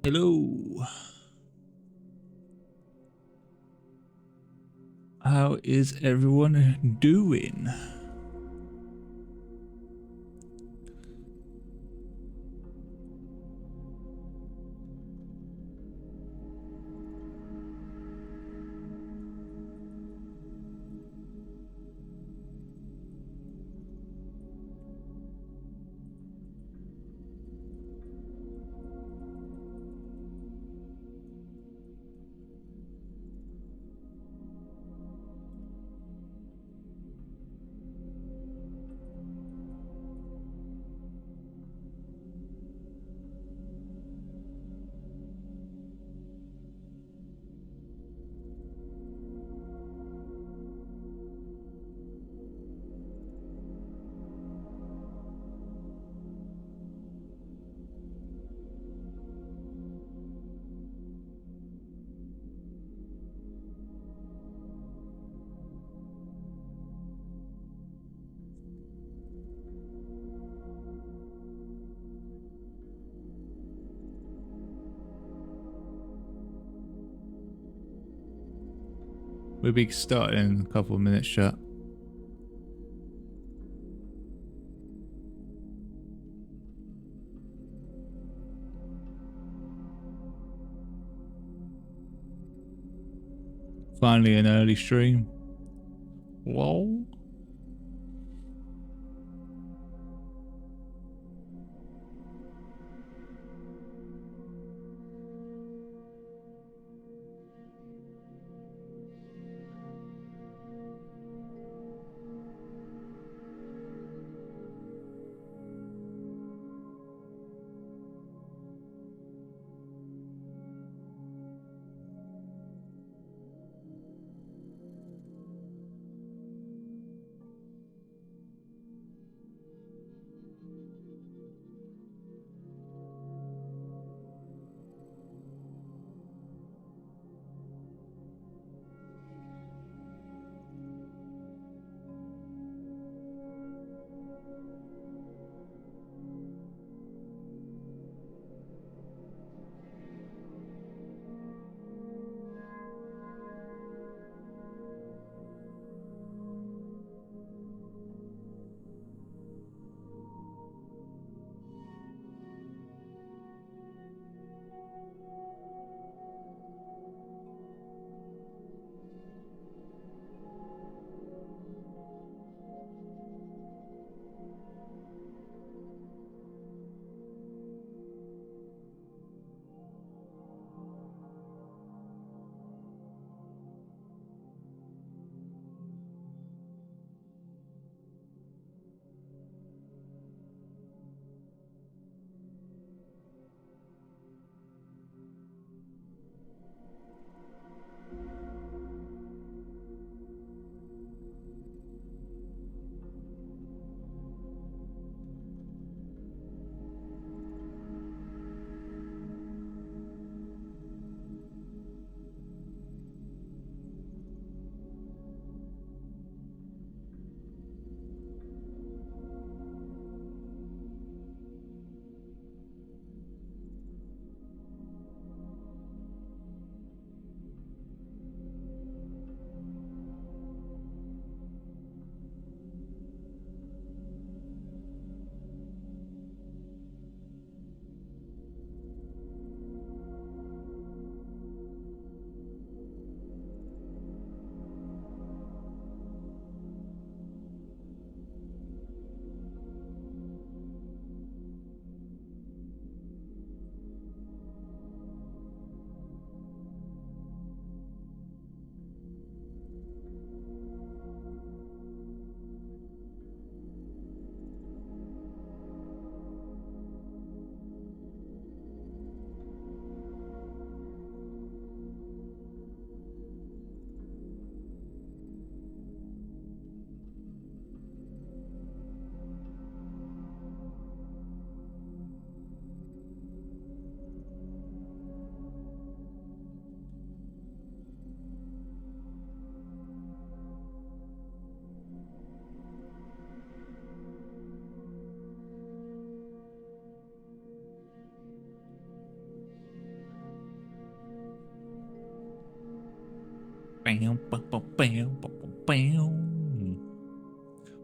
Hello. How is everyone doing? We'll be starting in a couple of minutes, chat. Finally an early stream. Whoa.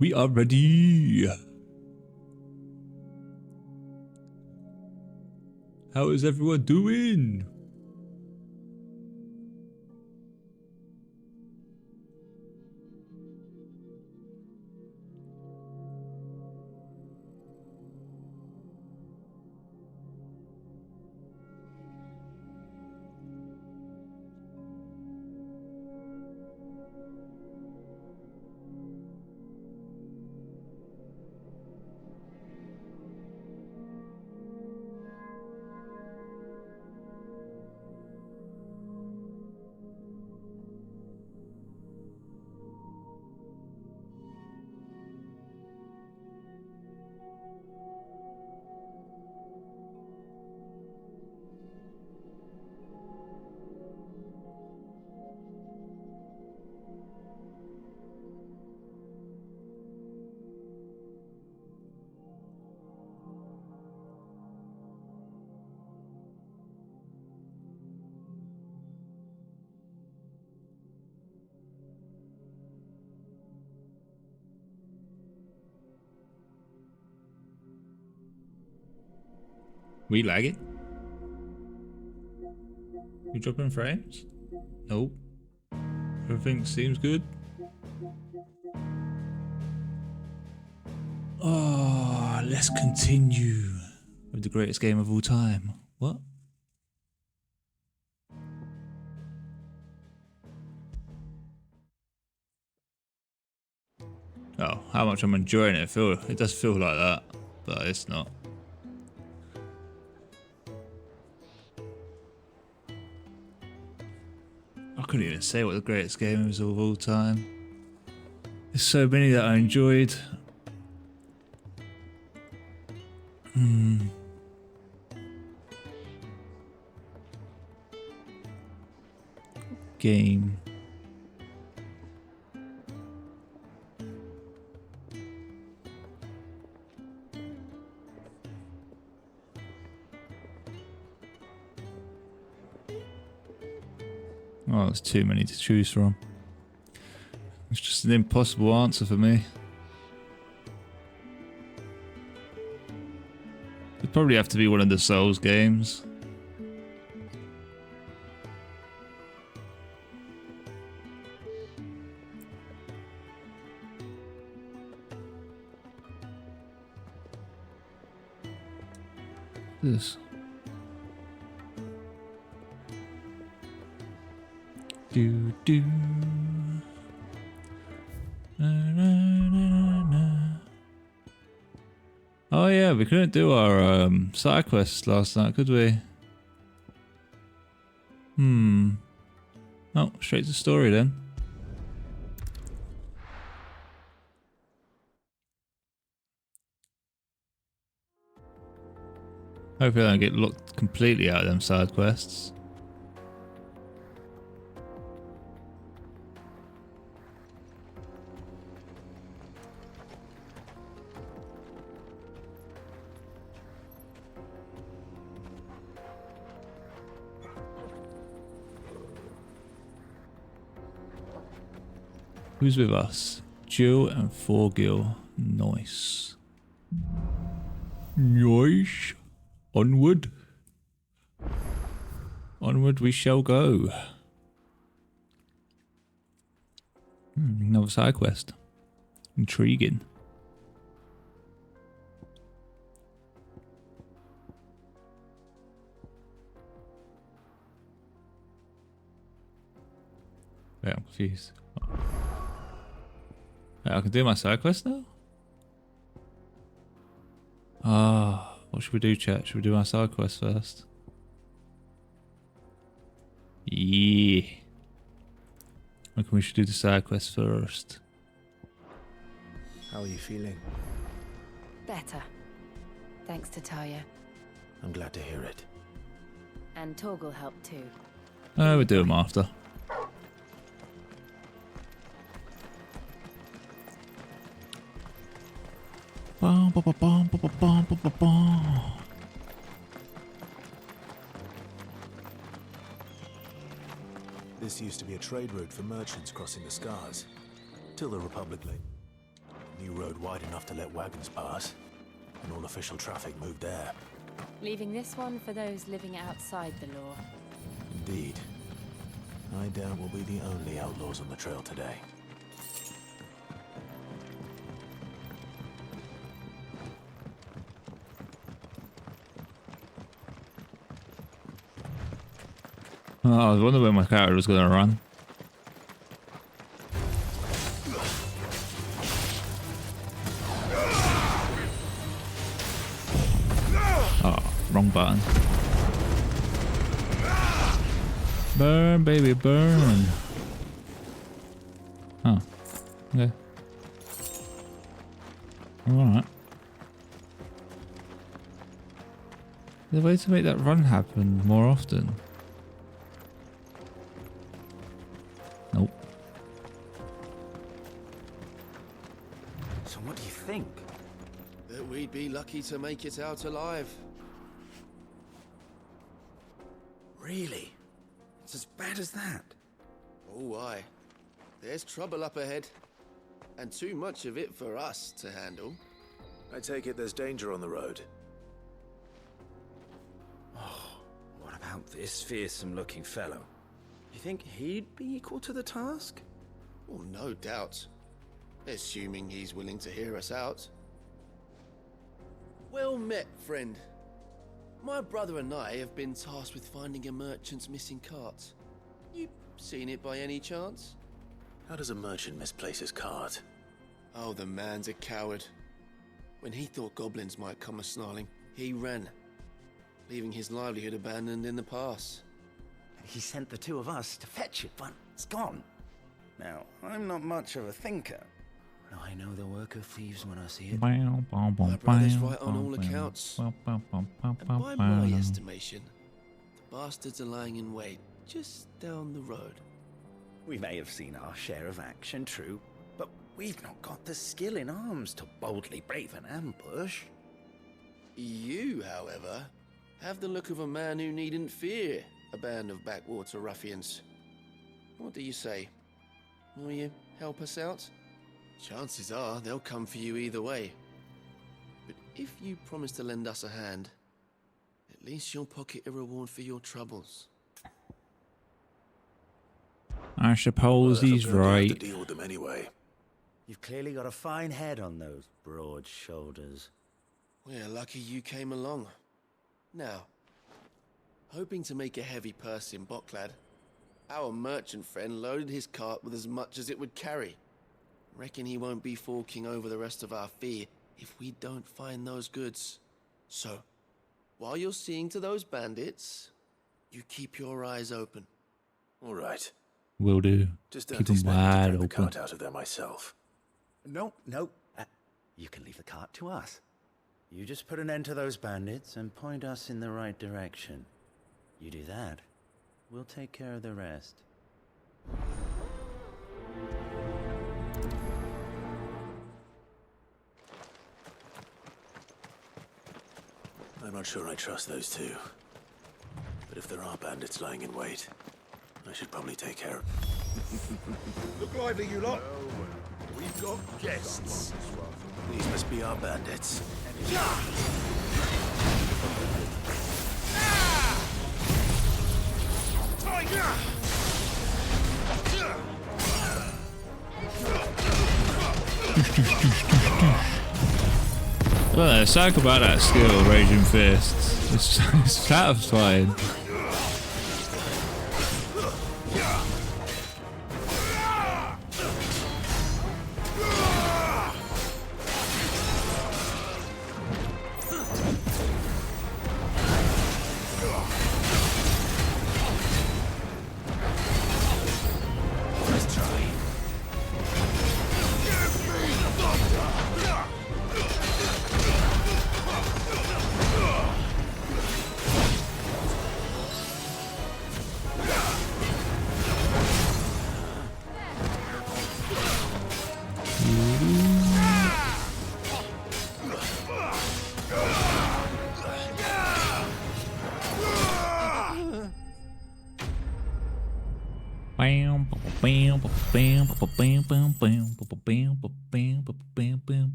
We are ready. How is everyone doing? We lag it? You dropping frames? Nope. Everything seems good. Oh, let's continue with the greatest game of all time. What? Oh, how much I'm enjoying it. It does feel like that, but it's not. I couldn't even say what the greatest game is of all time. There's so many that I enjoyed. Game. Oh, there's too many to choose from. It's just an impossible answer for me. It'd probably have to be one of the Souls games. This. Do. Na, na, na, na. Oh yeah, we couldn't do our side quests last night, could we? Oh, straight to story then. Hopefully I don't get locked completely out of them side quests. Who's with us? Jill and Forgil. Nice. Nice. Onward. Onward we shall go. Another side quest. Intriguing. Wait, I'm confused. Wait, I can do my side quest now? Ah, what should we do, chat? Should we do our side quest first? Yeah. I reckon we should do the side quest first. How are you feeling? Better. Thanks to Taya. I'm glad to hear it. And Torgal helped too. We'll do them after. This This used to be a trade route for merchants crossing the Scars. Till the Republic late. New road wide enough to let wagons pass. And all official traffic moved there. Leaving this one for those living outside the law. Indeed. I doubt we'll be the only outlaws on the trail today. Oh, I was wondering where my character was going to run. Oh, wrong button. Burn, baby, burn. Oh, okay. Alright. There's a way to make that run happen more often. Nope. So what do you think? That we'd be lucky to make it out alive. Really? It's as bad as that? Oh, aye. There's trouble up ahead. And too much of it for us to handle. I take it there's danger on the road. What about this fearsome-looking fellow? You think he'd be equal to the task? Oh, no doubt. Assuming he's willing to hear us out. Well met, friend. My brother and I have been tasked with finding a merchant's missing cart. You seen it by any chance? How does a merchant misplace his cart? Oh, the man's a coward. When he thought goblins might come a-snarling, he ran, leaving his livelihood abandoned in the pass. He sent the two of us to fetch it, but it's gone. Now, I'm not much of a thinker. But I know the work of thieves when I see it. My brother's right on all accounts. And by my estimation, the bastards are lying in wait just down the road. We may have seen our share of action, true, but we've not got the skill in arms to boldly brave an ambush. You, however, have the look of a man who needn't fear a band of backwater ruffians. What do you say? Will you help us out? Chances are they'll come for you either way. But if you promise to lend us a hand, at least you'll pocket a reward for your troubles. I suppose he's We'll have right. to deal with them anyway. You've clearly got a fine head on those broad shoulders. We're lucky you came along. Now, hoping to make a heavy purse in Boklad, our merchant friend loaded his cart with as much as it would carry. Reckon he won't be forking over the rest of our fee if we don't find those goods. So, while you're seeing to those bandits, you keep your eyes open. All right. Will do. Just don't Keep 'em expect me to wide drag the open. cart out of there myself. No. You can leave the cart to us. You just put an end to those bandits and point us in the right direction. You do that, we'll take care of the rest. I'm not sure I trust those two. But if there are bandits lying in wait, I should probably take care of... Look lively, you lot. We've got guests. These must be our bandits. I don't know, it's something about that skill, Raging Fists. It's satisfying.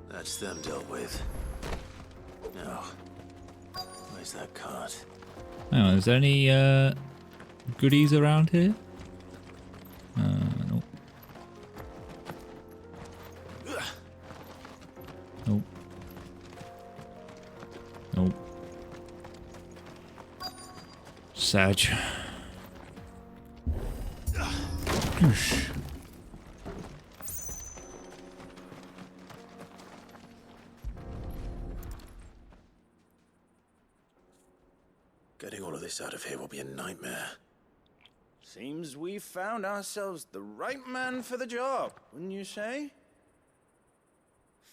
That's them dealt with. Now, where's that cart? Hang on, is there any goodies around here? Nope. Nope. Nope. Sag. Goosh. Getting all of this out of here will be a nightmare. Seems we found ourselves the right man for the job, wouldn't you say?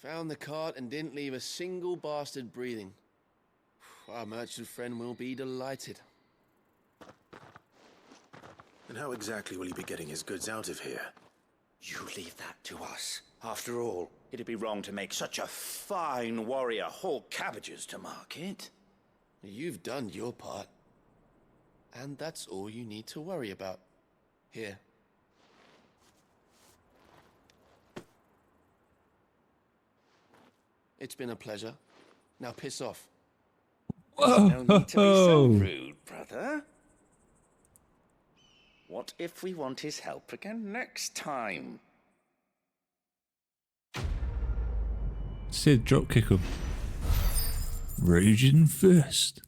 Found the cart and didn't leave a single bastard breathing. Our merchant friend will be delighted. And how exactly will he be getting his goods out of here? You leave that to us. After all, it'd be wrong to make such a fine warrior haul cabbages to market. You've done your part. And that's all you need to worry about. Here. It's been a pleasure. Now piss off. Whoa! No need to be so rude, brother. What if we want his help again next time? Sid, drop kick him. Raging Fist.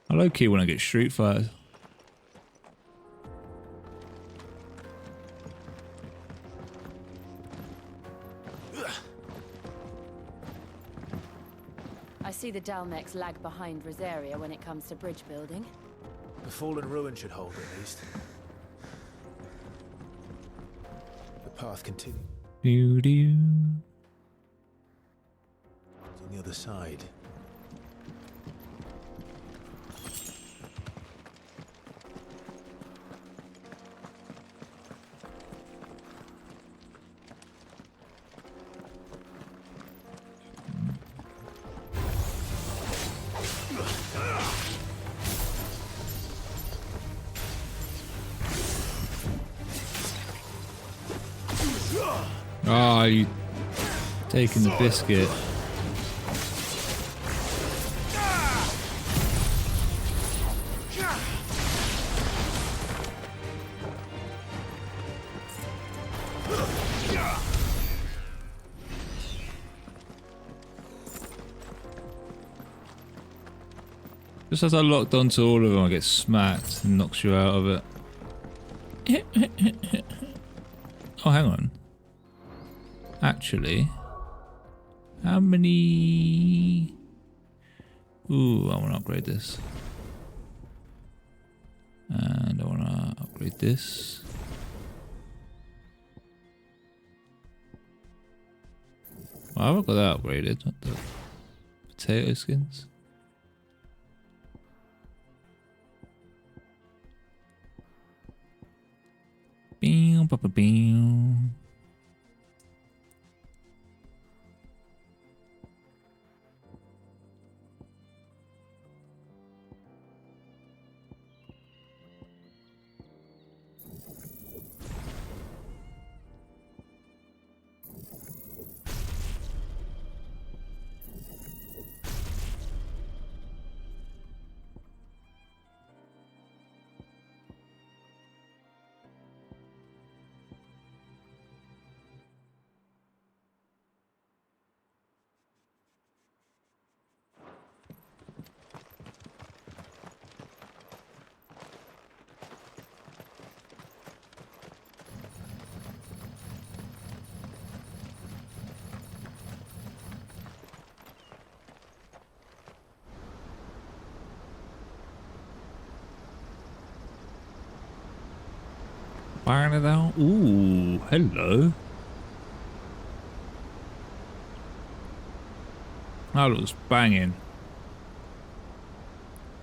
I low-key when I get Street Fighter. I see the Dalmex lag behind Rosaria when it comes to bridge building. The fallen ruin should hold at least. The path continues Doo-doo. on the other side. Oh, you taking the biscuit. Just as I locked onto all of them, I get smacked and knocks you out of it. Oh, hang on. Actually, how many... Ooh, I want to upgrade this. And I want to upgrade this. Why have I got that upgraded? What the... Potato skins? Beow, ba, ba, beow. Firing it out. Ooh, hello. That looks banging.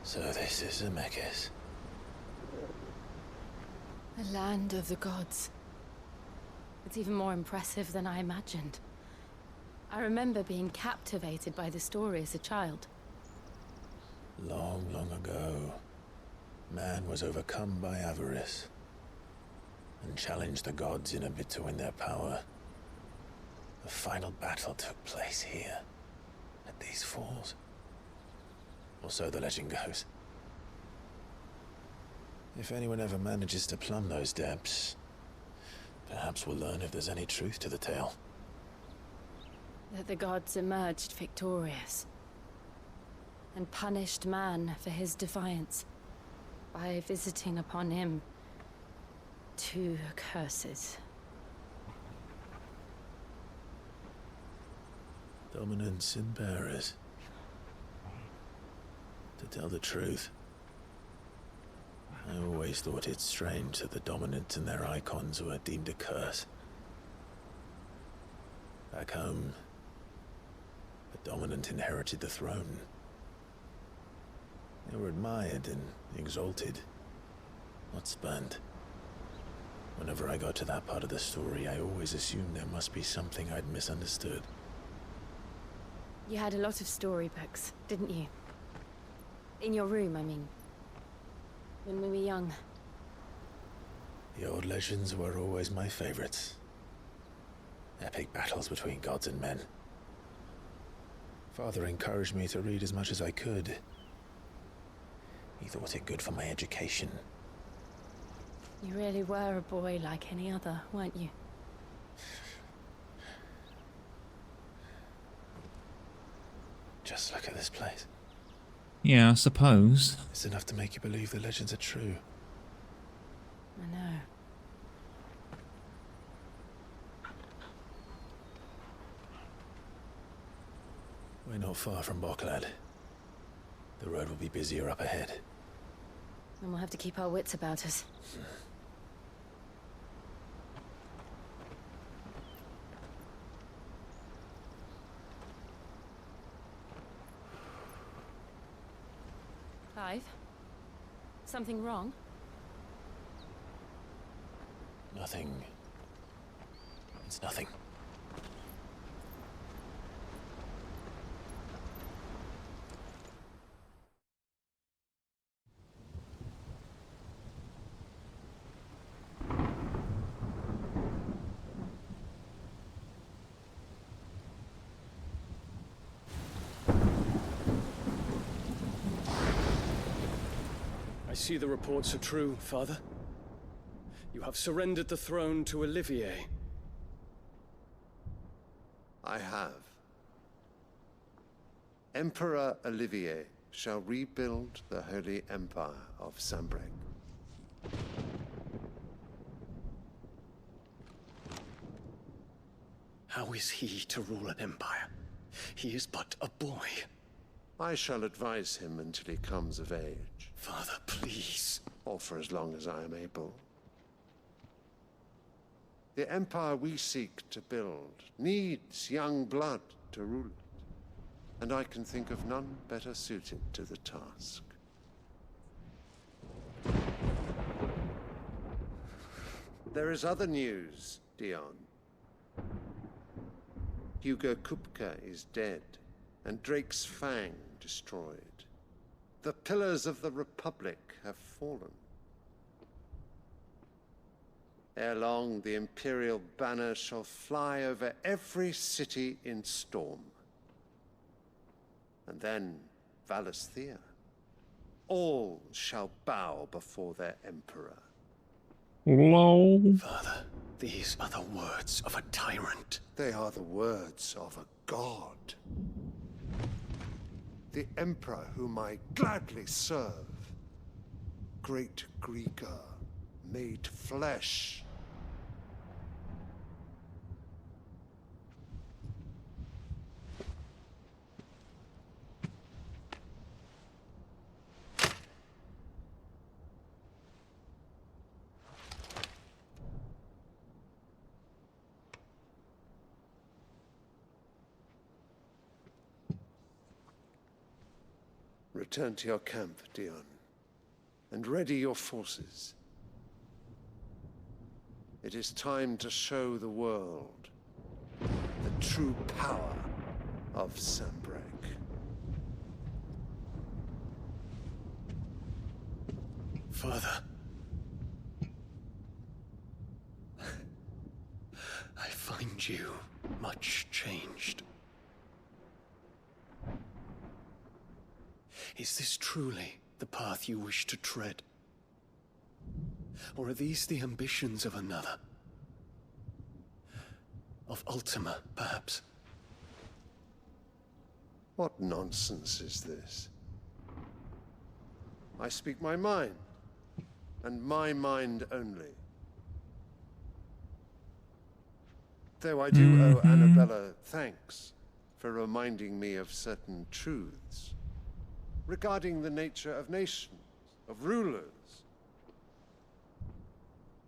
So this is Zemeckis. The land of the gods. It's even more impressive than I imagined. I remember being captivated by the story as a child. Long, long ago, man was overcome by avarice and challenged the gods in a bid to win their power. The final battle took place here, at these falls. Or so the legend goes. If anyone ever manages to plumb those depths, perhaps we'll learn if there's any truth to the tale. That the gods emerged victorious and punished man for his defiance by visiting upon him 2 curses. Dominance and bearers. To tell the truth, I always thought it strange that the dominant and their icons were deemed a curse. Back home, the dominant inherited the throne. They were admired and exalted, not spurned. Whenever I got to that part of the story, I always assumed there must be something I'd misunderstood. You had a lot of storybooks, didn't you? In your room, I mean. When we were young. The old legends were always my favorites. Epic battles between gods and men. Father encouraged me to read as much as I could. He thought it good for my education. You really were a boy like any other, weren't you? Just look at this place. Yeah, I suppose. It's enough to make you believe the legends are true. I know. We're not far from Boklad. The road will be busier up ahead. And we'll have to keep our wits about us. Clive? Something wrong? Nothing. It's nothing. I see the reports are true, Father. You have surrendered the throne to Olivier. I have. Emperor Olivier shall rebuild the Holy Empire of Sanbreque. How is he to rule an empire? He is but a boy. I shall advise him until he comes of age, Father, please. or for as long as I am able. The empire we seek to build needs young blood to rule it, and I can think of none better suited to the task. There is other news, Dion. Hugo Kupka is dead, and Drake's Fang destroyed. The pillars of the Republic have fallen. Ere long, the Imperial banner shall fly over every city in Storm. And then, Valisthea. All shall bow before their Emperor. Lol. Father, these are the words of a tyrant. They are the words of a god. The Emperor whom I gladly serve. Great Greager, made flesh. Return to your camp, Dion, and ready your forces. It is time to show the world the true power of Sanbreque. Father. I find you much changed. Is this truly the path you wish to tread? Or are these the ambitions of another? Of Ultima, perhaps? What nonsense is this? I speak my mind, and my mind only. Though I do owe Annabella thanks for reminding me of certain truths regarding the nature of nations, of rulers,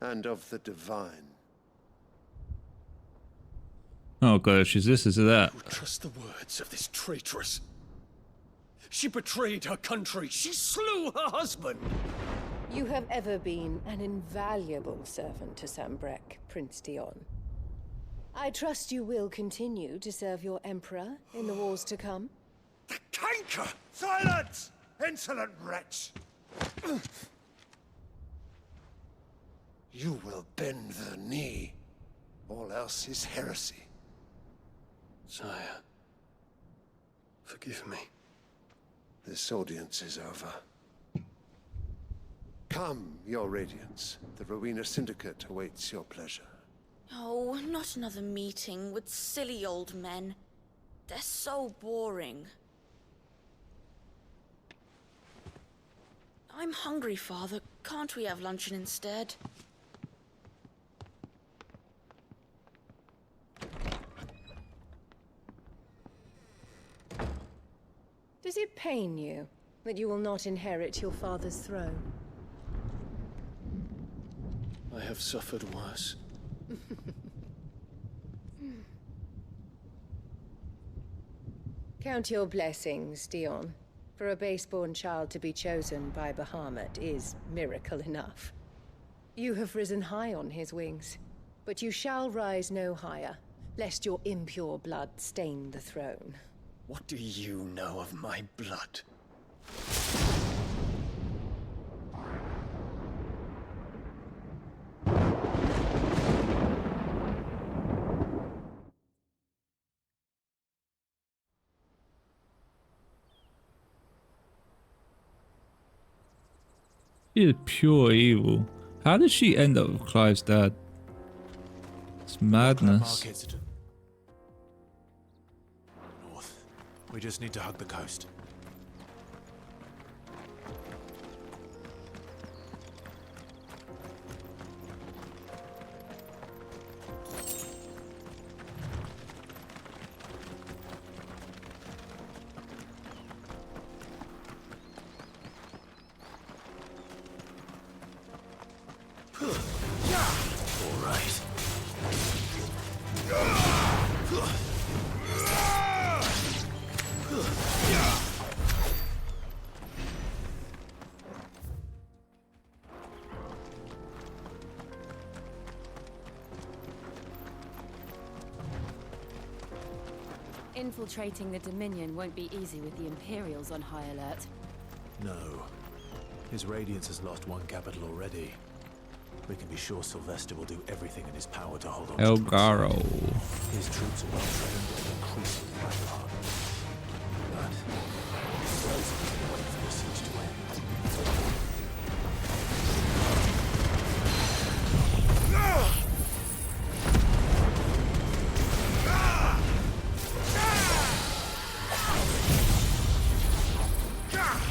and of the divine. Oh god, she's this, is that? Who trust the words of this traitress? She betrayed her country. She slew her husband. You have ever been an invaluable servant to Sanbreque, Prince Dion. I trust you will continue to serve your Emperor in the wars to come. The canker! Silence! Insolent wretch! You will bend the knee. All else is heresy. Sire, forgive me. This audience is over. Come, your Radiance. The Rowena Syndicate awaits your pleasure. Oh, not another meeting with silly old men. They're so boring. I'm hungry, Father. Can't we have luncheon instead? Does it pain you that you will not inherit your father's throne? I have suffered worse. Count your blessings, Dion. For a base-born child to be chosen by Bahamut is miracle enough. You have risen high on his wings, but you shall rise no higher, lest your impure blood stain the throne. What do you know of my blood? She is pure evil. How did she end up with Clive's dad? It's madness. North. We just need to hug the coast. Infiltrating the Dominion won't be easy with the Imperials on high alert. No. His Radiance has lost one capital already. We can be sure Sylvester will do everything in his power to hold on El to Garo. His troops are well trained and increasingly battle-hardened. But those who can wait for the siege to end.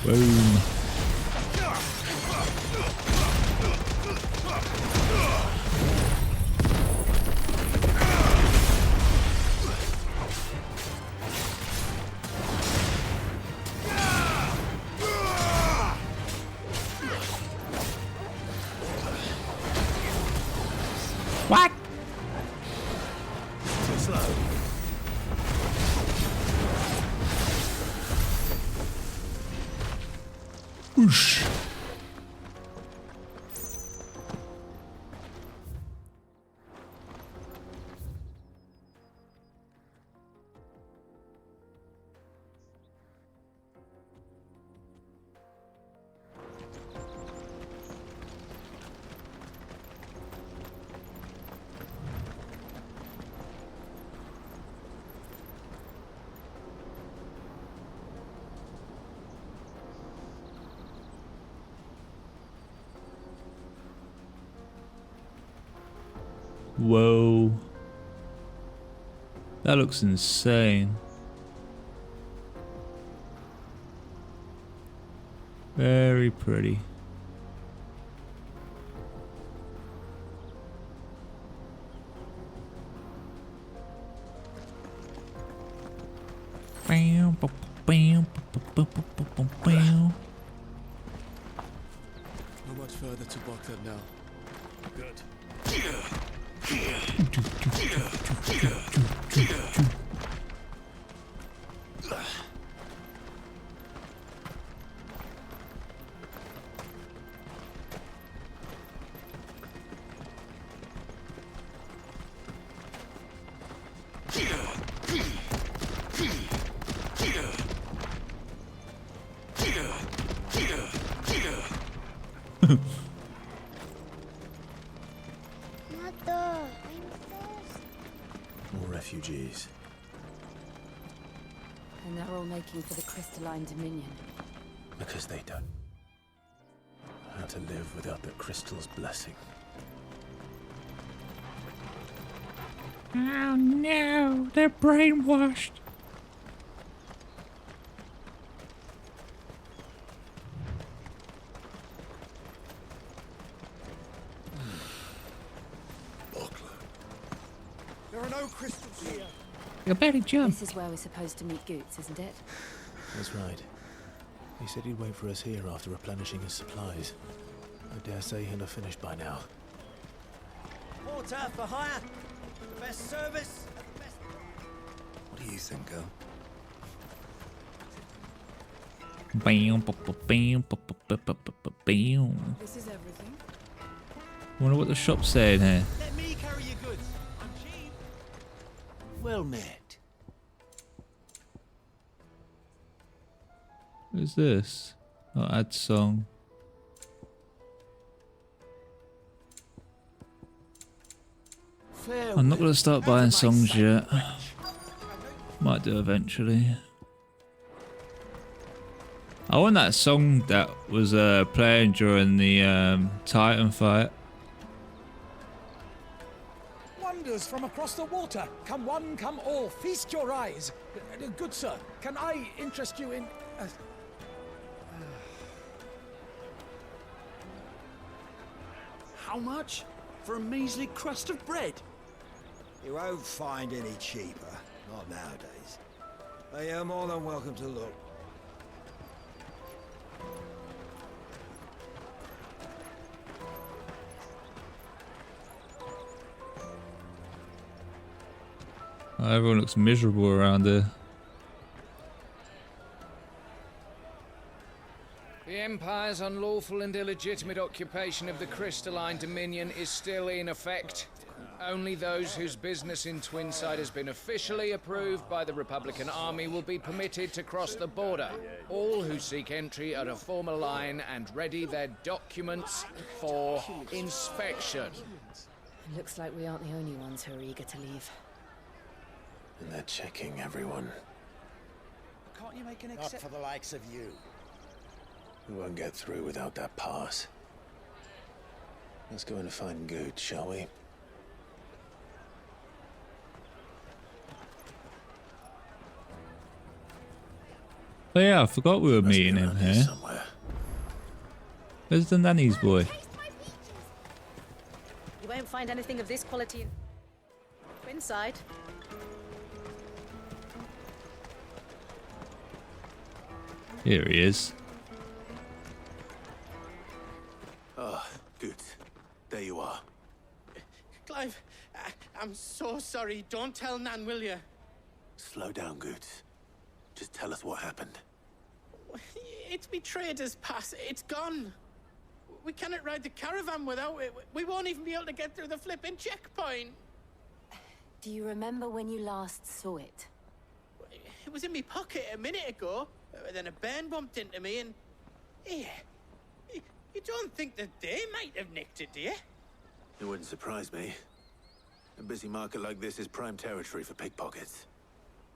Boom. What? Too slow. Whoosh. Whoa. That looks insane. Very pretty. Bam, bam, bam, bam, bam, bam. Not much further to Baghdad now. Good. More refugees. And they're all making for the crystalline dominion. Because they don't know how to live without the crystal's blessing. Oh no, they're brainwashed. There are no crystals here. You better jump. This is where we're supposed to meet Goots, isn't it? That's right. He said he'd wait for us here after replenishing his supplies. I dare say he'll have finished by now. Water for hire. The best service. What do you think, girl? Bam, ba, ba, bam, ba, ba, ba, ba, ba, ba, bam. This is everything. Wonder what the shop's saying here. Let me carry your goods. I'm cheap. Well met. Who's this? Oh, add song. I'm not gonna start buying songs yet. Might do eventually. I want that song that was playing during the Titan fight. Wonders from across the water. Come one, come all. Feast your eyes. Good sir, can I interest you in... How much? For a measly crust of bread? You won't find any cheaper. Not nowadays. But you're more than welcome to look. Oh, everyone looks miserable around here. The Empire's unlawful and illegitimate occupation of the crystalline dominion is still in effect. Only those whose business in Twinside has been officially approved by the Republican Army will be permitted to cross the border. All who seek entry are to form a line and ready their documents for inspection. It looks like we aren't the only ones who are eager to leave. And they're checking everyone. Can't you make an exception? Not for the likes of you. We won't get through without that pass. Let's go in and find Good, shall we? Oh yeah, I forgot we were meeting him here. Somewhere. Where's the nanny's boy? You won't find anything of this quality inside. Here he is. Ah, Good. There you are. Clive, I'm so sorry. Don't tell Nan, will you? Slow down, Good. Just tell us what happened. It's me trader's pass. It's gone. We cannot ride the caravan without it. We won't even be able to get through the flipping checkpoint. Do you remember when you last saw it? It was in my pocket a minute ago. Then a bairn bumped into me and... Yeah. You don't think that they might have nicked it, do you? It wouldn't surprise me. A busy market like this is prime territory for pickpockets.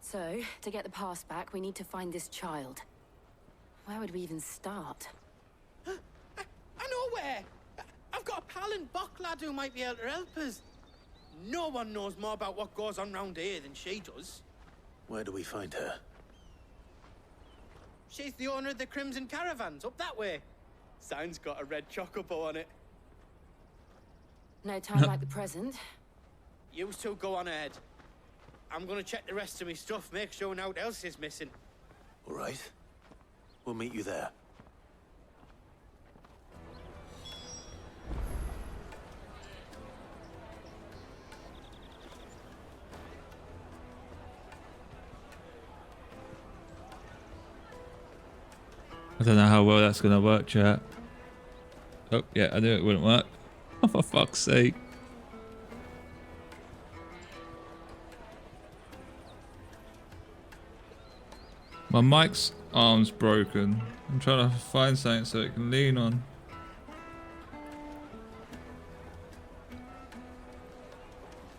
So, to get the pass back, we need to find this child. Where would we even start? I know where! I've got a pal in Bocklad who might be able to help us. No one knows more about what goes on round here than she does. Where do we find her? She's the owner of the Crimson Caravans, up that way. Sign's got a red chocobo on it. No time like the present. You two go on ahead. I'm gonna check the rest of my stuff, make sure naught else is missing. All right. We'll meet you there. I don't know how well that's gonna work, chat. Oh, yeah, I knew it wouldn't work. Oh, for fuck's sake. My mic's arm's broken. I'm trying to find something so it can lean on.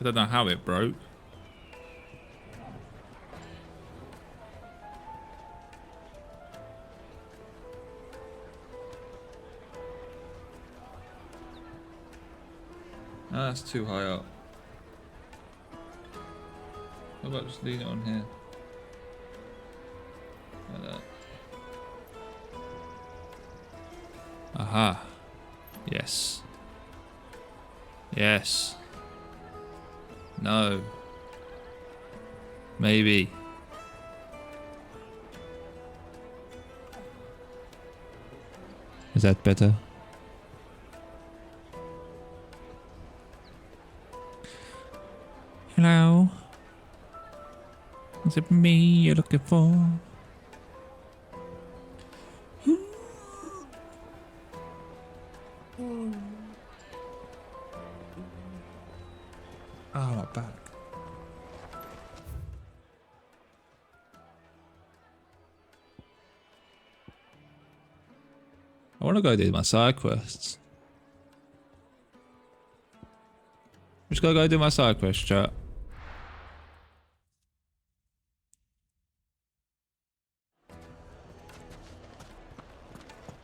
I don't know how it broke. Ah, that's too high up. How about just lean it on here? Like that. Aha. Yes. Yes. No. Maybe. Is that better? Hello? Is it me you're looking for? Oh, my back. I want to go do my side quests. Just gotta go do my side quest, chat.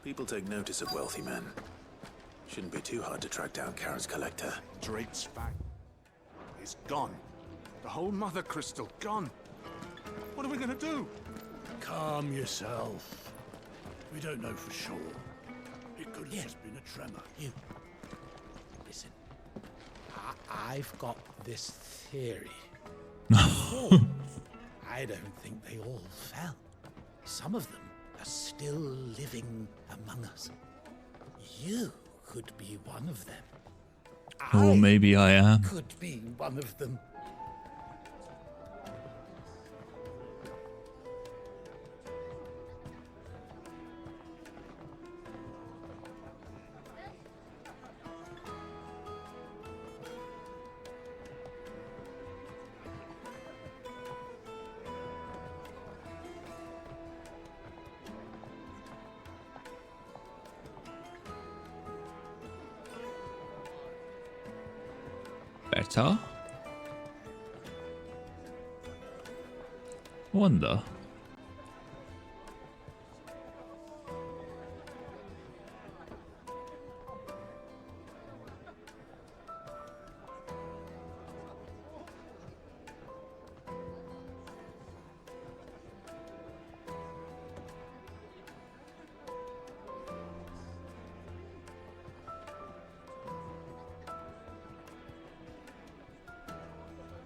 People take notice of wealthy men. Shouldn't be too hard to track down Karen's collector. Drake's fang is gone. The whole mother crystal gone. What are we gonna do? Calm yourself. We don't know for sure. It could have just been a tremor. You. Listen. I've got this theory. Oh, I don't think they all fell. Some of them are still living among us. You could be one of them. Or maybe I am. Could be one of them. Better. Wonder.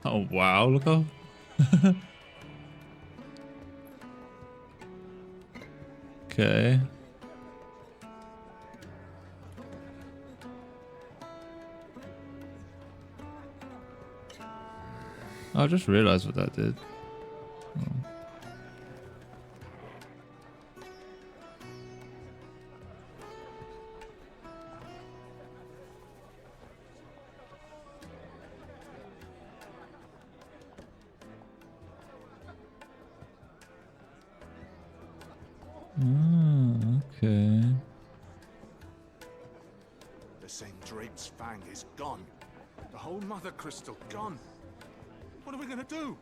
Oh wow, look how okay. I just realized what that did. Oh. Okay. They're saying Drake's fang is gone. The whole mother crystal gone. What are we gonna do?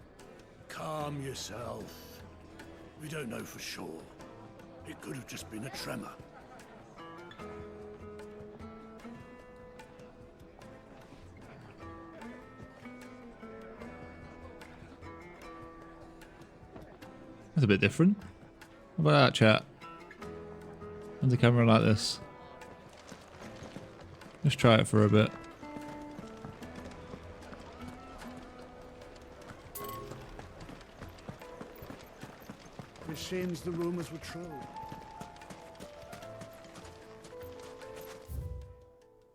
Calm yourself. We don't know for sure. It could have just been a tremor. That's a bit different. How about that, chat? On the camera like this. Let's try it for a bit. It seems the rumors were true.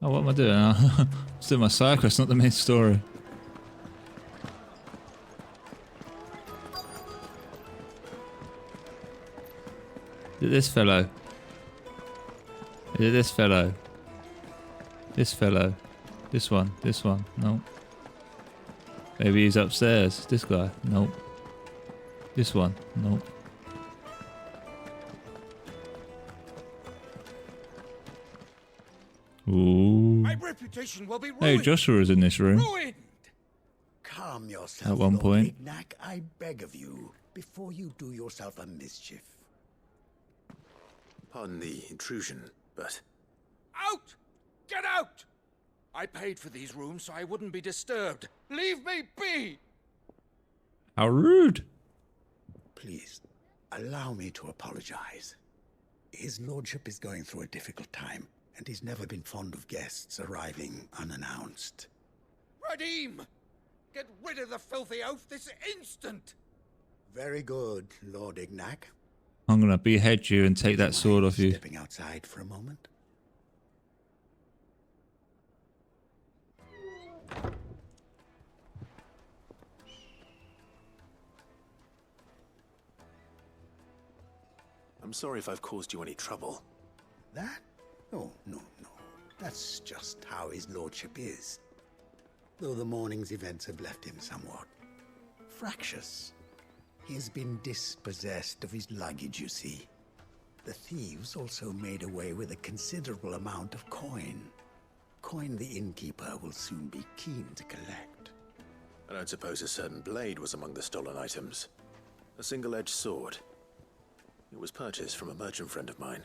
Oh, what am I doing? I'm doing my side quest, not the main story. Is it this fellow? Is it this fellow? This fellow? This one? This one? No. Maybe he's upstairs. This guy? Nope. This one? Nope. Ooh. My reputation will be ruined. Hey, Joshua's in this room. Ruined. Calm yourself, At one Lord point. Ignac, I beg of you, before you do yourself a mischief. Pardon the intrusion, but Out! Get out! I paid for these rooms so I wouldn't be disturbed. Leave me be! How rude. Please, allow me to apologize. His lordship is going through a difficult time, and he's never been fond of guests arriving unannounced. Radim! Get rid of the filthy oaf this instant! Very good, Lord Ignac. I'm gonna behead you and take that sword off you. Stepping outside for a moment. I'm sorry if I've caused you any trouble. That? Oh, no. That's just how his lordship is. Though the morning's events have left him somewhat fractious. He has been dispossessed of his luggage, you see. The thieves also made away with a considerable amount of coin. Coin the innkeeper will soon be keen to collect. I don't suppose a certain blade was among the stolen items. A single-edged sword. It was purchased from a merchant friend of mine.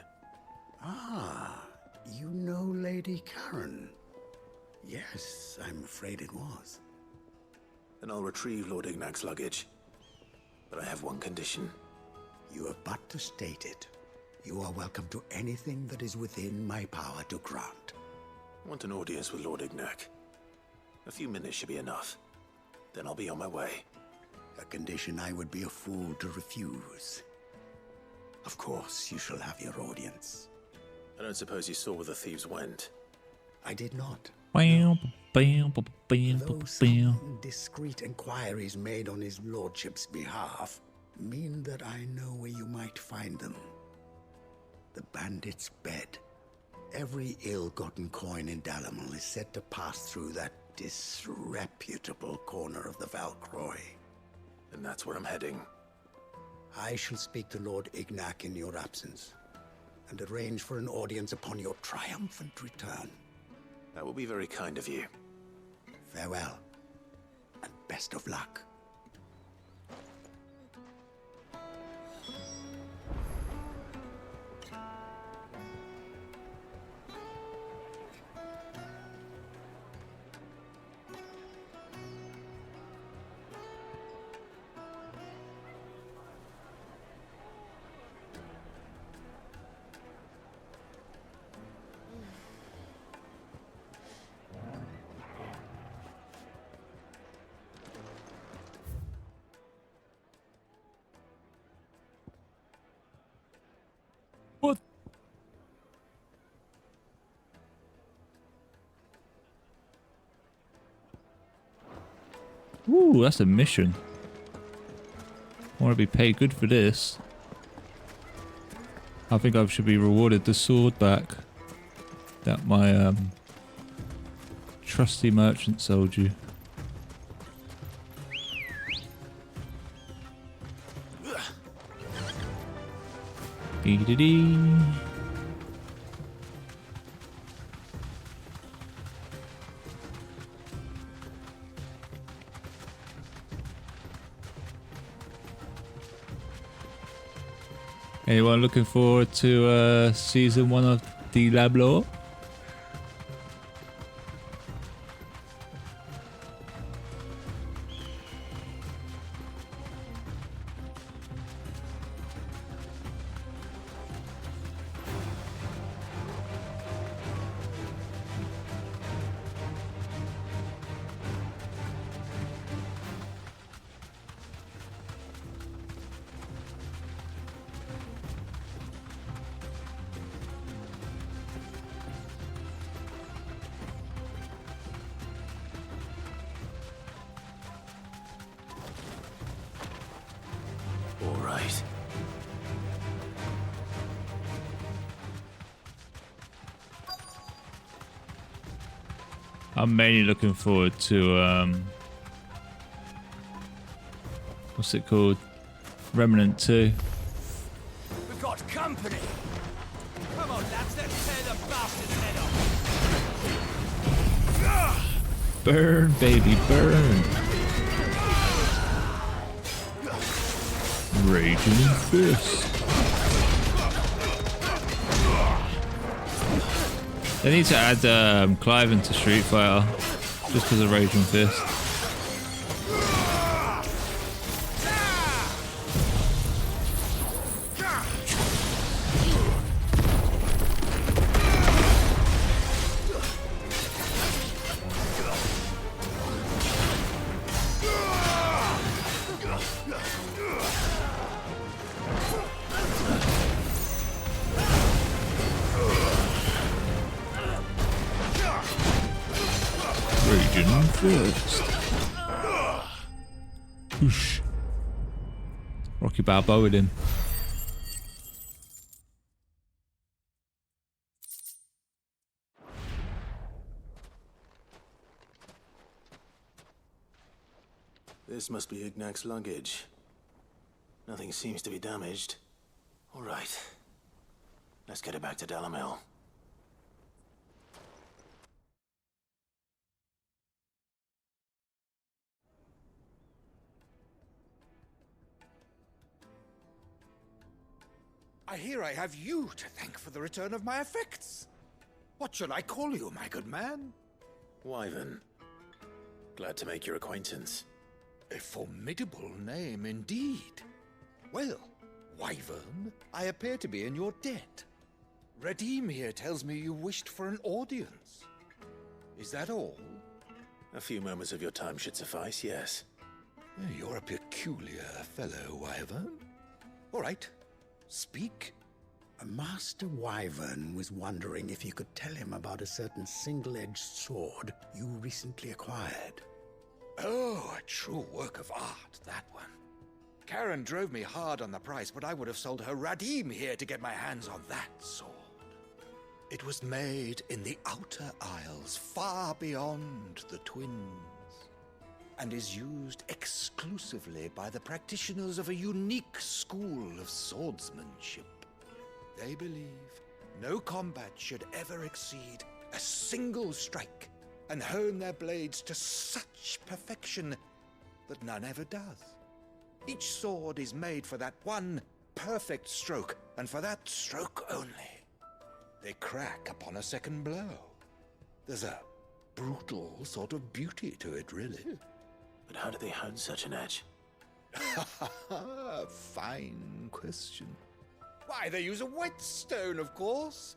Ah, you know Lady Karen. Yes, I'm afraid it was. Then I'll retrieve Lord Ignac's luggage. But I have one condition. You have but to state it. You are welcome to anything that is within my power to grant. I want an audience with Lord Ignac. A few minutes should be enough. Then I'll be on my way. A condition I would be a fool to refuse. Of course, you shall have your audience. I don't suppose you saw where the thieves went. I did not. Bam, bam, bam, bam, Though bam. some discreet inquiries made on his lordship's behalf mean that I know where you might find them. The bandit's bed. Every ill-gotten coin in Dalamel is said to pass through that disreputable corner of the Valcroy. And that's where I'm heading. I shall speak to Lord Ignac in your absence, and arrange for an audience upon your triumphant return. That will be very kind of you. Farewell, and best of luck. What? Ooh, that's a mission. I want to be paid good for this. I think I should be rewarded the sword back that my trusty merchant sold you. Dee-dee-dee. Anyone looking forward to season 1 of Diablo? right. I'm mainly looking forward to what's it called? Remnant 2. We've got company. Come on, lads, let's tear the bastard's head off. Burn, baby, burn. Raging Fist. They need to add Clive into Street Fighter just because of Raging Fist. Raging Fist. Whoosh. Rocky Balboa him. This must be Ignac's luggage. Nothing seems to be damaged. All right. Let's get it back to Dalamil. I hear I have you to thank for the return of my effects. What shall I call you, my good man? Wyvern. Glad to make your acquaintance. A formidable name indeed. Well, Wyvern, I appear to be in your debt. Redeem here tells me you wished for an audience. Is that all? A few moments of your time should suffice, yes. You're a peculiar fellow, Wyvern. All right. Speak. Master Wyvern was wondering if you could tell him about a certain single-edged sword you recently acquired. Oh, a true work of art, that one. Karen drove me hard on the price, but I would have sold her Radim here to get my hands on that sword. It was made in the Outer Isles, far beyond the Twins, and is used exclusively by the practitioners of a unique school of swordsmanship. They believe no combat should ever exceed a single strike, and hone their blades to such perfection that none ever does. Each sword is made for that one perfect stroke, and for that stroke only. They crack upon a second blow. There's a brutal sort of beauty to it, really. But how do they hone such an edge? Fine question. Why, they use a whetstone, of course.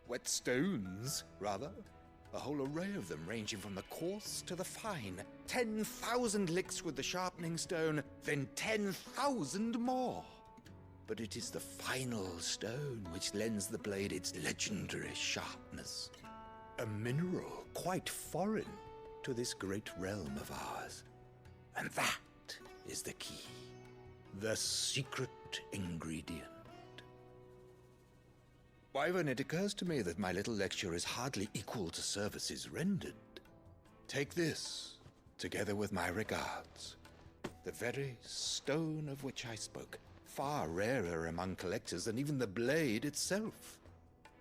Whetstones, rather. A whole array of them, ranging from the coarse to the fine. 10,000 licks with the sharpening stone, then 10,000 more. But it is the final stone which lends the blade its legendary sharpness. A mineral quite foreign to this great realm of ours. And that is the key. The secret ingredient. Wyvern, it occurs to me that my little lecture is hardly equal to services rendered. Take this, together with my regards. The very stone of which I spoke, far rarer among collectors than even the blade itself,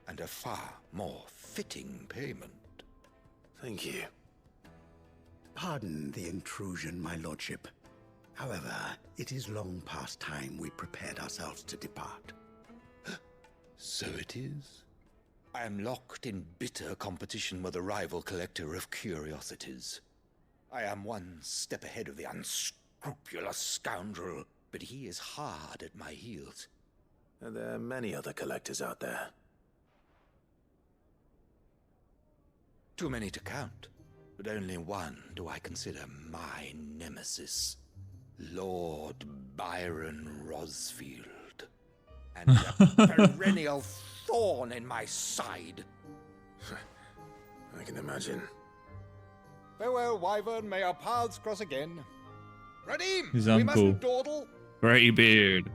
and a far more fitting payment. Thank you. Pardon the intrusion, my lordship. However, it is long past time we prepared ourselves to depart. So it is. I am locked in bitter competition with a rival collector of curiosities. I am one step ahead of the unscrupulous scoundrel, but he is hard at my heels. Are there many other collectors out there? Too many to count, but only one do I consider my nemesis. Lord Byron Rosfield. And a perennial thorn in my side. I can imagine. Farewell, Wyvern. May our paths cross again. Radim! His We uncle. mustn't dawdle. Grey beard.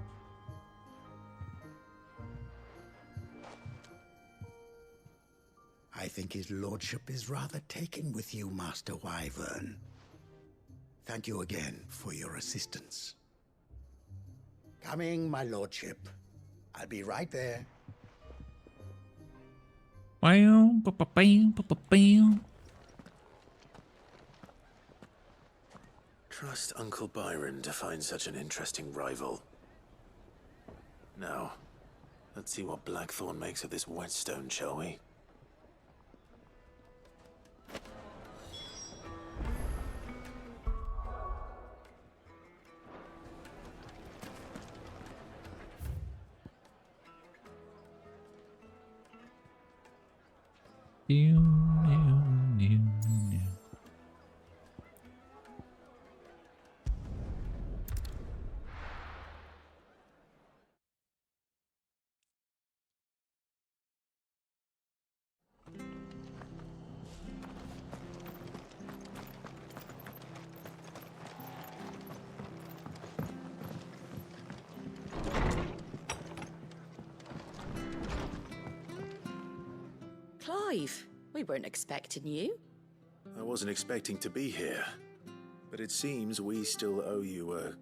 I think his lordship is rather taken with you, Master Wyvern. Thank you again for your assistance. Coming, my lordship. I'll be right there. Bam, ba, ba, bam, ba, ba, bam. Trust Uncle Byron to find such an interesting rival. Now, let's see what Blackthorn makes of this whetstone, shall we? Clive, we weren't expecting you. I wasn't expecting to be here, but it seems we still owe you a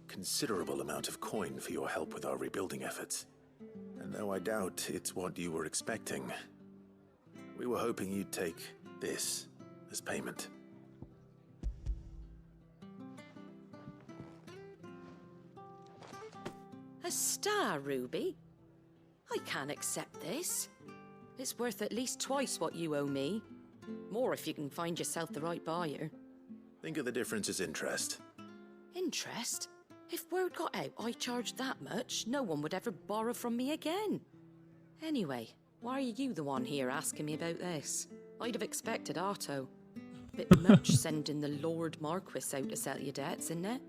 considerable amount of coin for your help with our rebuilding efforts. And though I doubt it's what you were expecting, we were hoping you'd take this as payment. A star ruby? I can't accept this. It's worth at least twice what you owe me. More if you can find yourself the right buyer. Think of the difference as interest. Interest? If word got out I charged that much, no one would ever borrow from me again. Anyway, why are you the one here asking me about this? I'd have expected Otto. Bit much sending the Lord Marquis out to settle your debts, isn't it?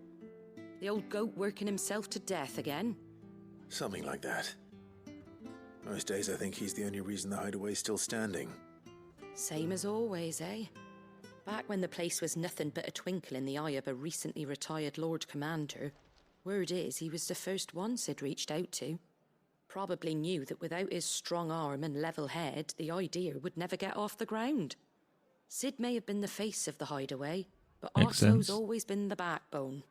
The old goat working himself to death again. Something like that. Most days I think he's the only reason the hideaway's still standing. Same as always, eh? Back when the place was nothing but a twinkle in the eye of a recently retired Lord Commander, word is he was the first one Sid reached out to. Probably knew that without his strong arm and level head, the idea would never get off the ground. Sid may have been the face of the hideaway, but Otto's always been the backbone.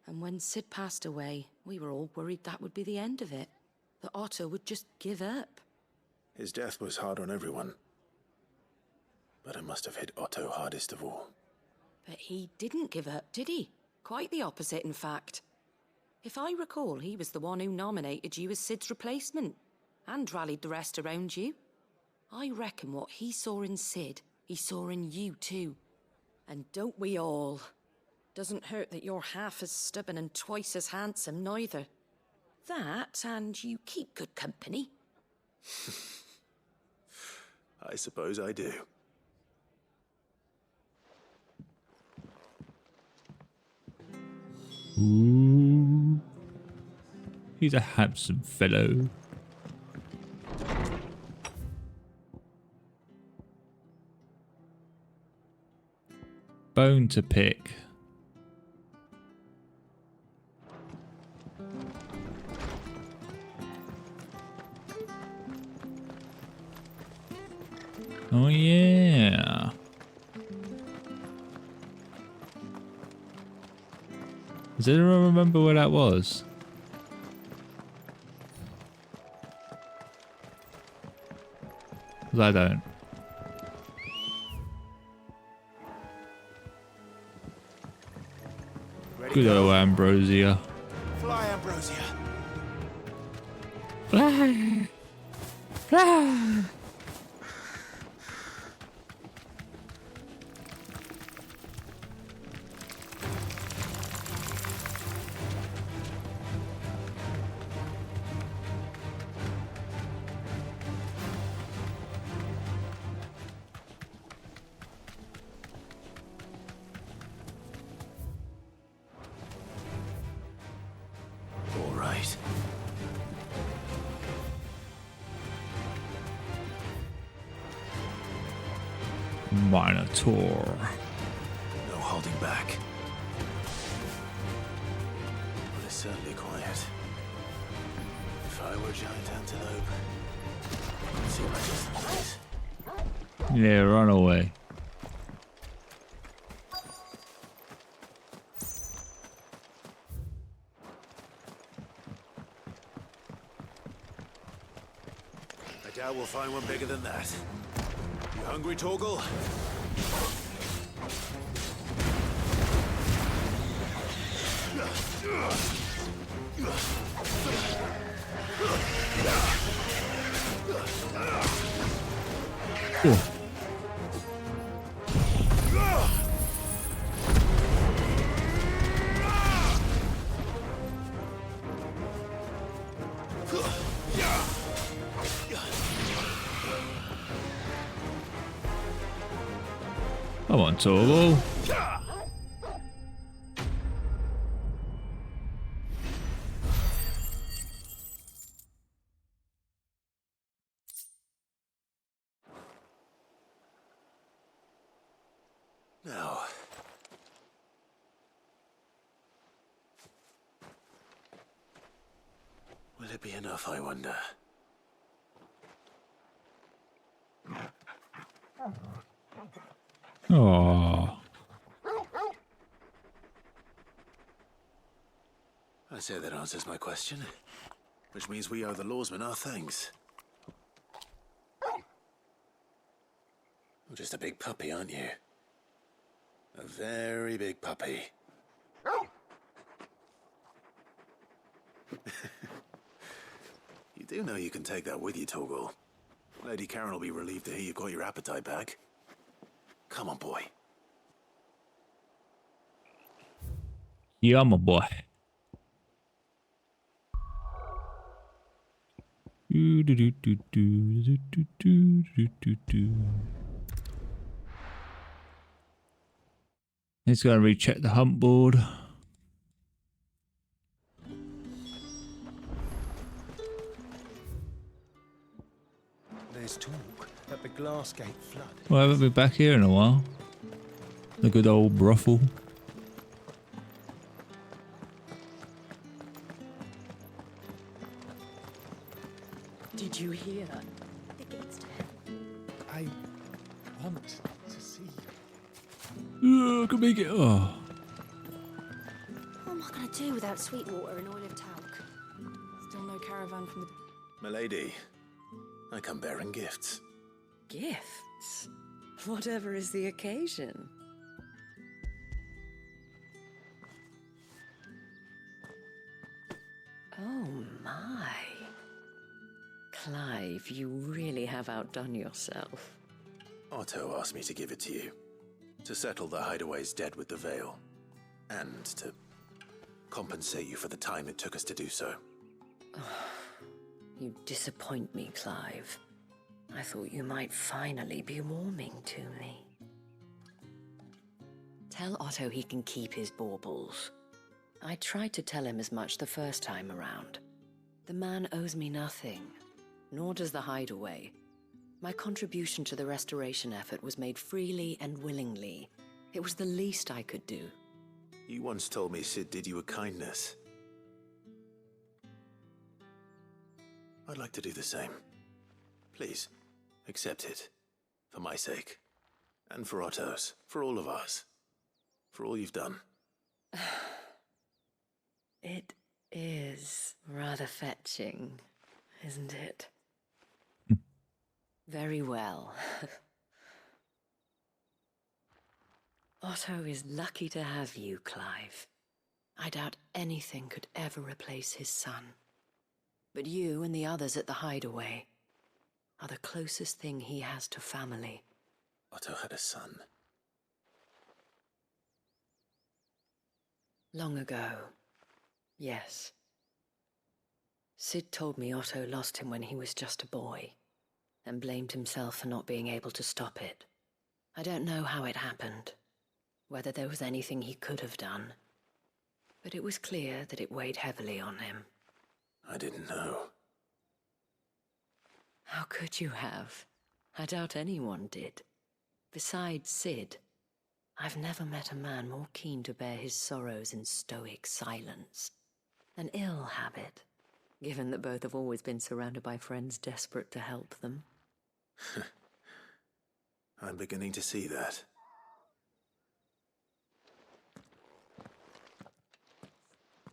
And when Sid passed away, we were all worried that would be the end of it. That Otto would just give up. His death was hard on everyone. But it must have hit Otto hardest of all. But he didn't give up, did he? Quite the opposite, in fact. If I recall, he was the one who nominated you as Sid's replacement, and rallied the rest around you. I reckon what he saw in Sid, he saw in you too. And don't we all? Doesn't hurt that you're half as stubborn and twice as handsome, neither. That, and you keep good company. I suppose I do. Ooh. He's a handsome fellow. Bone to pick. Oh yeah. Does anyone remember where that was? Because I don't. Good old Ambrosia. Fly, Ambrosia. Fly. Fly. Minotaur. No holding back. But it's certainly quiet. If I were a giant antelope, I'd see my distance. Yeah, run away. I doubt we'll find one bigger than that. You hungry, Torgal? Oh. Come on, Torgal. Now. Will it be enough, I wonder? Oh. I say that answers my question. Which means we owe the lawsmen our thanks. You're just a big puppy, aren't you? A very big puppy. You do know you can take that with you, Torgal. Lady Karen will be relieved to hear you've got your appetite back. Come on, boy. Yeah, my boy. He's going to recheck the hunt board. There's talk that the Glassgate flood. Well, I haven't been back here in a while. The good old brothel. Did you hear? I want to see. I can make it. Oh. What am I going to do without sweet water and oil of talc? Still no caravan from the... Milady, I come bearing gifts. Gifts? Whatever is the occasion. Oh my. Clive, you really have outdone yourself. Otto asked me to give it to you. To settle the hideaway's debt with the Veil. And to compensate you for the time it took us to do so. You disappoint me, Clive. I thought you might finally be warming to me. Tell Otto he can keep his baubles. I tried to tell him as much the first time around. The man owes me nothing, nor does the hideaway. My contribution to the restoration effort was made freely and willingly. It was the least I could do. You once told me Sid did you a kindness. I'd like to do the same. Please, accept it. For my sake. And for Otto's. For all of us. For all you've done. It is rather fetching, isn't it? Very well. Otto is lucky to have you, Clive. I doubt anything could ever replace his son. But you and the others at the hideaway are the closest thing he has to family. Otto had a son. Long ago, yes. Sid told me Otto lost him when he was just a boy, and blamed himself for not being able to stop it. I don't know how it happened, whether there was anything he could have done, but it was clear that it weighed heavily on him. I didn't know. How could you have? I doubt anyone did. Besides Sid, I've never met a man more keen to bear his sorrows in stoic silence. An ill habit, given that both have always been surrounded by friends desperate to help them. I'm beginning to see that.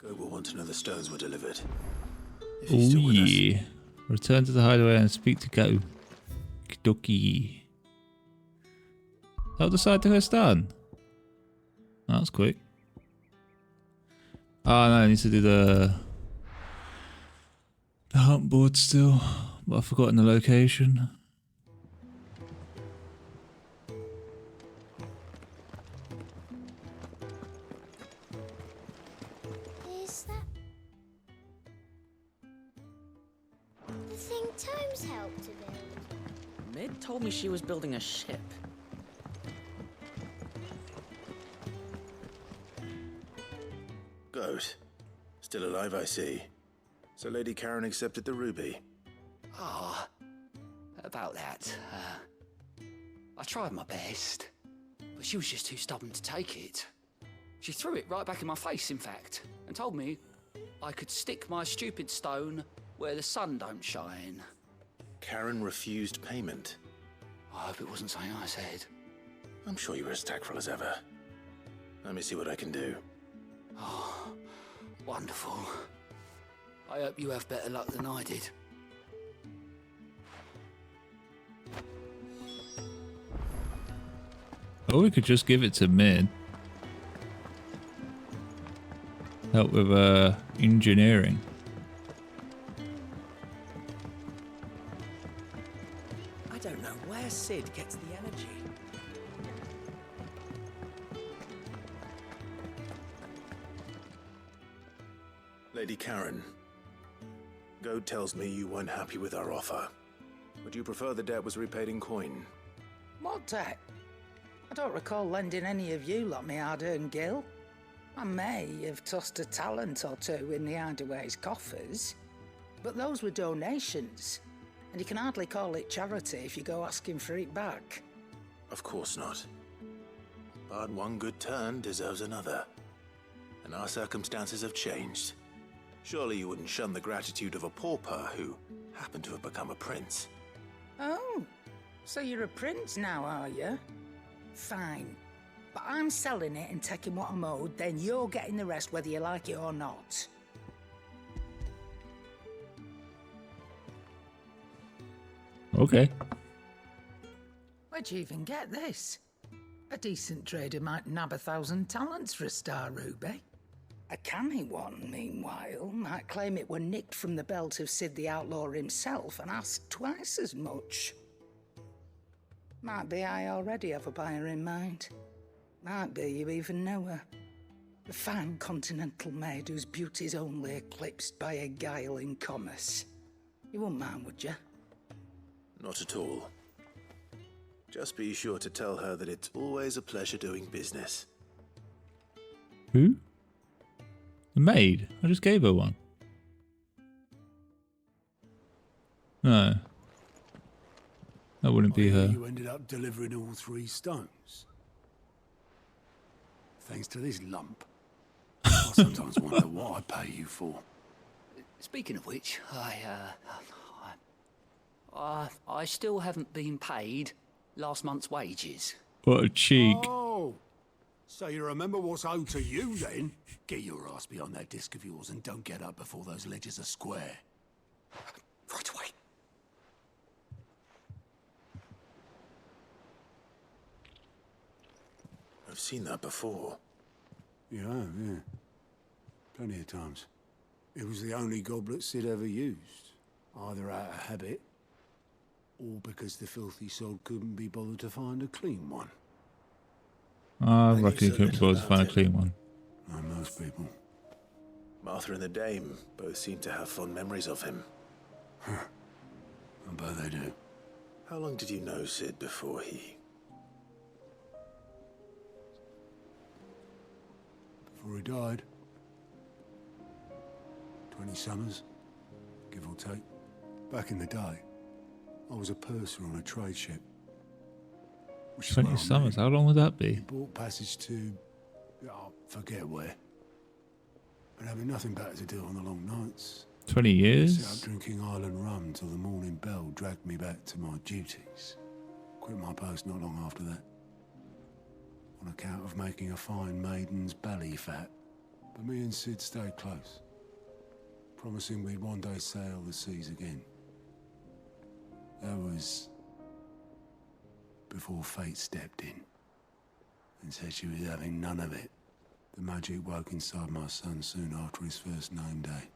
Go will want to know the stones were delivered. If Oh he's still with us. yeah. Return to the hideaway and speak to Go. Kidoki. Help the side to quest done. That was quick. Oh no, I need to do the hunt board still, but I've forgotten the location. Is that the thing Tomes helped to build? Mid told me she was building a ship. Goat. Still alive, I see. So Lady Karen accepted the ruby. Ah, about that. I tried my best, but she was just too stubborn to take it. She threw it right back in my face, in fact, and told me I could stick my stupid stone where the sun don't shine. Karen refused payment. I hope it wasn't something I said. I'm sure you were as tactful as ever. Let me see what I can do. Oh, wonderful. I hope you have better luck than I did. Or we could just give it to Mid. Help with engineering. I don't know where Sid gets the energy. Lady Karen, Goat tells me you weren't happy with our offer. Would you prefer the debt was repaid in coin? What debt? I don't recall lending any of you like me hard-earned gil. I may have tossed a talent or two in the Hideaway's coffers, but those were donations, and you can hardly call it charity if you go asking for it back. Of course not. But one good turn deserves another. And our circumstances have changed. Surely you wouldn't shun the gratitude of a pauper who happened to have become a prince. Oh, so you're a prince now, are you? Fine. But I'm selling it and taking what I'm owed, then you're getting the rest whether you like it or not. Okay. Where'd you even get this? A decent trader might nab 1,000 talents for a star ruby. A canny one, meanwhile, might claim it were nicked from the belt of Sid the Outlaw himself and ask twice as much. Might be I already have a buyer in mind. Might be you even know her. A fine continental maid whose beauty's only eclipsed by a guile in commerce. You wouldn't mind, would you? Not at all. Just be sure to tell her that it's always a pleasure doing business. Who? The maid? I just gave her one. No. That wouldn't be her. You ended up delivering all 3 stones. Thanks to this lump. I sometimes wonder what I pay you for. Speaking of which, I still haven't been paid last month's wages. What a cheek. Oh, so you remember what's owed to you then? Get your ass behind that disc of yours and don't get up before those ledgers are square. Right away. I've seen that before. Yeah, yeah. Plenty of times. It was the only goblet Sid ever used. Either out of habit, or because the filthy sod couldn't be bothered to find a clean one. I reckon you couldn't bother to find a clean one. Like most people. Martha and the Dame both seem to have fond memories of him. I bet they do. How long did you know Sid before he... Before he died. 20 summers, give or take. Back in the day, I was a purser on a trade ship. 20 summers, how long would that be? Bought passage to... forget where. But having nothing better to do on the long nights. 20 years? Sit up drinking island rum till the morning bell dragged me back to my duties. quit my post not long after that. On account of making a fine maiden's belly fat. But me and Sid stayed close, promising we'd one day sail the seas again. That was before fate stepped in and said she was having none of it. The magic woke inside my son soon after his first name day,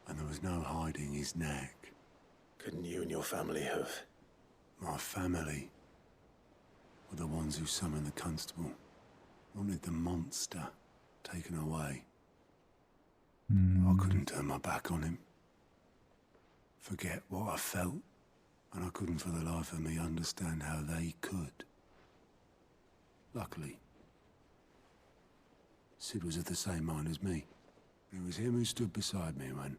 and there was no hiding his knack. Couldn't you and your family have? My family were the ones who summoned the constable, wanted the monster taken away. I couldn't turn my back on him, forget what I felt, and I couldn't for the life of me understand how they could. Luckily, Sid was of the same mind as me. It was him who stood beside me when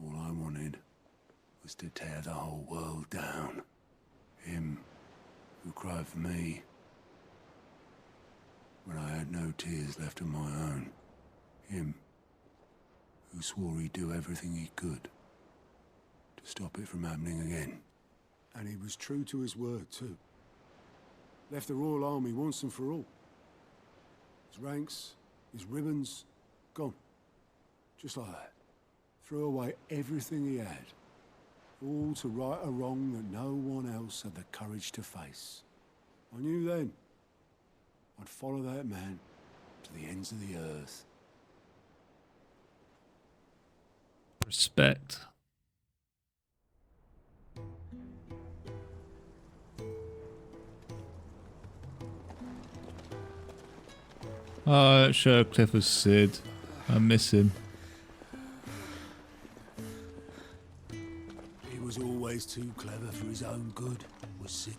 all I wanted was to tear the whole world down. Him who cried for me when I had no tears left of my own. Him who swore he'd do everything he could to stop it from happening again. And he was true to his word, too. Left the Royal Army once and for all. His ranks, his ribbons, gone. Just like that. Threw away everything he had. All to right a wrong that no one else had the courage to face. I knew then I'd follow that man to the ends of the earth. Respect. Oh, that show Cliff was Sid. I miss him. He was always too clever for his own good, was Sid.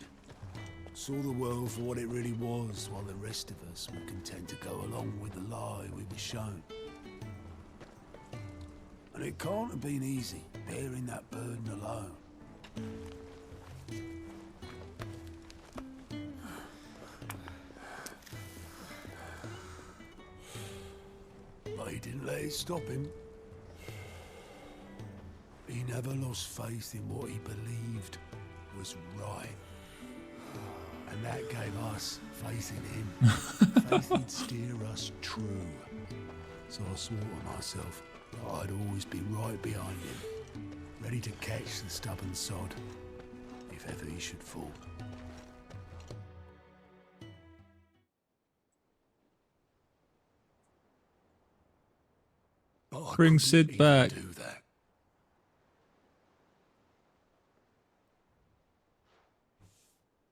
Saw the world for what it really was, while the rest of us were content to go along with the lie we were shown. And it can't have been easy, bearing that burden alone. But he didn't let it stop him. He never lost faith in what he believed was right. And that gave us faith in him. Faith he'd steer us true. So I swore to myself that I'd always be right behind him, ready to catch the stubborn sod, if ever he should fall. But I Bring couldn't Sid even back. do that.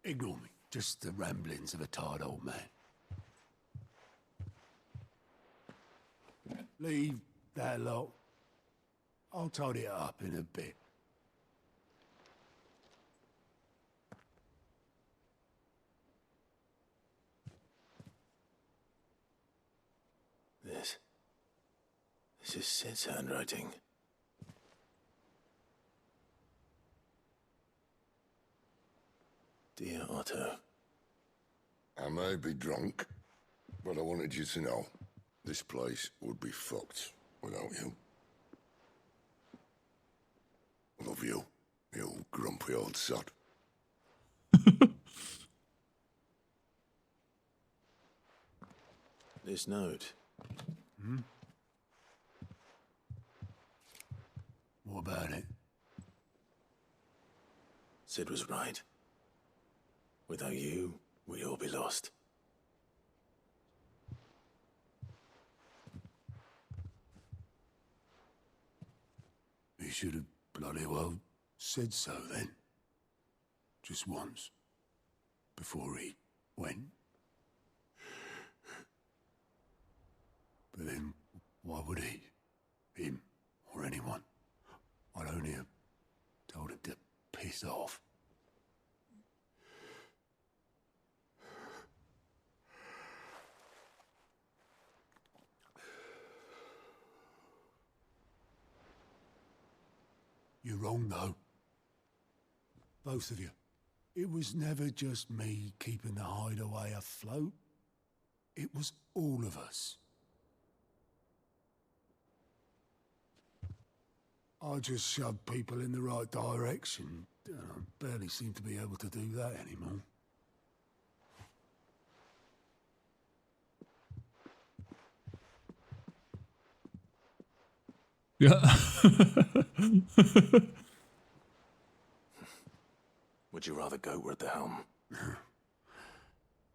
Ignore me. Just the ramblings of a tired old man. Leave that lot. I'll tidy it up in a bit. This is Sid's handwriting. Dear Otto. I may be drunk, but I wanted you to know this place would be fucked without you. Love you, you grumpy old sod. This note. Hmm? What about it? Sid was right. Without you, we'd all be lost. He should have bloody well said so then. Just once. Before he went. But then, why would he? Him, or anyone? I'd only have told him to piss off. You're wrong, though. Both of you. It was never just me keeping the hideaway afloat. It was all of us. I just shoved people in the right direction, I barely seem to be able to do that anymore. Yeah. Would you rather go at the helm?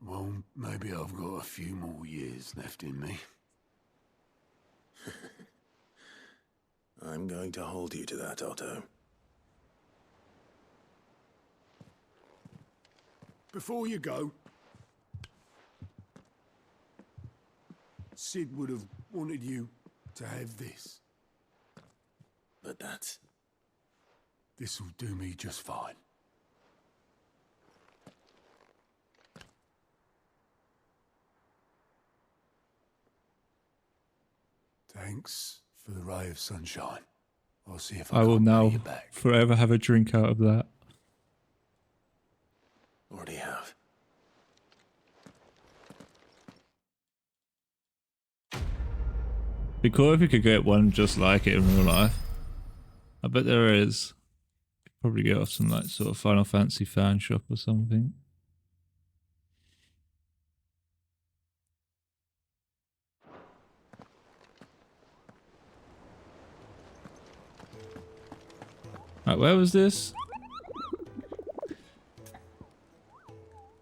Well, maybe I've got a few more years left in me. I'm going to hold you to that, Otto. Before you go, Sid would have wanted you to have this. But that's... This'll do me just fine. Thanks for the ray of sunshine. I'll see if I will can't pay now you back. forever have a drink out of that. Already have. Be cool if you could get one just like it in real life. I bet there is. Probably get off some like sort of Final Fantasy fan shop or something. Right, where was this?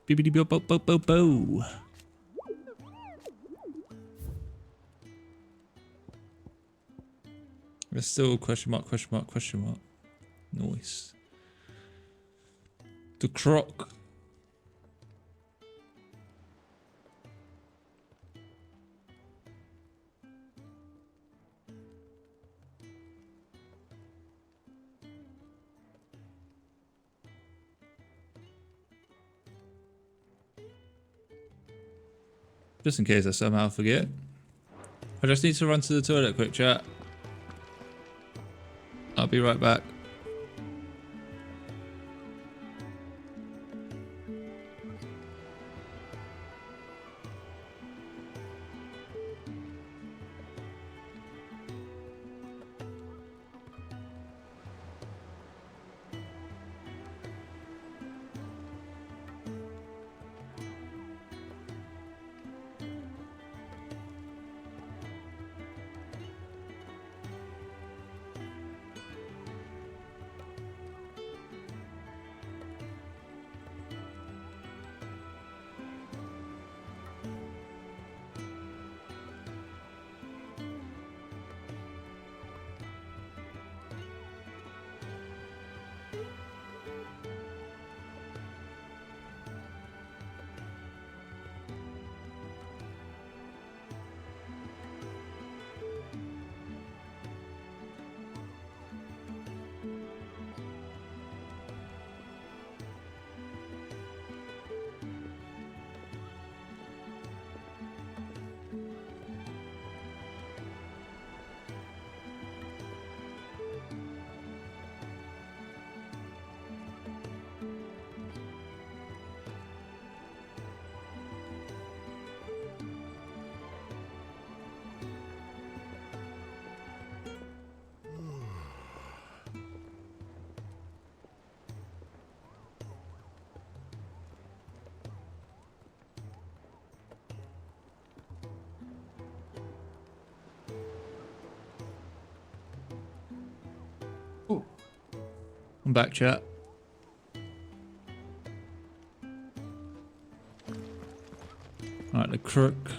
Bibbidi bo bo bo bo bo. There's still question mark, question mark, question mark. Nice. The croc. Just in case I somehow forget. I just need to run to the toilet quick, chat. I'll be right back. I'm back, chat. Right, the crook.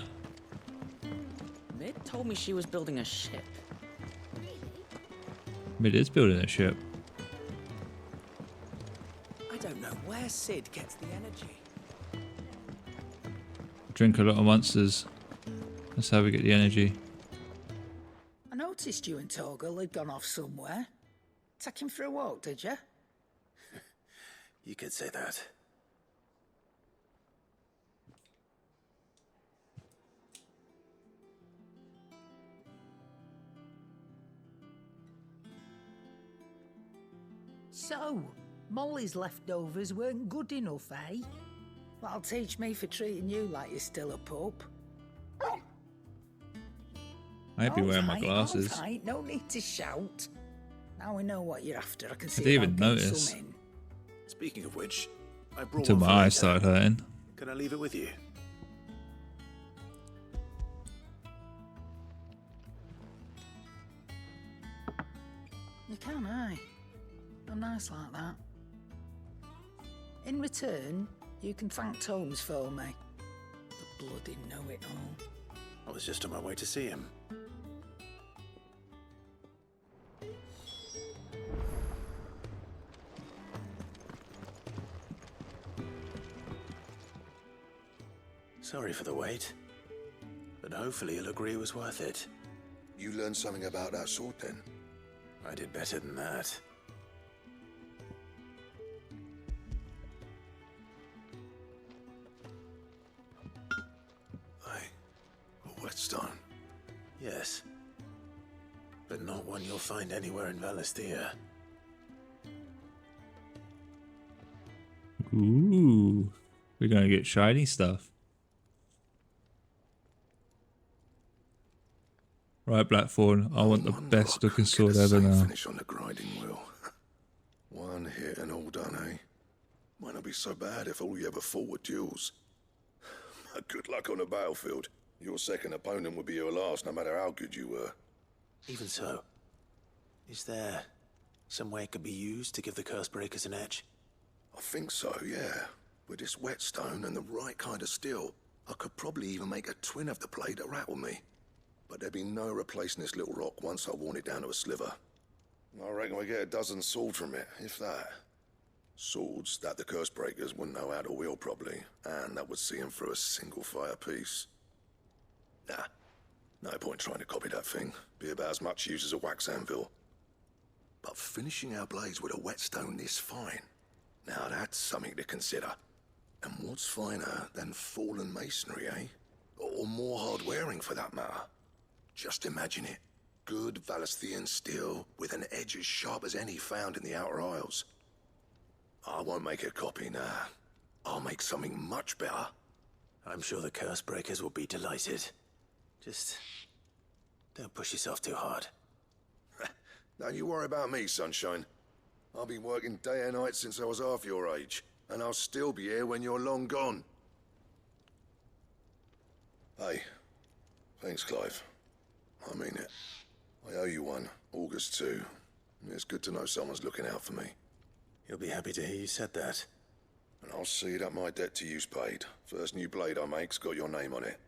Mid told me she was building a ship. Mid is building a ship. I don't know where Sid gets the energy. Drink a lot of monsters. That's how we get the energy. I noticed you and Torgal had gone off somewhere. Take him for a walk, did you? You could say that. So, Molly's leftovers weren't good enough, eh? That'll teach me for treating you like you're still a pup. I'd be wearing my glasses. All right, no need to shout. Now we know what you're after. I can I see didn't even about getting notice. some in. Speaking of which, I brought Until one for my eyes later. started hurting. Can I leave it with you? You can, aye. I'm nice like that. In return, you can thank Tomes for me. The bloody know-it-all. I was just on my way to see him. Sorry for the wait, but hopefully he'll agree it was worth it. You learned something about that sword then? I did better than that. A whetstone? Yes. But not one you'll find anywhere in Valisthea. Ooh. We're gonna get shiny stuff. Right, Blackthorn, I want the best looking sword ever now. Finish on the grinding wheel. One hit and all done, eh? Might not be so bad if all you ever fought were duels. Good luck on the battlefield. Your second opponent would be your last, no matter how good you were. Even so, is there some way it could be used to give the Cursebreakers an edge? I think so, yeah. With this whetstone and the right kind of steel, I could probably even make a twin of the blade that rattled me. But there'd be no replacing this little rock once I worn it down to a sliver. I reckon we get a dozen swords from it, if that. Swords that the Cursebreakers wouldn't know how to wield properly, and that would see them through a single fire piece. Nah, no point trying to copy that thing. Be about as much use as a wax anvil. But finishing our blades with a whetstone this fine, now that's something to consider. And what's finer than fallen masonry, eh? Or more hard-wearing for that matter. Just imagine it. Good Valisthean steel with an edge as sharp as any found in the Outer Isles. I won't make a copy, nah. I'll make something much better. I'm sure the Cursebreakers will be delighted. Just don't push yourself too hard. Don't you worry about me, sunshine. I've been working day and night since I was half your age, and I'll still be here when you're long gone. Hey, thanks, Clive. I mean it. I owe you one, August too. It's good to know someone's looking out for me. He'll be happy to hear you said that. And I'll see that my debt to you's paid. First new blade I make's got your name on it.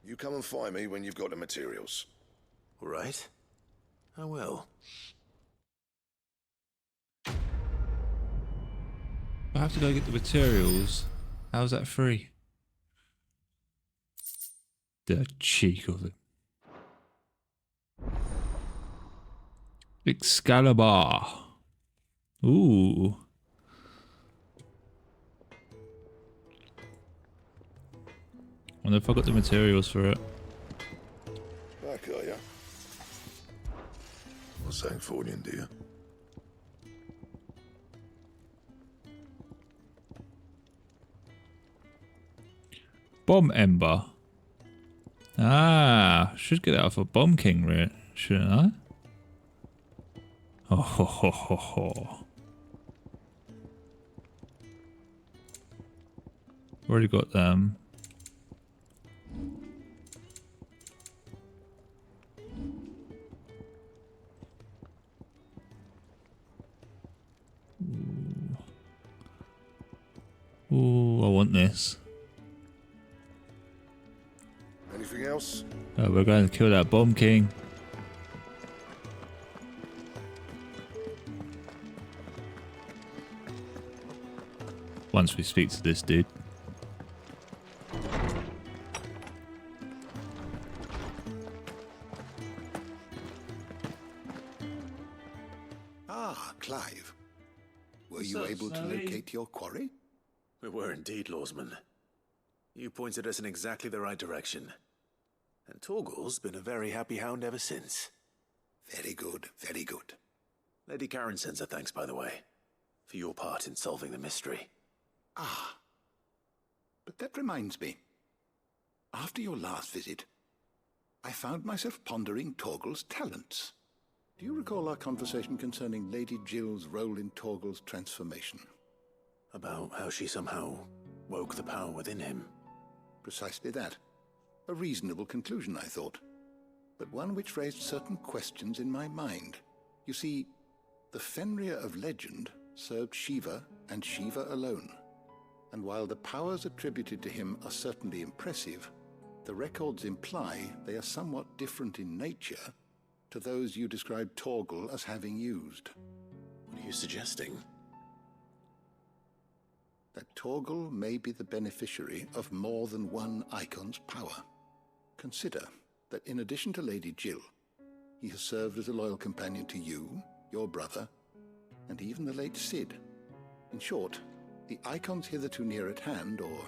You come and find me when you've got the materials. All right. I will. I have to go get the materials. How's that free? The cheek of it. Excalibur. Ooh. Wonder if I got the materials for it. Back, are ya? What's that for you, dear? Bomb Ember. Ah, should get that off a Bomb King, shouldn't I? Oh ho ho ho ho. Already got them. Ooh, I want this. Anything else? Oh, we're going to kill that Bomb King. Once we speak to this dude. Ah, Clive. Were you able to locate your quarry? We were indeed, Lawsman. You pointed us in exactly the right direction. And Torgal's been a very happy hound ever since. Very good, very good. Lady Karen sends her thanks, by the way, for your part in solving the mystery. Ah. But that reminds me. After your last visit, I found myself pondering Torgal's talents. Do you recall our conversation concerning Lady Jill's role in Torgal's transformation? About how she somehow woke the power within him. Precisely that. A reasonable conclusion, I thought, but one which raised certain questions in my mind. You see, the Fenrir of legend served Shiva and Shiva alone, and while the powers attributed to him are certainly impressive, the records imply they are somewhat different in nature to those you described Torgal as having used. What are you suggesting? That Torgal may be the beneficiary of more than one icon's power. Consider that in addition to Lady Jill, he has served as a loyal companion to you, your brother, and even the late Cid. In short, the icons hitherto near at hand, or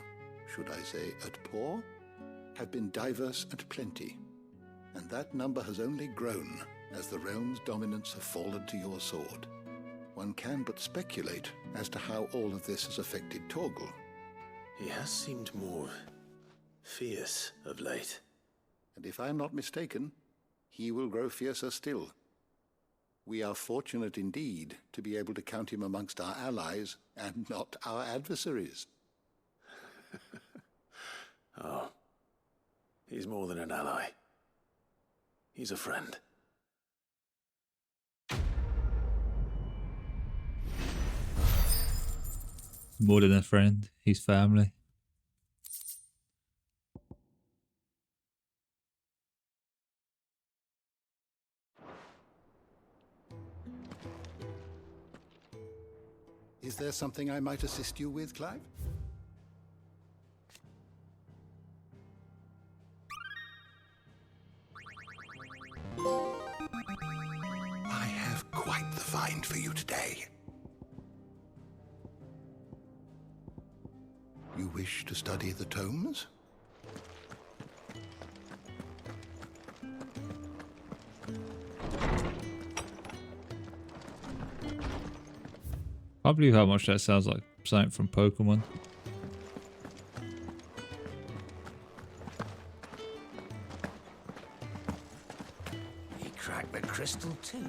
should I say at paw, have been diverse and plenty, and that number has only grown as the realm's dominance have fallen to your sword. One can but speculate as to how all of this has affected Torgal. He has seemed more fierce of late. And if I am not mistaken, he will grow fiercer still. We are fortunate indeed to be able to count him amongst our allies and not our adversaries. Oh, he's more than an ally. He's a friend. More than a friend, he's family. Is there something I might assist you with, Clive? I have quite the find for you today. You wish to study the tomes? I can't believe how much that sounds like something from Pokemon. He cracked the crystal too.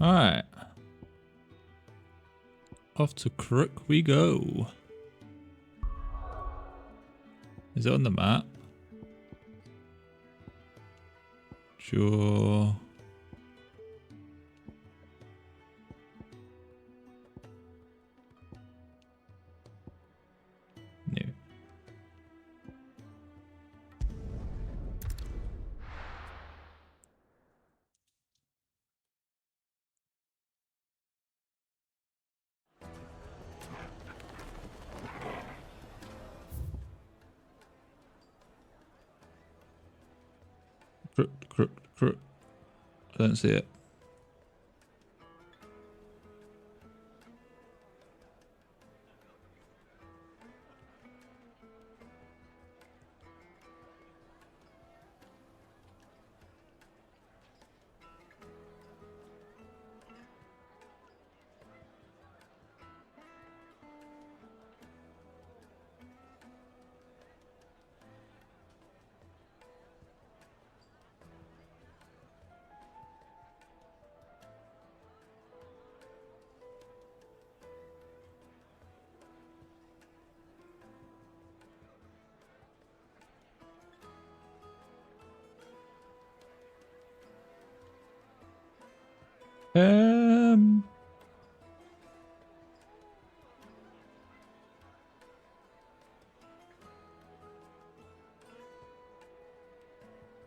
Alright. Off to Crook we go. Is it on the map? Sure. No. Crook. I don't see it.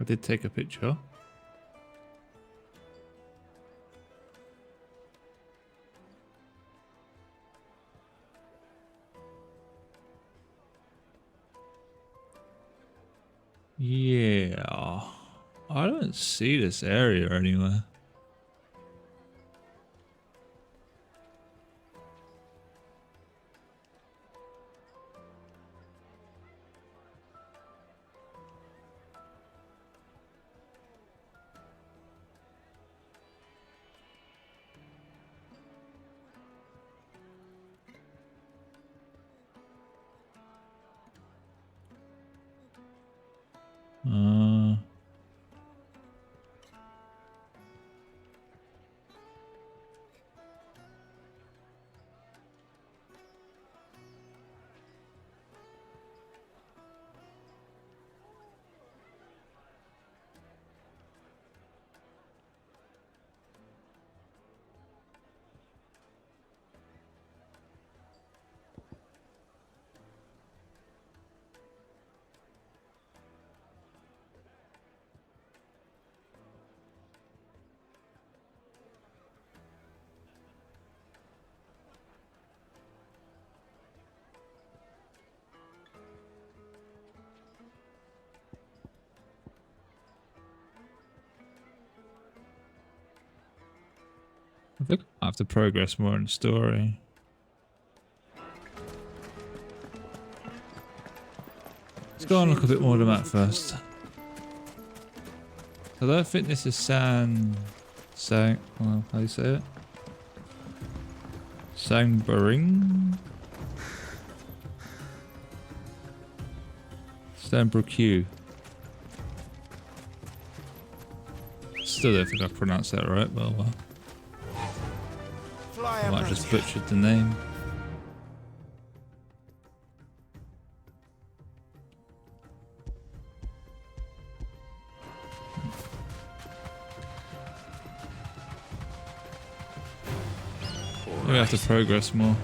I did take a picture. Yeah. I don't see this area anywhere. I think I have to progress more in the story. Let's go and look a bit more at the map first. I don't think this is well, how do you say it? Sangbaring? Stanbrook. Still don't think I pronounced that right, but well. I might have just butchered the name. We have to progress more.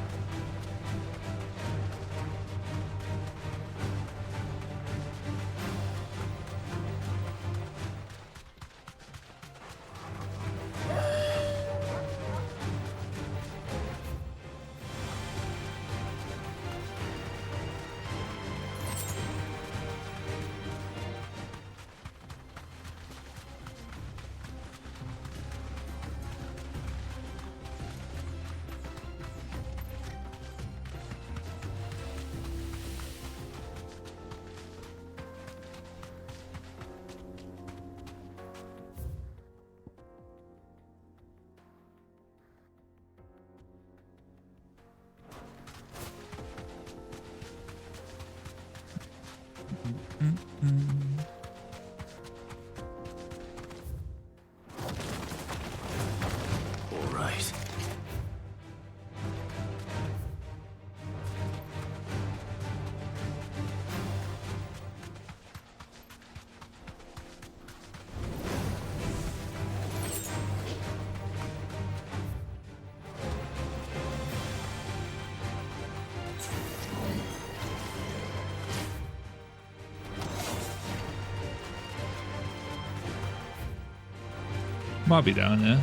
Might be down there.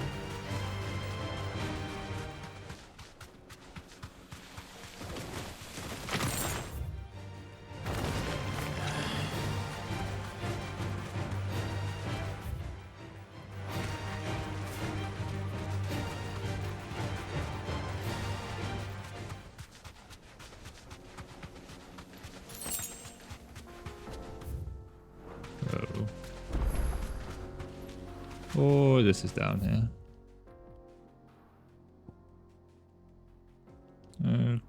Oh, this is down here.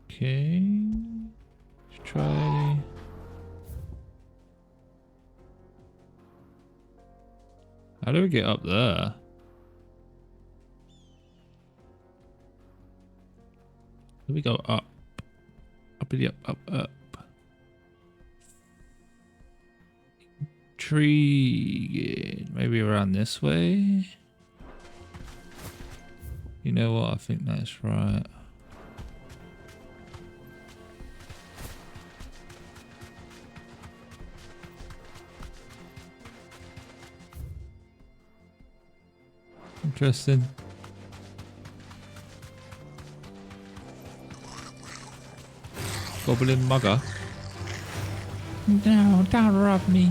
Okay. Let's try. How do we get up there? Do we go up? Uppity up, up, up. Intriguing. Maybe around this way. You know what? I think that's right. Interesting. Goblin mugger. No, don't rob me.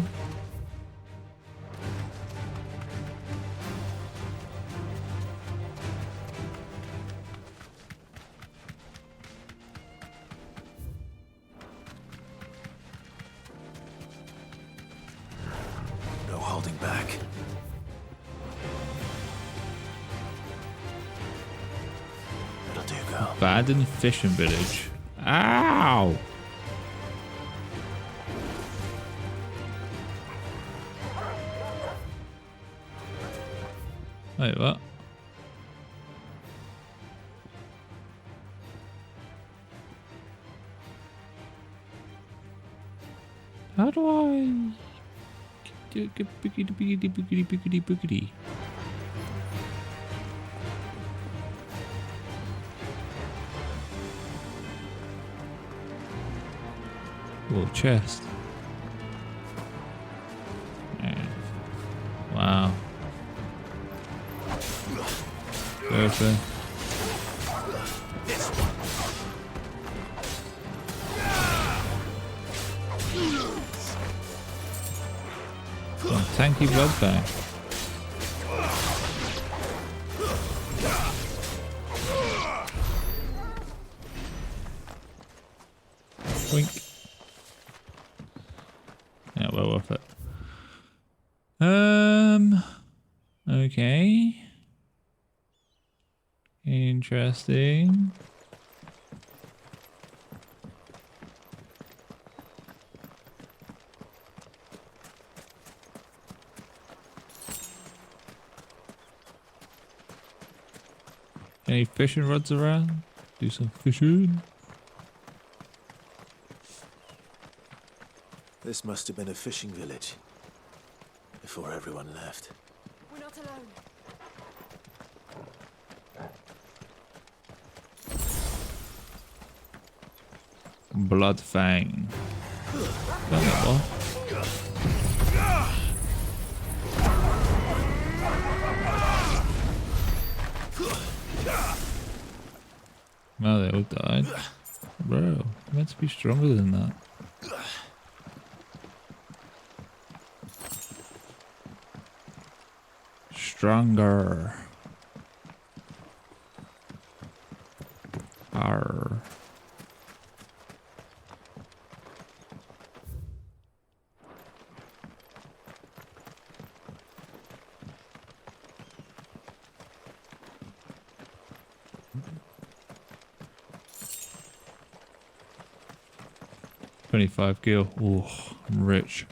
No holding back. It'll do, girl. Abandoned fishing village. Ow! Wait, what? How do I get boogity boogity boogity boogity boogity? Oh, chest. Yeah. Wow. Perfect. Oh, tanky blood bag. Wink. Yeah, well worth it. Okay. Interesting. Any fishing rods around? Do some fishing. This must have been a fishing village before everyone left. We're not alone. Blood Fang. Done that one. Well, they all died. Bro, you're meant to be stronger than that. Stronger. Arr. $25 gil. Ooh, I'm rich.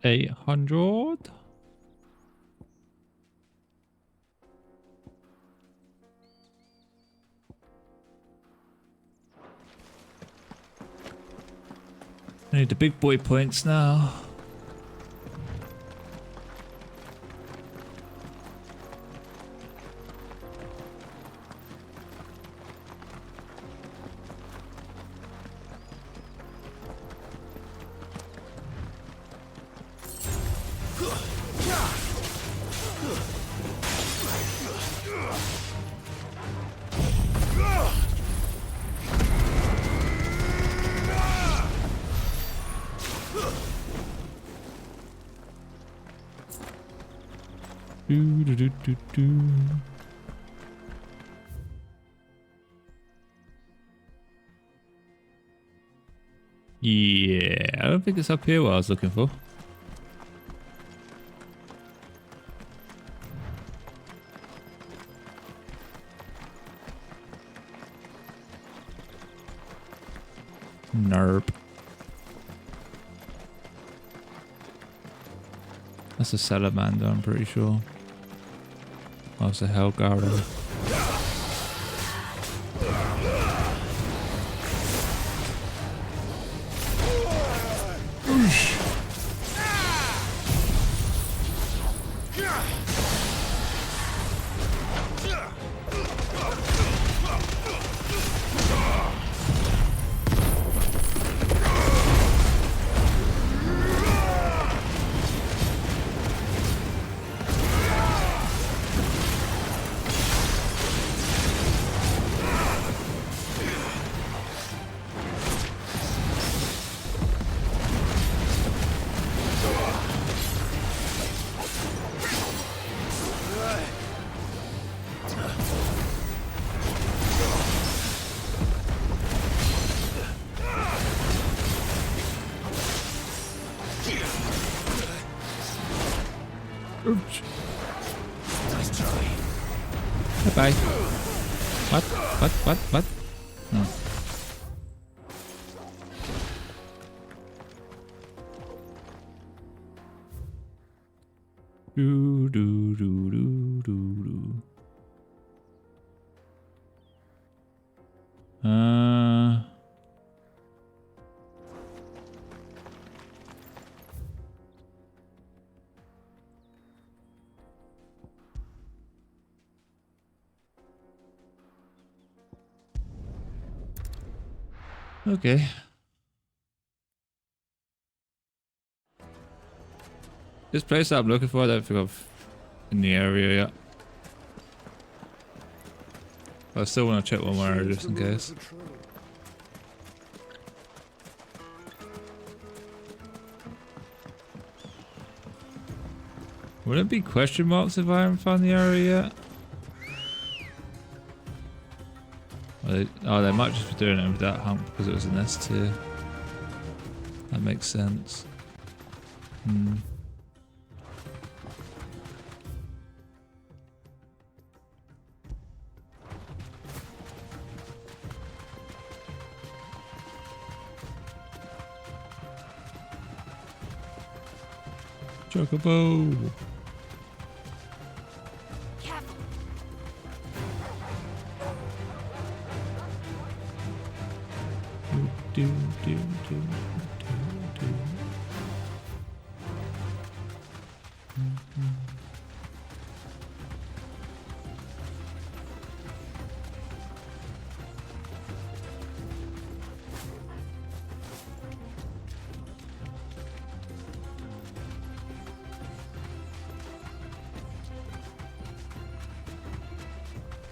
$800. I need the big boy points now. Do. Yeah, I don't think it's up here what I was looking for. Nerp. That's a salamander, I'm pretty sure. Oh, it's a Hellgarden. Ouch. Nice try. Bye bye. What? Oh. Do do do do do do. Okay. This place that I'm looking for, I don't think I've in the area yet. But I still want to check one more area just in case. Would it be question marks if I haven't found the area yet? Oh, they might just be doing it with that hump because it was an S tier. That makes sense. Chocobo! Do, do, do, do, do.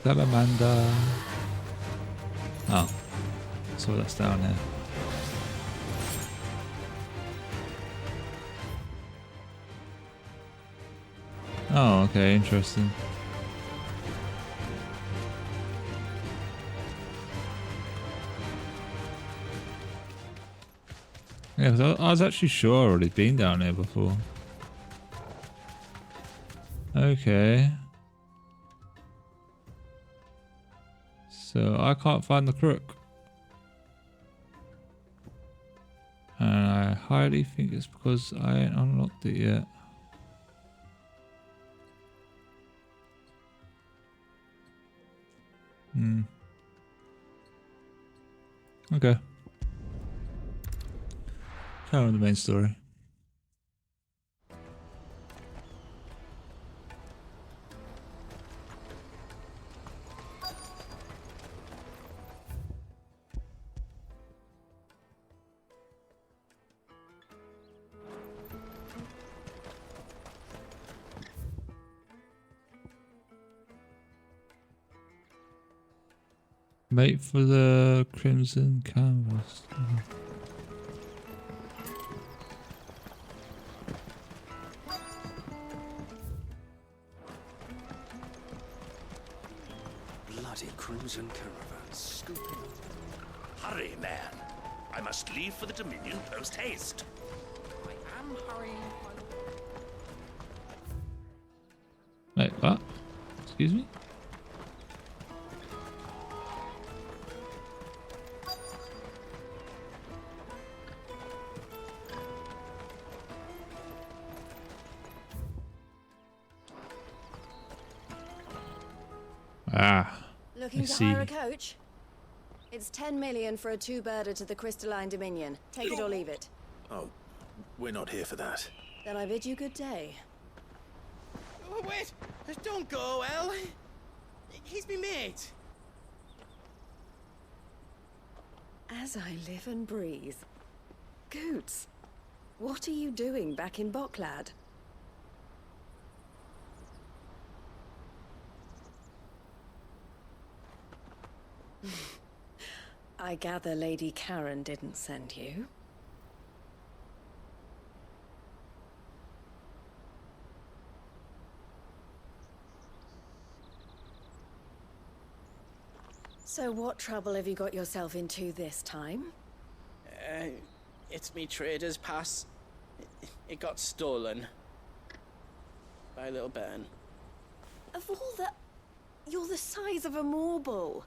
Salamander. Oh, so that's down here. Oh, okay, interesting. Yeah, 'cause I was actually sure I'd already been down here before. Okay. So I can't find the crook. And I highly think it's because I ain't unlocked it yet. Okay. Carry on the main story. Mate for the crimson canvas. Bloody crimson caravan scooping. Hurry, man. I must leave for the Dominion post haste. I am hurrying. Wait, what? Excuse me? Looking to hire a coach? It's 10 million for a two-birder to the Crystalline Dominion. Take it or leave it. Oh, we're not here for that. Then I bid you good day. Oh, wait! Don't go, El. He's me mate. As I live and breathe. Goots, what are you doing back in Bocklad? I gather Lady Karen didn't send you. So what trouble have you got yourself into this time? It's me trader's pass. It got stolen. by little Ben. Of all the... You're the size of a marble.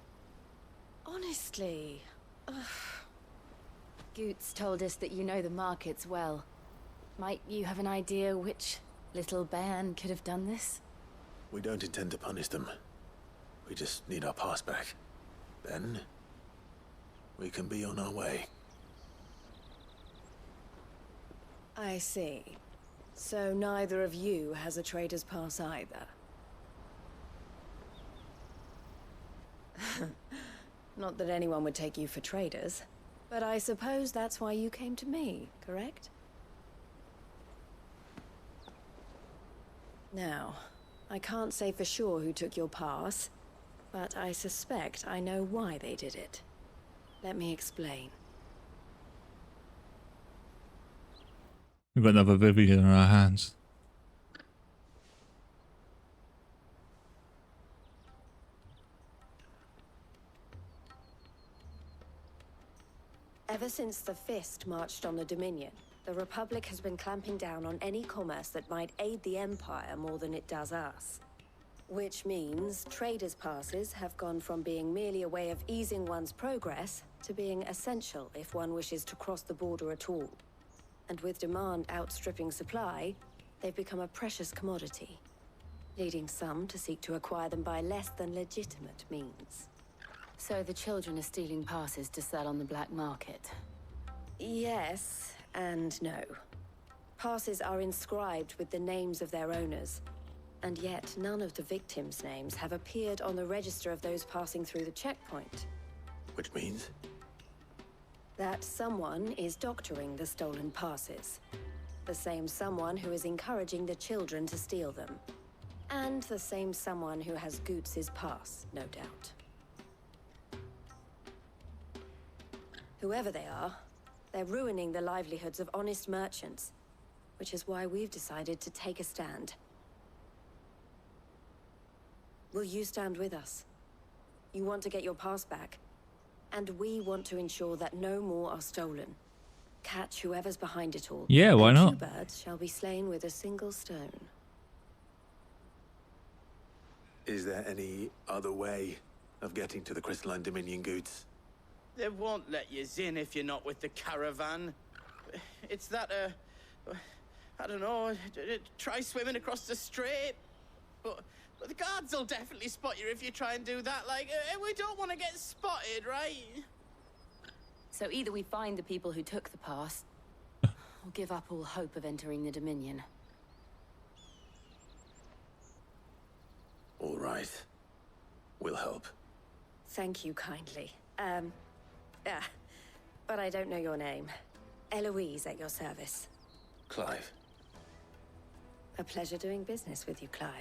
Honestly. Ugh. Goots told us that you know the markets well. Might you have an idea which little bairn could have done this? We don't intend to punish them. We just need our pass back. Then, we can be on our way. I see. So neither of you has a trader's pass either. Not that anyone would take you for traders, but I suppose that's why you came to me, correct? Now, I can't say for sure who took your pass, but I suspect I know why they did it. Let me explain. We've got another Vivian in our hands. Ever since the Fist marched on the Dominion, the Republic has been clamping down on any commerce that might aid the Empire more than it does us. Which means traders' passes have gone from being merely a way of easing one's progress to being essential if one wishes to cross the border at all. And with demand outstripping supply, they've become a precious commodity, leading some to seek to acquire them by less than legitimate means. So the children are stealing passes to sell on the black market? Yes and no. Passes are inscribed with the names of their owners, and yet none of the victims' names have appeared on the register of those passing through the checkpoint. Which means? That someone is doctoring the stolen passes. The same someone who is encouraging the children to steal them. And the same someone who has Goots' pass, no doubt. Whoever they are, they're ruining the livelihoods of honest merchants, which is why we've decided to take a stand. Will you stand with us? You want to get your pass back, and we want to ensure that no more are stolen. Catch whoever's behind it all. Yeah, why and not? 2 birds shall be slain with a single stone. Is there any other way of getting to the Crystalline Dominion, Goots? They won't let you in if you're not with the caravan. It's that, I don't know, try swimming across the strait. But the guards will definitely spot you if you try and do that. Like, we don't want to get spotted, right? So either we find the people who took the pass, or give up all hope of entering the Dominion. All right. We'll help. Thank you kindly. But I don't know your name. Eloise at your service. Clive. A pleasure doing business with you, Clive.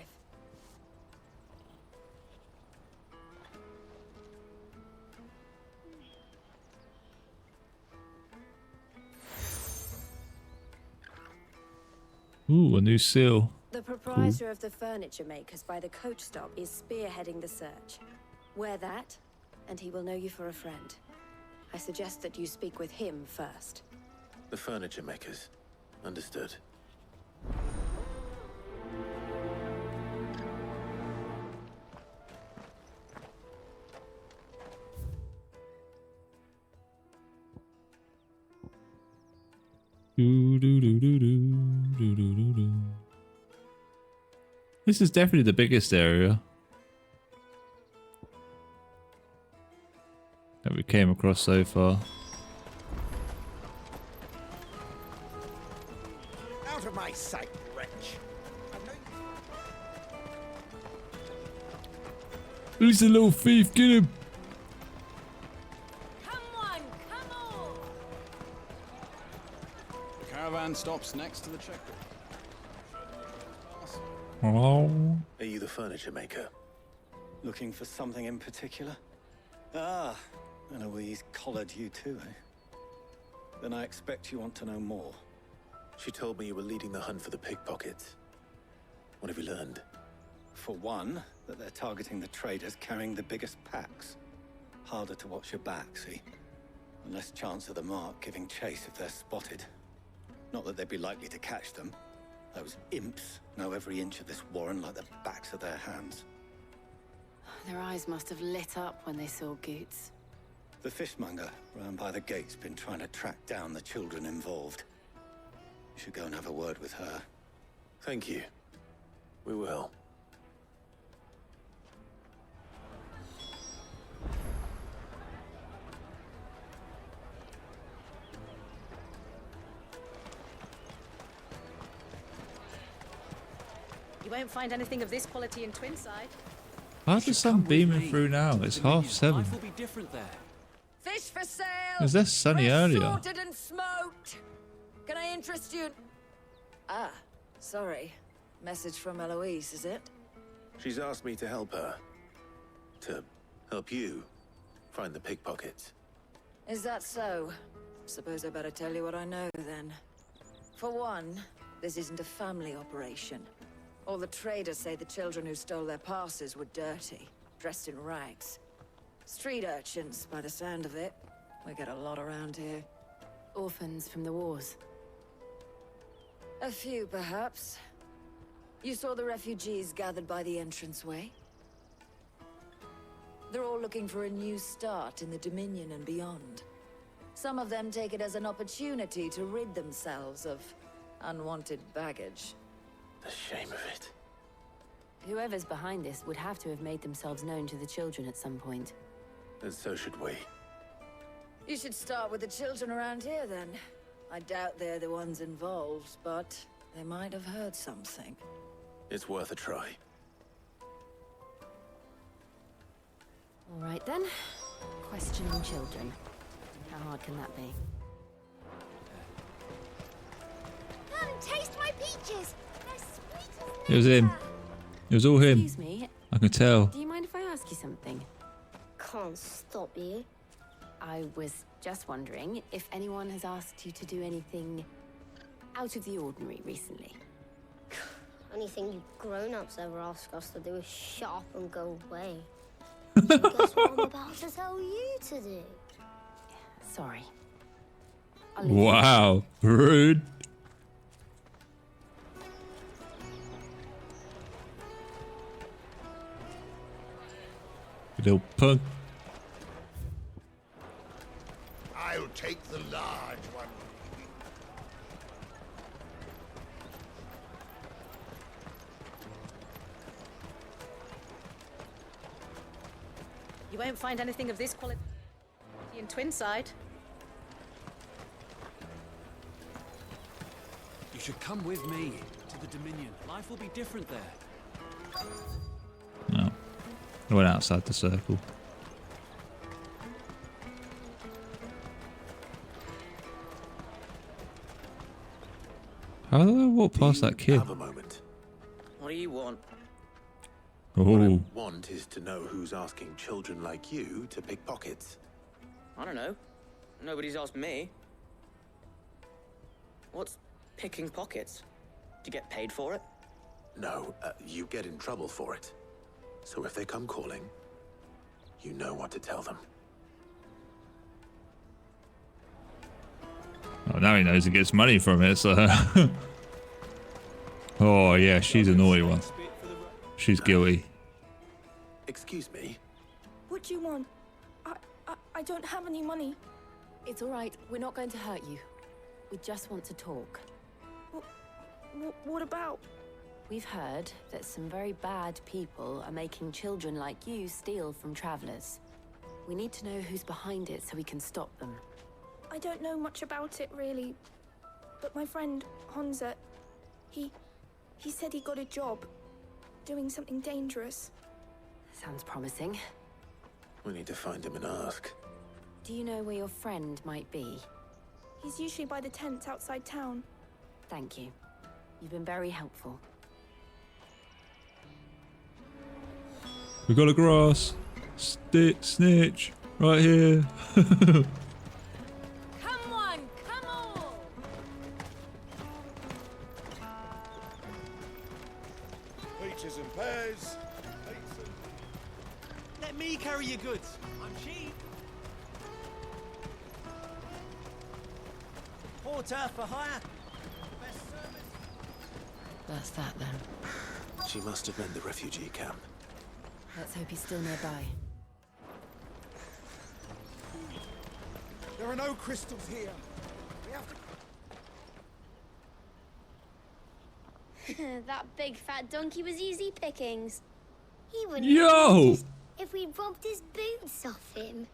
Ooh, a new seal. The proprietor of the furniture makers by the coach stop is spearheading the search. Wear that, and he will know you for a friend. I suggest that you speak with him first. The furniture makers. Understood. This is definitely the biggest area that we came across so far. Out of my sight, wretch. Who's the little thief? Get him! The caravan stops next to the checkpoint. Oh. Are you the furniture maker? Looking for something in particular? Ah, Eloise collared you too, eh? Then I expect you want to know more. She told me you were leading the hunt for the pickpockets. What have you learned? For one, that they're targeting the traders carrying the biggest packs. Harder to watch your back, see? And less chance of the mark giving chase if they're spotted. Not that they'd be likely to catch them. Those imps know every inch of this warren like the backs of their hands. Their eyes must have lit up when they saw Goots. The fishmonger round by the gate's been trying to track down the children involved. You should go and have a word with her. Thank you. We will. You won't find anything of this quality in Twinside. How's the sun beaming through now? It's 7:30. Life will be different there. Fish for sale. It was less sunny earlier. Sorted and smoked. Can I interest you? Ah, sorry. Message from Eloise, is it? She's asked me to help her. To help you find the pickpockets. Is that so? Suppose I better tell you what I know then. For one, this isn't a family operation. All the traders say the children who stole their passes were dirty, dressed in rags. Street urchins, by the sound of it. We get a lot around here. Orphans from the wars. A few, perhaps. You saw the refugees gathered by the entranceway? They're all looking for a new start in the Dominion and beyond. Some of them take it as an opportunity to rid themselves of unwanted baggage. The shame of it. Whoever's behind this would have to have made themselves known to the children at some point. And so should we. You should start with the children around here, then. I doubt they're the ones involved, but they might have heard something. It's worth a try. All right then. Questioning children. How hard can that be? Come, taste my peaches. They're sweet as It was him. It was all him. Excuse me. I can tell. Do you mind if I ask you something? Can't stop you. I was just wondering if anyone has asked you to do anything out of the ordinary recently. Anything you grown-ups ever ask us to do is shut up and go away. So guess what I'm about to tell you to do? Sorry. Wow. Rude. Little punk. I'll take the large one. You won't find anything of this quality in Twinside. You should come with me to the Dominion. Life will be different there. No. I went outside the circle. How did I walk past that kid? Have a moment. What do you want? What I Oh. want is to know who's asking children like you to pick pockets. I don't know. Nobody's asked me. What's picking pockets? Do you get paid for it? No, you get in trouble for it. So if they come calling, you know what to tell them. Oh, now he knows he gets money from it, so... Oh, yeah, she's a naughty one. She's guilty. Excuse me? What do you want? I don't have any money. It's all right. We're not going to hurt you. We just want to talk. What about? We've heard that some very bad people are making children like you steal from travelers. We need to know who's behind it so we can stop them. I don't know much about it, really. But my friend, Honza, he said he got a job doing something dangerous. Sounds promising. We need to find him and ask. Do you know where your friend might be? He's usually by the tents outside town. Thank you. You've been very helpful. We got a grass. Snitch. Right here. Come on, come on! Peaches and pears. Let me carry your goods. I'm cheap. Porter for hire. Best service. That's that then. She must have been the refugee camp. Let's hope he's still nearby. There are no crystals here. We have to... That big fat donkey was easy pickings. He wouldn't Yo! have noticed if we robbed his boots off him.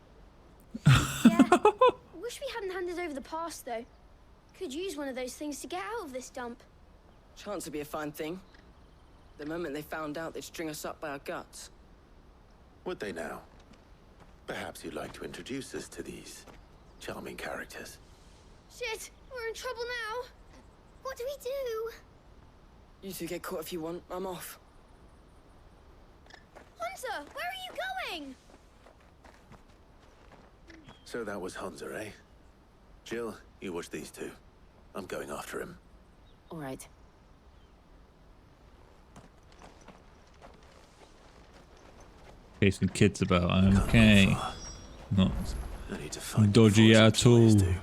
Wish we hadn't handed over the pass, though. Could use one of those things to get out of this dump. Chance would be a fine thing. The moment they found out, they'd string us up by our guts. Would they now? Perhaps you'd like to introduce us to these charming characters. Shit, we're in trouble now. What do we do? You two get caught if you want. I'm off. Hunter, where are you going? So that was Hunter, eh? Jill, you watch these two. I'm going after him. All right. Chasing kids about, I'm okay. Not I need to find dodgy at all. Daddy.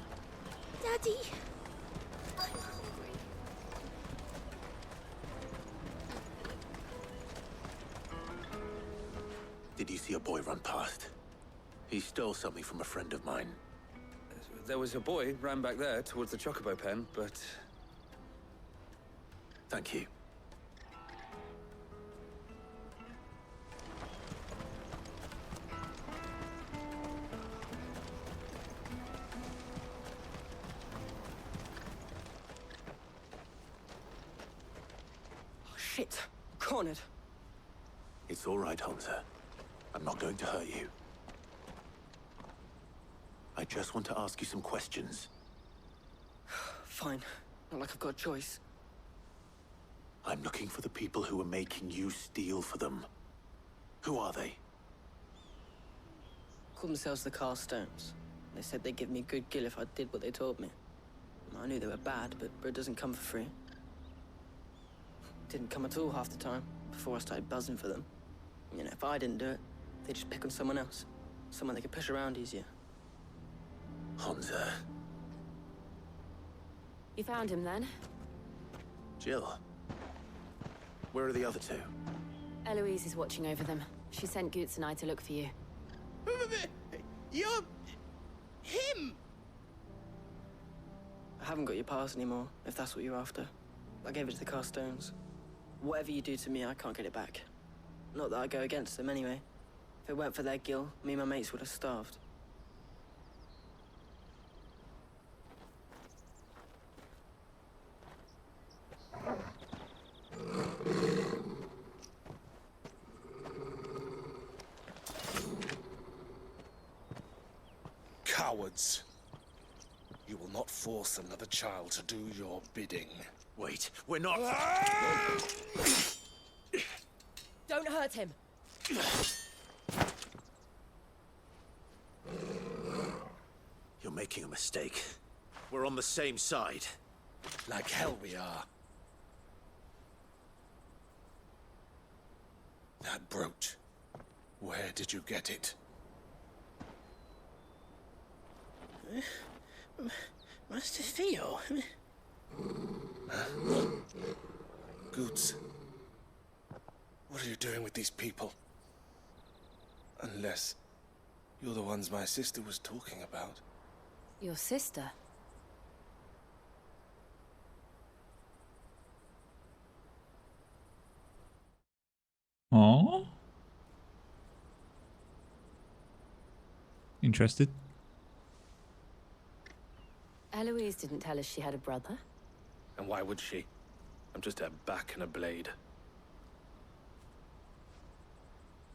Did you see a boy run past? He stole something from a friend of mine. There was a boy ran back there towards the chocobo pen, but... Thank you. Oh, shit. Cornered. It's all right, Hunter. I'm not going to hurt you. I just want to ask you some questions. Fine. Not like I've got a choice. I'm looking for the people who are making you steal for them. Who are they? Call themselves the Carstones. They said they'd give me good gill if I did what they told me. I knew they were bad, but bread doesn't come for free. Didn't come at all half the time, before I started buzzing for them. You know, if I didn't do it, they'd just pick on someone else. Someone they could push around easier. Hunter. You found him then? Jill. Where are the other two? Eloise is watching over them. She sent Goots and I to look for you. You're... him! I haven't got your pass anymore, if that's what you're after. I gave it to the Carstones. Whatever you do to me, I can't get it back. Not that I go against them anyway. If it weren't for their gill, me and my mates would have starved. Cowards. You will not force another child to do your bidding. Wait, we're not... Don't hurt him. You're making a mistake. We're on the same side. Like hell we are. That brooch. Where did you get it? Master Theo. Goots. What are you doing with these people? Unless you're the ones my sister was talking about. Your sister? Aww. Interested? Eloise didn't tell us she had a brother. And why would she? I'm just her back and a blade.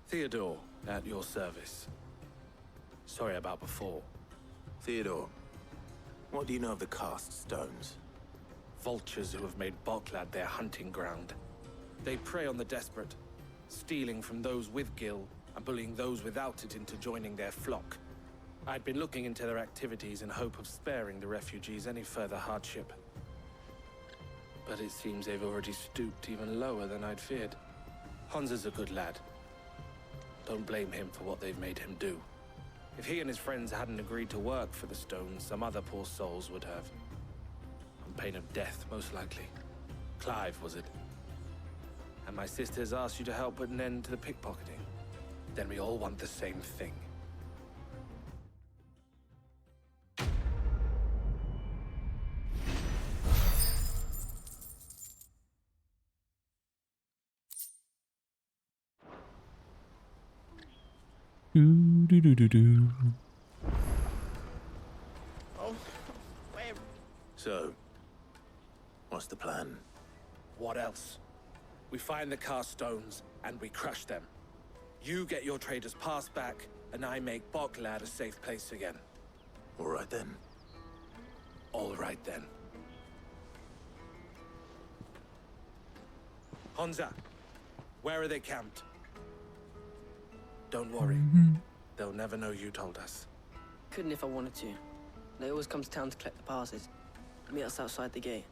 Theodore, at your service. Sorry about before. Theodore, what do you know of the cast stones? Vultures who have made Boklad their hunting ground. They prey on the desperate, stealing from those with gil and bullying those without it into joining their flock. I'd been looking into their activities in hope of sparing the refugees any further hardship. But it seems they've already stooped even lower than I'd feared. Hansa's a good lad. Don't blame him for what they've made him do. If he and his friends hadn't agreed to work for the stones, some other poor souls would have. On pain of death, most likely. Clive, was it? And my sisters asked you to help put an end to the pickpocketing. Then we all want the same thing. Do. Oh, where? So, what's the plan? What else? We find the cast stones and we crush them. You get your trader's pass back, and I make Boklad a safe place again. All right then. All right then. Honza, where are they camped? Don't worry. They'll never know you told us. Couldn't if I wanted to. They always come to town to collect the passes. Meet us outside the gate.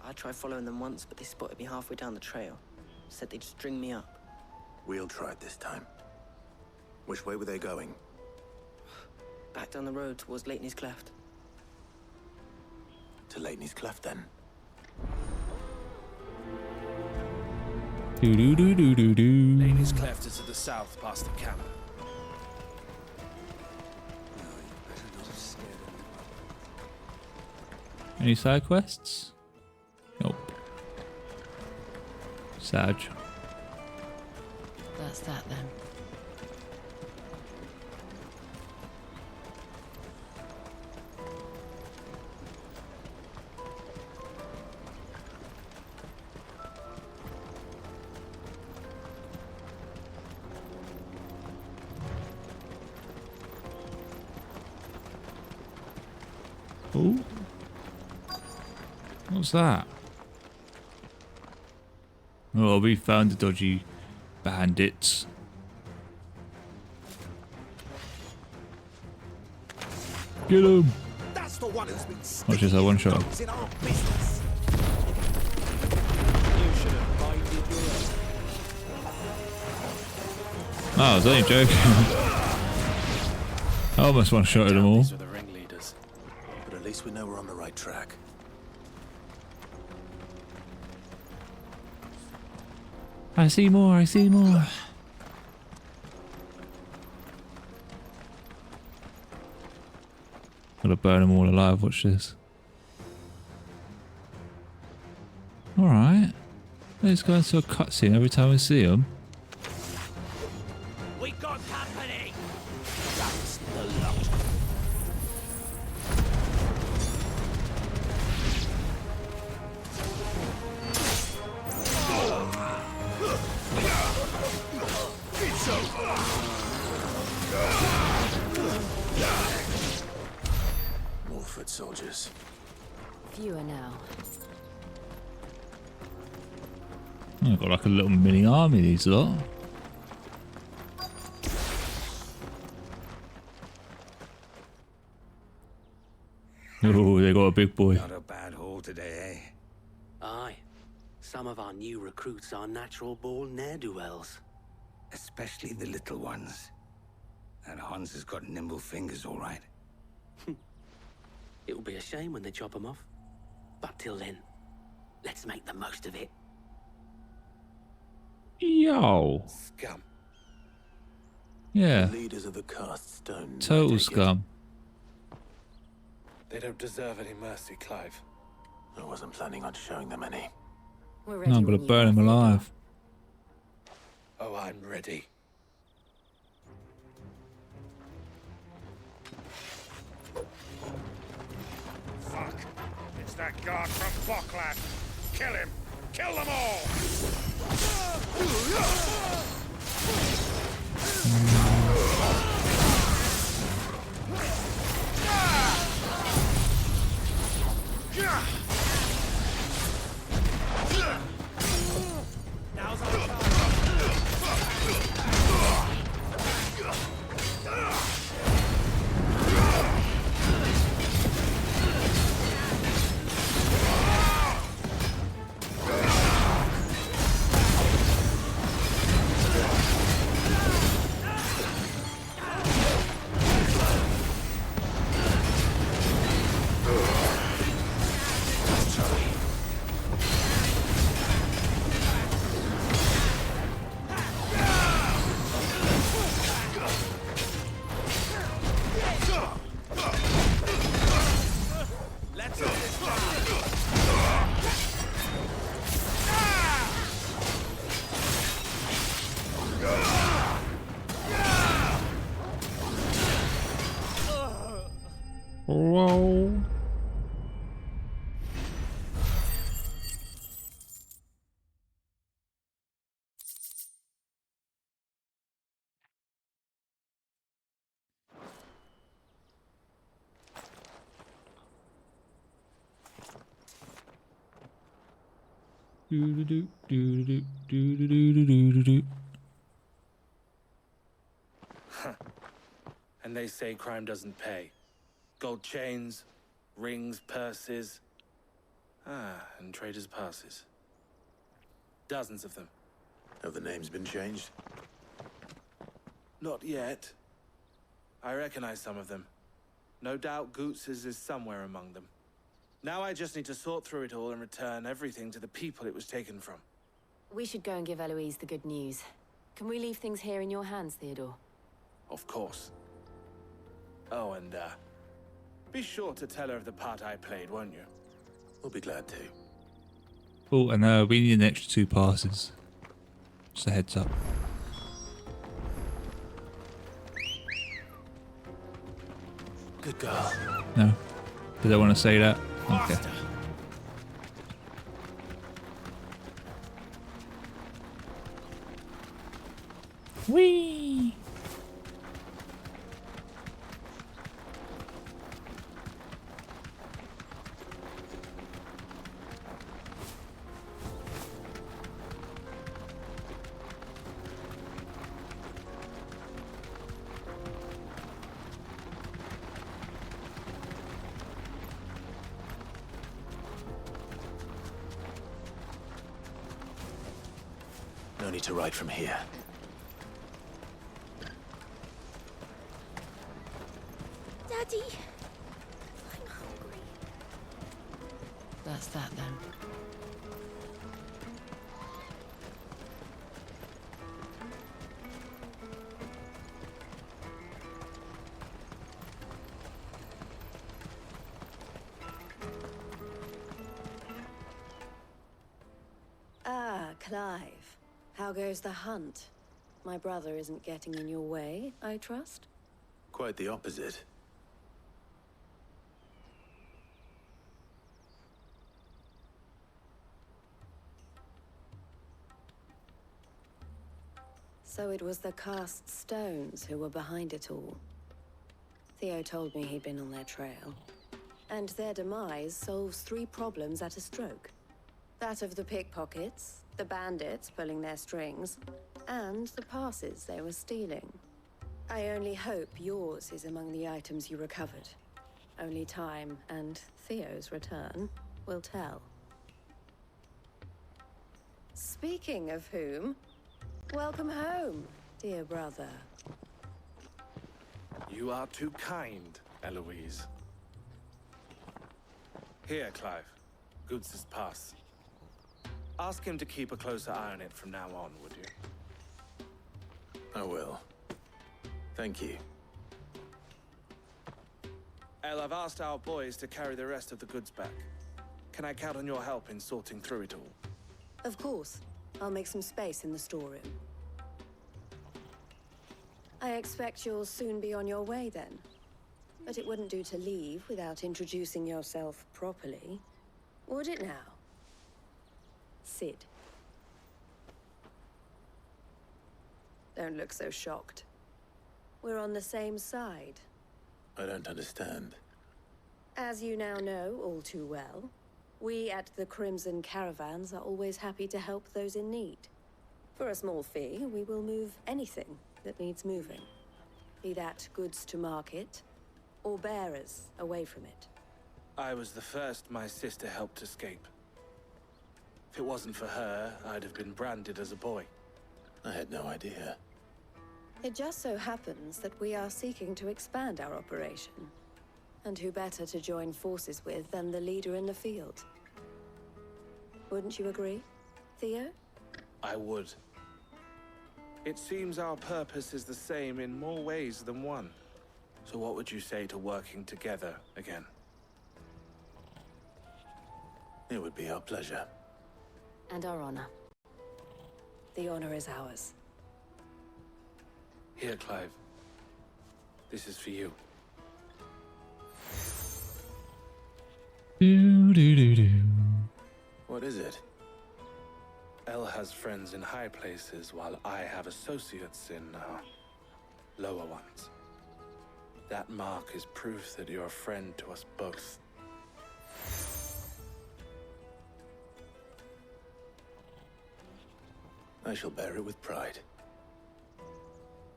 I tried following them once, but they spotted me halfway down the trail. Said they'd string me up. We'll try it this time. Which way were they going? Back down the road towards Lateney's Cleft. To Lateney's Cleft, then. Lateney's Cleft is to the south, past the camp. Any side quests? Nope. Sad. That's that then. Oh. What's that? Oh, we found the dodgy bandits. Get him! That's the one who's been Watch this, I one shot. in our business. You should have bided your Oh, I was only joking. I almost one shot at them all. These are the ringleaders. But at least we know we're on the right track. I see more, I see more. Gotta burn them all alive, watch this. Alright. Let's go into a cutscene every time we see them. We got company! That's the lot. It's over. More foot soldiers. Fewer now. Oh, got like a little mini army, these lot. Oh, they got a big boy. Not a bad haul today, eh? Aye. Some of our new recruits are natural-born ne'er-do-wells. Especially the little ones. And Hans has got nimble fingers, all right. It'll be a shame when they chop them off. But till then, let's make the most of it. Yo. Scum. Yeah. The leaders of the cast stones. Total scum. They don't deserve any mercy, Clive. I wasn't planning on showing them any. We're No, I'm gonna burn him alive. Oh, I'm ready. Fuck. It's that guard from Boklad. Kill him. Kill them all. Now's our chance. Whoa. And they say crime doesn't pay. Gold chains, rings, purses. And traders' passes. Dozens of them. Have the names been changed? Not yet. I recognize some of them. No doubt Goots's is somewhere among them. Now I just need to sort through it all and return everything to the people it was taken from. We should go and give Eloise the good news. Can we leave things here in your hands, Theodore? Of course. Oh, and, be sure to tell her of the part I played, won't you? We'll be glad to. Oh, and we need an extra 2 passes. Just a heads up. Good girl. No? Did I want to say that? Okay. Whee! No need to ride from here. Daddy, I'm hungry. That's that then. Ah, Clive. How goes the hunt? My brother isn't getting in your way, I trust? Quite the opposite. So it was the cast stones who were behind it all. Theo told me he'd been on their trail. And their demise solves 3 problems at a stroke. That of the pickpockets, the bandits pulling their strings, and the passes they were stealing. I only hope yours is among the items you recovered. Only time and Theo's return will tell. Speaking of whom, welcome home, dear brother. You are too kind, Eloise. Here, Clive. Goods' pass. Ask him to keep a closer eye on it from now on, would you? I will. Thank you. El, I've asked our boys to carry the rest of the goods back. Can I count on your help in sorting through it all? Of course. I'll make some space in the storeroom. I expect you'll soon be on your way then. But it wouldn't do to leave without introducing yourself properly. Would it now? Sid. Don't look so shocked. We're on the same side. I don't understand. As you now know all too well, we at the Crimson Caravans are always happy to help those in need. For a small fee, we will move anything that needs moving. Be that goods to market, or bearers away from it. I was the first my sister helped escape. If it wasn't for her, I'd have been branded as a boy. I had no idea. It just so happens that we are seeking to expand our operation. And who better to join forces with than the leader in the field? Wouldn't you agree, Theo? I would. It seems our purpose is the same in more ways than one. So what would you say to working together again? It would be our pleasure. And our honor. The honor is ours. Here, Clive. This is for you. Do do do do. What is it? El has friends in high places, while I have associates in lower ones. That mark is proof that you're a friend to us both. I shall bear it with pride.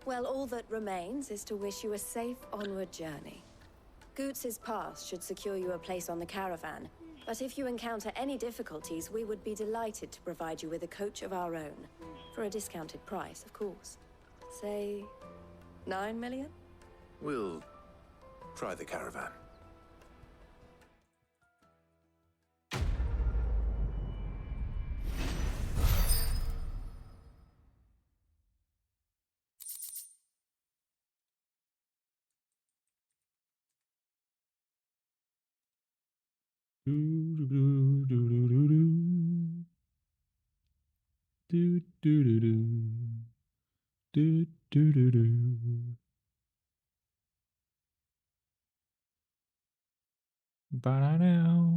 Well, all that remains is to wish you a safe onward journey. Goots's pass should secure you a place on the caravan, but if you encounter any difficulties, we would be delighted to provide you with a coach of our own. For a discounted price, of course. Say, 9 million? We'll try the caravan. Do do do do do do. Do do do do. Do do do do. Ba-da-dow,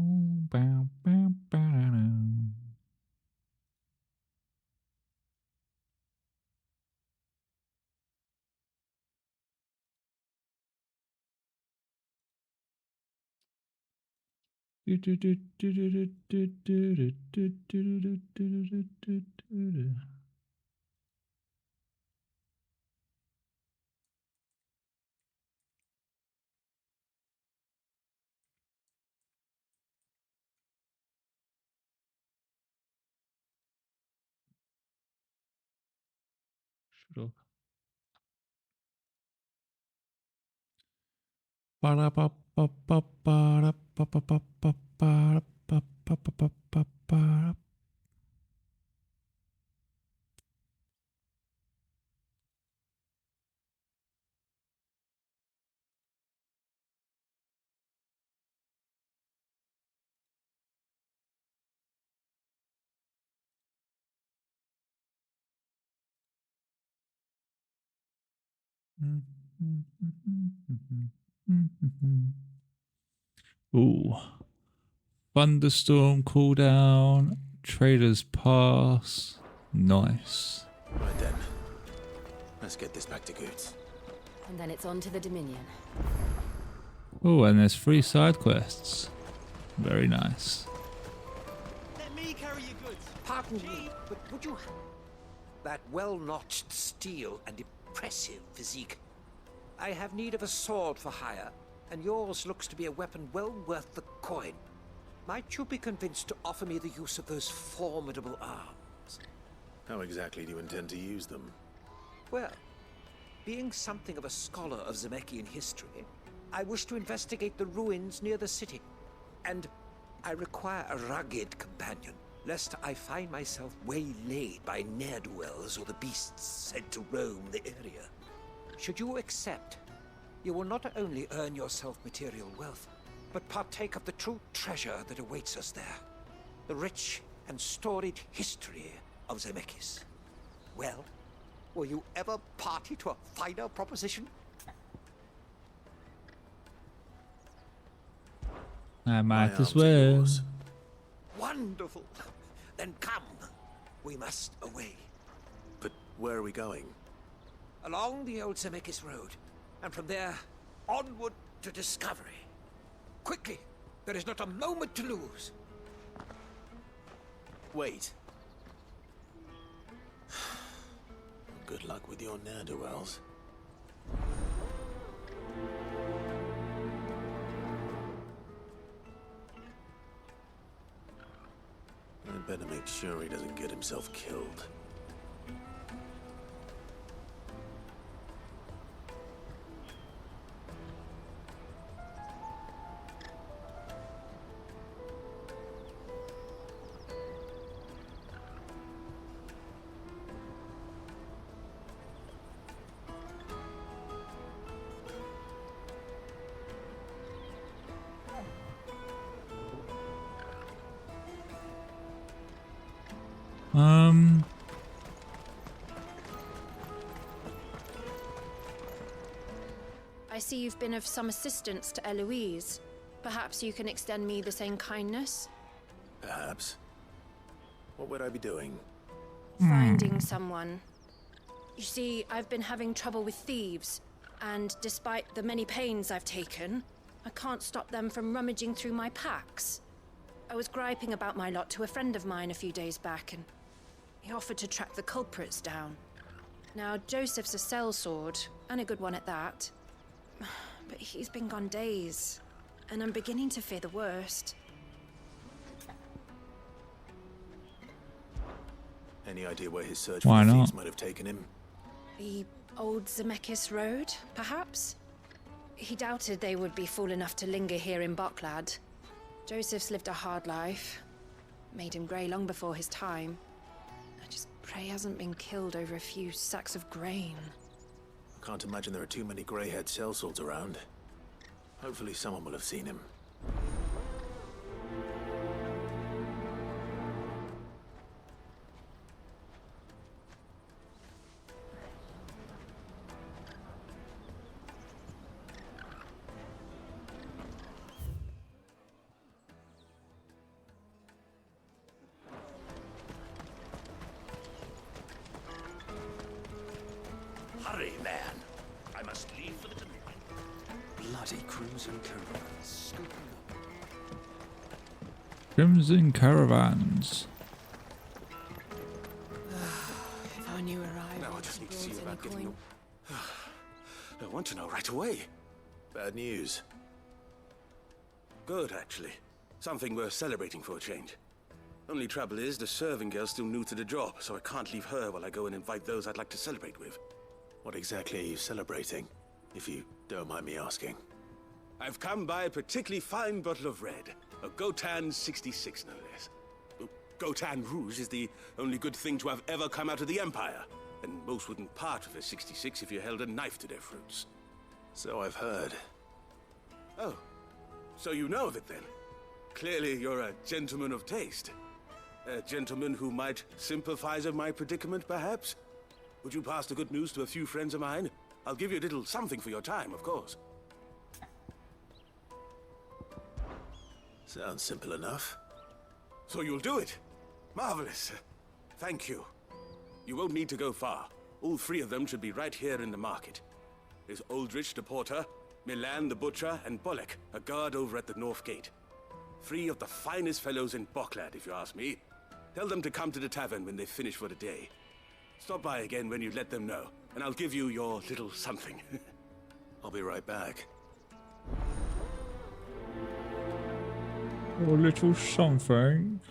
bow, bow, ba-da-dow. Do do do do do do do do do do do do do do. Shut up. Ba-da-ba-ba-ba-ba-da-ba-ba-ba-ba-ba-ba-ba-ba. Ooh. Thunderstorm cooldown. Trader's Pass. Nice. Right then. Let's get this back to Goots. And then it's on to the Dominion. Oh, and there's 3 side quests. Very nice. Let me carry your goods. Pardon me, but would you... That well-notched steel and impressive physique. I have need of a sword for hire, and yours looks to be a weapon well worth the coin. Might you be convinced to offer me the use of those formidable arms? How exactly do you intend to use them? Well, being something of a scholar of Zemeckis history, I wish to investigate the ruins near the city. And I require a rugged companion, lest I find myself waylaid by ne'er-do-wells or the beasts sent to roam the area. Should you accept, you will not only earn yourself material wealth, but partake of the true treasure that awaits us there. The rich and storied history of Zemeckis. Well, were you ever party to a finer proposition? I might as well. Wonderful. Then come. We must away. But where are we going? Along the old Zemeckis Road, and from there, onward to discovery. Quickly! There is not a moment to lose. Wait. Good luck with your ne'er-do-wells. I'd better make sure he doesn't get himself killed. I see you've been of some assistance to Eloise. Perhaps you can extend me the same kindness? Perhaps. What would I be doing? Finding someone. You see, I've been having trouble with thieves, and despite the many pains I've taken, I can't stop them from rummaging through my packs. I was griping about my lot to a friend of mine a few days back, and he offered to track the culprits down. Now, Joseph's a sellsword, and a good one at that. But he's been gone days, and I'm beginning to fear the worst. Any idea where his search Why for the not? thieves might have taken him? The old Zemeckis Road, perhaps? He doubted they would be fool enough to linger here in Boklad. Joseph's lived a hard life. Made him grey long before his time. I just pray he hasn't been killed over a few sacks of grain. I can't imagine there are too many grey-haired sellswords around. Hopefully someone will have seen him. Hurry, man. I must leave for the Dominion. Bloody crimson caravans scooping up. Crimson Caravans. If I knew arrived, Now I just need to see about getting you. I want to know right away. Bad news. Good, actually. Something worth celebrating for a change. Only trouble is, the serving girl's still new to the job, so I can't leave her while I go and invite those I'd like to celebrate with. What exactly are you celebrating, if you don't mind me asking? I've come by a particularly fine bottle of red. A Gotan 66, no less. Gotan Rouge is the only good thing to have ever come out of the Empire. And most wouldn't part with a 66 if you held a knife to their throats. So I've heard. Oh, so you know of it then? Clearly you're a gentleman of taste. A gentleman who might sympathize with my predicament, perhaps? Would you pass the good news to a few friends of mine? I'll give you a little something for your time, of course. Sounds simple enough. So you'll do it? Marvelous. Thank you. You won't need to go far. All three of them should be right here in the market. There's Aldrich the porter, Milan the butcher, and Bolek, a guard over at the north gate. Three of the finest fellows in Boklad, if you ask me. Tell them to come to the tavern when they finish for the day. Stop by again when you let them know, and I'll give you your little something. I'll be right back. A little something.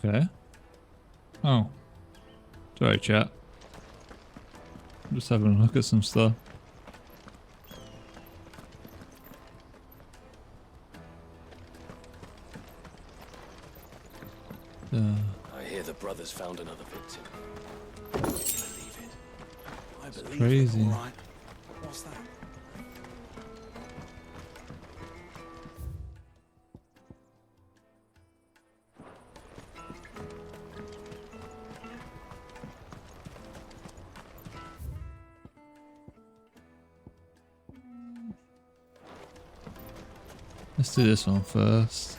Okay. Oh. Sorry, chat. I'm just having a look at some stuff. I hear the brothers found another victim. Can you believe it? I believe crazy. it, all right. What's that? Let's do this one first.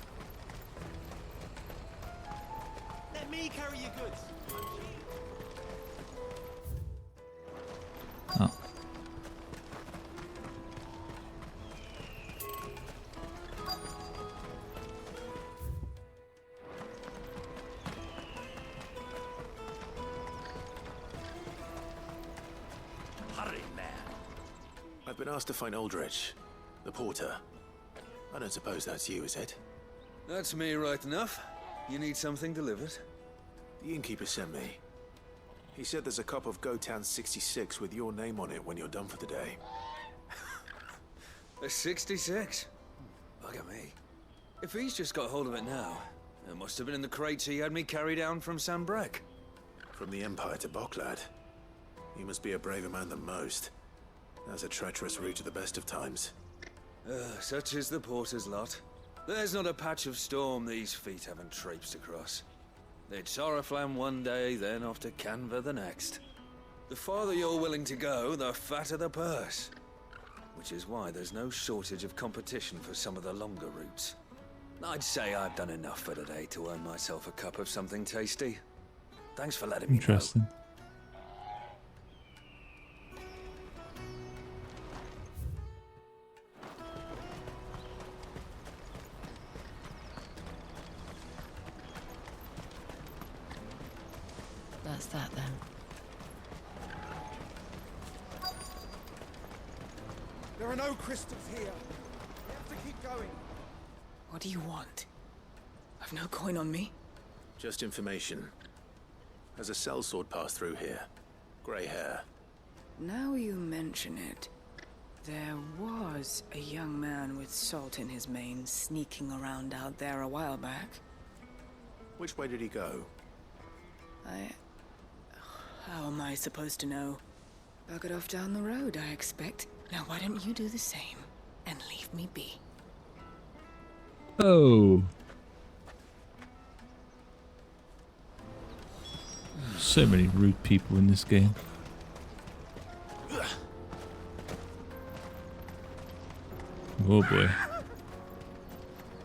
Let me carry your goods. Oh. Hurry, man. I've been asked to find Aldrich, the porter. I don't suppose that's you, is it? That's me right enough. You need something delivered? The innkeeper sent me. He said there's a cup of Gotown 66 with your name on it when you're done for the day. A 66? Bugger me. If he's just got hold of it now, it must have been in the crates he had me carry down from Sambrek. From the Empire to Boklad. You must be a braver man than most. That's a treacherous route at the best of times. Such is the porter's lot. There's not a patch of storm these feet haven't traipsed across. It's Oriflamme one day, then off to Canva the next. The farther you're willing to go, the fatter the purse. Which is why there's no shortage of competition for some of the longer routes. I'd say I've done enough for today to earn myself a cup of something tasty. Thanks for letting me know. Interesting. That's that then. There are no crystals here. We have to keep going. What do you want? I've no coin on me. Just information. Has a sellsword passed through here? Grey hair. Now you mention it, there was a young man with salt in his mane sneaking around out there a while back. Which way did he go? How am I supposed to know? Buggered off down the road, I expect. Now why don't you do the same and leave me be? Oh. So many rude people in this game. Oh boy.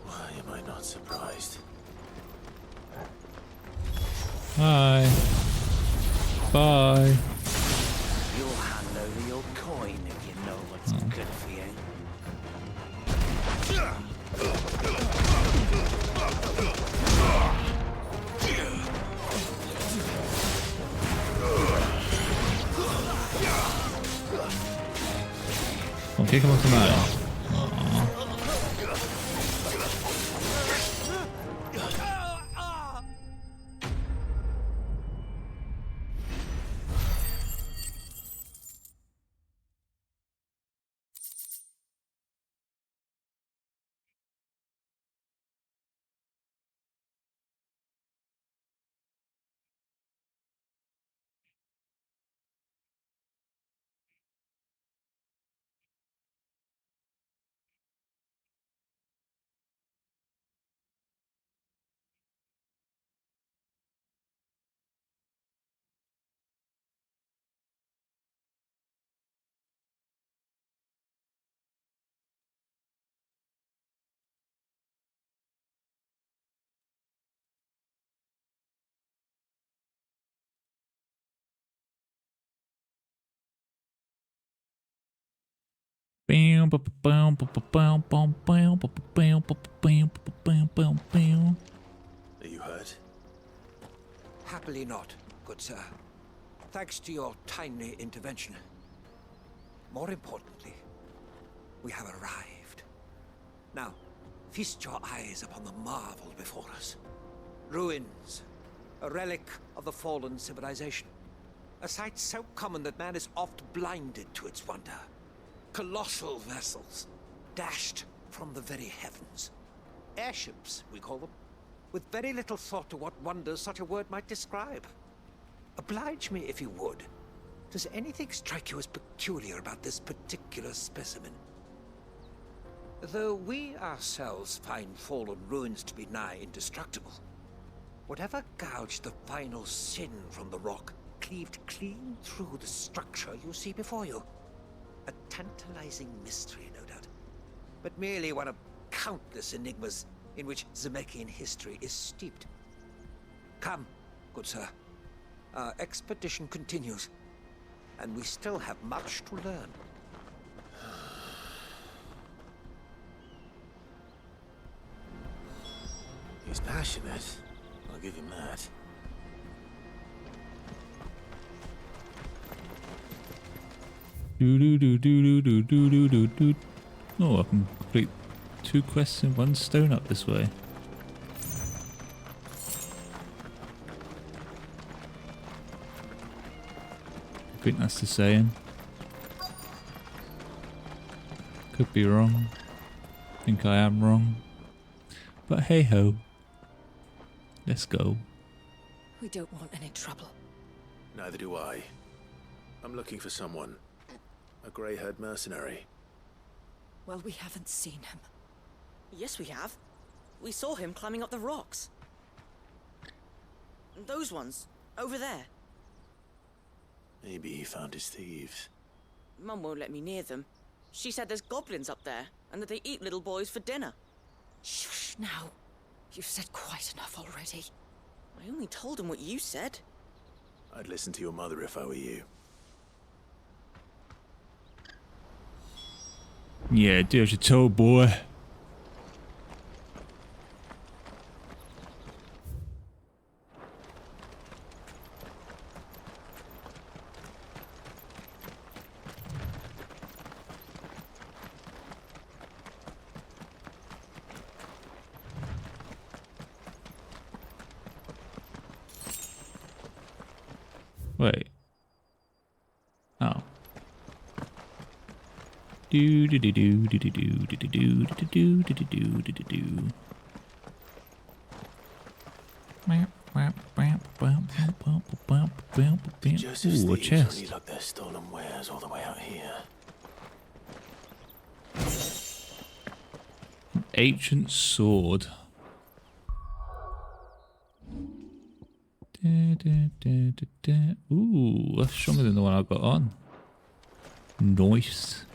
Why am I not surprised? Hi. Bye. You'll hand over your coin if you know what's good for you. Come on, kick him off the mountain. Are you hurt? Happily not, good sir. Thanks to your timely intervention. More importantly, we have arrived. Now, feast your eyes upon the marvel before us. Ruins, a relic of the fallen civilization. A sight so common that man is oft blinded to its wonder. Colossal vessels, dashed from the very heavens. Airships, we call them, with very little thought to what wonders such a word might describe. Oblige me if you would. Does anything strike you as peculiar about this particular specimen? Though we ourselves find fallen ruins to be nigh indestructible, whatever gouged the final sin from the rock cleaved clean through the structure you see before you. A tantalizing mystery, no doubt, but merely one of countless enigmas in which Zemeckyan history is steeped. Come, good sir. Our expedition continues, and we still have much to learn. He's passionate. I'll give him that. Do do do do do do do do do. Oh, I can complete 2 quests in 1 stone up this way. I think that's the saying. Could be wrong. Think I am wrong. But hey ho. Let's go. We don't want any trouble. Neither do I. I'm looking for someone. A grey-haired mercenary. Well, we haven't seen him. Yes, we have. We saw him climbing up the rocks. Those ones, over there. Maybe he found his thieves. Mum won't let me near them. She said there's goblins up there, and that they eat little boys for dinner. Shush now. You've said quite enough already. I only told him what you said. I'd listen to your mother if I were you. Yeah, do as you're told, boy. Wait. Oh. Do do do do do do do do do do do do do do do do. Joseph's Ooh, a thieves chest. really lug their stolen wares all the way out here. An ancient sword. Ooh, that's stronger than the one I got on. Nice.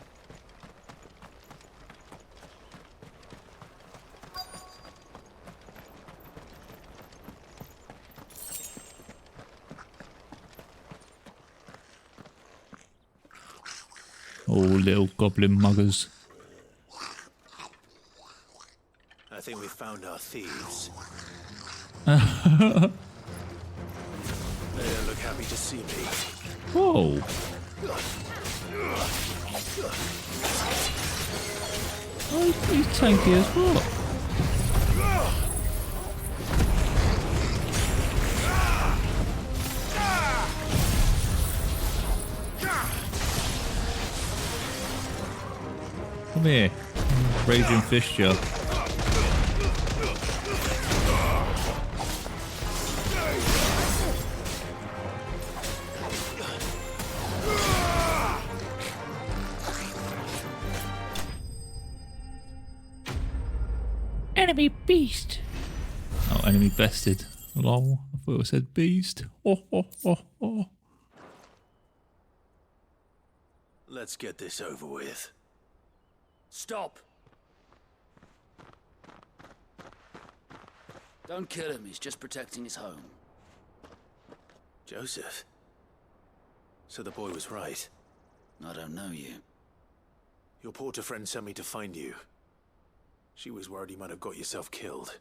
Oh, little goblin muggers. I think we found our thieves. They don't look happy to see me. Whoa. Oh, he's tanky as well. Come here, raging fish jar. Enemy beast. Oh, enemy bested. Lol. I thought it said beast. Oh, oh, oh, oh. Let's get this over with. Stop! Don't kill him, he's just protecting his home. Joseph? So the boy was right. I don't know you. Your porter friend sent me to find you. She was worried you might have got yourself killed.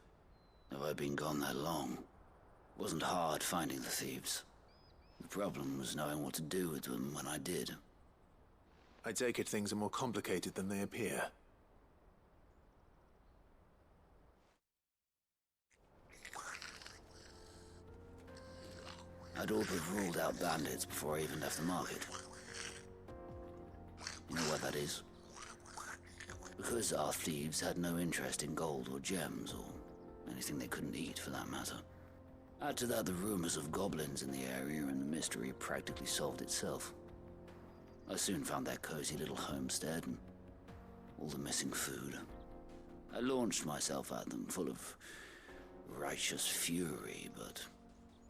Have I been gone that long? It wasn't hard finding the thieves. The problem was knowing what to do with them when I did. I take it things are more complicated than they appear. I'd all but ruled out bandits before I even left the market. You know why that is? Because our thieves had no interest in gold or gems, or anything they couldn't eat for that matter. Add to that the rumors of goblins in the area, and the mystery practically solved itself. I soon found their cozy little homestead, and all the missing food. I launched myself at them, full of righteous fury, but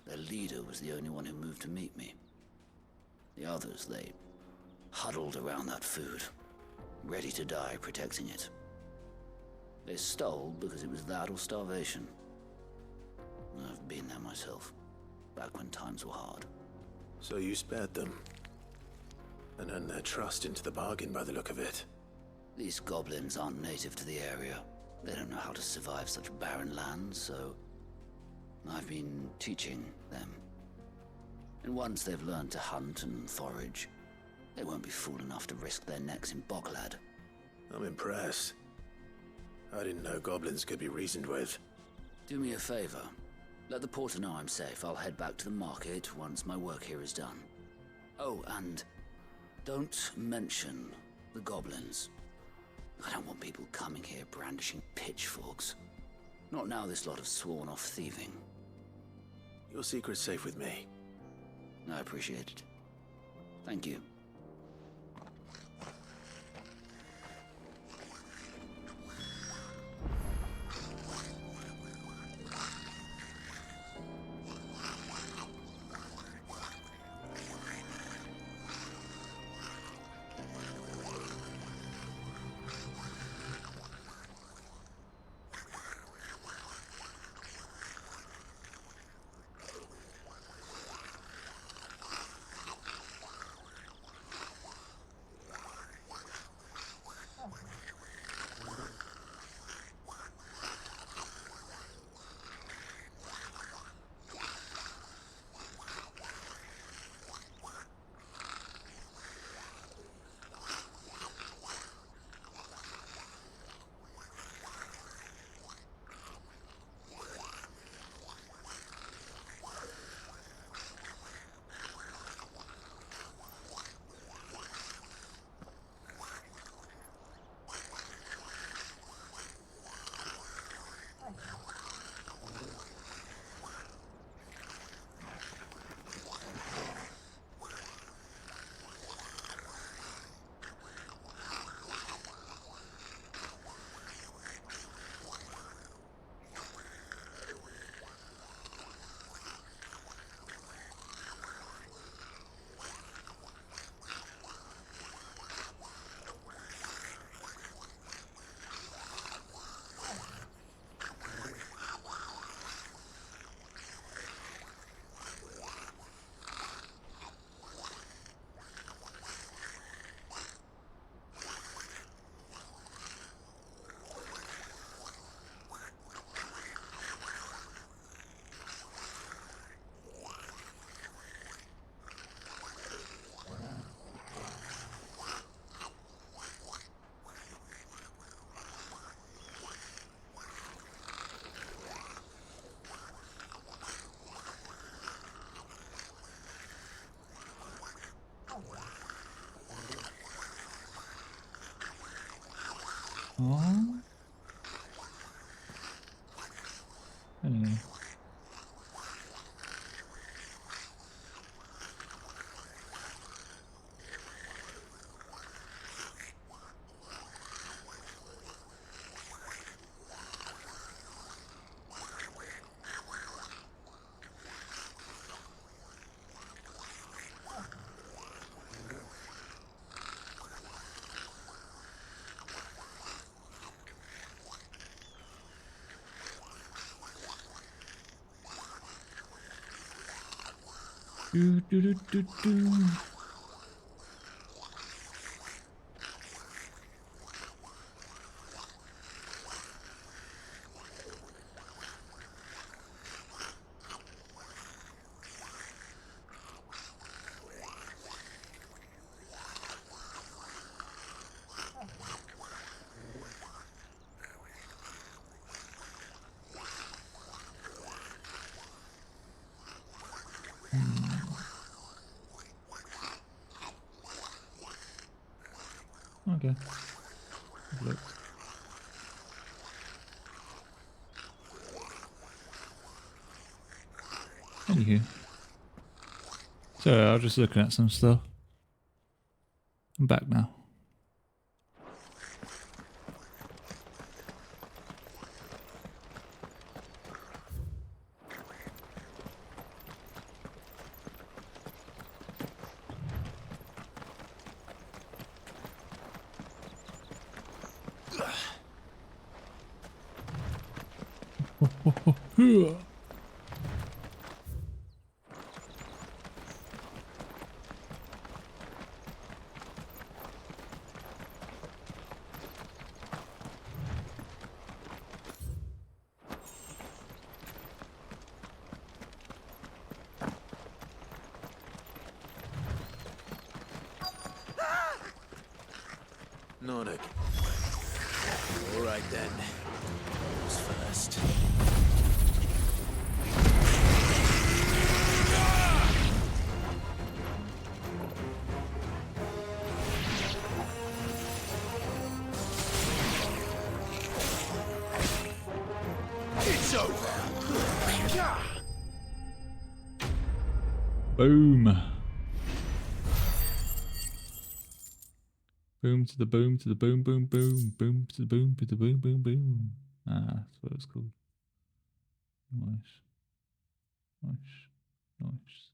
their leader was the only one who moved to meet me. The others, they huddled around that food, ready to die protecting it. They stole because it was that or starvation. I've been there myself, back when times were hard. So you spared them, and earned their trust into the bargain by the look of it. These goblins aren't native to the area. They don't know how to survive such barren lands, so I've been teaching them. And once they've learned to hunt and forage, they won't be fool enough to risk their necks in Boglad. I'm impressed. I didn't know goblins could be reasoned with. Do me a favor. Let the porter know I'm safe. I'll head back to the market once my work here is done. Oh, and don't mention the goblins. I don't want people coming here brandishing pitchforks. Not now this lot have sworn off thieving. Your secret's safe with me. I appreciate it. Thank you. Oh. Anyway. Do, do, do, do, do. Okay. Look. Anywho. Sorry, I was just looking at some stuff. I'm back now. Nordic. All right then. Who's first? It's over. Boom. Boom to the boom to the boom boom boom boom to the boom to the boom boom boom. Ah, that's what it's called. Nice. Nice. Nice.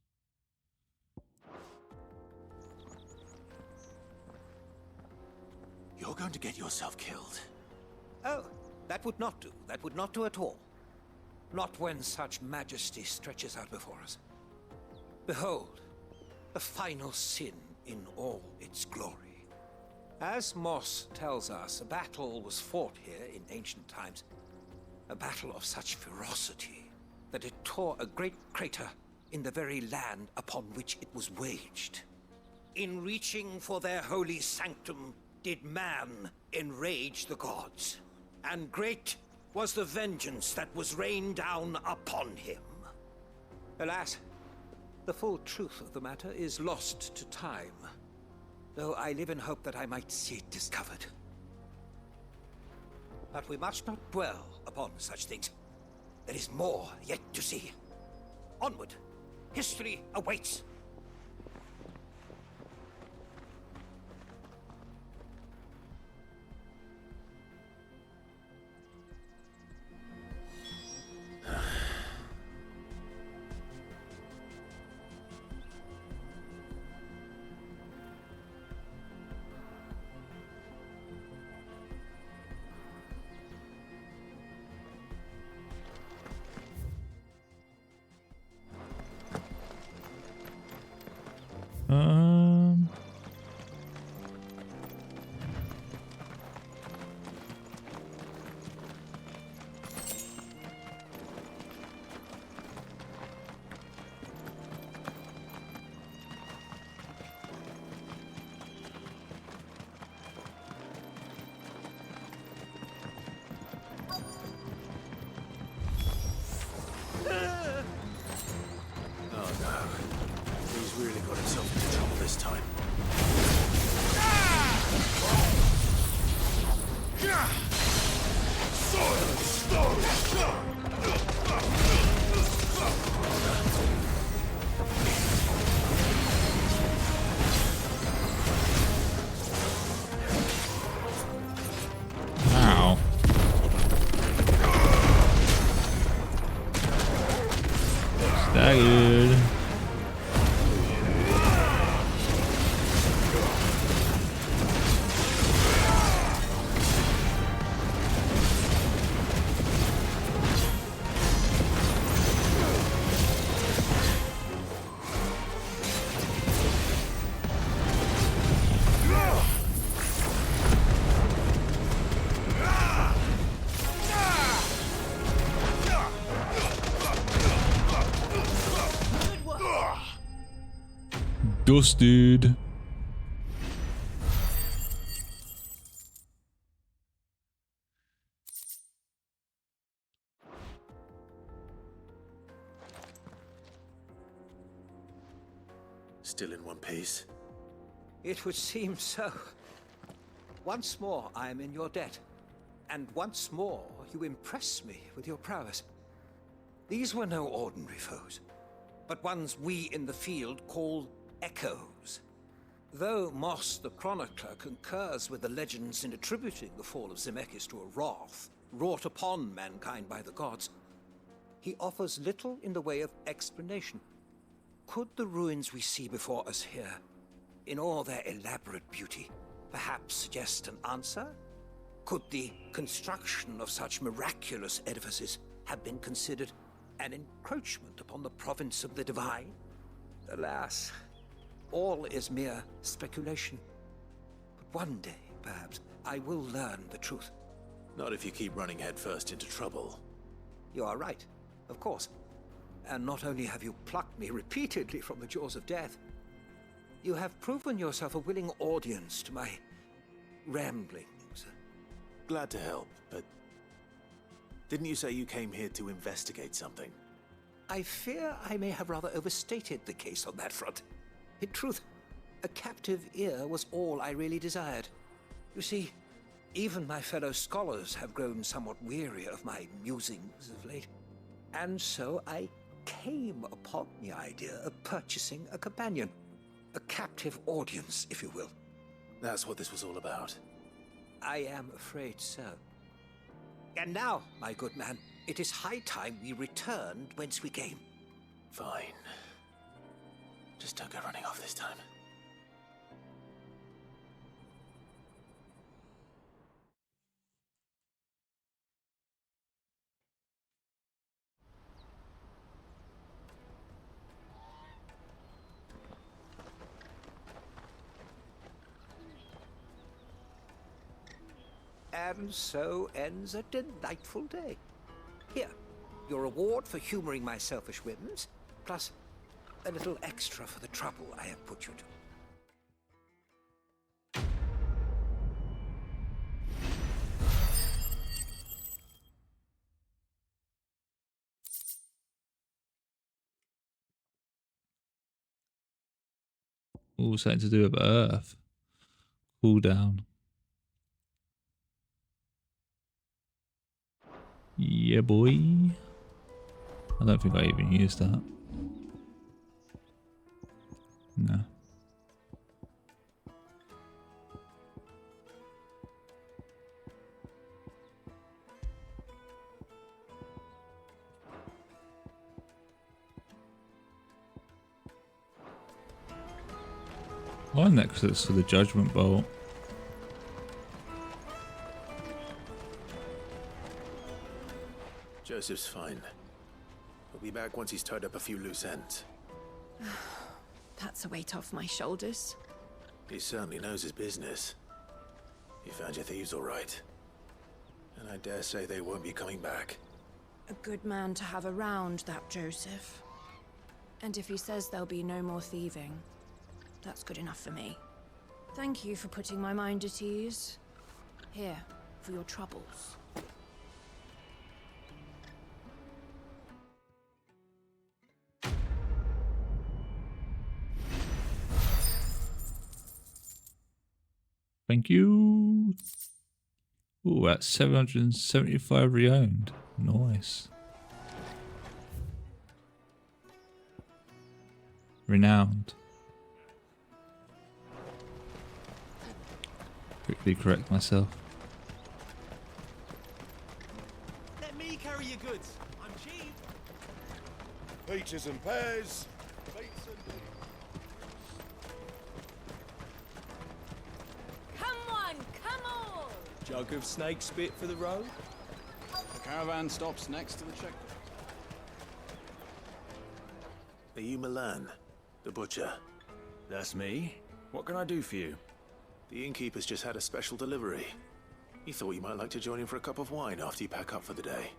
You're going to get yourself killed. Oh, that would not do. That would not do at all. Not when such majesty stretches out before us. Behold, the final sin in all its glory. As Moss tells us, a battle was fought here in ancient times. A battle of such ferocity that it tore a great crater in the very land upon which it was waged. In reaching for their holy sanctum, did man enrage the gods. And great was the vengeance that was rained down upon him. Alas, the full truth of the matter is lost to time. Though I live in hope that I might see it discovered. But we must not dwell upon such things. There is more yet to see. Onward. History awaits. Dusted. Still in one piece? It would seem so. Once more I am in your debt. And once more you impress me with your prowess. These were no ordinary foes, but ones we in the field call echoes. Though Moss the Chronicler concurs with the legends in attributing the fall of Zemeckis to a wrath wrought upon mankind by the gods, he offers little in the way of explanation. Could the ruins we see before us here, in all their elaborate beauty, perhaps suggest an answer? Could the construction of such miraculous edifices have been considered an encroachment upon the province of the divine? Alas, all is mere speculation. But one day, perhaps, I will learn the truth. Not if you keep running headfirst into trouble. You are right, of course. And not only have you plucked me repeatedly from the jaws of death, you have proven yourself a willing audience to my ramblings. Glad to help, but didn't you say you came here to investigate something? I fear I may have rather overstated the case on that front. In truth, a captive ear was all I really desired. You see, even my fellow scholars have grown somewhat weary of my musings of late. And so I came upon the idea of purchasing a companion. A captive audience, if you will. That's what this was all about. I am afraid so. And now, my good man, it is high time we returned whence we came. Fine. Just don't go running off this time. And so ends a delightful day. Here, your reward for humoring my selfish whims, plus a little extra for the trouble I have put you to. All something to do with Earth. Cool down. Yeah, boy. I don't think I even used that. No. Oh, necklace for the Judgment Bolt. Joseph's fine. He'll be back once he's tied up a few loose ends. That's a weight off my shoulders. He certainly knows his business. You found your thieves all right. And I dare say they won't be coming back. A good man to have around, that Joseph. And if he says there'll be no more thieving, that's good enough for me. Thank you for putting my mind at ease. Here, for your troubles. Thank you. Ooh, that's 775 reowned. Nice. Renowned. Quickly correct myself. Let me carry your goods. I'm cheap. Peaches and pears. Jug of snake spit for the road? The caravan stops next to the checkpoint. Are you Milan, the butcher? That's me. What can I do for you? The innkeeper's just had a special delivery. He thought you might like to join him for a cup of wine after you pack up for the day.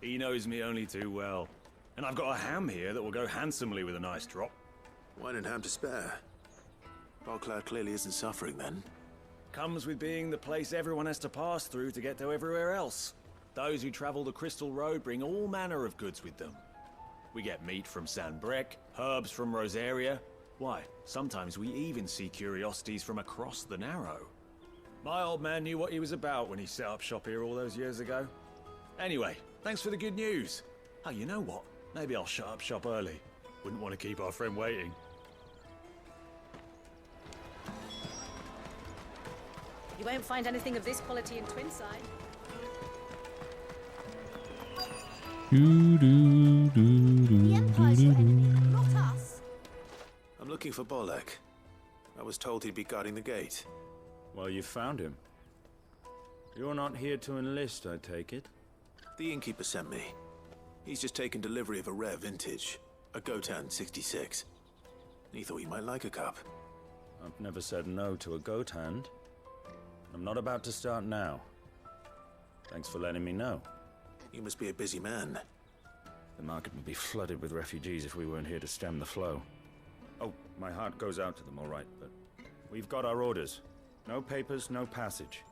He knows me only too well. And I've got a ham here that will go handsomely with a nice drop. Wine and ham to spare. Bogcloud clearly isn't suffering then. Comes with being the place everyone has to pass through to get to everywhere else. Those who travel the Crystal Road bring all manner of goods with them. We get meat from Sanbreque, herbs from Rosaria. Why, sometimes we even see curiosities from across the Narrow. My old man knew what he was about when he set up shop here all those years ago. Anyway, thanks for the good news. Oh, you know what? Maybe I'll shut up shop early. Wouldn't want to keep our friend waiting. You won't find anything of this quality in Twinside. The Empire's your enemy, not us. I'm looking for Bolek. I was told he'd be guarding the gate. Well, you found him. You're not here to enlist, I take it? The innkeeper sent me. He's just taken delivery of a rare vintage, a Gotan 66. He thought you might like a cup. I've never said no to a goat hand. I'm not about to start now. Thanks for letting me know. You must be a busy man. The market would be flooded with refugees if we weren't here to stem the flow. Oh, my heart goes out to them, all right, but we've got our orders. No papers, no passage.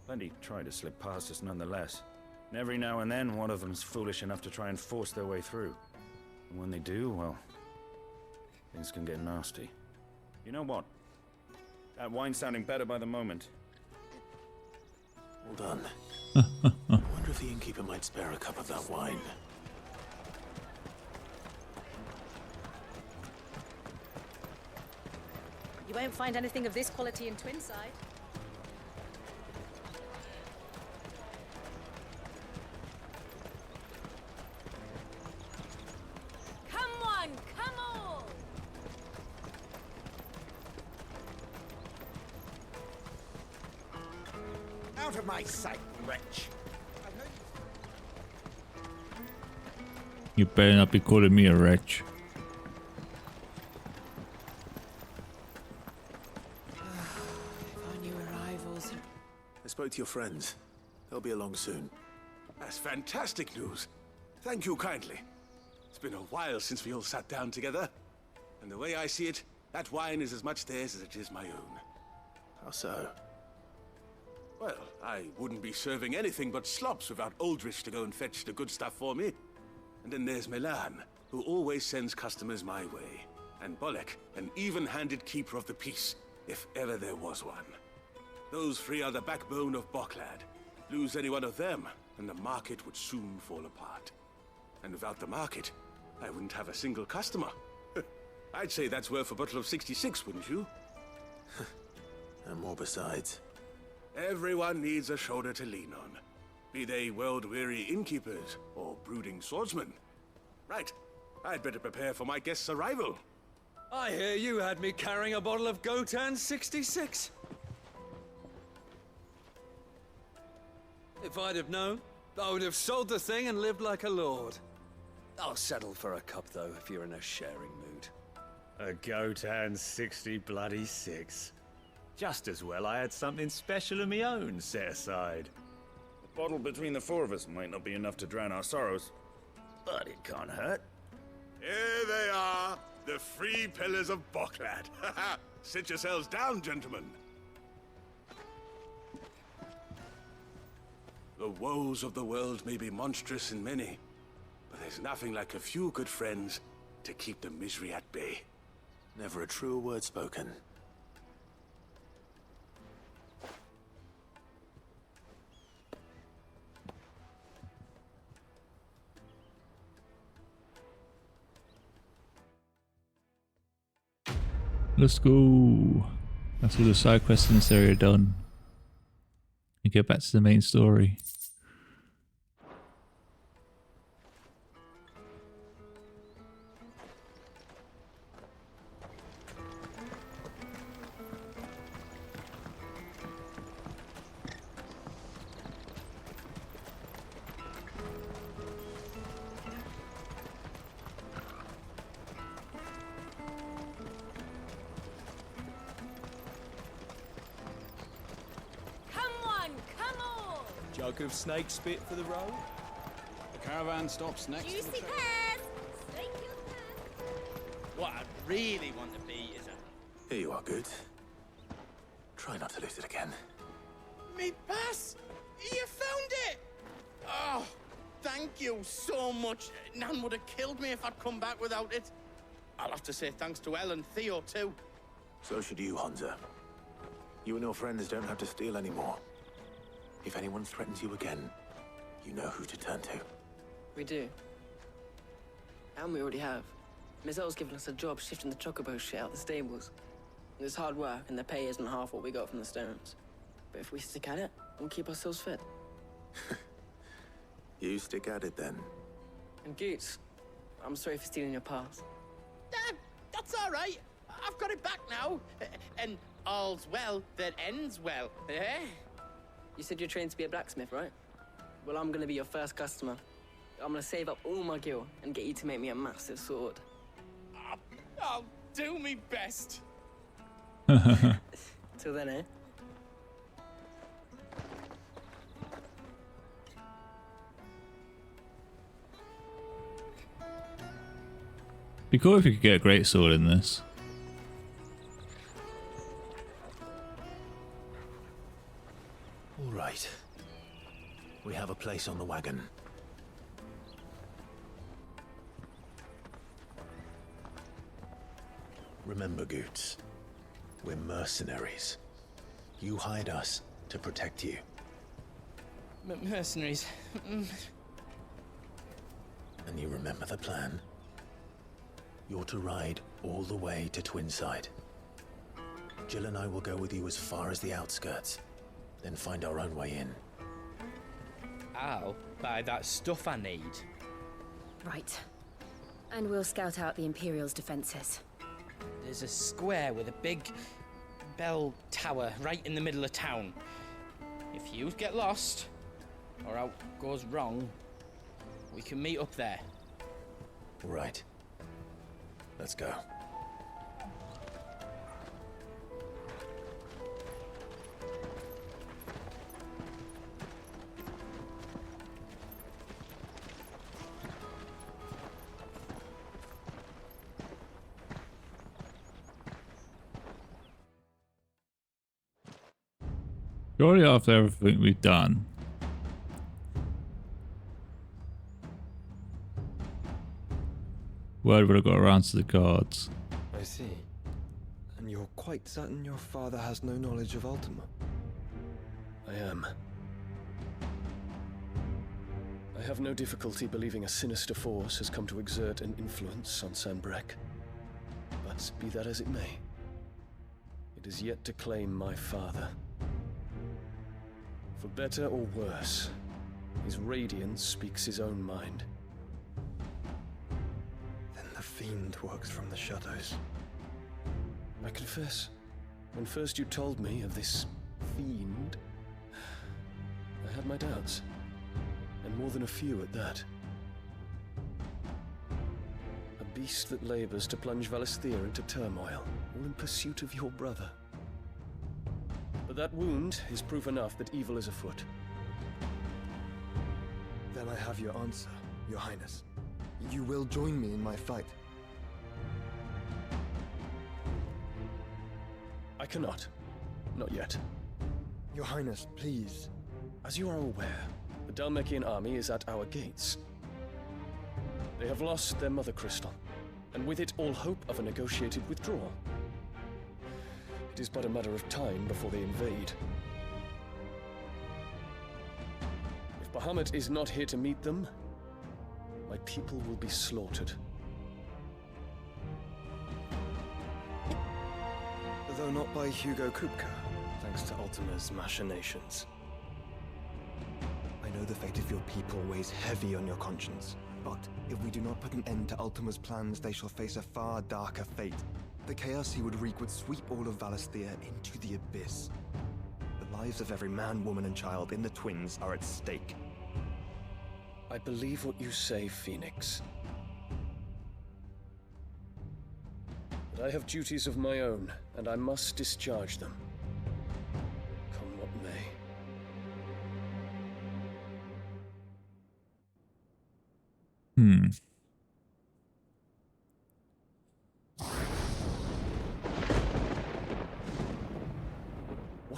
Plenty try to slip past us nonetheless. And every now and then, one of them's foolish enough to try and force their way through. And when they do, well, things can get nasty. You know what? That wine's sounding better by the moment. Hold on. I wonder if the innkeeper might spare a cup of that wine. You won't find anything of this quality in Twinside. Come on, come on! Out of my sight, wretch. You better not be calling me a wretch. Our new arrivals. I spoke to your friends. They'll be along soon. That's fantastic news. Thank you kindly. It's been a while since we all sat down together. And the way I see it, that wine is as much theirs as it is my own. How so? Well, I wouldn't be serving anything but slops without Aldrich to go and fetch the good stuff for me. And then there's Milan, who always sends customers my way. And Bolek, an even-handed keeper of the peace, if ever there was one. Those three are the backbone of Bogcloud. Lose any one of them, and the market would soon fall apart. And without the market, I wouldn't have a single customer. I'd say that's worth a bottle of 66, wouldn't you? And more besides. Everyone needs a shoulder to lean on. Be they world-weary innkeepers or brooding swordsmen. Right, I'd better prepare for my guest's arrival. I hear you had me carrying a bottle of Gotan 66. If I'd have known, I would have sold the thing and lived like a lord. I'll settle for a cup, though, if you're in a sharing mood. A Gotan 66. Just as well I had something special of my own set aside. A bottle between the four of us might not be enough to drown our sorrows, but it can't hurt. Here they are, the three pillars of Bogcloud. Sit yourselves down, gentlemen. The woes of the world may be monstrous and many, but there's nothing like a few good friends to keep the misery at bay. Never a truer word spoken. Let's go. That's all the side quests in this area done. And get back to the main story. Jug of snake spit for the road? The caravan stops next to the Juicy trail. pears! Snake your pears! What? really want to be, is it? Here you are, Good. Try not to lose it again. Me pass! You found it! Oh, thank you so much. Nan would have killed me if I'd come back without it. I'll have to say thanks to Elle and Theo, too. So should you, Hansa. You and your friends don't have to steal anymore. If anyone threatens you again, you know who to turn to. We do. And we already have. Miss Elle's given us a job shifting the chocobo shit out the stables. It's hard work, and the pay isn't half what we got from the stones. But if we stick at it, we'll keep ourselves fed. You stick at it, then. And Goots, I'm sorry for stealing your pass. That's all right. I've got it back now. And all's well that ends well, eh? You said you're trained to be a blacksmith, right? Well, I'm gonna be your first customer. I'm gonna save up all my gil and get you to make me a massive sword. I'll do me best. Till then, eh? Be cool if you could get a great sword in this. All right. We have a place on the wagon. Remember, Goots, we're mercenaries. You hired us to protect you. Mercenaries. And you remember the plan? You're to ride all the way to Twinside. Jill and I will go with you as far as the outskirts, then find our own way in. I'll buy that stuff I need. Right. And we'll scout out the Imperial's defenses. There's a square with a big bell tower right in the middle of town. If you get lost, or out goes wrong, we can meet up there. Right. Let's go. Surely after everything we've done. Word would have got around to the guards. I see. And you're quite certain your father has no knowledge of Ultima? I am. I have no difficulty believing a sinister force has come to exert an influence on Sanbreque. But be that as it may, it is yet to claim my father. For better or worse, his radiance speaks his own mind. Then the fiend works from the shadows. I confess, when first you told me of this fiend, I had my doubts, and more than a few at that. A beast that labors to plunge Valisthea into turmoil, all in pursuit of your brother. But that wound is proof enough that evil is afoot. Then I have your answer, Your Highness. You will join me in my fight. I cannot. Not yet. Your Highness, please. As you are aware, the Dhalmekian army is at our gates. They have lost their mother crystal, and with it all hope of a negotiated withdrawal. It is but a matter of time before they invade. If Bahamut is not here to meet them, my people will be slaughtered. Though not by Hugo Kupka, thanks to Ultima's machinations. I know the fate of your people weighs heavy on your conscience, but if we do not put an end to Ultima's plans, they shall face a far darker fate. The chaos he would wreak would sweep all of Valisthea into the abyss. The lives of every man, woman, and child in the Twins are at stake. I believe what you say, Phoenix. But I have duties of my own, and I must discharge them. Come what may.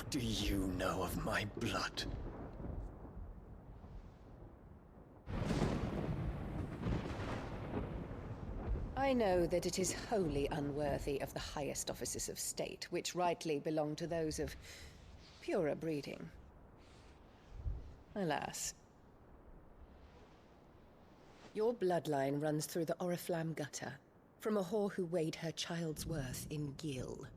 What do you know of my blood? I know that it is wholly unworthy of the highest offices of state, which rightly belong to those of purer breeding. Alas. Your bloodline runs through the Oriflamme gutter, from a whore who weighed her child's worth in gil.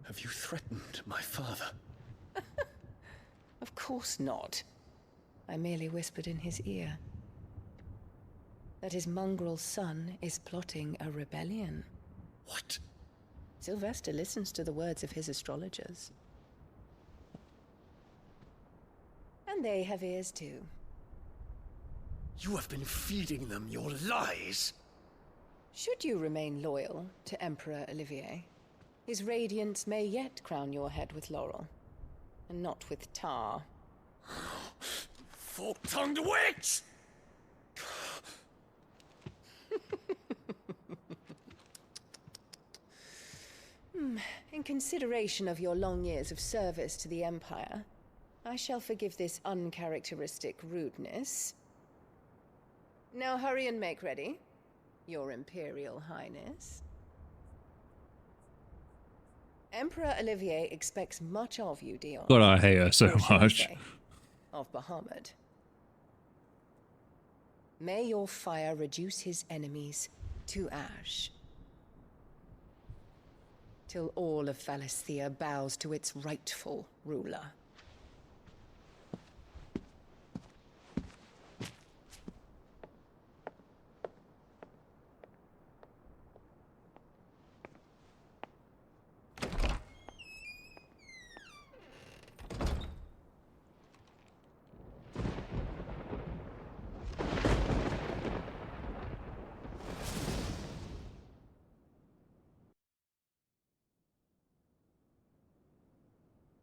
Have you threatened my father? Of course not. I merely whispered in his ear that his mongrel son is plotting a rebellion. What? Sylvester listens to the words of his astrologers. And they have ears too. You have been feeding them your lies! Should you remain loyal to Emperor Olivier, his radiance may yet crown your head with laurel, and not with tar. Fork-tongued witch! In consideration of your long years of service to the Empire, I shall forgive this uncharacteristic rudeness. Now hurry and make ready, Your Imperial Highness. Emperor Olivier expects much of you, Dion. God, I hate her so Or shall I much. say, of Bahamut. May your fire reduce his enemies to ash, till all of Valisthea bows to its rightful ruler.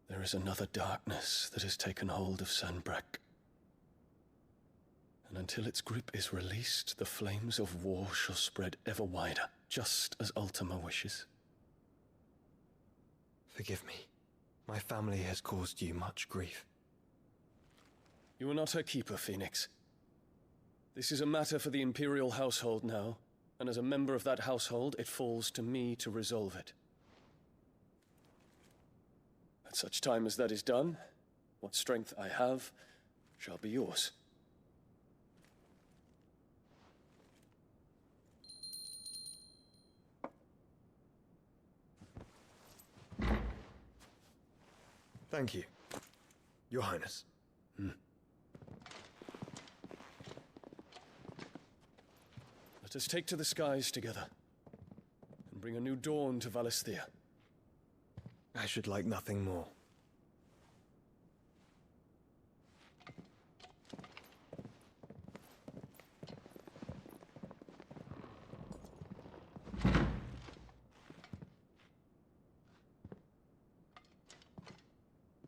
There is another darkness that has taken hold of Sanbreque. And until its grip is released, the flames of war shall spread ever wider, just as Ultima wishes. Forgive me. My family has caused you much grief. You are not her keeper, Phoenix. This is a matter for the Imperial household now, and as a member of that household, it falls to me to resolve it. At such time as that is done, what strength I have shall be yours. Thank you, Your Highness. Let us take to the skies together, and bring a new dawn to Valisthea. I should like nothing more.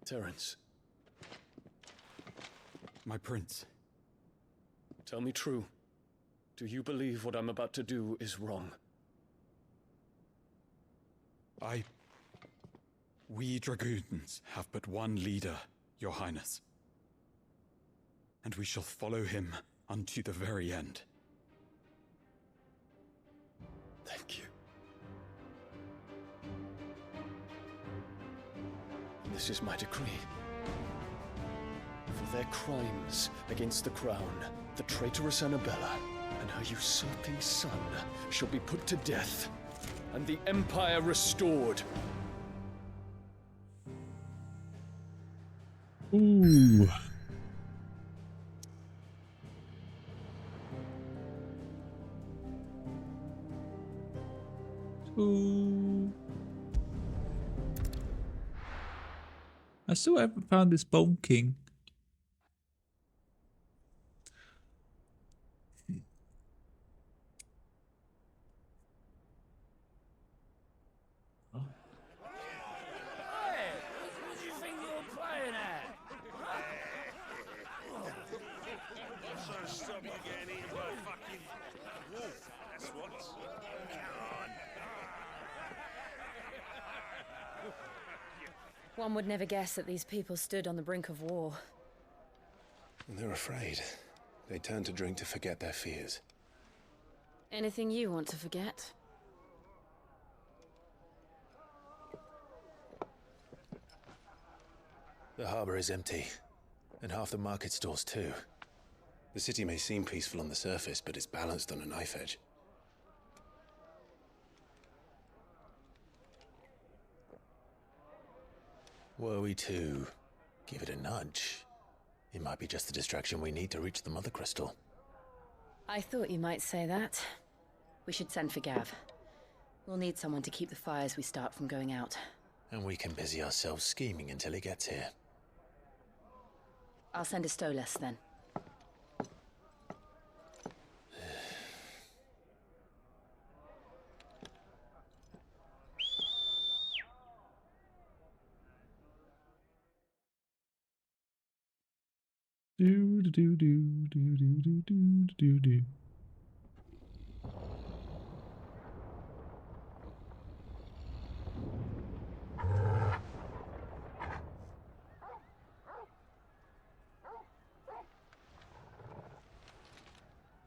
Terence. My prince. Tell me true. Do you believe what I'm about to do is wrong? We dragoons have but one leader, Your Highness. And we shall follow him unto the very end. Thank you. This is my decree. For their crimes against the crown, the traitorous Annabella and her usurping son shall be put to death, and the Empire restored. Ooh. Ooh. I still haven't found this Bomb King. One would never guess that these people stood on the brink of war. And they're afraid. They turn to drink to forget their fears. Anything you want to forget? The harbor is empty, and half the market stalls too. The city may seem peaceful on the surface, but it's balanced on a knife edge. Were we to give it a nudge, it might be just the distraction we need to reach the Mother Crystal. I thought you might say that. We should send for Gav. We'll need someone to keep the fires we start from going out. And we can busy ourselves scheming until he gets here. I'll send a Stolas then. Do do do do do do do do do.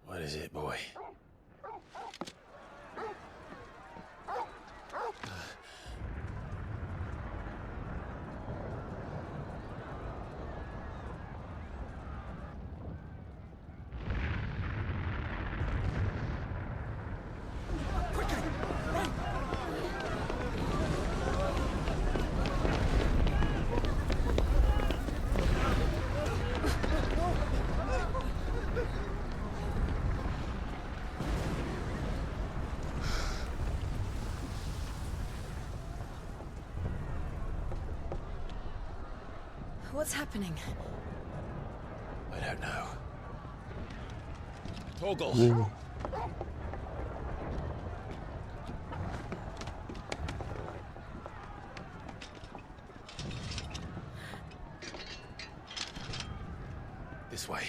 What is it, boy? What's happening? I don't know. Whoa. This way.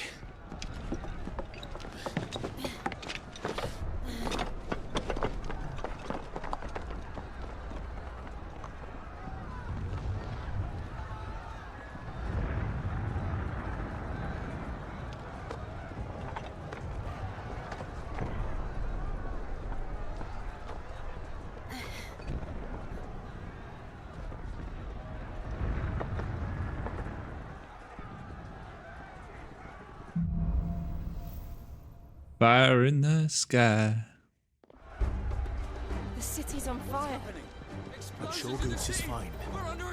Fire in the sky. The city's on fire. I'm sure Goots is fine.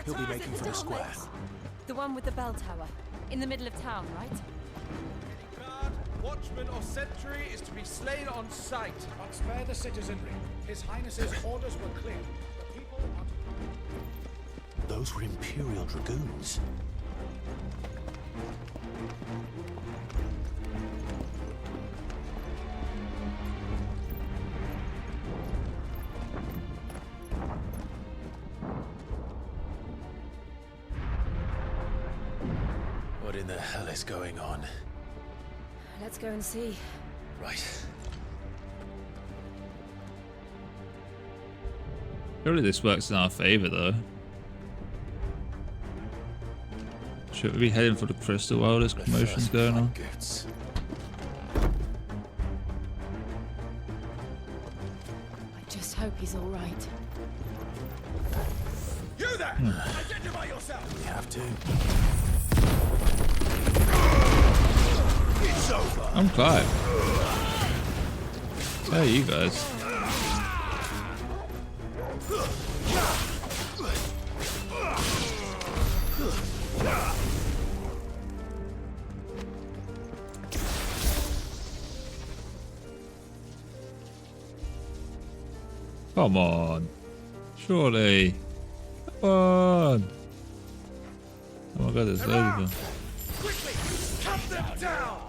He'll be making for the square. The one with the bell tower. In the middle of town, right? Guard, watchman or sentry is to be slain on sight. But spare the citizenry. His Highness's orders were clear. The people are... Those were Imperial Dragoons. What in the hell is going on? Let's go and see. Right. Surely this works in our favor, though. Should we be heading for the crystal while this commotion's going on? Goots. I just hope he's all right. You there! Identify yourself! We have to. It's over! I'm Clive. Hey, you guys. Come on. Surely. Come on. Oh my god, there's loads of them. Quickly! Cut them down!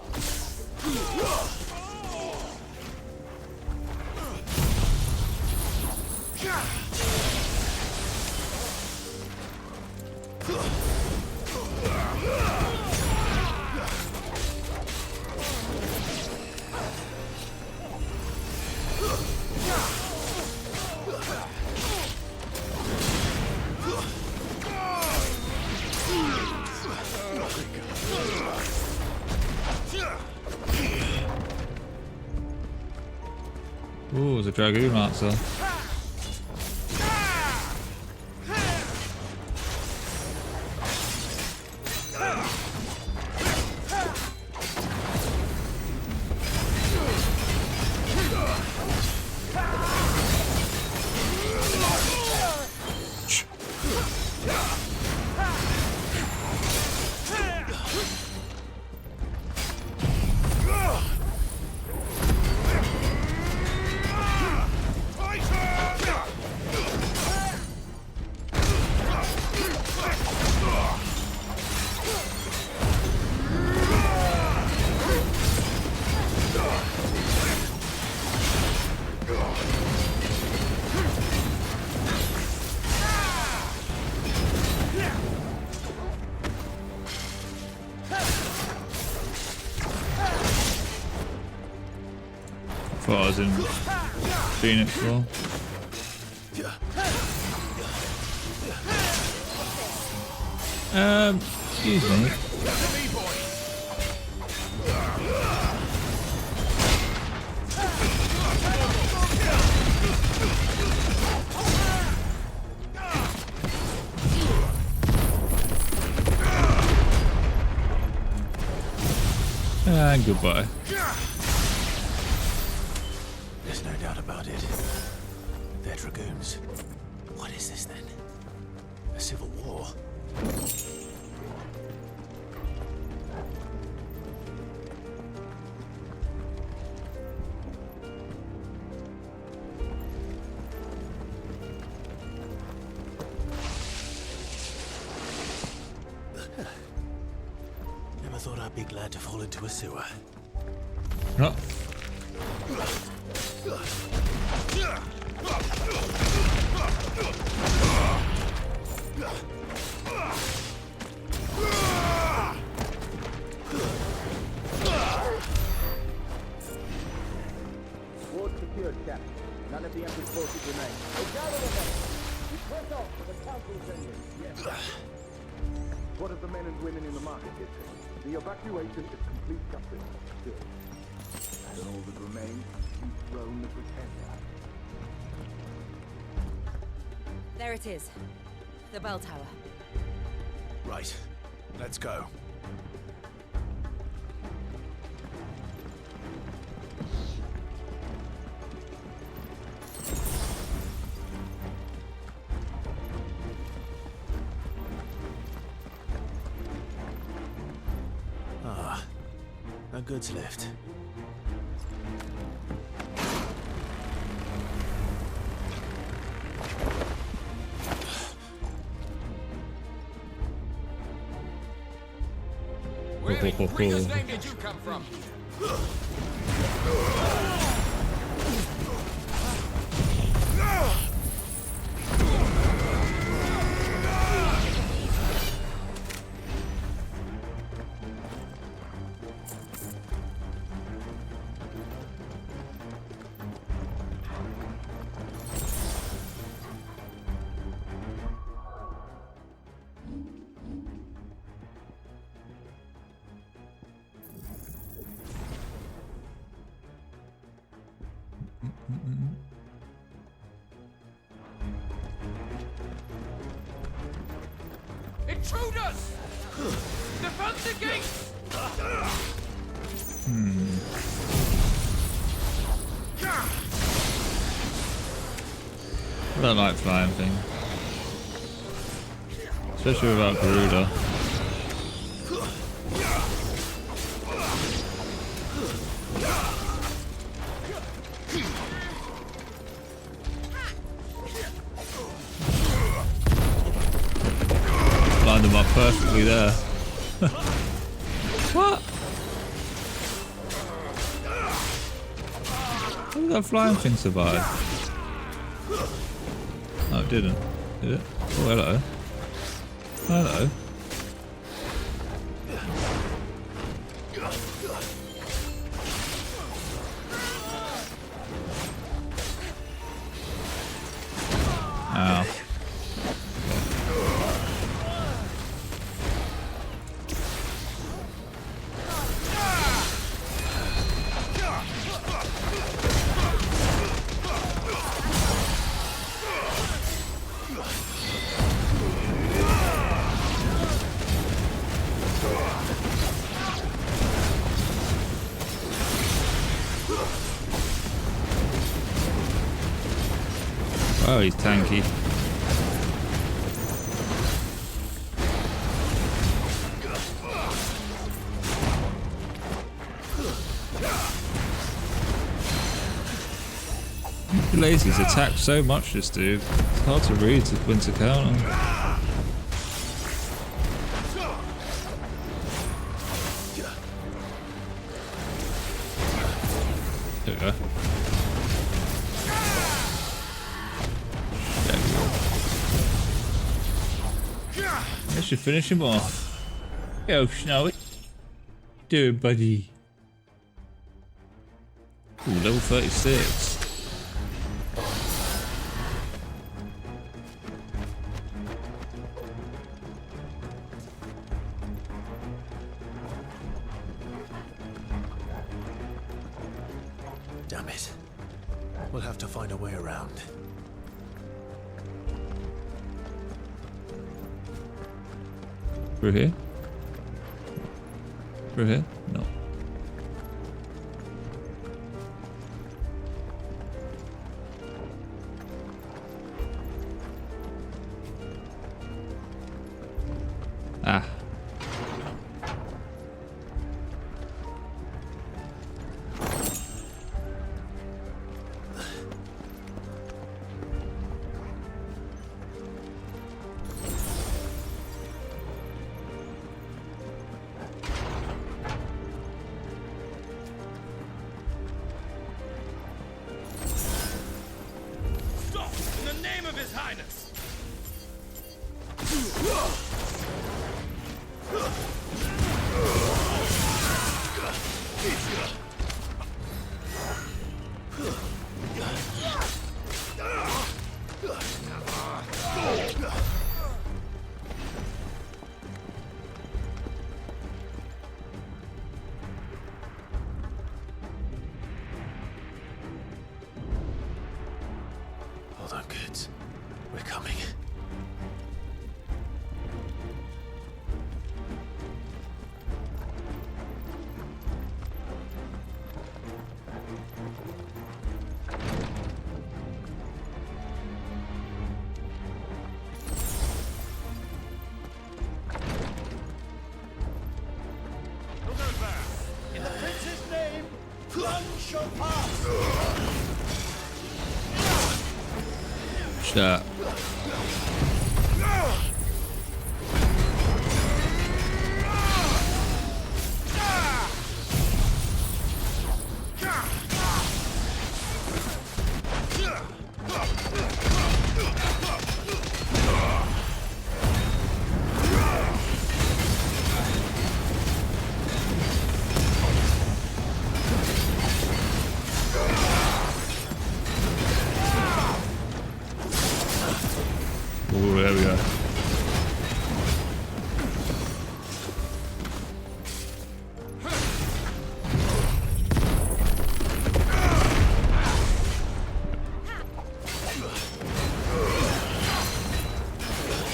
Dragoon Lancer. I thought I was in Phoenix Wall. Excuse me. And goodbye. There's no doubt about it. They're dragoons. What is this then? A civil war? Never thought I'd be glad to fall into a sewer. No. Ward secured, Captain. None of the Emperor's forces remain. Gather the men. We press off to the council's engine. Yes. What of the men and women in the market district? The evacuation is complete, Captain. Still. And all that remains is Throne the Pretender. There it is. The bell tower. Right. Let's go. Ah, a goods lift. Where in Krieger's name did you come from? Intruders! Defend the gates! I don't like flying things. Especially without Garuda. Lined them up perfectly there. What? How did that flying thing survive? No, it didn't. Did it? Oh, hello. Hello. Ow. Oh, he's tanky. Lazy's attacked so much, this dude. It's hard to read when to count him. There we go. There we go. I should finish him off. Yo, Snowy. Doing, buddy. Ooh, level 36. Damn it. We'll have to find a way around. Through here? Through here? No. Ah. Stop! In the name of His Highness! Hold on, kids. We're coming. Who goes there? In the prince's name, none shall pass! Shut. Oh, there we go.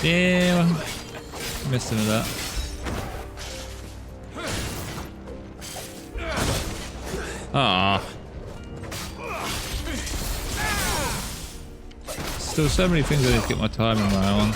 Damn, missed him with that. Ah. Still so many things I need to get my timing right on.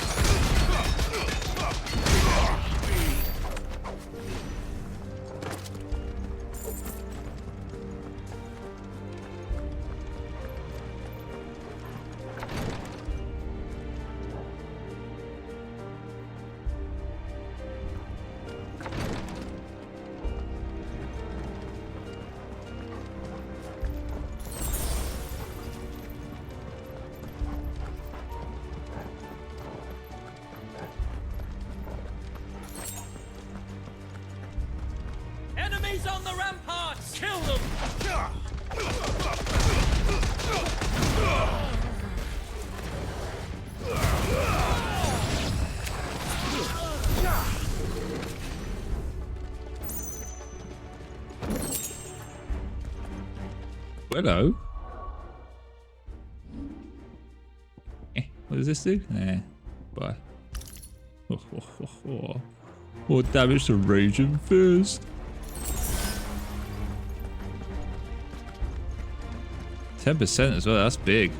Enemies on the ramparts! Kill them! Hello. What does this do? Nah. Bye. More damage to Raging Fist. 10% as well, that's big.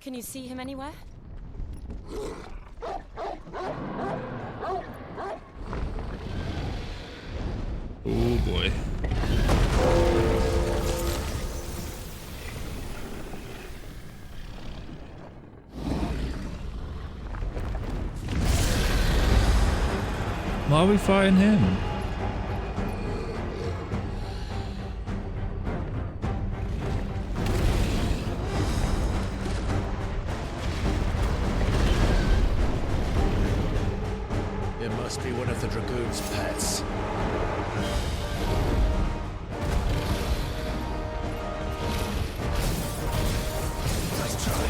Can you see him anywhere? Oh boy. Why are we fighting him? It must be one of the Dragoon's pets. Nice try.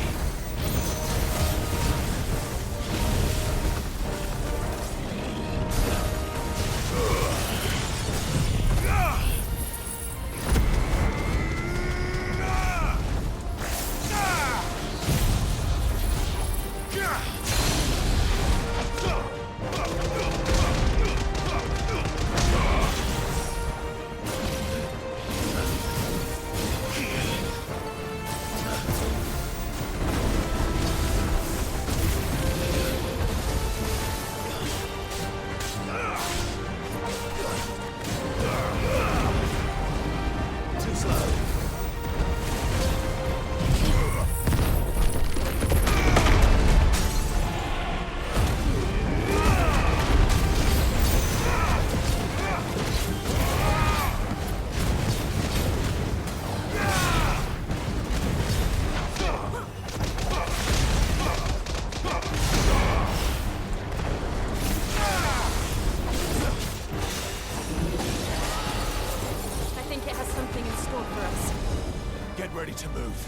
Ready to move.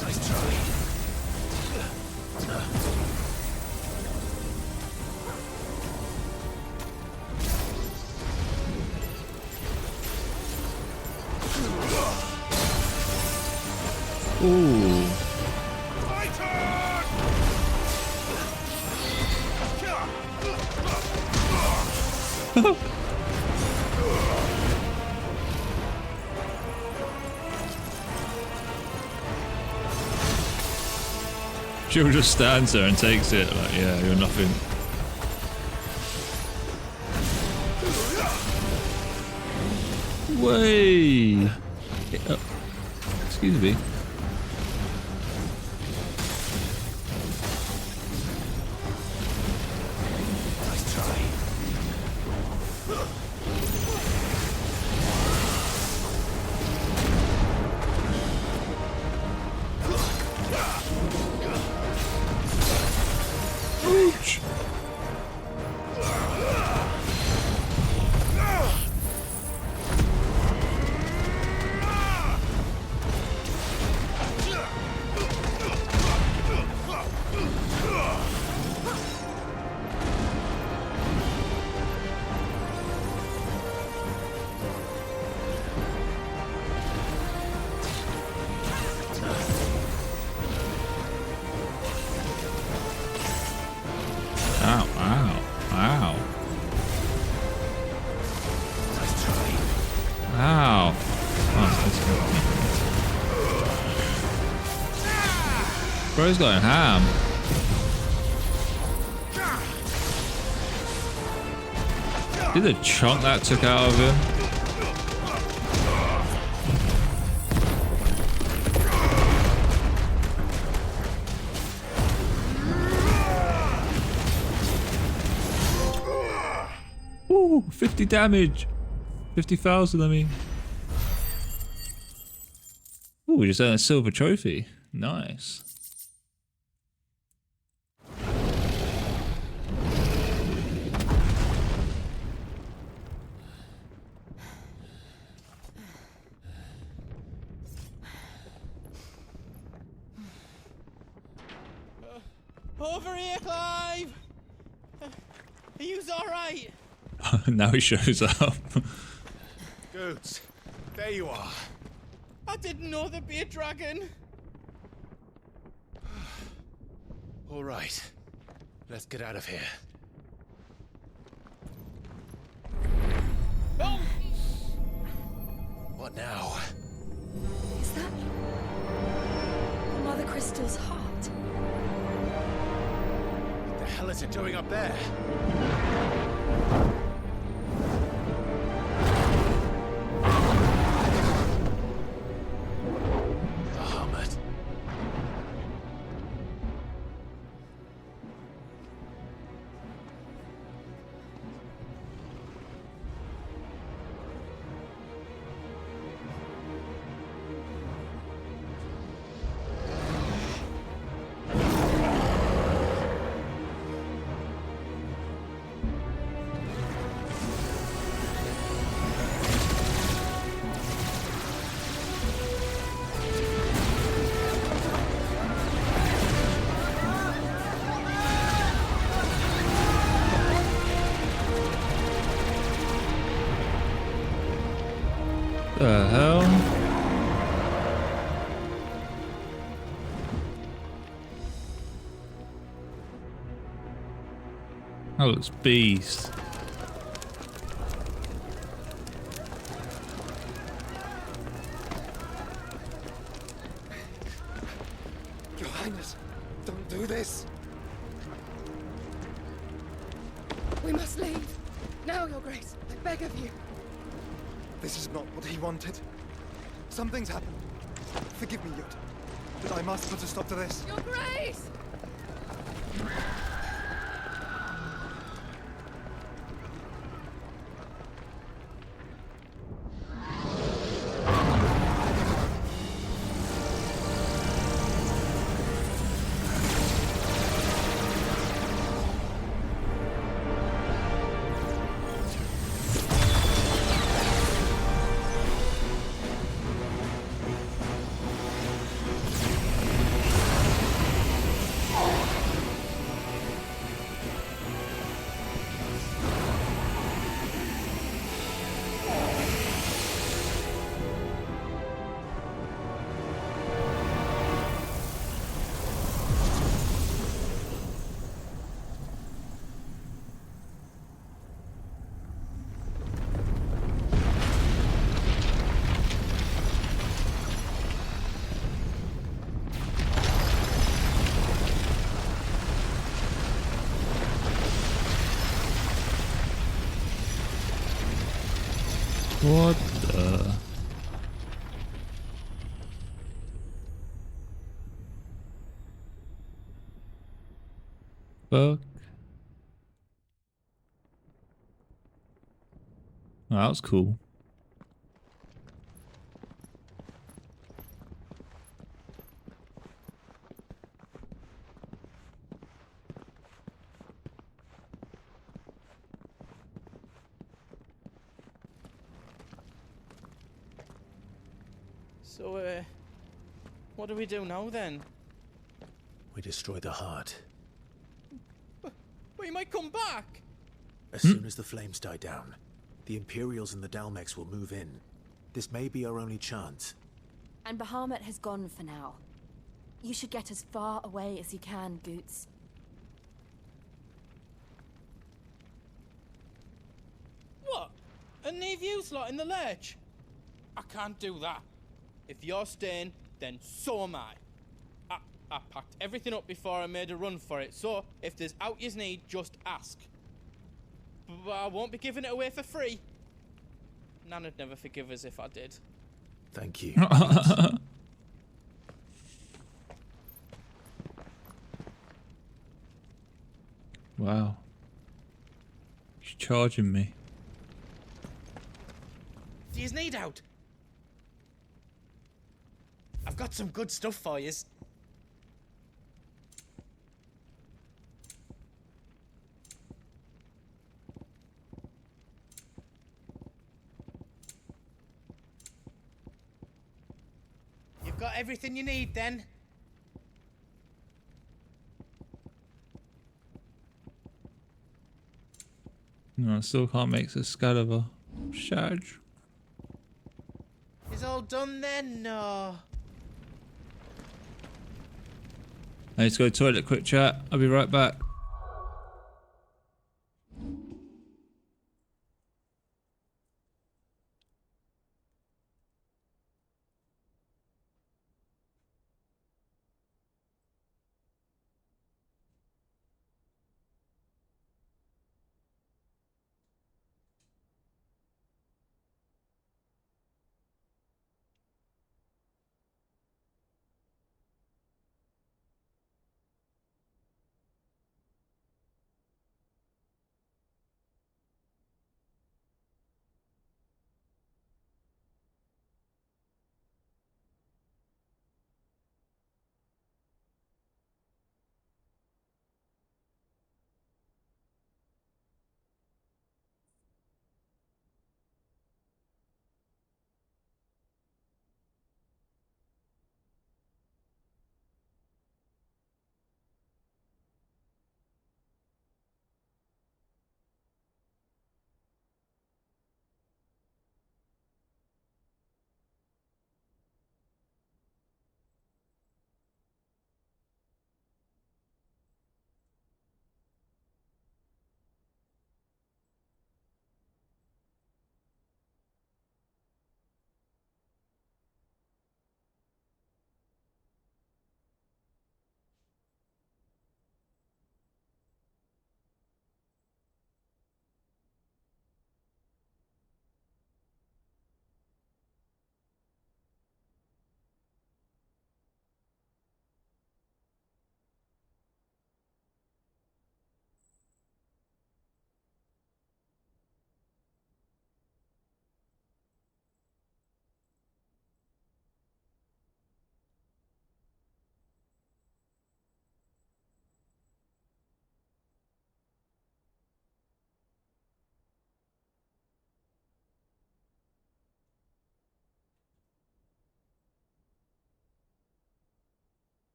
Nice try. Ooh. She'll just stands there and takes it like, yeah, you're nothing. Way. Excuse me. Nice try. Ouch. Ow, ow, ow. Nice try. Ow. Oh, that's good. Bro's going ham. Did the chunk that took out of him? Ooh, 50 damage. 50,000, I mean. Ooh, we just earned a silver trophy. Nice. Over here, Clive! Are you alright? Now he shows up. Goods, there you are. I didn't know there'd be a dragon. All right, let's get out of here. Oh! What now? Is that Mother Crystal's heart? What the hell is it doing up there? Bahamut. The hell? Oh, it's bees. Your Highness, don't do this. We must leave. Now, Your Grace. I beg of you. This is not what he wanted. Something's happened. Forgive me, Yut, but I must put a stop to this. Your Grace! What the? Fuck. Oh, that was cool. So, what do we do now then? We destroy the heart. Well, you might come back! As soon as the flames die down, the Imperials and the Dalmex will move in. This may be our only chance. And Bahamut has gone for now. You should get as far away as you can, Goots. What? And leave you lot in the lurch? I can't do that. If you're staying, then so am I. I packed everything up before I made a run for it, so if there's out yous need, just ask. But I won't be giving it away for free. Nana'd never forgive us if I did. Thank you. Wow. She's charging me. Do yous need out? I've got some good stuff for yous. You've got everything you need then? No, I still can't make Excalibur. Sad. Is all done then? No. I need to go to the toilet, quick chat. I'll be right back.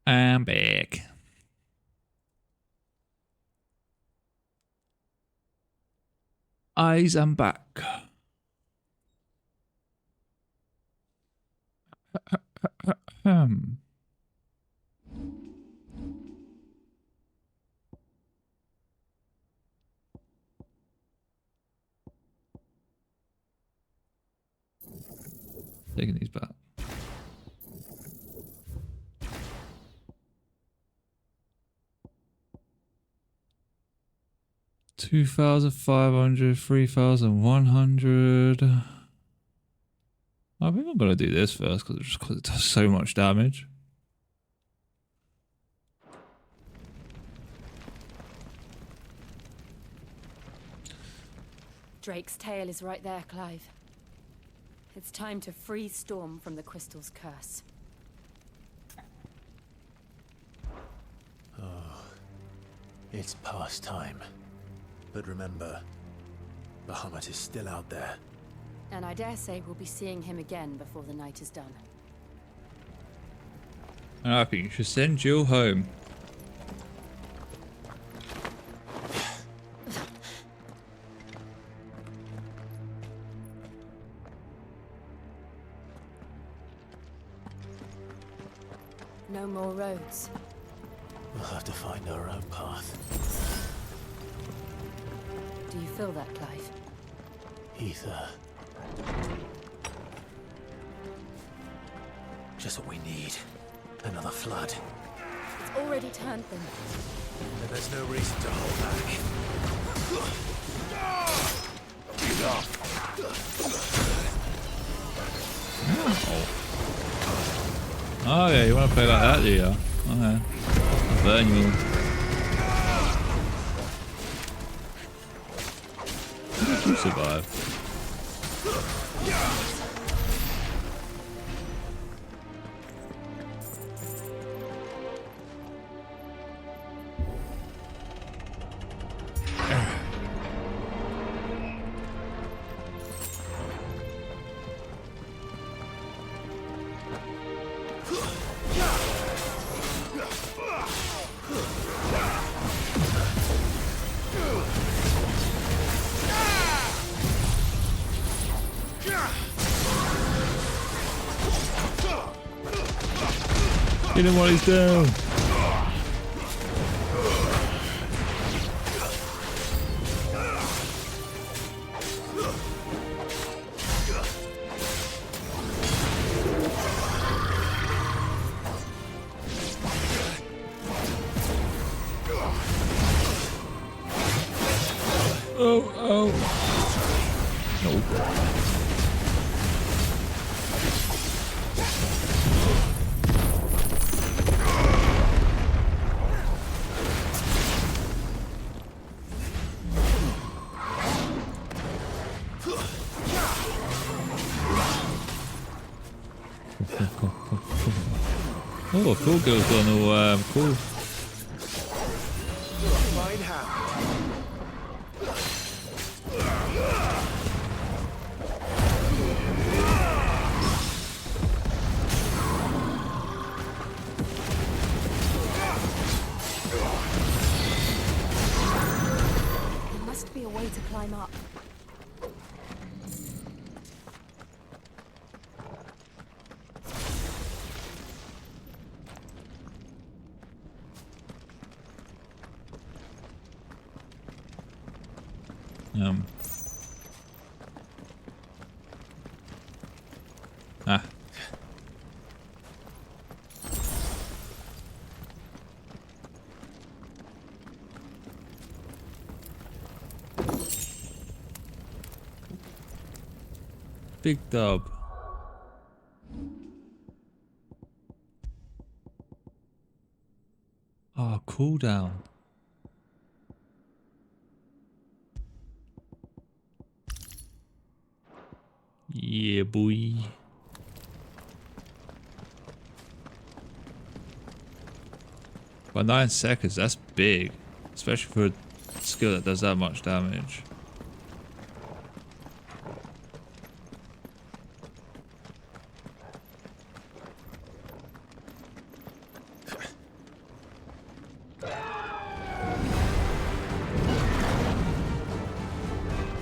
I'm back. I'm back. Taking these back. $2,500, $3,100. I think I'm gonna do this first because it does so much damage. Drake's tail is right there, Clive. It's time to free Storm from the crystal's curse. Oh, it's past time. But remember, Bahamut is still out there. And I dare say we'll be seeing him again before the night is done. And I think you should send Jill home. No more roads. We'll have to find our own path. Do you feel that, Clive? Ether. Just what we need. Another flood. It's already turned them. Then there's no reason to hold back. Oh yeah, you want to play like that, do you? Okay. I'll burn you all. You survive. Get him while he's down. Oh, oh. No. Oh, cool girl's gone all cool. Mine happened. There must be a way to climb up. Ah. Big dub. Oh, cooldown. Yeah, boy. By 9 seconds, that's big. Especially for a skill that does that much damage.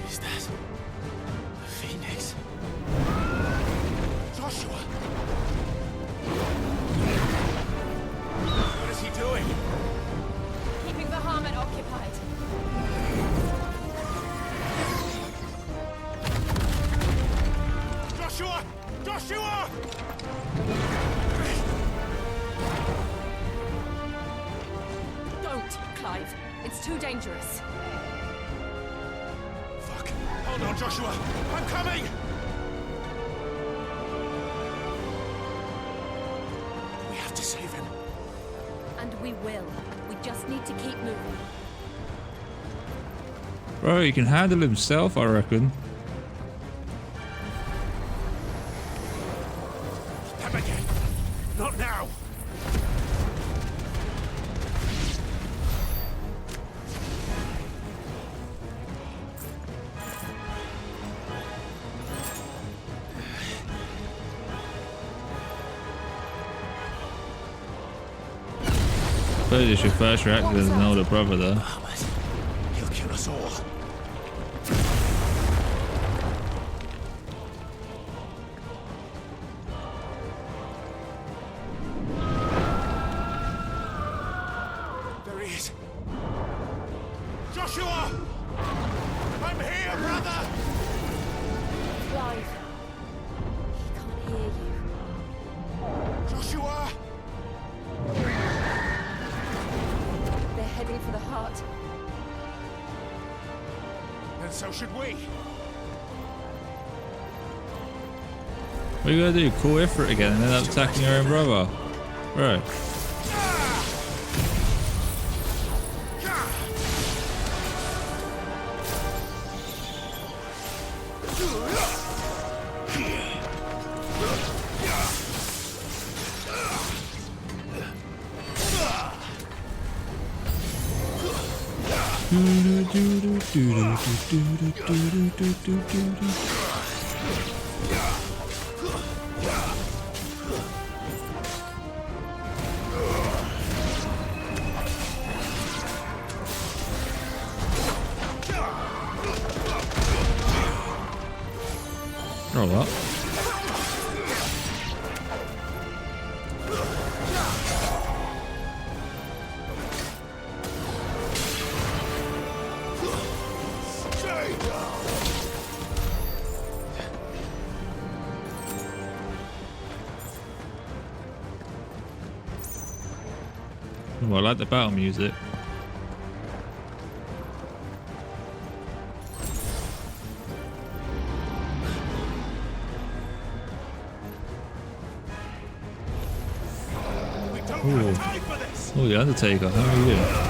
Is that a phoenix? Joshua! What is he doing? Keeping the Harmon occupied. Joshua! Joshua! Don't, Clive. It's too dangerous. Fuck. Hold on, Joshua. I'm coming! We have to save him. And we will. We just need to keep moving. Bro, he can handle himself, I reckon. Them again. Not now. I suppose it's your first reaction as an older brother though. He'll kill us all. There he is. Joshua! I'm here, brother! Clive. He can't hear you. Joshua! They're heading for the heart. And so should we. What are you gonna do? Call Ifrit again and end up attacking your own brother? Right. Oh, what? Oh, I like the battle music. Oh, the Undertaker, how are you doing?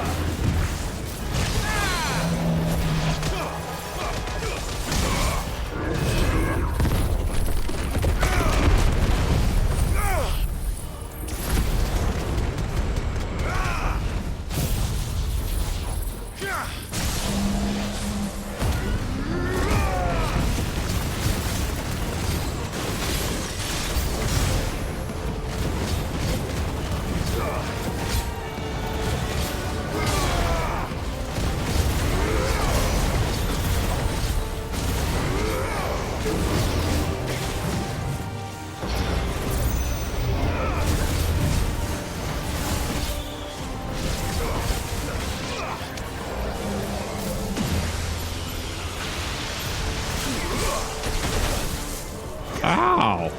Ow!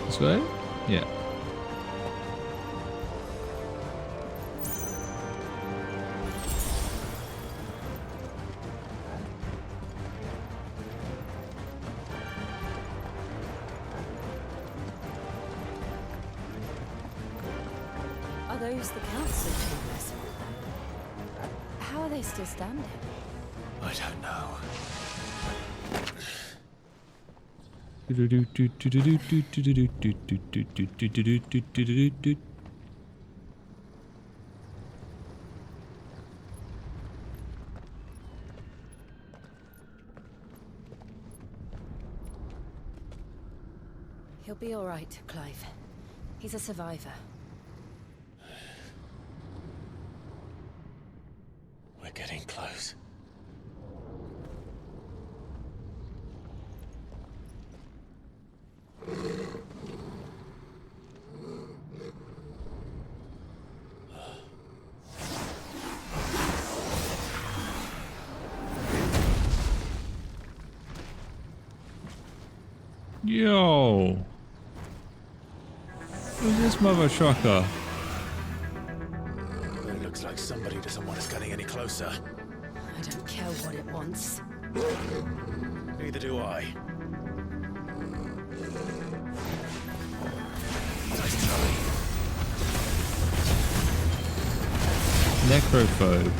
This way? Yeah. Are those the council chambers? How are they still standing? I don't know. He'll be all right, Clive. He's a survivor. We're getting close. Yo! Who's this mother trucker? It looks like somebody doesn't want us getting any closer. I don't care what it wants. Neither do I. Nice try. Necrophobe.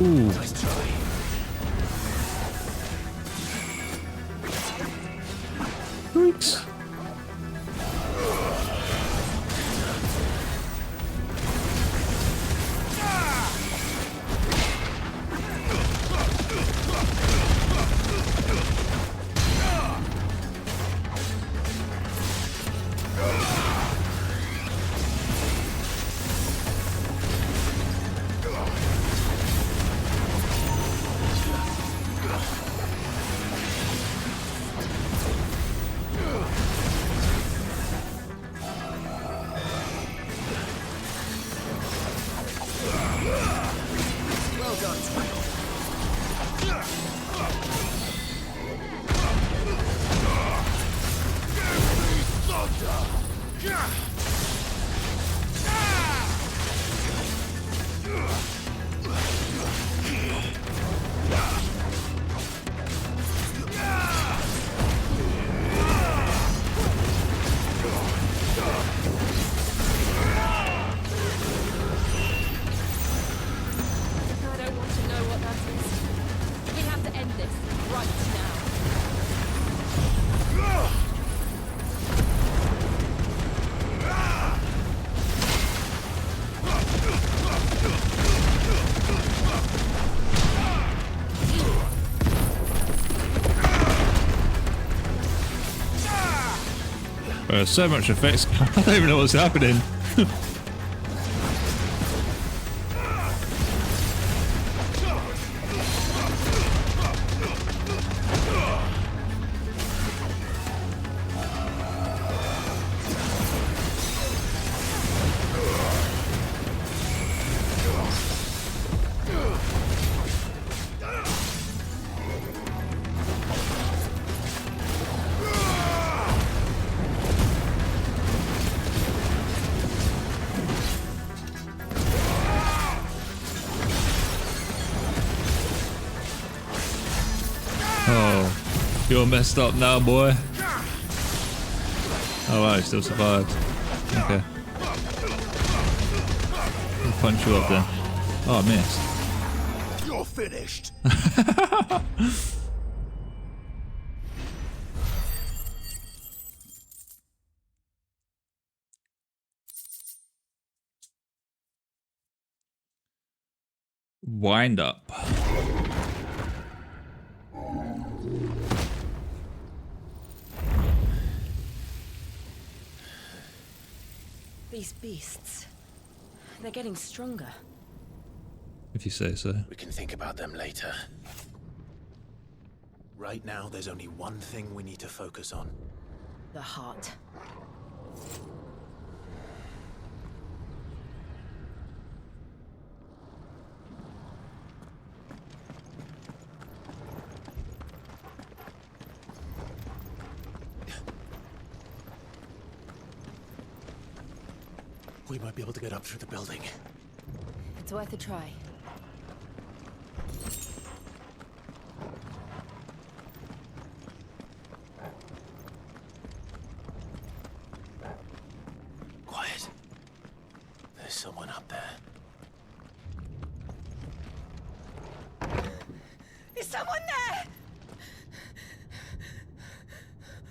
Ooh. Nice try. Thanks. Well done, Twin. I don't want to know what that is. We have to end this right now. So much effects. I don't even know what's happening. Oh, you're messed up now, boy. Oh wow, he still survived. Okay. I'll punch you up then. Oh, I missed. You're finished. Wind up. These beasts, they're getting stronger. If you say so. We can think about them later. Right now, there's only one thing we need to focus on. The heart. We might be able to get up through the building. It's worth a try. Quiet. There's someone up there. Is someone there?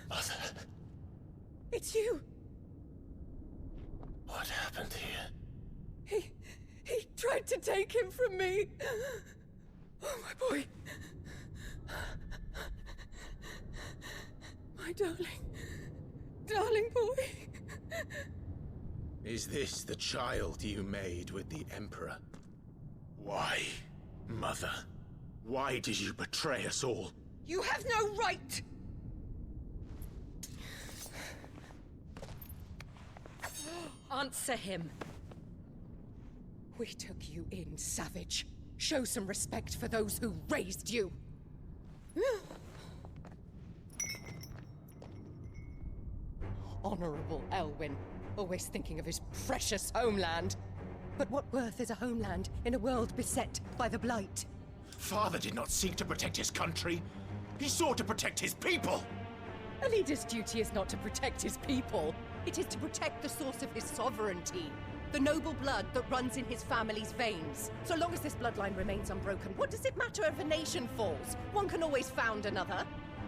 Mother, It's you. what happened here? He tried to take him from me. Oh, my boy. My darling boy. Is this the child you made with the Emperor? Why, Mother? Why did you betray us all? You have no right. Answer him. We took you in, savage. Show some respect for those who raised you. Honorable Elwyn, always thinking of his precious homeland. But what worth is a homeland in a world beset by the Blight? Father did not seek to protect his country. He sought to protect his people. A leader's duty is not to protect his people. It is to protect the source of his sovereignty. The noble blood that runs in his family's veins. So long as this bloodline remains unbroken, what does it matter if a nation falls? One can always found another.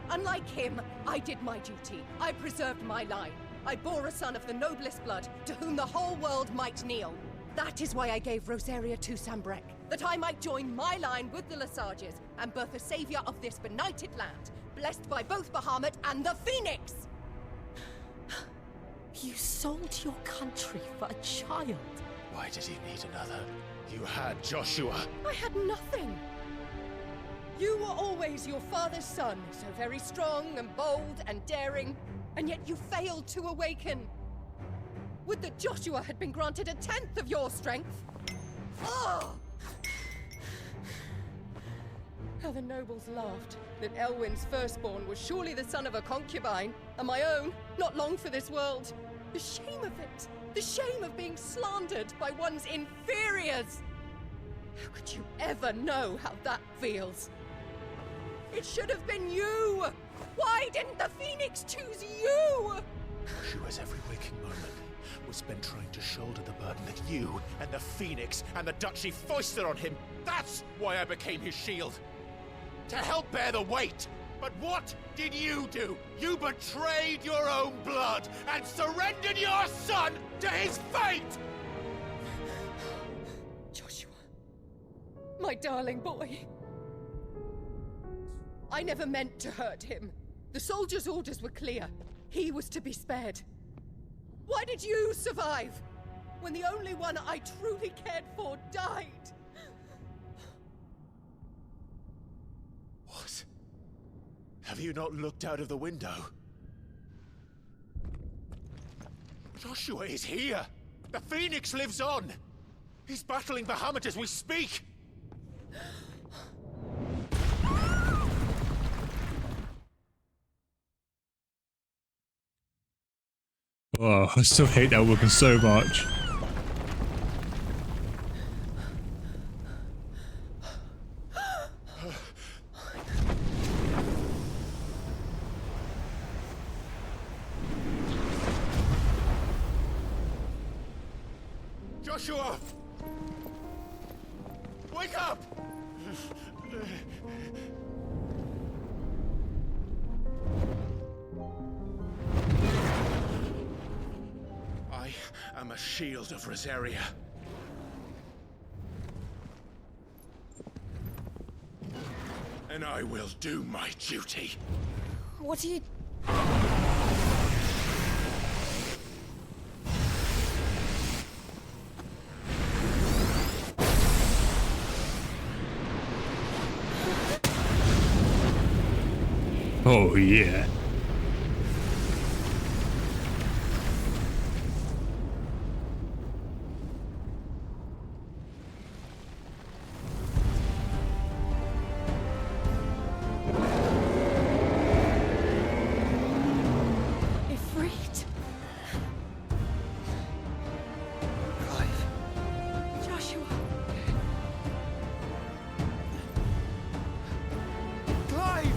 Unlike him, I did my duty. I preserved my line. I bore a son of the noblest blood, to whom the whole world might kneel. That is why I gave Rosaria to Sambrek, that I might join my line with the Lesages and birth a savior of this benighted land, blessed by both Bahamut and the Phoenix! You sold your country for a child. Why did he need another? You had Joshua. I had nothing. You were always your father's son, so very strong and bold and daring, and yet you failed to awaken. Would that Joshua had been granted 1/10 of your strength? Oh! How the nobles laughed that Elwyn's firstborn was surely the son of a concubine, and my own, not long for this world. The shame of it! The shame of being slandered by one's inferiors! How could you ever know how that feels? It should have been you! Why didn't the Phoenix choose you? Joshua's every waking moment was spent trying to shoulder the burden that you and the Phoenix and the Duchy foisted on him. That's why I became his shield. To help bear the weight. But what did you do? You betrayed your own blood and surrendered your son to his fate! Joshua. My darling boy. I never meant to hurt him. The soldiers' orders were clear. He was to be spared. Why did you survive? When the only one I truly cared for died? What? Have you not looked out of the window? Joshua is here! The Phoenix lives on! He's battling Bahamut as we speak! Oh, I still hate that weapon so much. Joshua! Wake up! I am a shield of Rosaria. And I will do my duty. What are you... Oh yeah. Ifrit? Joshua? Clive!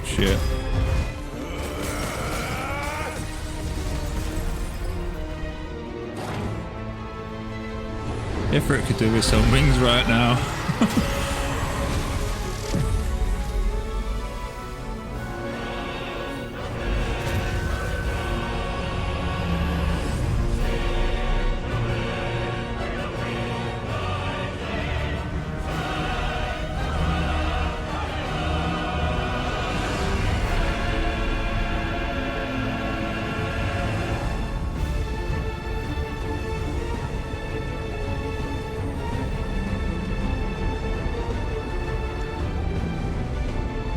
Shit. Ifrit could do with some wings right now.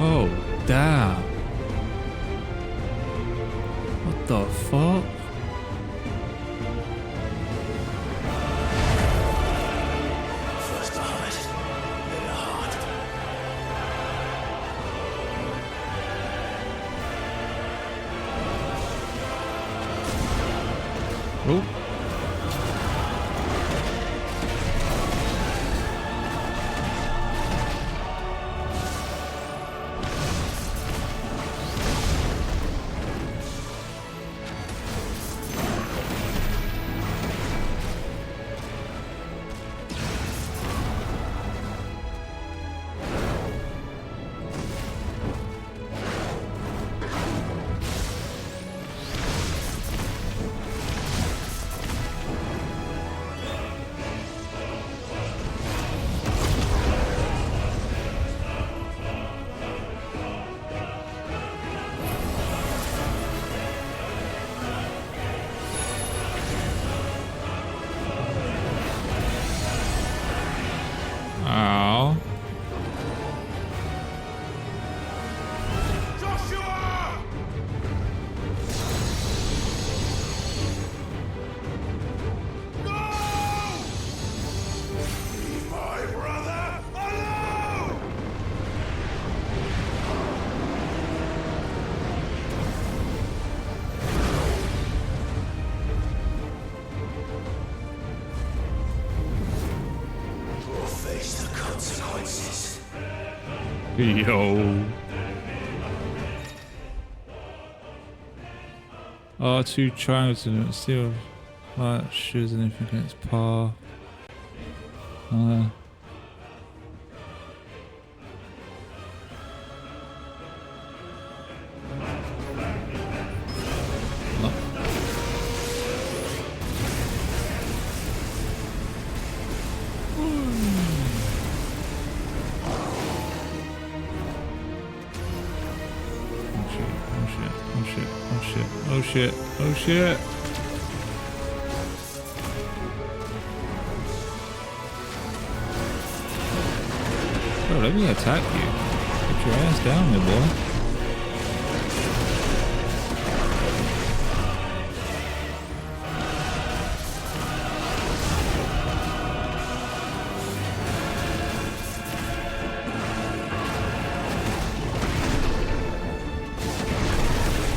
Oh, damn. What the fuck? First the heart, then the heart. Oh. Ow. My brother alone! Or face the consequences. Yo. R2 triangles and still light shoes and anything against par. Oh shit. Oh shit. Bro, let me attack you. Put your ass down there, boy.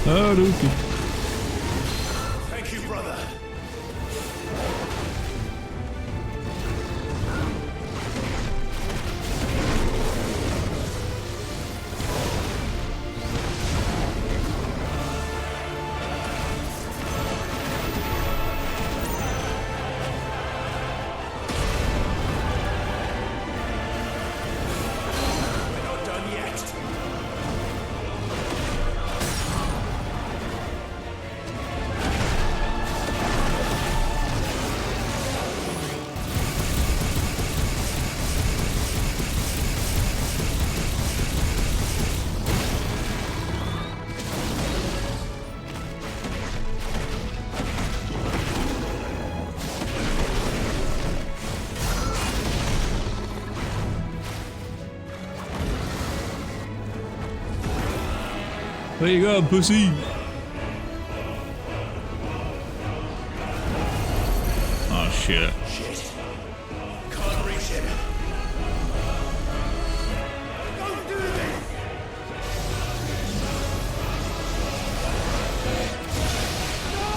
Oh, Dookie. Thank you, brother. We're not done yet. Where you going, pussy? Oh shit. Shit. Can't reach him. Don't do this! No!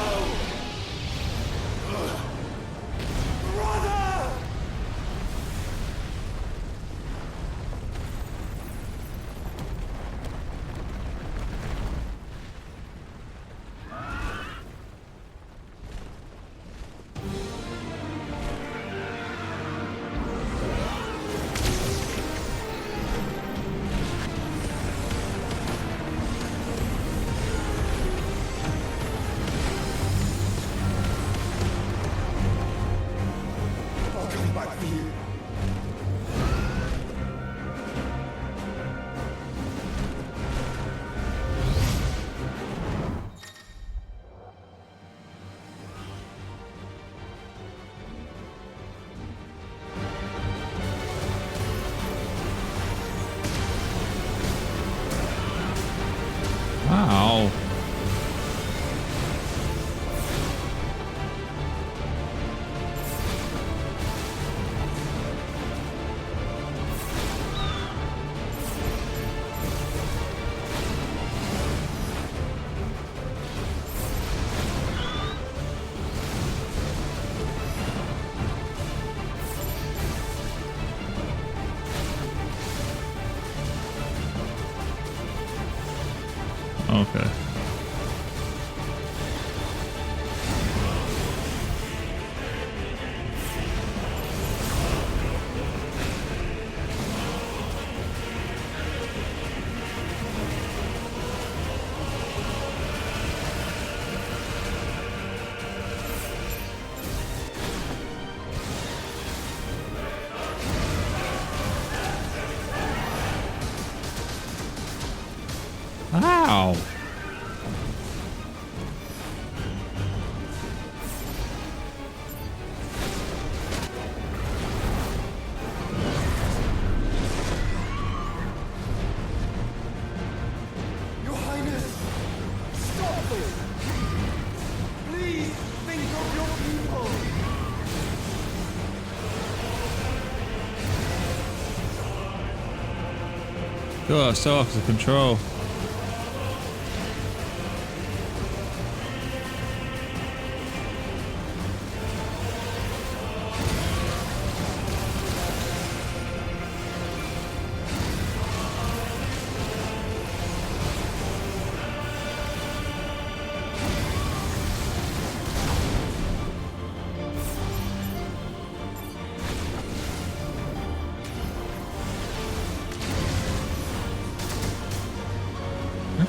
Brother! Okay. Ow! Your Highness! Stop it! Please think of your people! God, so off the control.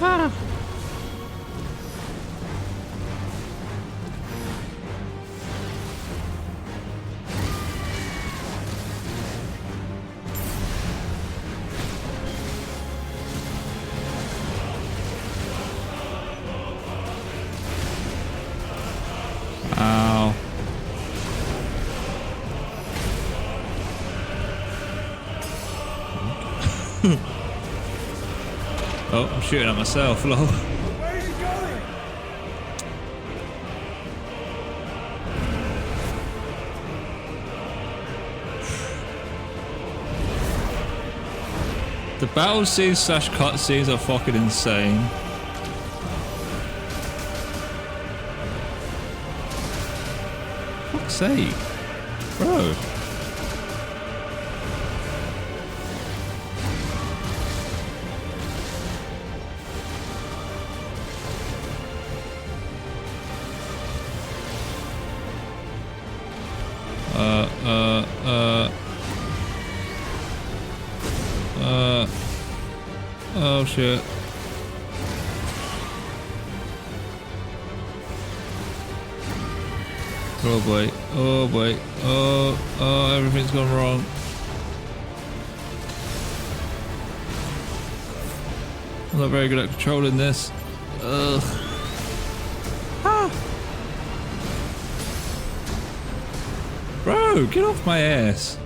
Ah. Ow. Oh, I'm shooting at myself, lol. Where is he going? The battle scenes / cutscenes are fucking insane. Fuck's sake. Bro. Oh shit. Oh boy, oh boy, oh, everything's gone wrong. I'm not very good at controlling this. Ugh. Ah! Bro, get off my ass.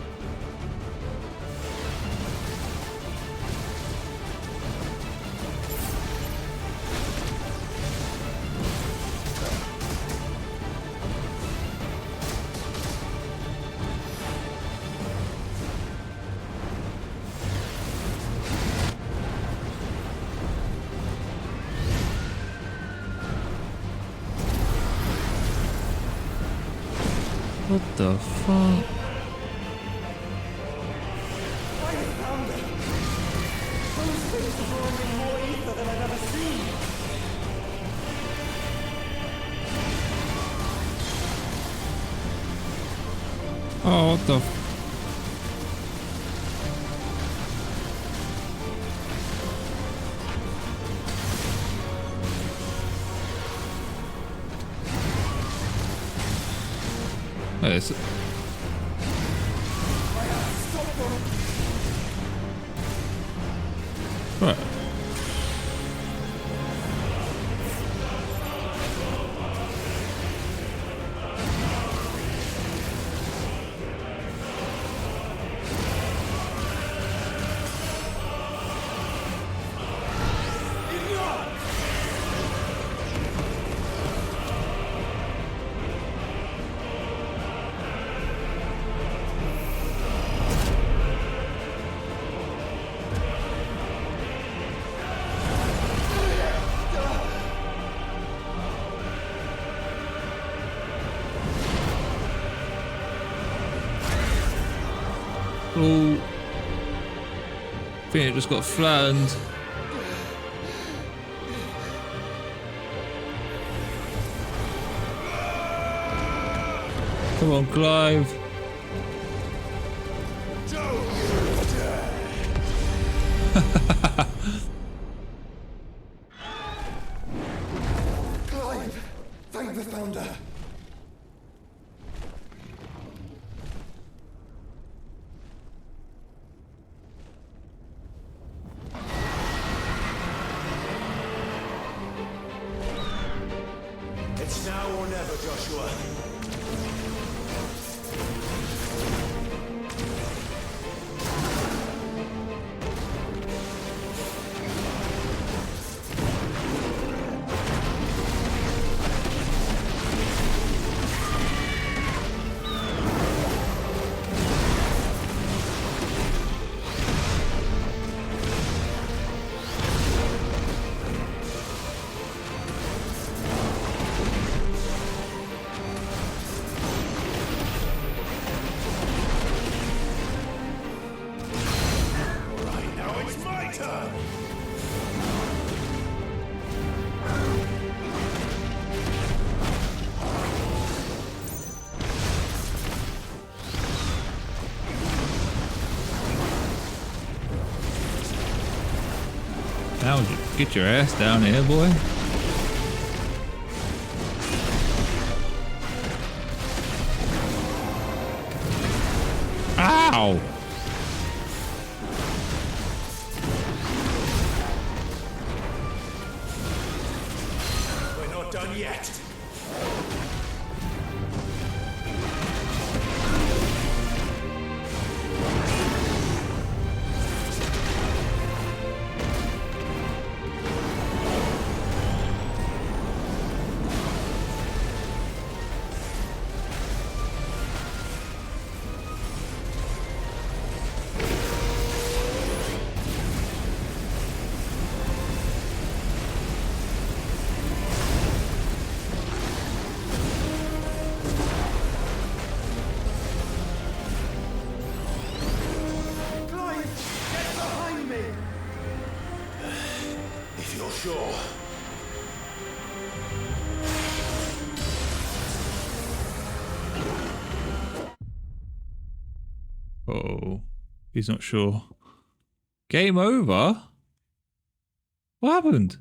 What the fuck? I have found them! Those things are drawing more ether than I've ever seen! Oh, what the f— Hey, it's— right. Oh, I think it just got flattened. Come on, Clive. Clive! Thank the Founder! It's now or never, Joshua. Now get your ass down here, boy. Ow! We're not done yet. If you're sure. Oh, he's not sure. Game over? What happened?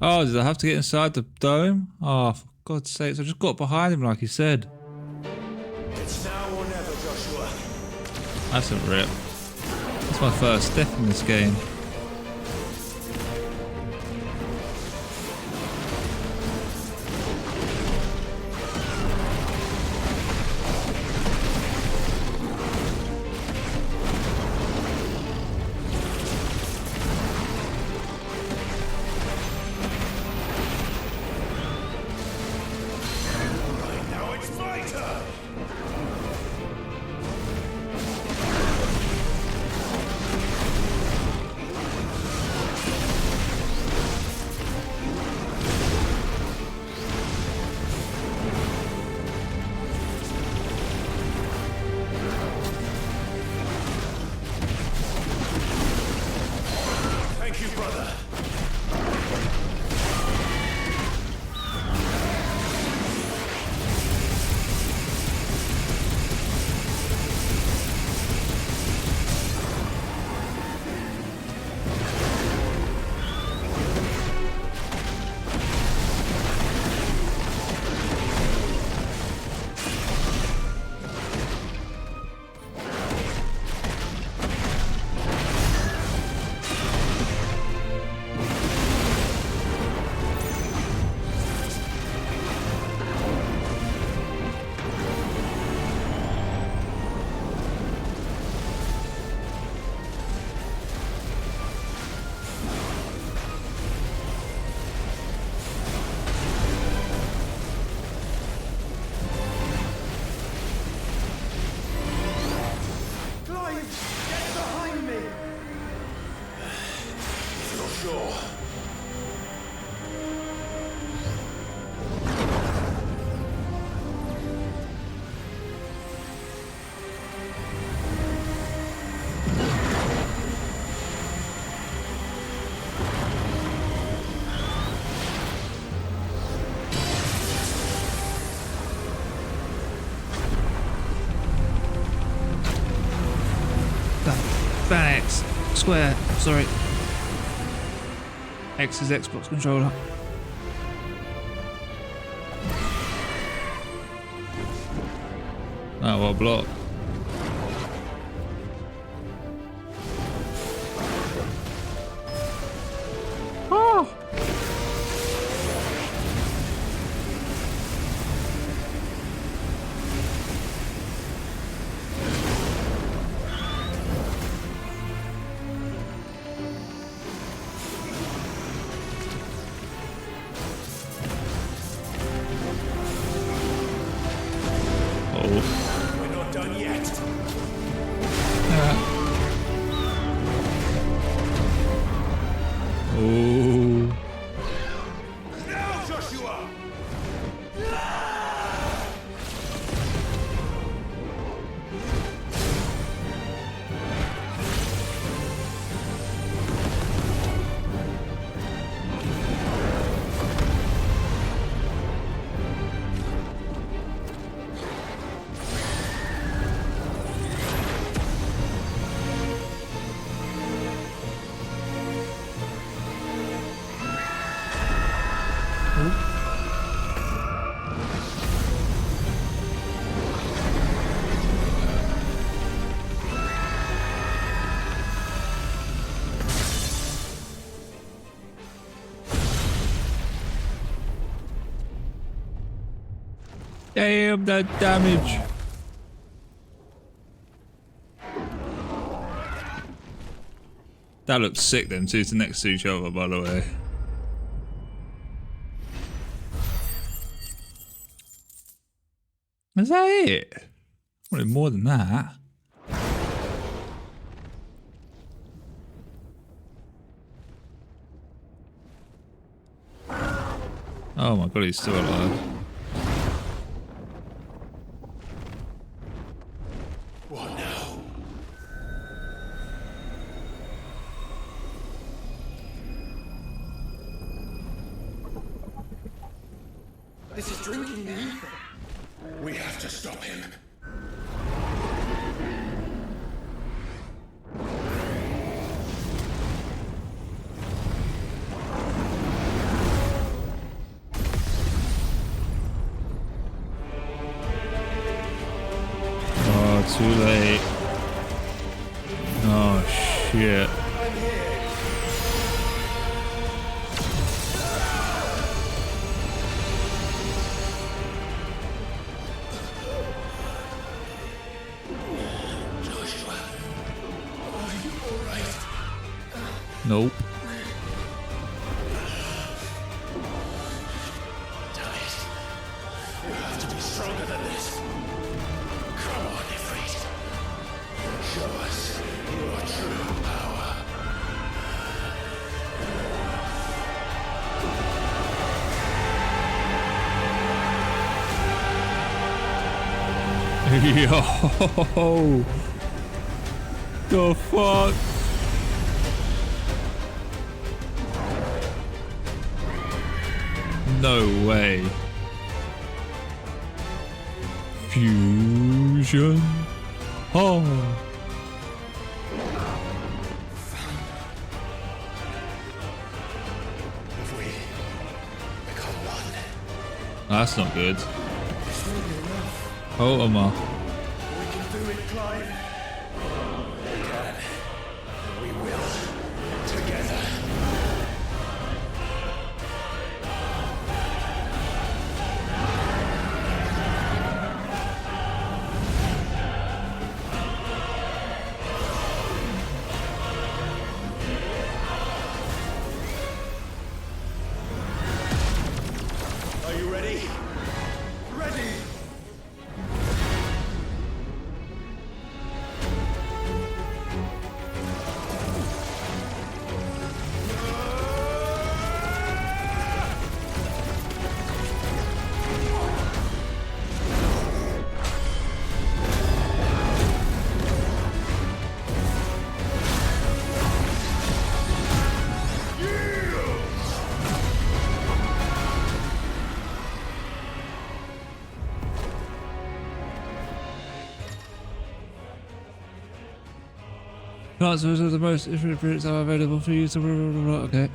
Oh, did I have to get inside the dome? Oh, for God's sakes, I just got behind him like he said. It's now or never, Joshua. That's a rip. That's my first death in this game. Now it's my turn. Span X. Square. Sorry. X is Xbox controller. Oh, well, block. Oh! We're not done yet. Oh. Now, Joshua! Damn, that damage. That looks sick, them two next to each other, by the way. Is that it? Wanted more than that. Oh my god, he's still alive. What now? This is drinking the ether. We have to stop him. Oh, too late. Oh, shit. Nope. You have to be stronger than this. Come on, Ifrit. Show us your true power. Yo. The fuck? No way. Fusion. Oh. If we become one, That's not good. this will be enough. Oh, Omar. We can do it, Clive. We can. And we will. Together. Are you ready? Ready! Transfers are the most different are available for you. Okay.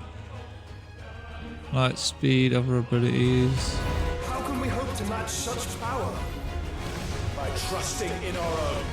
Light speed, other abilities. How can we hope to match such power? By trusting in our own.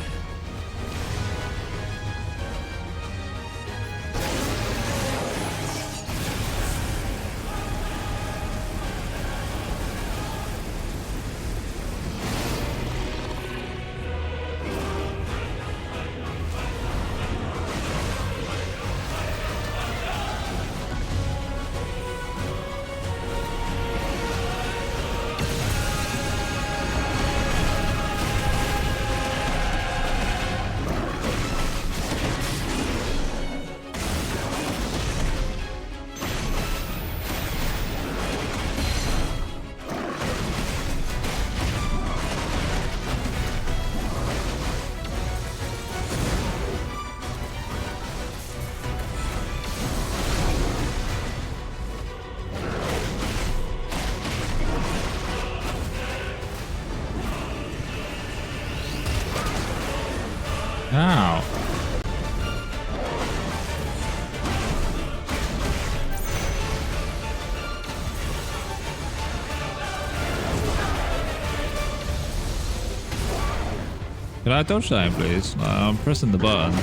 Ow. Can I dodge that, please? I'm pressing the button.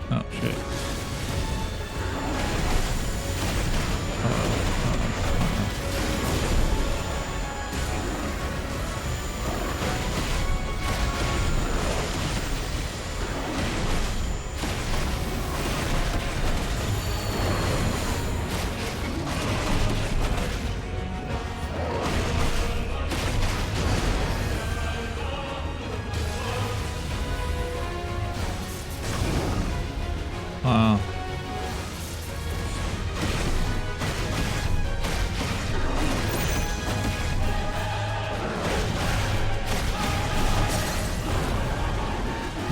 Oh shit. Wow.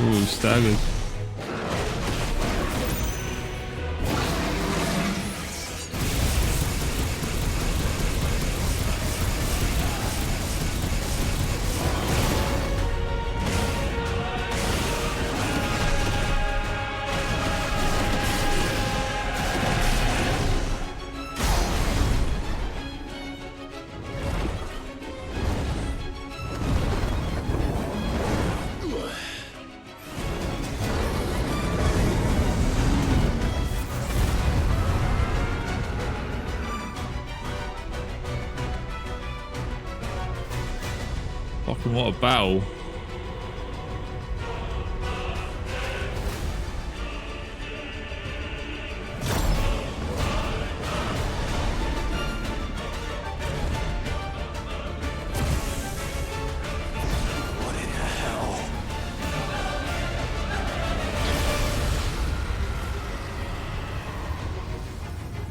Ooh, staggered. what a battle.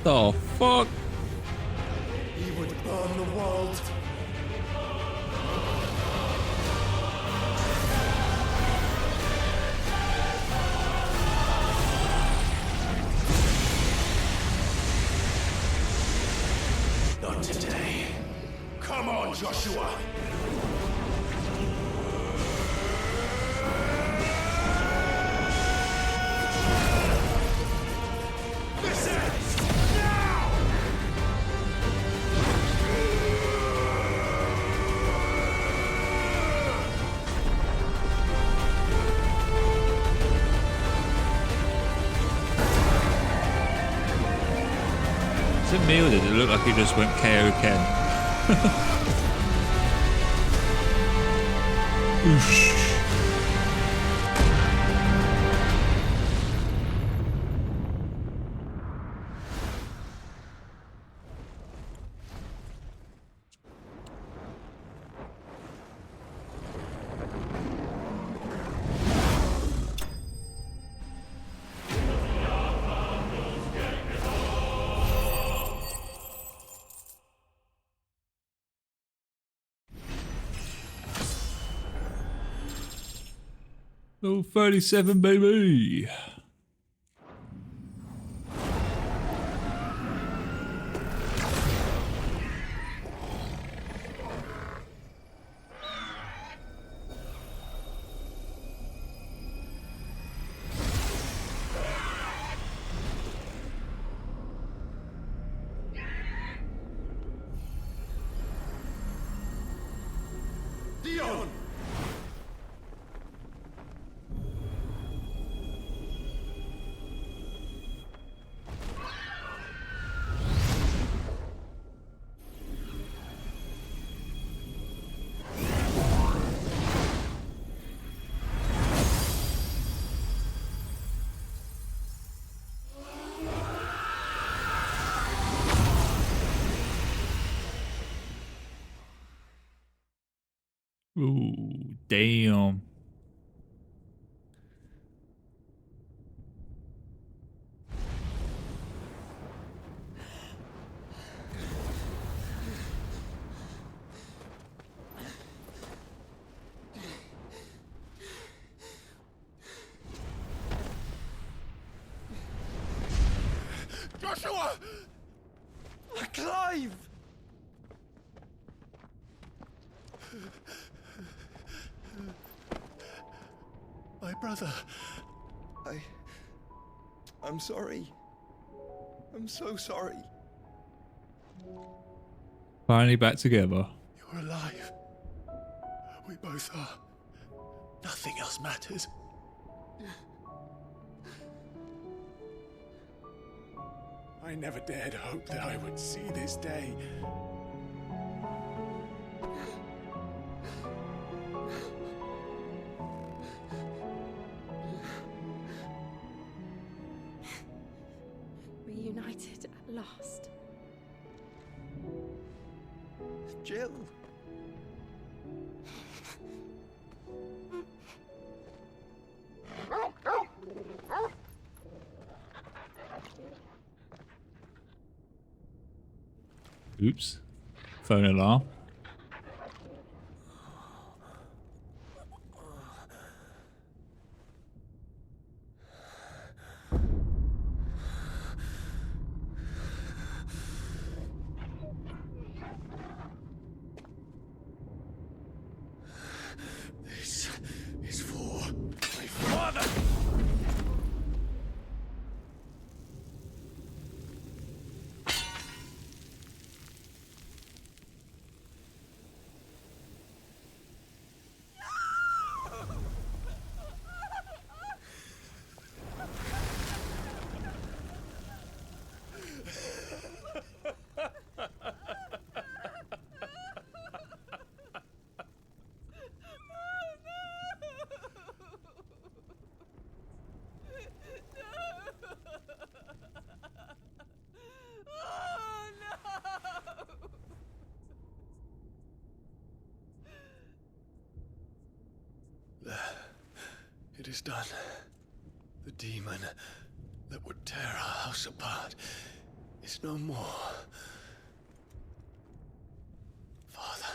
The fuck? He would burn the world. Not today. Come on, Joshua! Is it me or did it look like he just went KO Ken? Oosh. Oh, 37, baby. Dion! Ooh, damn. Joshua! Clive! My brother. I'm sorry. I'm so sorry. Finally back together. You're alive. We both are. Nothing else matters. I never dared hope that I would see this day. Reunited at last. Jill. Oops. Phone alarm. This is for my father! It is done. The demon that would tear our house apart is no more. Father.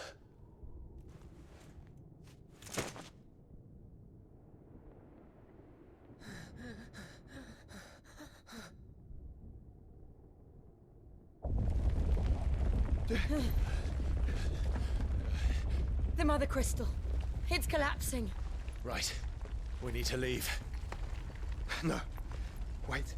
The Mother Crystal. It's collapsing. Right. We need to leave. No. Wait.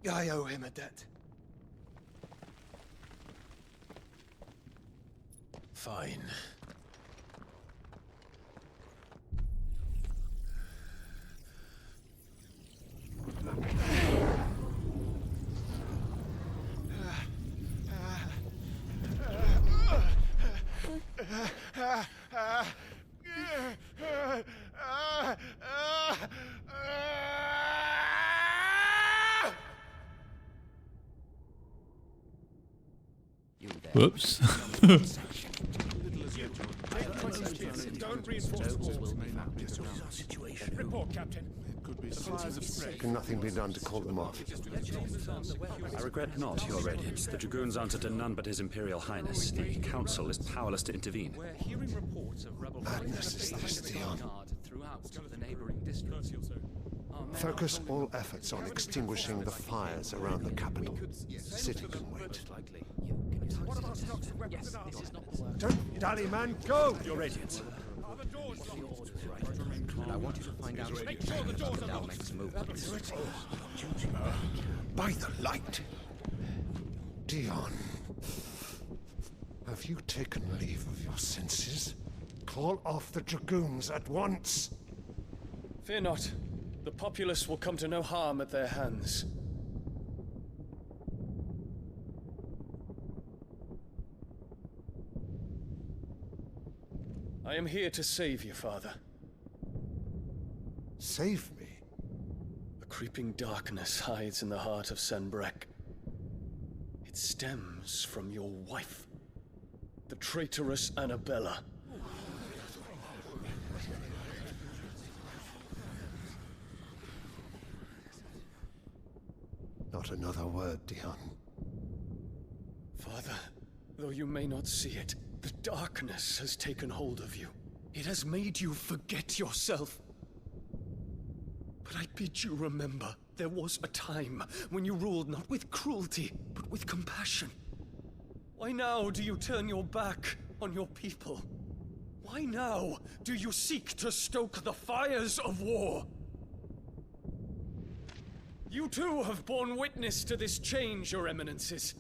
I owe him a debt. Fine. Whoops. Don't reinforce the walls. Report, Captain. Can nothing be done to call them off? I regret not, Your Radiance. The Dragoons answer to none but His Imperial Highness. The Council is powerless to intervene. We're hearing reports of rebel Madness is this, Dion. throughout the neighboring districts. Focus all efforts on extinguishing the fires around the capital. The city can wait. Don't dally, man, go! Your Radiance. And I want you to find out if Adele makes a move. By the light! Dion, have you taken leave of your senses? Call off the Dragoons at once! Fear not. The populace will come to no harm at their hands. I am here to save you, Father. Save me? A creeping darkness hides in the heart of Sanbrek. It stems from your wife, the traitorous Annabella. Not another word, Dion. Father, though you may not see it, the darkness has taken hold of you. It has made you forget yourself. But I bid you remember, there was a time when you ruled not with cruelty, but with compassion. Why now do you turn your back on your people? Why now do you seek to stoke the fires of war? You too have borne witness to this change, Your Eminences.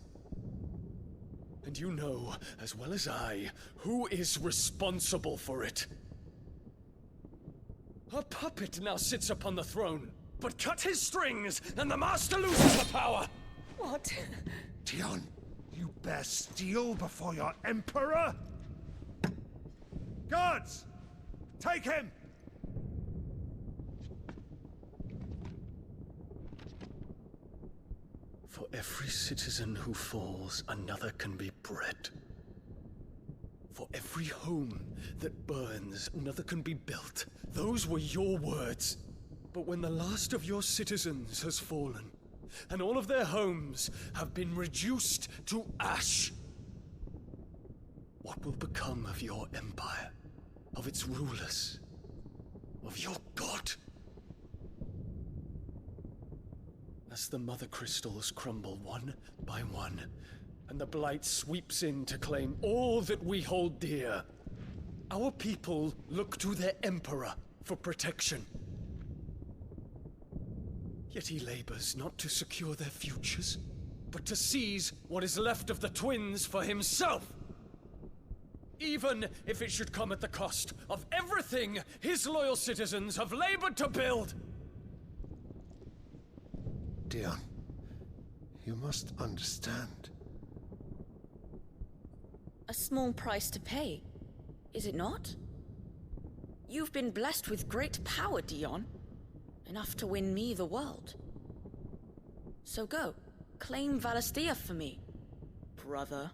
And you know, as well as I, who is responsible for it. A puppet now sits upon the throne, but cut his strings, and the Master loses the power! What? Dion, you bear steel before your Emperor? Guards! Take him! For every citizen who falls, another can be bred. For every home that burns, another can be built. Those were your words. But when the last of your citizens has fallen, and all of their homes have been reduced to ash, what will become of your empire, of its rulers, of your god? As the Mother Crystals crumble one by one, and the Blight sweeps in to claim all that we hold dear, our people look to their Emperor for protection. Yet he labors not to secure their futures, but to seize what is left of the twins for himself. Even if it should come at the cost of everything his loyal citizens have labored to build. Dion, you must understand. A small price to pay, is it not? You've been blessed with great power, Dion. Enough to win me the world. So go, claim Valisthea for me, brother.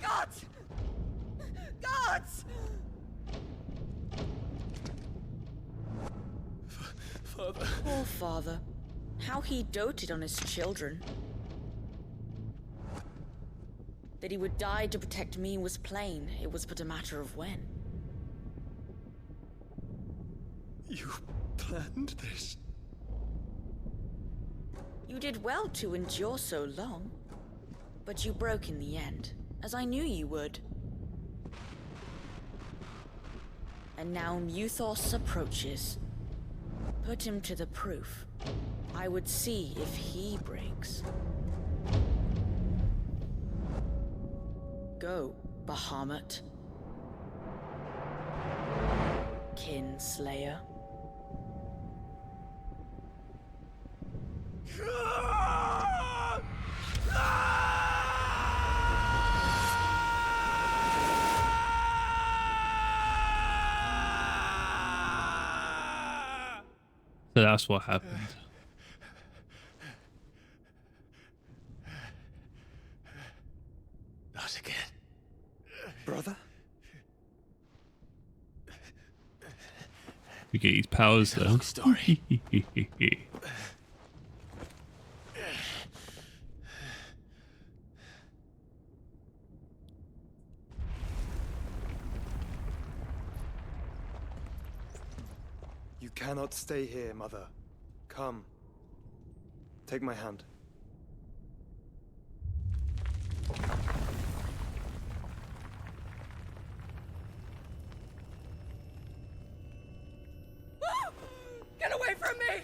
Gods! Gods! Father. Poor father. How he doted on his children. That he would die to protect me was plain. It was but a matter of when. You planned this? You did well to endure so long. But you broke in the end, as I knew you would. And now Muthos approaches. Put him to the proof. I would see if he breaks. Go, Bahamut. Kinslayer. So that's what happened. Not again. Brother? We get his powers though. Long story. You cannot stay here, Mother. Come. Take my hand. Get away from me!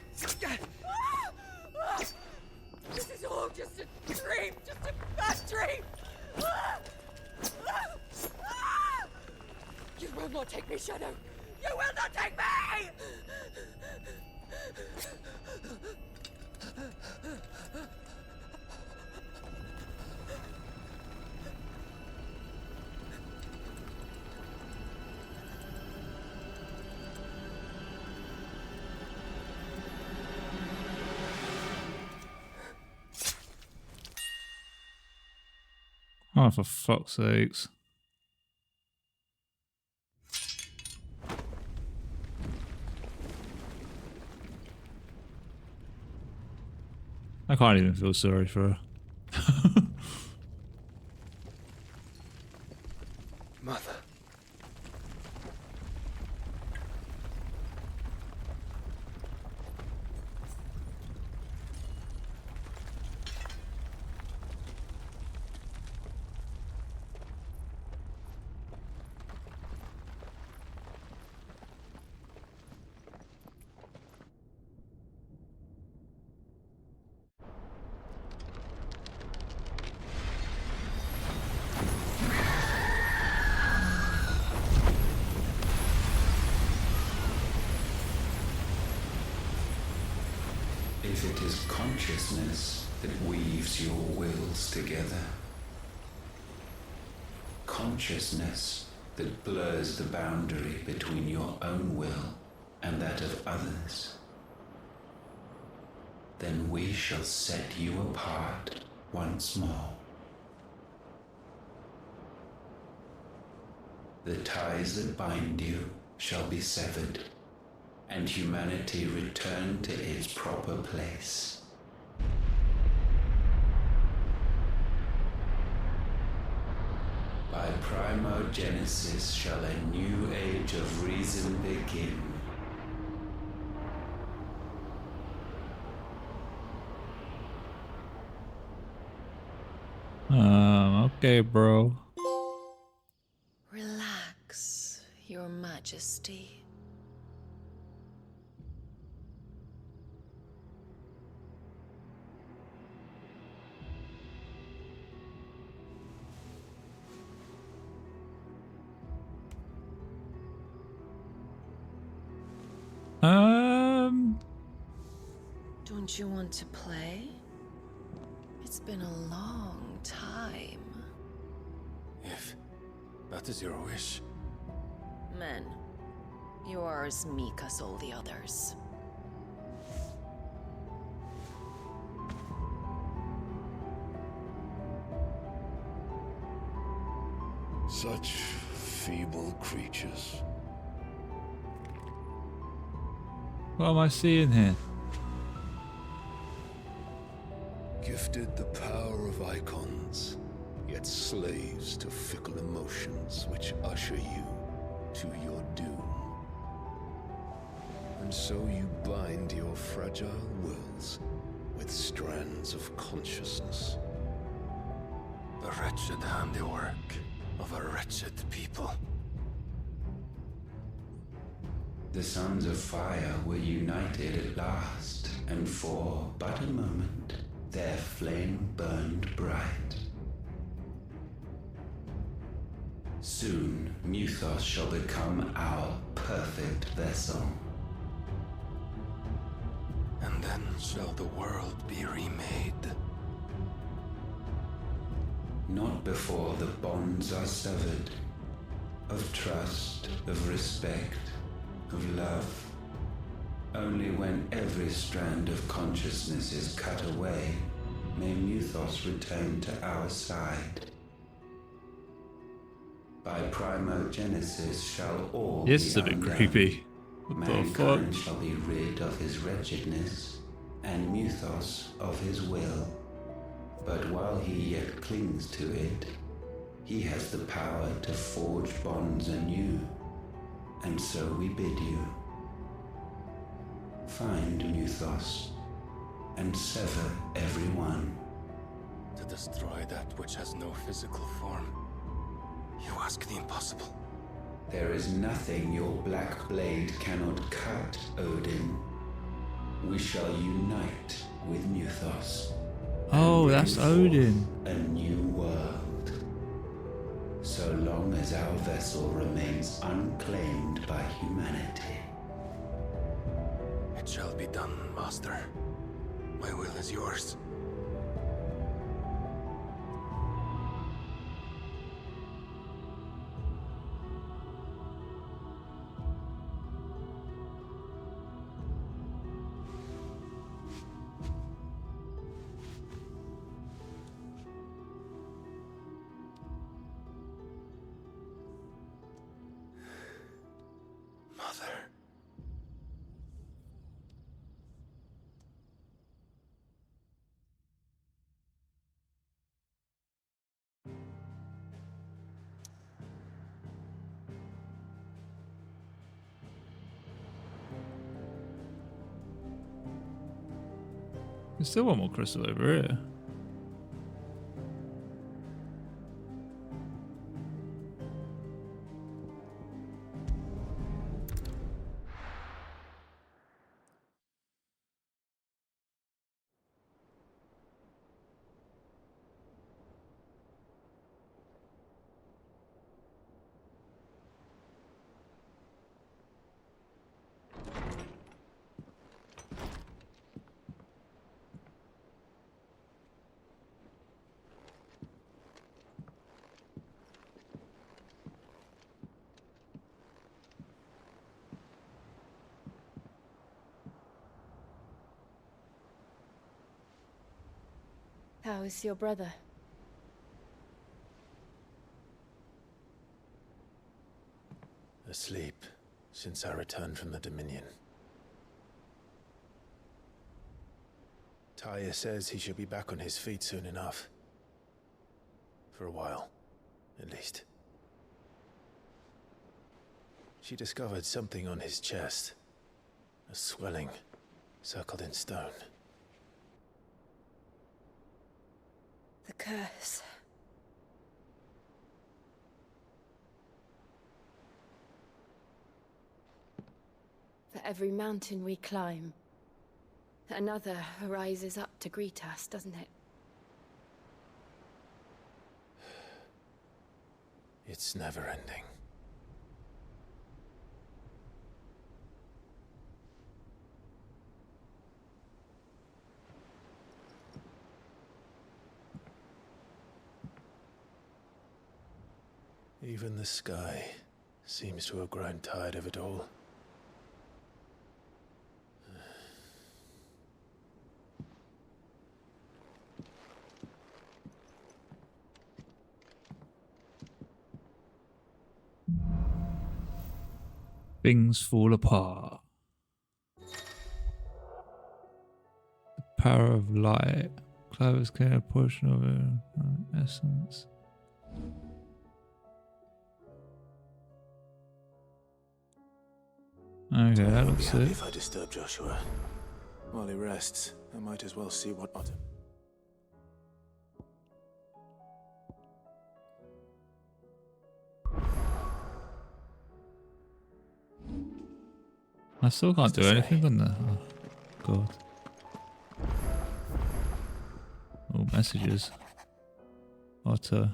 This is all just a dream, just a bad dream! You will not take me, Shadow! You will not take me! Oh, for fuck's sakes. I can't even feel sorry for her. Mother. If it is consciousness that weaves your wills together, consciousness that blurs the boundary between your own will and that of others, then we shall set you apart once more. The ties that bind you shall be severed, and humanity return to its proper place. By primogenesis shall a new age of reason begin. Okay, bro. Relax, Your Majesty. Don't you want to play? It's been a long time. If that is your wish. Men, you are as meek as all the others. Such feeble creatures. What am I seeing here? Gifted the power of icons, yet slaves to fickle emotions which usher you to your doom. And so you bind your fragile wills with strands of consciousness. The wretched handiwork of a wretched people. The Sons of Fire were united at last, and for but a moment, their flame burned bright. Soon, Muthos shall become our perfect vessel. And then shall the world be remade. Not before the bonds are severed, of trust, of respect, of love. Only when every strand of consciousness is cut away, may Muthos return to our side. By primogenesis shall all This be is a bit undone. creepy. What the Mankind fuck? shall be rid of his wretchedness, and Muthos of his will. But while he yet clings to it, he has the power to forge bonds anew. And so we bid you. Find Muthos, and sever everyone. To destroy that which has no physical form. You ask the impossible. There is nothing your black blade cannot cut, Odin. We shall unite with Muthos. Oh, and that's bring forth Odin. A new world. So long as our vessel remains unclaimed by humanity. It shall be done, Master. My will is yours. Mother. There's still one more crystal over here. How is your brother? Asleep since I returned from the Dominion. Taya says he should be back on his feet soon enough. For a while, at least. She discovered something on his chest. A swelling, circled in stone. The curse. For every mountain we climb, another rises up to greet us, doesn't it? It's never ending. Even the sky seems to have grown tired of it all. Things fall apart. The power of light. Clovers carry a portion of her essence. Okay, that looks Happy it. if I disturb Joshua. While he rests, I might as well see what Otter. I still can't do anything on the. Oh, God. Oh, messages. Otter.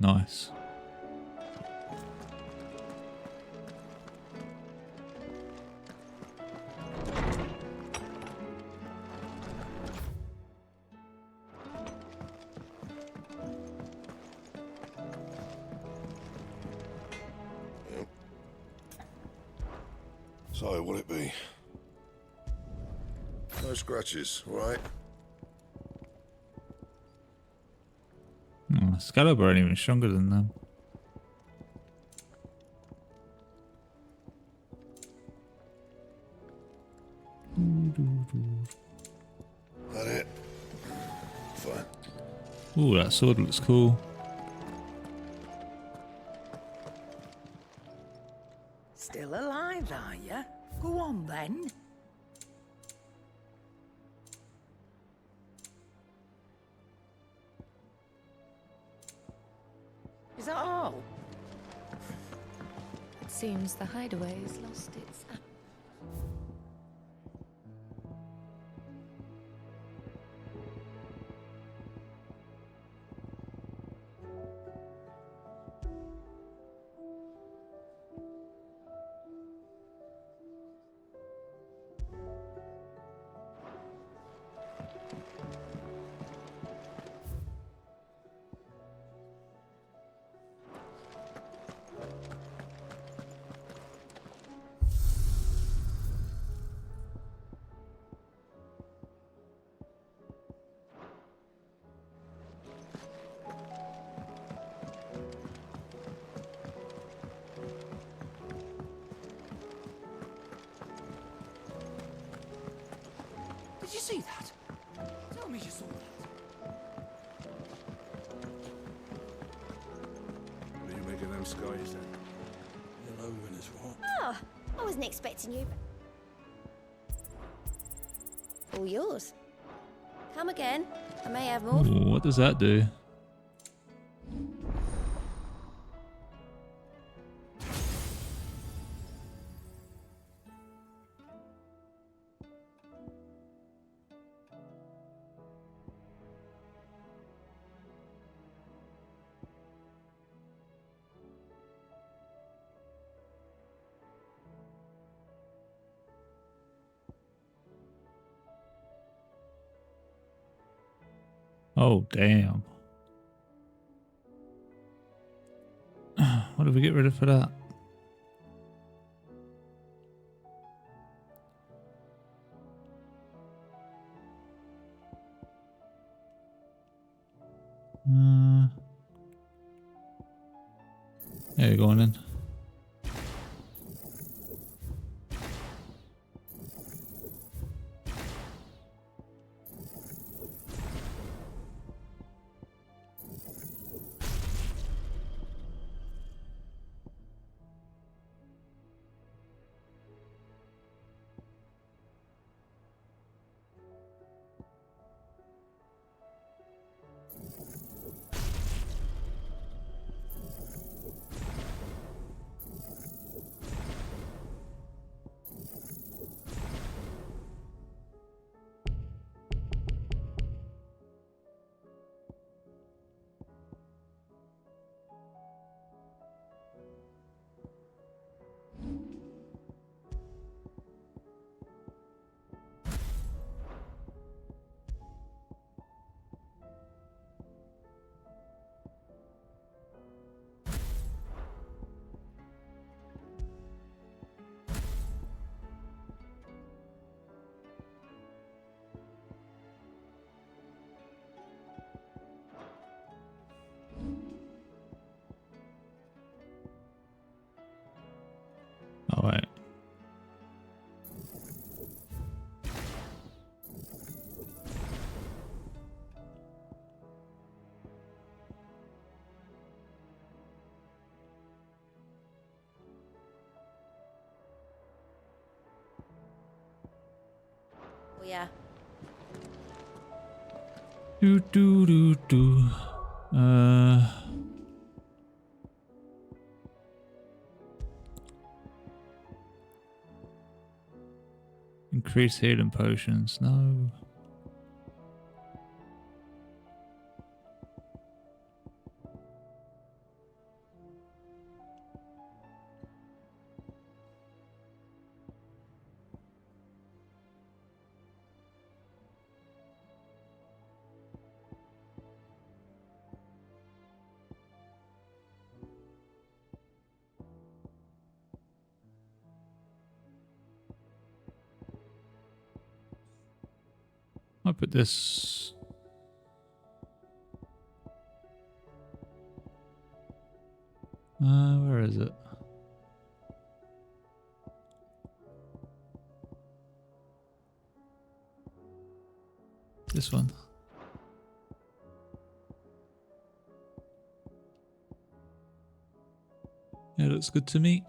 Nice. So, what'll it be? No scratches, all right? Oh, Excalibur ain't even stronger than them. That it? Fine. Ooh, that sword looks cool. Still alive, are you? Go on then. Is that all? It seems the hideaway's lost its... Did you see that? Tell me you saw that. What do you make of them skies then? Yellow and as what? Oh, I wasn't expecting you. All yours. Come again. I may have more. Ooh, what does that do? Oh, damn. What did we get rid of for that? Yeah, go on then. Yeah. Do. Increase healing potions. No. I'll put this. Where is it? This one. Yeah, looks good to me.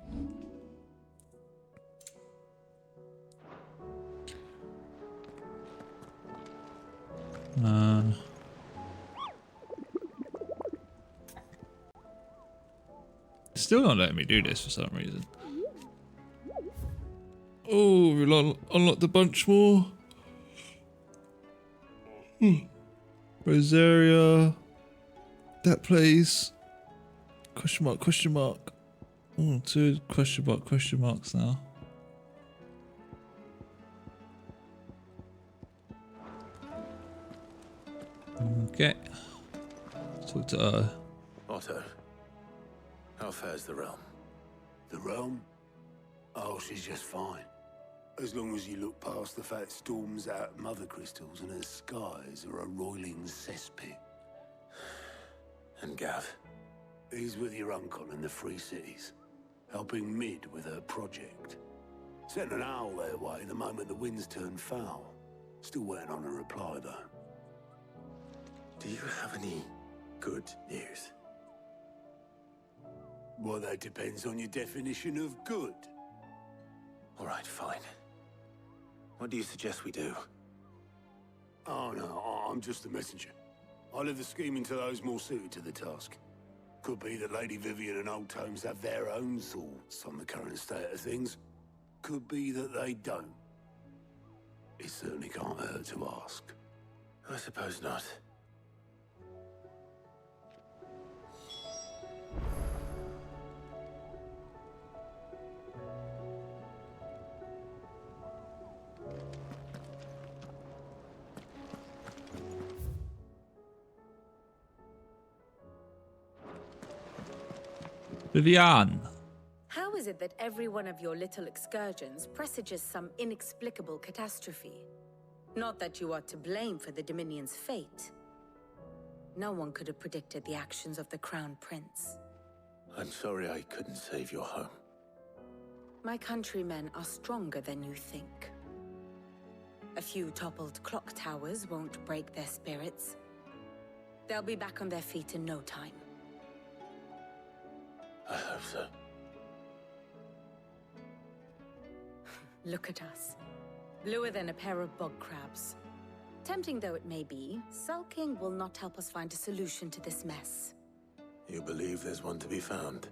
Still not letting me do this for some reason. Oh, we'll unlock a bunch more. Rosaria. That place. Question mark, question mark. Oh, 2 question marks now. Okay. Talk to Otto, how fares the realm? The realm? Oh, she's just fine. As long as you look past the fat storms out mother crystals and her skies are a roiling cesspit. And Gav? He's with your uncle in the Free Cities, helping Mid with her project. Sent an owl their way the moment the winds turned foul. Still waiting on a reply, though. Do you have any good news? Well, that depends on your definition of good. All right, fine. What do you suggest we do? Oh, no, I'm just the messenger. I'll leave the scheming to those more suited to the task. Could be that Lady Vivian and Old Tomes have their own thoughts on the current state of things. Could be that they don't. It certainly can't hurt to ask. I suppose not. Vivian. How is it that every one of your little excursions presages some inexplicable catastrophe? Not that you are to blame for the Dominion's fate. No one could have predicted the actions of the Crown Prince. I'm sorry I couldn't save your home. My countrymen are stronger than you think. A few toppled clock towers won't break their spirits. They'll be back on their feet in no time. I hope so. Look at us. Bluer than a pair of bog crabs. Tempting though it may be, sulking will not help us find a solution to this mess. You believe there's one to be found?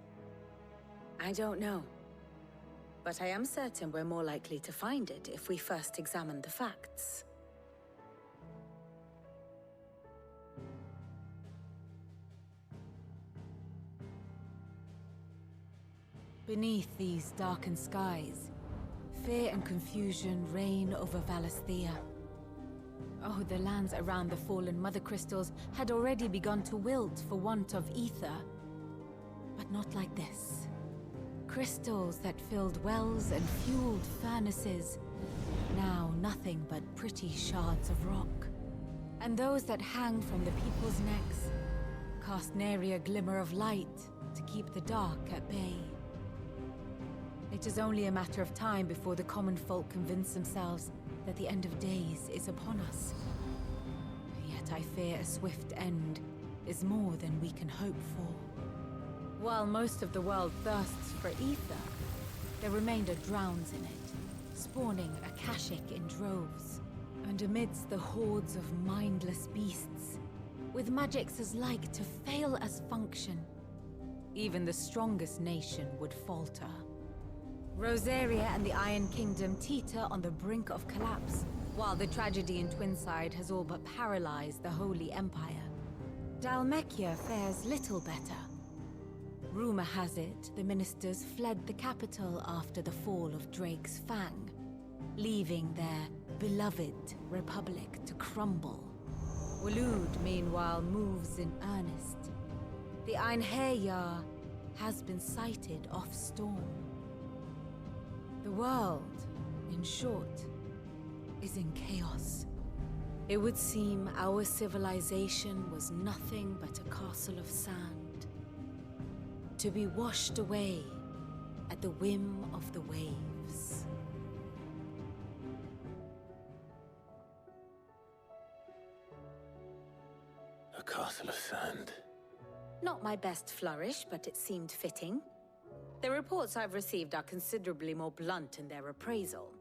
I don't know. But I am certain we're more likely to find it if we first examine the facts. Beneath these darkened skies, fear and confusion reign over Valisthea. Oh, the lands around the fallen Mother Crystals had already begun to wilt for want of ether. But not like this. Crystals that filled wells and fueled furnaces. Now nothing but pretty shards of rock. And those that hang from the people's necks cast nary a glimmer of light to keep the dark at bay. It is only a matter of time before the common folk convince themselves that the end of days is upon us. Yet I fear a swift end is more than we can hope for. While most of the world thirsts for ether, the remainder drowns in it, spawning Akashic in droves. And amidst the hordes of mindless beasts, with magics as like to fail as function, even the strongest nation would falter. Rosaria and the Iron Kingdom teeter on the brink of collapse, while the tragedy in Twinside has all but paralyzed the Holy Empire. Dhalmekia fares little better. Rumor has it the ministers fled the capital after the fall of Drake's Fang, leaving their beloved republic to crumble. Waloed, meanwhile, moves in earnest. The Einherjar has been sighted off Storm. The world, in short, is in chaos. It would seem our civilization was nothing but a castle of sand, to be washed away at the whim of the waves. A castle of sand. Not my best flourish, but it seemed fitting. The reports I've received are considerably more blunt in their appraisal.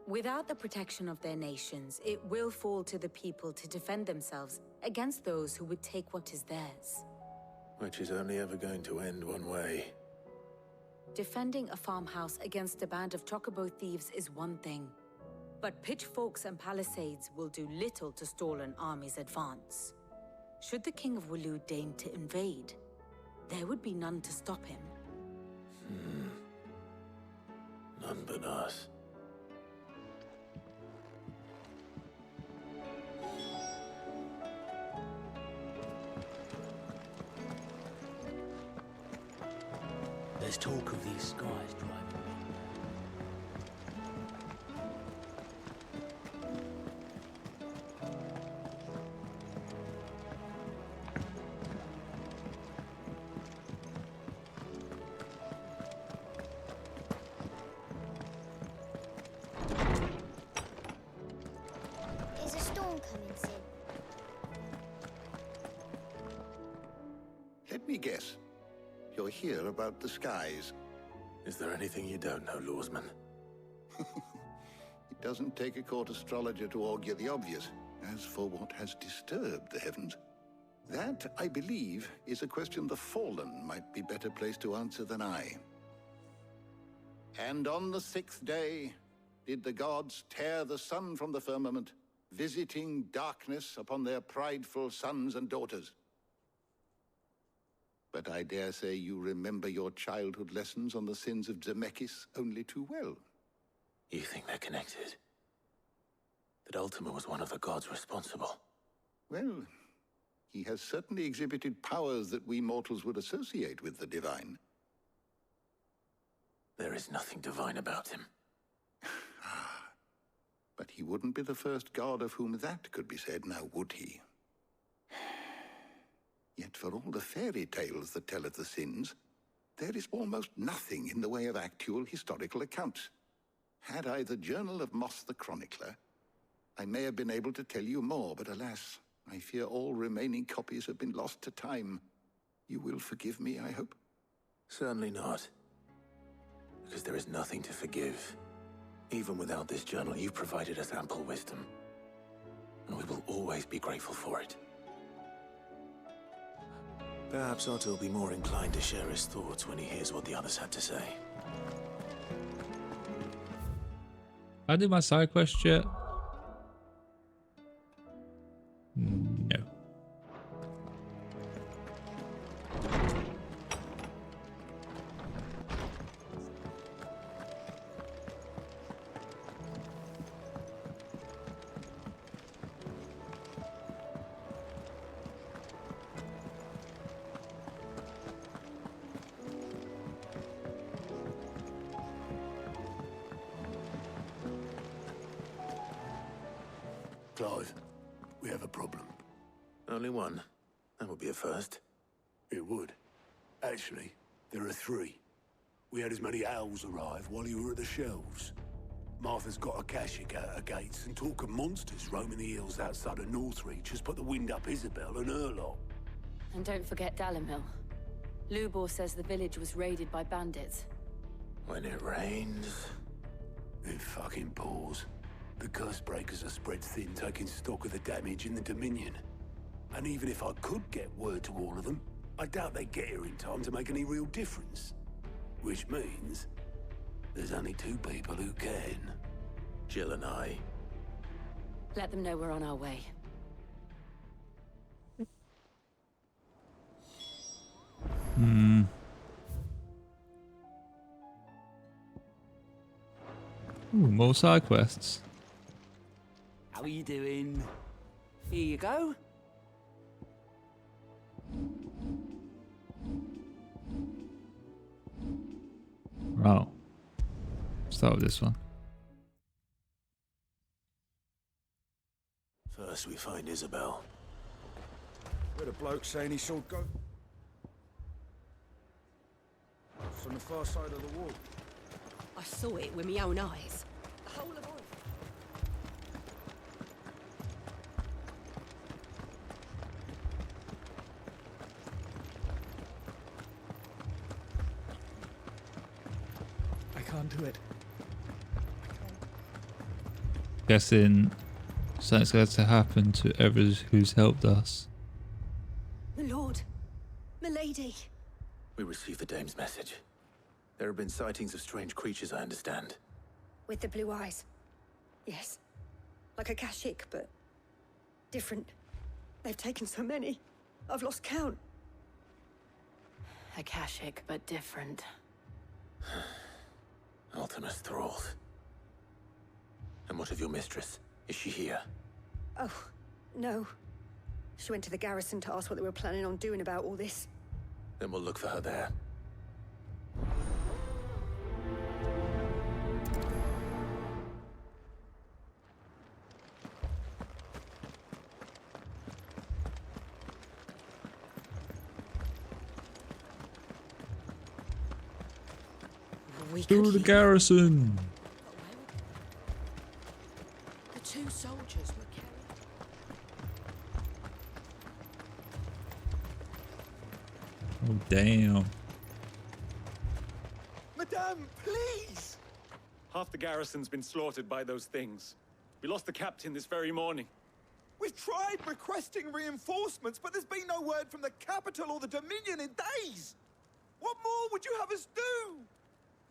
Without the protection of their nations, it will fall to the people to defend themselves against those who would take what is theirs. Which is only ever going to end one way. Defending a farmhouse against a band of chocobo thieves is one thing, but pitchforks and palisades will do little to stall an army's advance. Should the King of Waloed deign to invade, there would be none to stop him. None but us. There's talk of these skies driving. Is a storm coming soon? Let me guess. You're here about the skies. Is there anything you don't know, Lawsman? It doesn't take a court astrologer to augur the obvious. As for what has disturbed the heavens, that, I believe, is a question the Fallen might be better placed to answer than I. And on the 6th day did the gods tear the sun from the firmament, visiting darkness upon their prideful sons and daughters. But I dare say you remember your childhood lessons on the sins of Zemeckis only too well. You think they're connected? That Ultima was one of the gods responsible? Well, he has certainly exhibited powers that we mortals would associate with the divine. There is nothing divine about him. But he wouldn't be the first god of whom that could be said, now would he? Yet for all the fairy tales that tell of the sins, there is almost nothing in the way of actual historical accounts. Had I the Journal of Moss the Chronicler, I may have been able to tell you more, but alas, I fear all remaining copies have been lost to time. You will forgive me, I hope? Certainly not. Because there is nothing to forgive. Even without this journal, you've provided us ample wisdom. And we will always be grateful for it. Perhaps Otto will be more inclined to share his thoughts when he hears what the others had to say. I did my side quest yet? No. Clive, we have a problem. Only one. That would be a first. It would. Actually, there are 3. We had as many owls arrive while you were at the shelves. Martha's got a Akashic at her gates, and talk of monsters roaming the hills outside of Northreach has put the wind up Isabel and her lot. And don't forget Dalimil. Lubor says the village was raided by bandits. When it rains... It fucking pours. The Cursebreakers are spread thin, taking stock of the damage in the Dominion. And even if I could get word to all of them, I doubt they'd get here in time to make any real difference. Which means there's only two people who can. Jill and I. Let them know we're on our way. Hmm. Ooh, more side quests. How are you doing? Here you go. Right. Start with this one. First we find Isabel. Where the bloke saying he saw go? It's on the far side of the wall. I saw it with my own eyes. The whole of all. I can't do it. Guessing something's going to happen to everyone who's helped us. My lord. Milady. We received the dame's message. There have been sightings of strange creatures, I understand. With the blue eyes. Yes. Like a Kashik, but different. They've taken so many. I've lost count. Akashic, but different. Ultima's thralls. And what of your mistress? Is she here? Oh, no. She went to the garrison to ask what they were planning on doing about all this. Then we'll look for her there. To the garrison. The two soldiers were carried. Oh damn. Madame, please! Half the garrison's been slaughtered by those things. We lost the captain this very morning. We've tried requesting reinforcements, but there's been no word from the capital or the Dominion in days. What more would you have us do?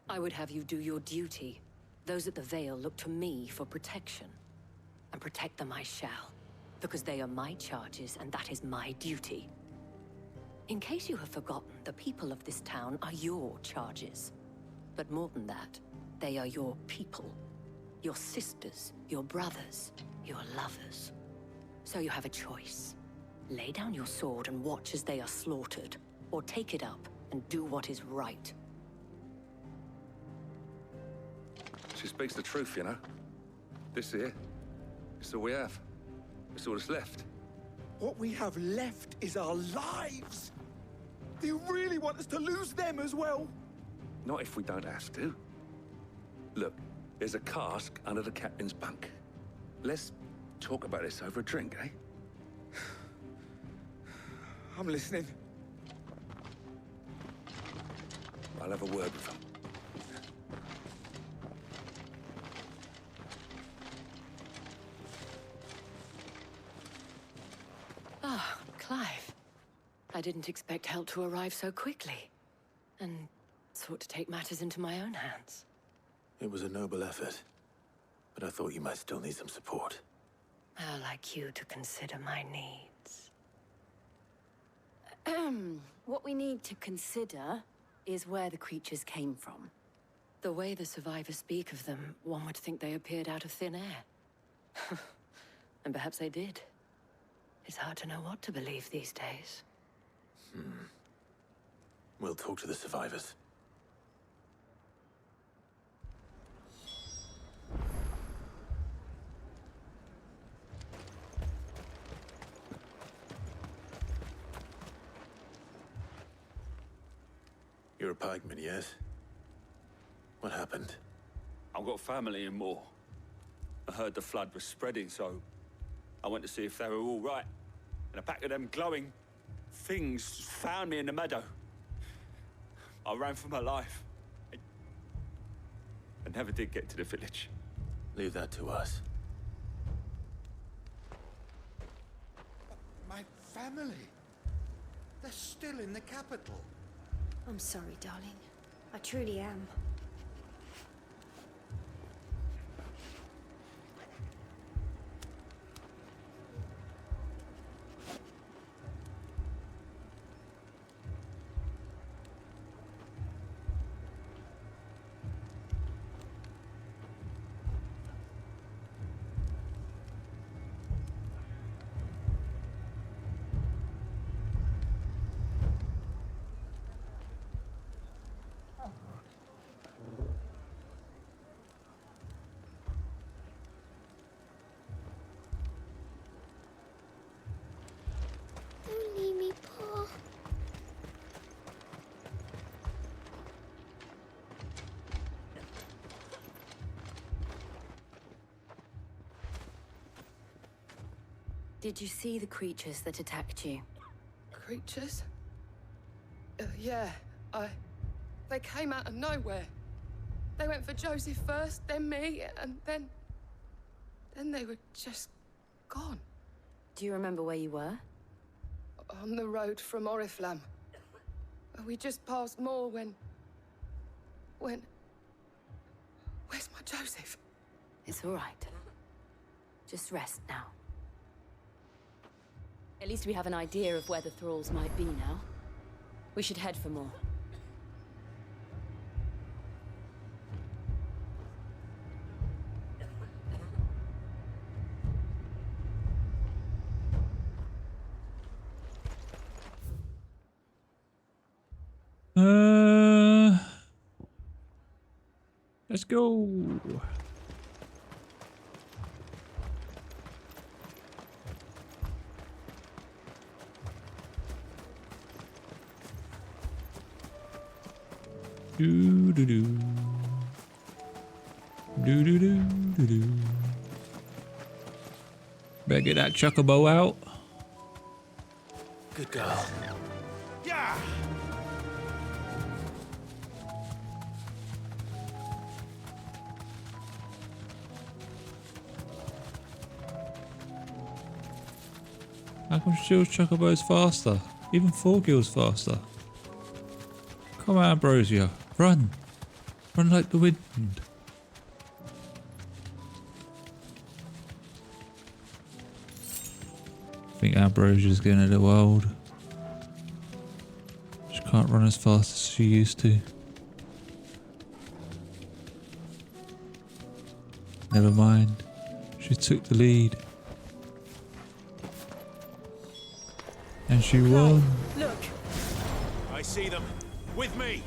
I would have you do your duty. Those at the Vale look to me for protection. And protect them I shall. Because they are my charges, and that is my duty. In case you have forgotten, the people of this town are your charges. But more than that, they are your people. Your sisters, your brothers, your lovers. So you have a choice. Lay down your sword and watch as they are slaughtered, or take it up and do what is right. She speaks the truth, you know. This here, it's all we have. It's all that's left. What we have left is our lives. Do you really want us to lose them as well? Not if we don't have to. Look, there's a cask under the captain's bunk. Let's talk about this over a drink, eh? I'm listening. I'll have a word with him. Ah, Clive. I didn't expect help to arrive so quickly. And sought to take matters into my own hands. It was a noble effort, but I thought you might still need some support. How like you to consider my needs. What we need to consider is where the creatures came from. The way the survivors speak of them, one would think they appeared out of thin air. And perhaps they did. It's hard to know what to believe these days. We'll talk to the survivors. You're a pikeman, yes? What happened? I've got family in Moor. I heard the flood was spreading, so I went to see if they were all right. And a pack of them glowing things found me in the meadow. I ran for my life. I never did get to the village. Leave that to us. family. They're still in the capital. I'm sorry, darling. I truly am. Don't leave me, Pa. Did you see the creatures that attacked you? Creatures? Yeah, They came out of nowhere. They went for Joseph first, then me, and then they were just gone. Do you remember where you were? On the road from Oriflamme. We just passed Moor when... Where's my Joseph? It's all right. Just rest now. At least we have an idea of where the thralls might be now. We should head for more. Let's go. Do do do. Do do do do do. Better get that chocobo out. Good girl. Yeah! How come Shield's chocobos faster? Even 4 kills faster. Come on, Ambrosia. Run. Run like the wind. I think Ambrosia's getting a little old. She can't run as fast as she used to. Never mind. She took the lead. And she won. Look! I see them. With me!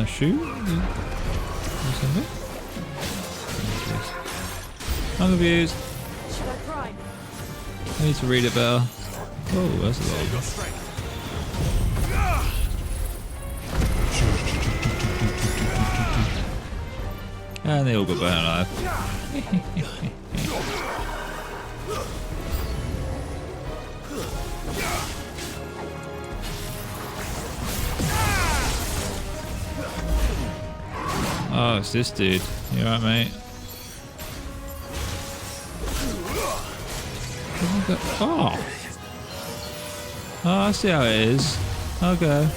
Shoot? I'm confused. Should I cry? I need to read it better. Oh, that's a lot. And they all got burnt alive. Oh, it's this dude. You alright, mate? Oh! Oh, I see how it is. Okay.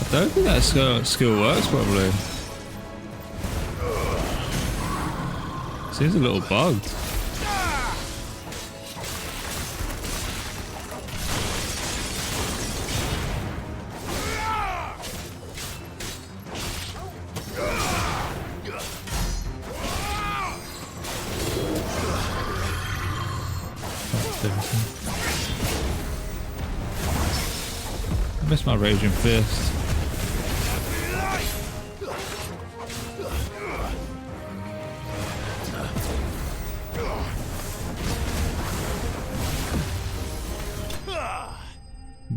I don't think that skill works properly. Seems a little bugged. missed my raging fist.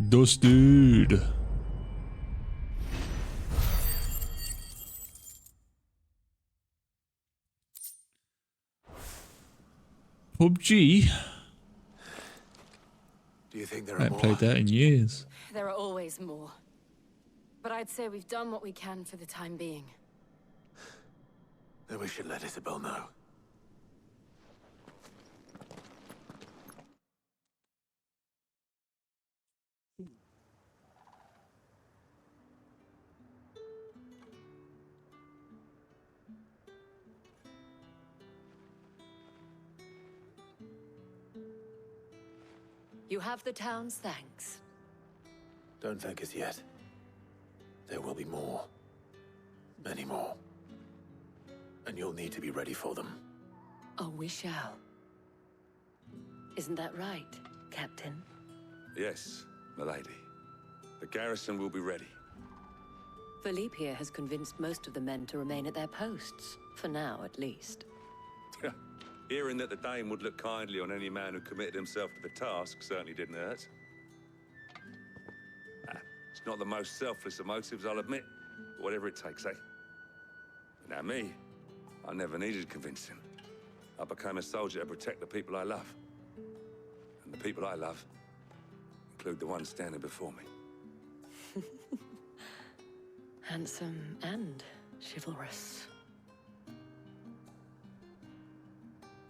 Dusted. PUBG? Do you think there I are haven't more? played that in years. There are always more. But I'd say we've done what we can for the time being. Then we should let Isabel know. You have the town's thanks. Don't thank us yet. There will be more. Many more. And you'll need to be ready for them. Oh, we shall. Isn't that right, Captain? Yes, milady. The garrison will be ready. Philippe here has convinced most of the men to remain at their posts. For now, at least. Hearing that the Dane would look kindly on any man who committed himself to the task certainly didn't hurt. It's not the most selfless of motives, I'll admit. But whatever it takes, eh? Now me, I never needed convincing. I became a soldier to protect the people I love. And the people I love include the ones standing before me. Handsome and chivalrous.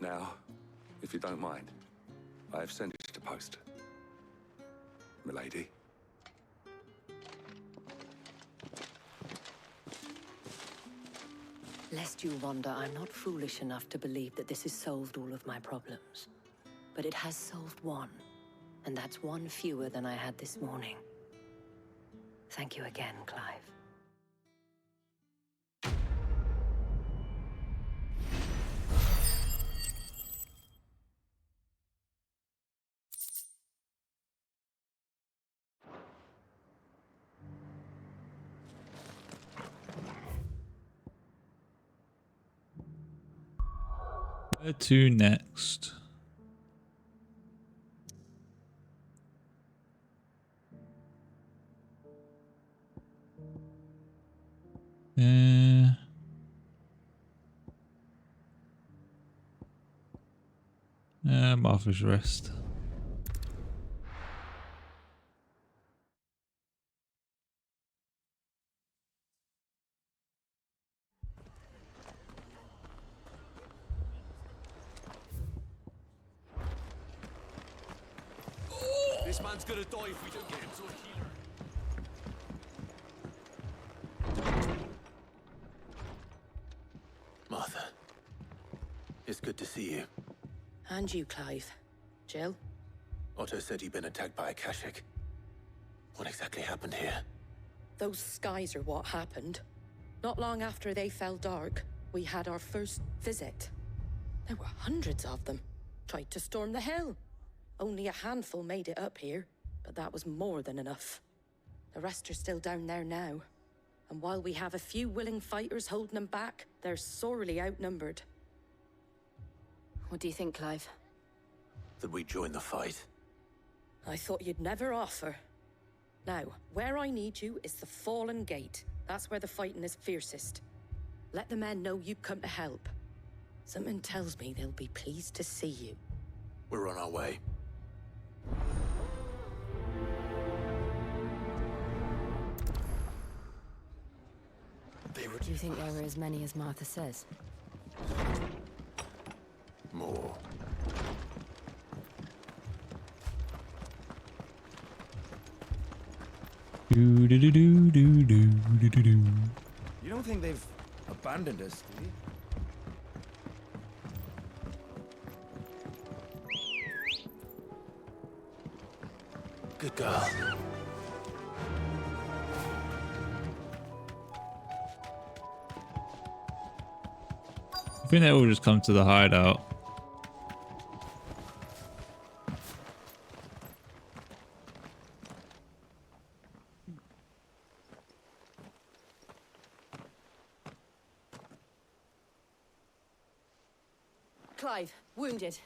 Now, if you don't mind, I have sent it to post. Milady. Lest you wonder, I'm not foolish enough to believe that this has solved all of my problems. But it has solved one, and that's one fewer than I had this morning. Thank you again, Clive. Where to next? Martha's Rest. This man's gonna die if we don't get him to a healer. Martha. It's good to see you. And you, Clive. Jill? Otto said you'd been attacked by a Kashik. What exactly happened here? Those skies are what happened. Not long after they fell dark, we had our first visit. There were hundreds of them. Tried to storm the hill. Only a handful made it up here, but that was more than enough. The rest are still down there now. And while we have a few willing fighters holding them back, they're sorely outnumbered. What do you think, Clive? That we join the fight. I thought you'd never offer. Now, where I need you is the Fallen Gate. That's where the fighting is fiercest. Let the men know you've come to help. Something tells me they'll be pleased to see you. We're on our way. Do you think there were as many as Martha says? More. Do do do do do do do do do. You don't think they've abandoned us, do you? Good girl. I think they all just come to the hideout. Clive, wounded.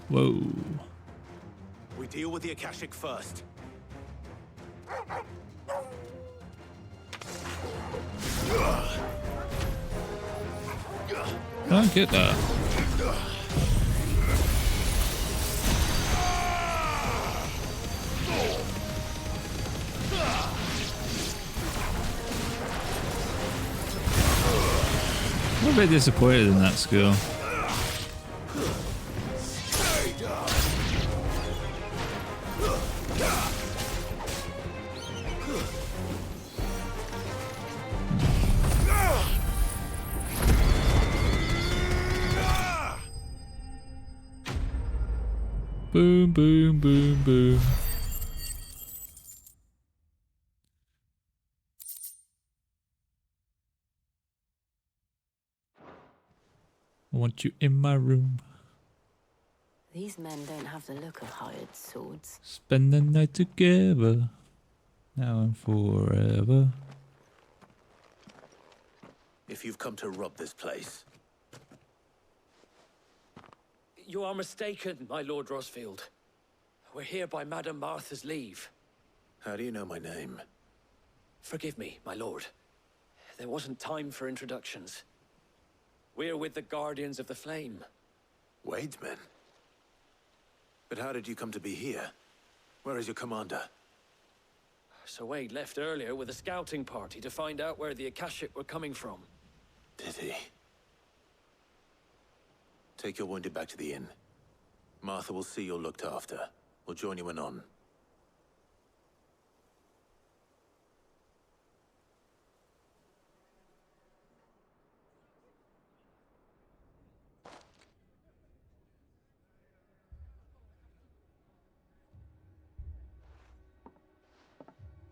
Whoa. We deal with the Akashic first. I don't get that. I'm a bit disappointed in that skill. Boom, boom, boom, boom. I want you in my room. These men don't have the look of hired swords. Spend the night together. Now and forever. If you've come to rob this place, You are mistaken, my Lord Rosfield. We're here by Madame Martha's leave. how do you know my name? Forgive me, my lord. There wasn't time for introductions. We're with the Guardians of the Flame. Wade's men? But how did you come to be here? Where is your commander? Sir Wade left earlier with a scouting party to find out where the Akashic were coming from. Did he? Take your wounded back to the inn. Martha will see you're looked after. We'll join you anon.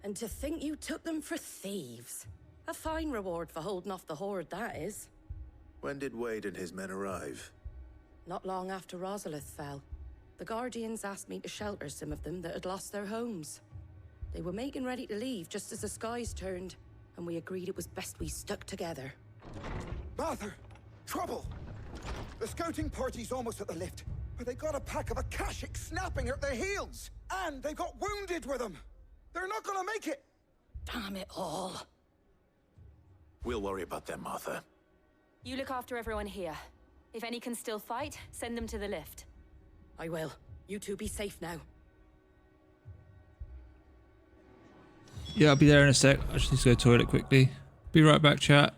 And to think you took them for thieves. A fine reward for holding off the horde, that is. When did Wade and his men arrive? Not long after Rosalith fell. The Guardians asked me to shelter some of them that had lost their homes. They were making ready to leave just as the skies turned, and we agreed it was best we stuck together. Martha! Trouble! The scouting party's almost at the lift, but they got a pack of Akashic snapping at their heels! And they got wounded with them! They're not gonna make it! Damn it all. We'll worry about them, Martha. You look after everyone here. If any can still fight, send them to the lift. I will. You two be safe now. Yeah, I'll be there in a sec. I just need to go to the toilet quickly. Be right back, chat.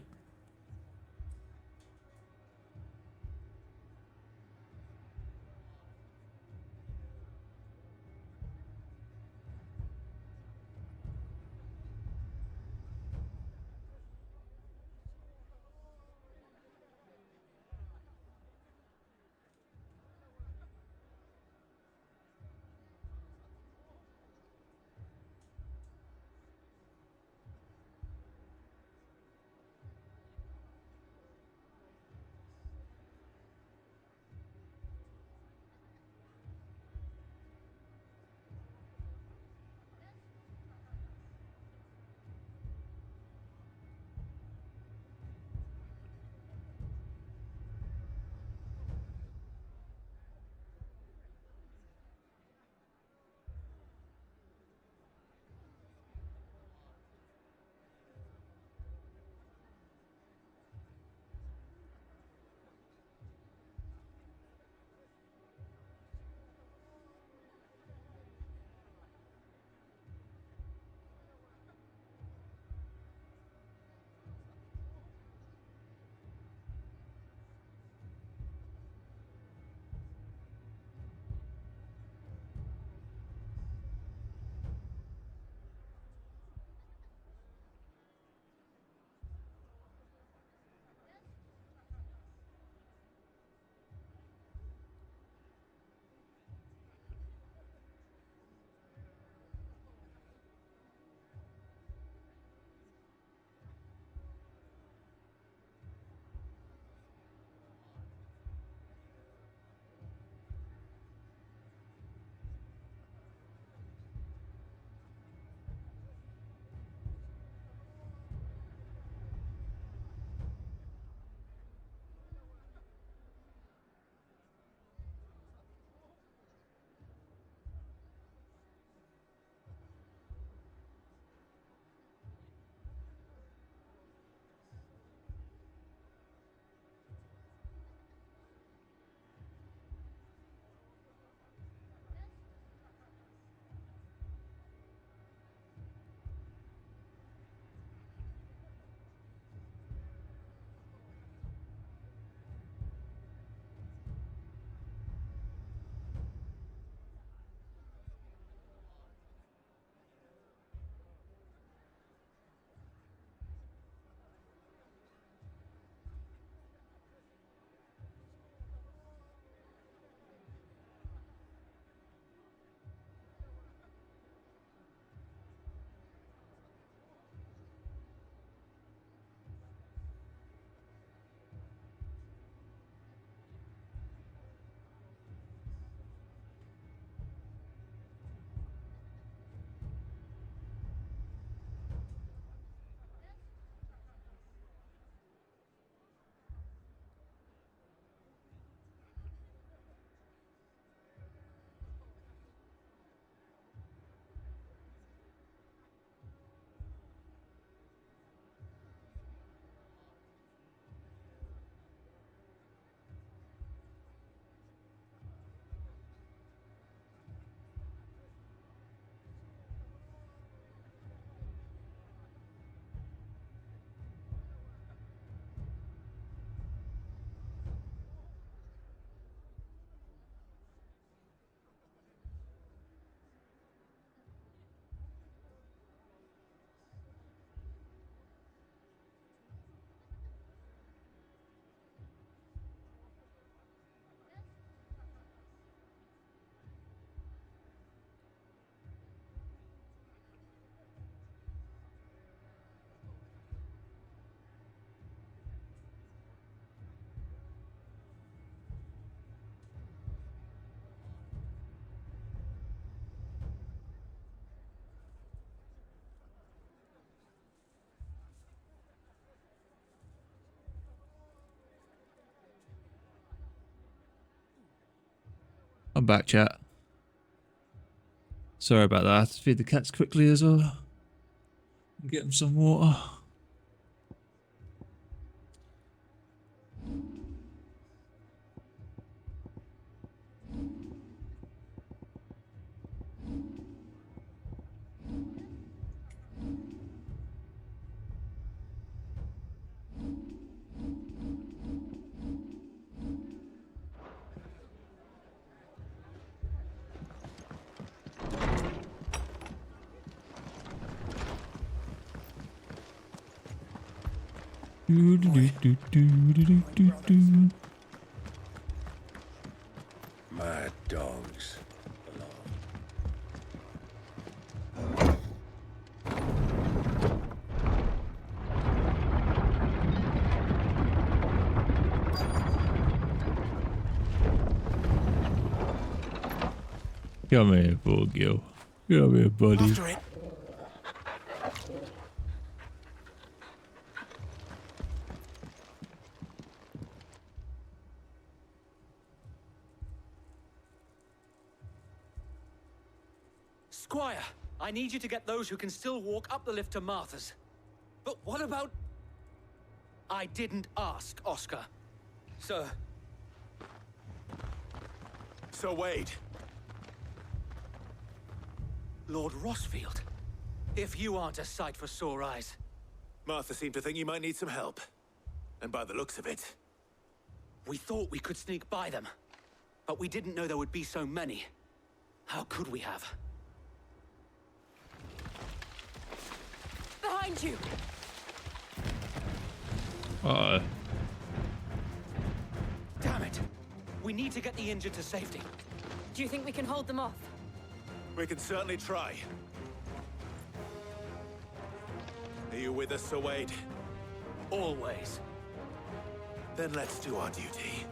I'm back, chat. Sorry about that. I have to feed the cats quickly as well. Get them some water. Mad dogs. Come here, Gil. Come here, buddy. Squire, I need you to get those who can still walk up the lift to Martha's. But what about... I didn't ask, Oscar. Sir. Sir Wade. Lord Rossfield. If you aren't a sight for sore eyes. Martha seemed to think you might need some help. And by the looks of it... We thought we could sneak by them. But we didn't know there would be so many. How could we have? Behind you! Uh-oh. Damn it! We need to get the injured to safety. Do you think we can hold them off? We can certainly try. Are you with us, Sir Wade? Always. Then let's do our duty.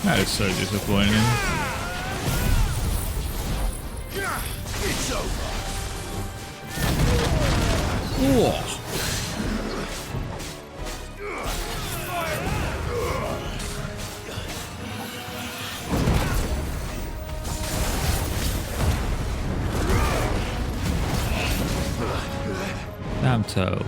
That is so disappointing. It's over. Whoa. Damn toe.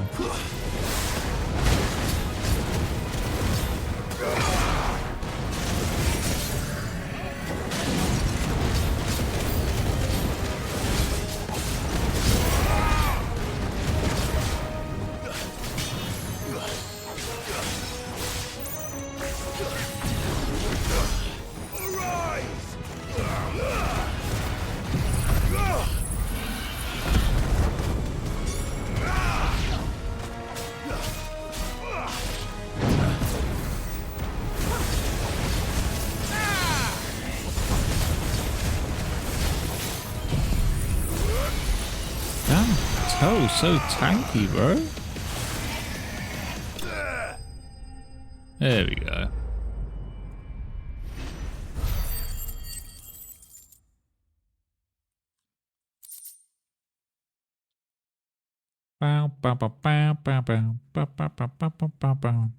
Oh, so tanky, bro. There we go. Bow, bow, bow, bow, bow, bow, bow, bow, bow, bow, bow, bow.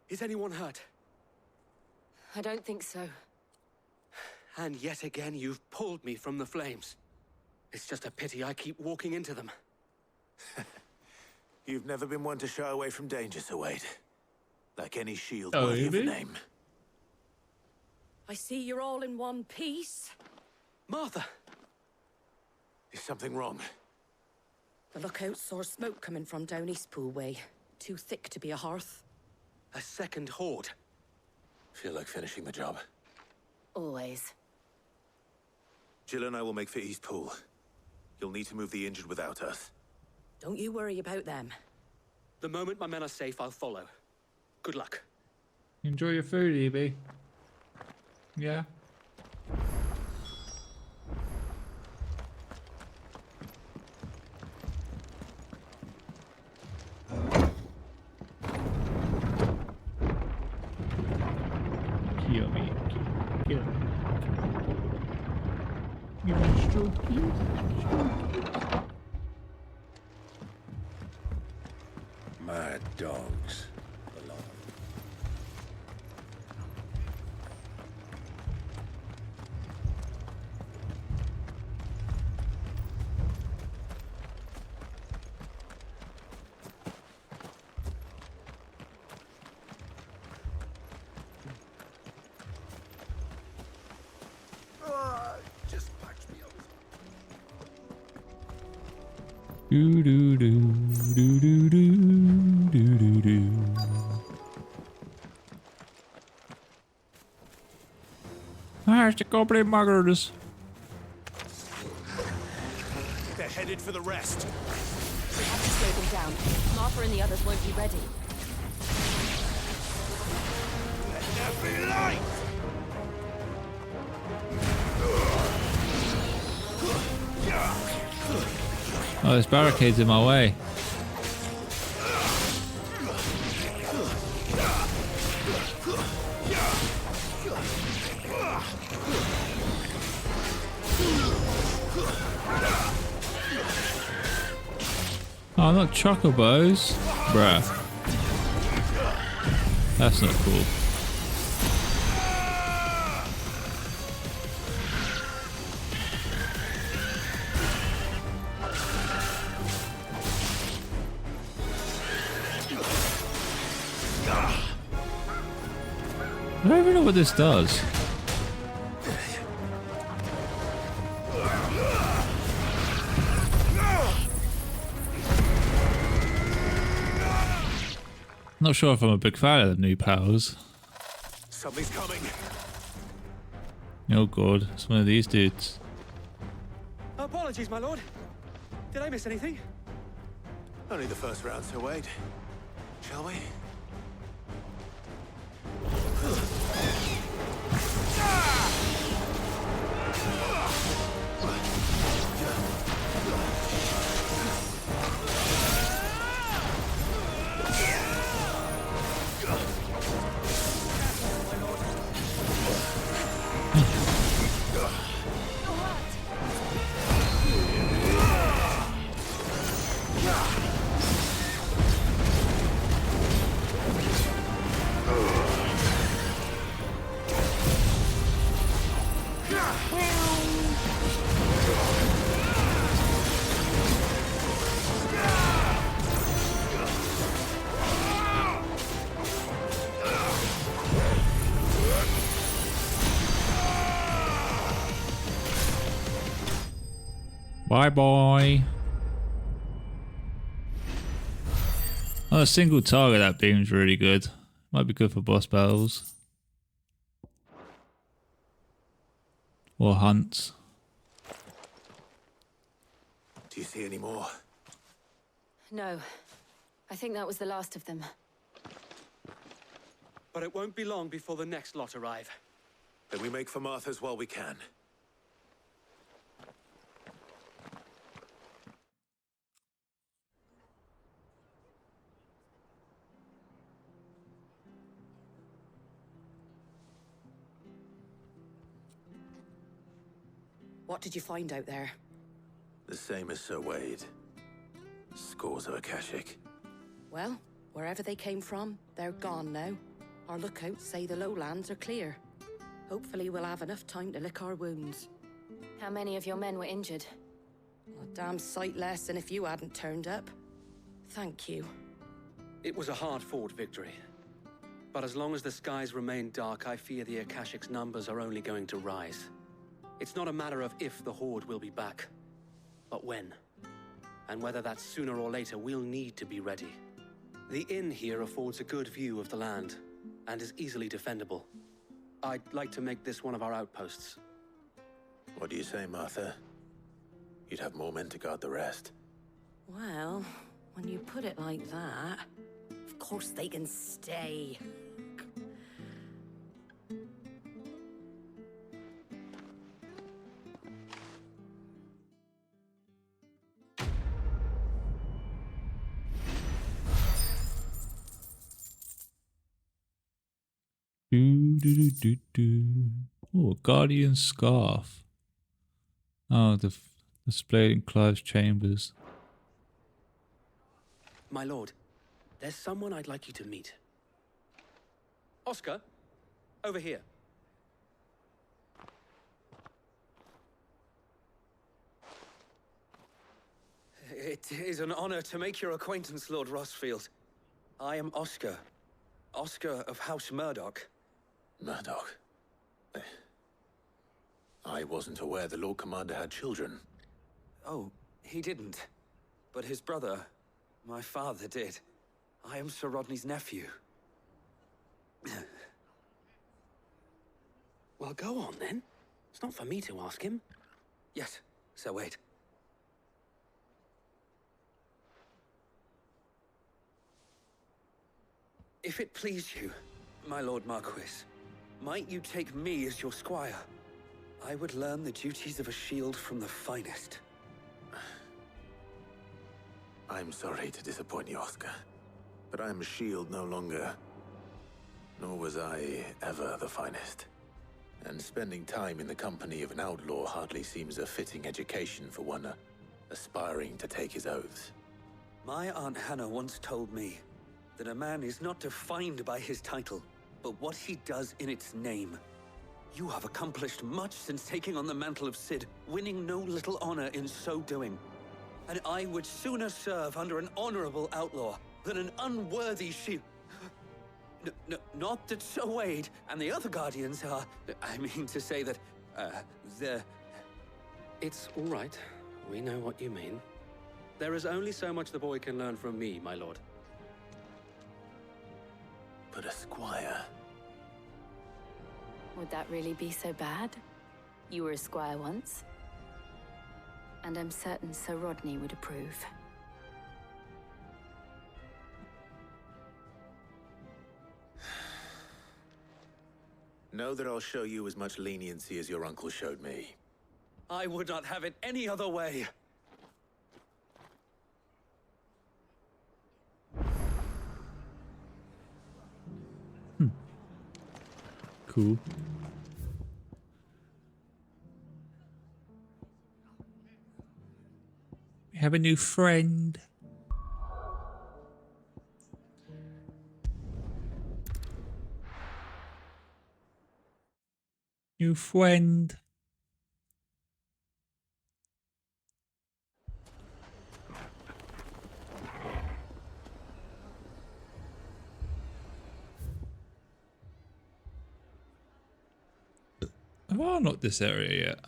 Is anyone hurt? I don't think so. And yet again, you've pulled me from the flames. It's just a pity I keep walking into them. You've never been one to shy away from danger, Sir Wade. Like any shield Oh, worthy of the really? name. I see you're all in one piece. Martha! Is something wrong? The lookout saw smoke coming from down Eastpool way. Too thick to be a hearth. A second horde. Feel like finishing the job. Always. Jill and I will make for East Pool. You'll need to move the injured without us. Don't you worry about them. The moment my men are safe, I'll follow. Good luck. Enjoy your food, EB. Yeah. Kill me. Kill me. Give me a stroke, please. Mad dogs. Just patch me up. Do do do do do do do do do. There's the goblin muggers. They're headed for the rest. We have to slow them down. Martha and the others won't be ready. Let there be light! Oh, there's barricades in my way. Oh, not chocobos. Bruh. That's not cool. I don't even know what this does. Not sure if I'm a big fan of the new powers. Something's coming. Oh god, it's one of these dudes. Apologies, my lord. Did I miss anything? Only the first round to wait. Shall we? Bye bye. On a single target, that beam's really good. Might be good for boss battles. Or hunts. Do you see any more? No. I think that was the last of them. But it won't be long before the next lot arrive. Then we make for Martha's while we can. What did you find out there? The same as Sir Wade. Scores of Akashic. Well, wherever they came from, they're gone now. Our lookouts say the lowlands are clear. Hopefully we'll have enough time to lick our wounds. How many of your men were injured? A damn sight less than if you hadn't turned up. Thank you. It was a hard-fought victory. But as long as the skies remain dark, I fear the Akashic's numbers are only going to rise. It's not a matter of if the Horde will be back, but when. And whether that's sooner or later, we'll need to be ready. The inn here affords a good view of the land, and is easily defendable. I'd like to make this one of our outposts. What do you say, Martha? You'd have more men to guard the rest. Well, when you put it like that, of course they can stay. Oh, a Guardian Scarf. Oh, displayed in Clive's chambers. My lord, there's someone I'd like you to meet. Oscar, over here. It is an honor to make your acquaintance, Lord Rossfield. I am Oscar. Oscar of House Murdoch. Murdoch? I wasn't aware the Lord Commander had children. Oh, he didn't. But his brother, my father, did. I am Sir Rodney's nephew. Well, go on then. It's not for me to ask him. Yes, Sir Wade. If it please you, my Lord Marquis, might you take me as your squire? I would learn the duties of a shield from the finest. I'm sorry to disappoint you, Oscar, but I am a shield no longer. Nor was I ever the finest. And spending time in the company of an outlaw hardly seems a fitting education for one aspiring to take his oaths. My Aunt Hannah once told me that a man is not defined by his title, but what he does in its name. You have accomplished much since taking on the mantle of Cid, winning no little honor in so doing. And I would sooner serve under an honorable outlaw than an unworthy shield. Not that Sir Wade and the other Guardians are... I mean to say that, they're... It's all right. We know what you mean. There is only so much the boy can learn from me, my lord. But a squire... Would that really be so bad? You were a squire once. And I'm certain Sir Rodney would approve. Know that I'll show you as much leniency as your uncle showed me. I would not have it any other way. Cool. We have a new friend. New friend. Have I not this area yet?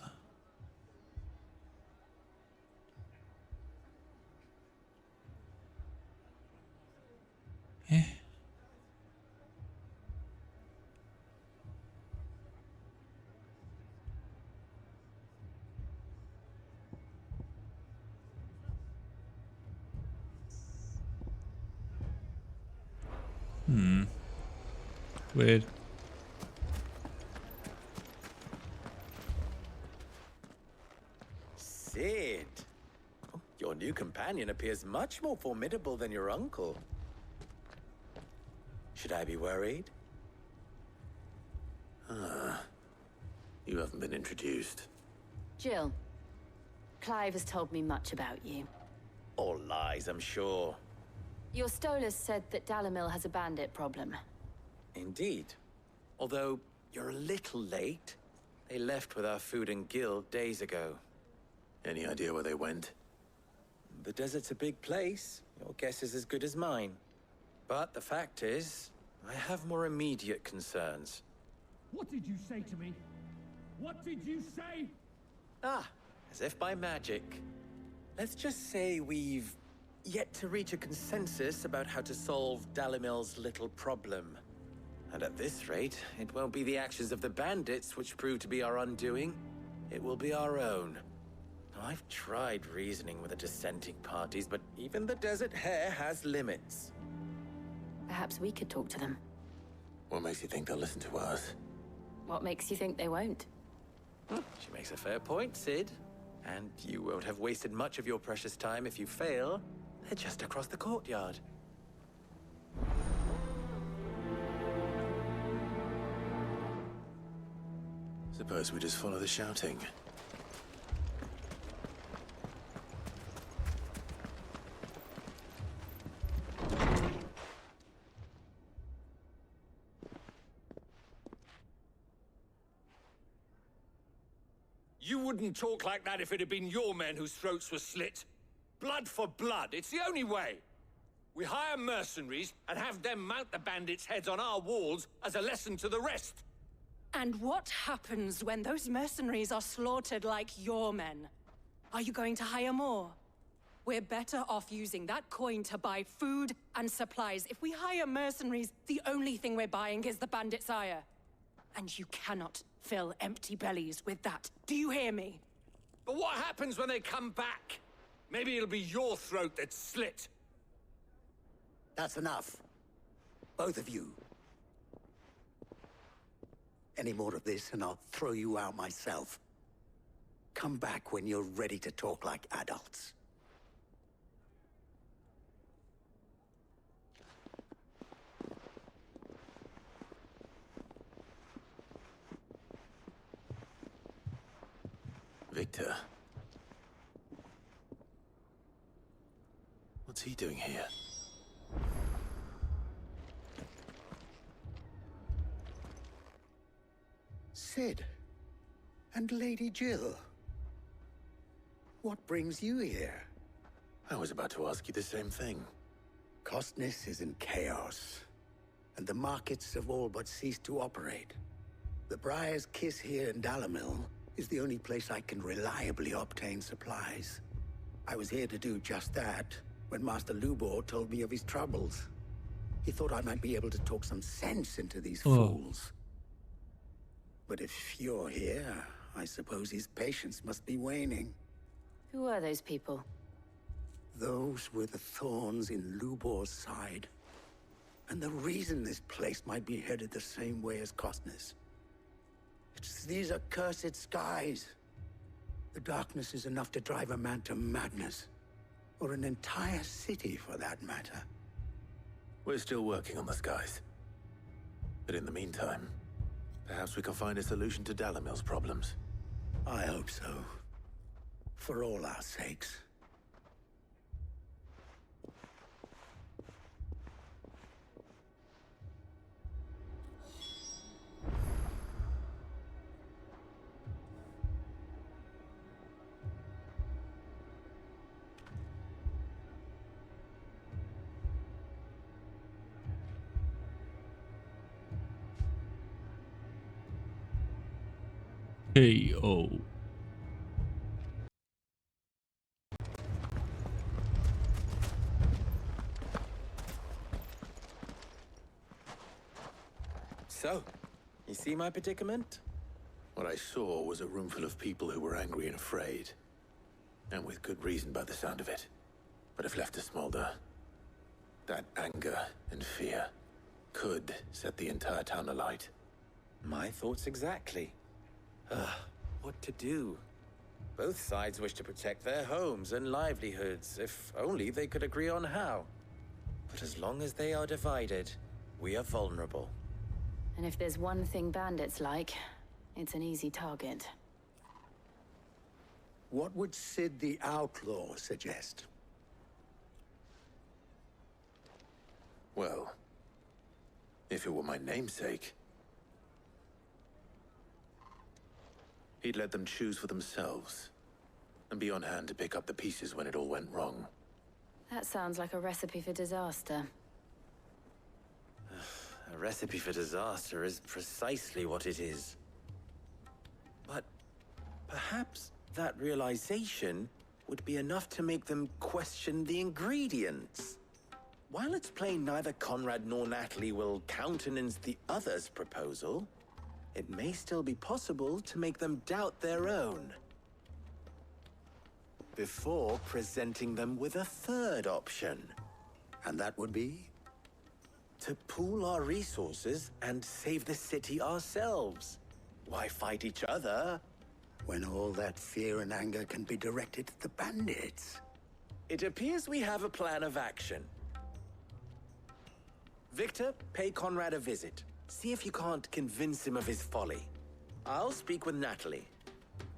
Eh? Weird. Cid! Your new companion appears much more formidable than your uncle. Should I be worried? You haven't been introduced. Jill, Clive has told me much about you. All lies, I'm sure. Your Stolas said that Dalamil has a bandit problem. Indeed. Although, you're a little late. They left with our food and guild days ago. Any idea where they went? The desert's a big place. Your guess is as good as mine. But the fact is, I have more immediate concerns. What did you say to me? What did you say? Ah, as if by magic. Let's just say we've yet to reach a consensus about how to solve Dalamil's little problem. And at this rate, it won't be the actions of the bandits which prove to be our undoing. it will be our own. I've tried reasoning with the dissenting parties, but even the Desert Hare has limits. Perhaps we could talk to them. What makes you think they'll listen to us? What makes you think they won't? She makes a fair point, Sid. And you won't have wasted much of your precious time if you fail. They're just across the courtyard. Suppose we just follow the shouting. You wouldn't talk like that if it had been your men whose throats were slit. Blood for blood, it's the only way. We hire mercenaries and have them mount the bandits' heads on our walls as a lesson to the rest. And what happens when those mercenaries are slaughtered like your men? Are you going to hire more? We're better off using that coin to buy food and supplies. If we hire mercenaries, the only thing we're buying is the bandits' ire. And you cannot fill empty bellies with that. Do you hear me? But what happens when they come back? Maybe it'll be your throat that's slit. That's enough. Both of you. Any more of this and I'll throw you out myself. Come back when you're ready to talk like adults. Victor. What's he doing here? Sid. And Lady Jill. What brings you here? I was about to ask you the same thing. Costness is in chaos, and the markets have all but ceased to operate. The Briar's Kiss here in Dalimil is the only place I can reliably obtain supplies. I was here to do just that when Master Lubor told me of his troubles. He thought I might be able to talk some sense into these fools. But if you're here, I suppose his patience must be waning. Who are those people? Those were the thorns in Lubor's side. And the reason this place might be headed the same way as Costness. It's these accursed skies. The darkness is enough to drive a man to madness. Or an entire city, for that matter. We're still working on the skies. But in the meantime, perhaps we can find a solution to Dalimil's problems. I hope so. For all our sakes. K.O. So, you see my predicament? What I saw was a room full of people who were angry and afraid. And with good reason by the sound of it. But if left to smolder, that anger and fear could set the entire town alight. My thoughts exactly. What to do? Both sides wish to protect their homes and livelihoods, if only they could agree on how. But as long as they are divided, we are vulnerable. And if there's one thing bandits like, it's an easy target. What would Sid the Outlaw suggest? Well, if it were my namesake, he'd let them choose for themselves, and be on hand to pick up the pieces when it all went wrong. That sounds like a recipe for disaster. A recipe for disaster is precisely what it is. But perhaps that realization would be enough to make them question the ingredients. While it's plain neither Conrad nor Natalie will countenance the other's proposal, it may still be possible to make them doubt their own. Before presenting them with a third option. And that would be? To pool our resources and save the city ourselves. Why fight each other? When all that fear and anger can be directed at the bandits. It appears we have a plan of action. Victor, pay Conrad a visit. See if you can't convince him of his folly. I'll speak with Natalie.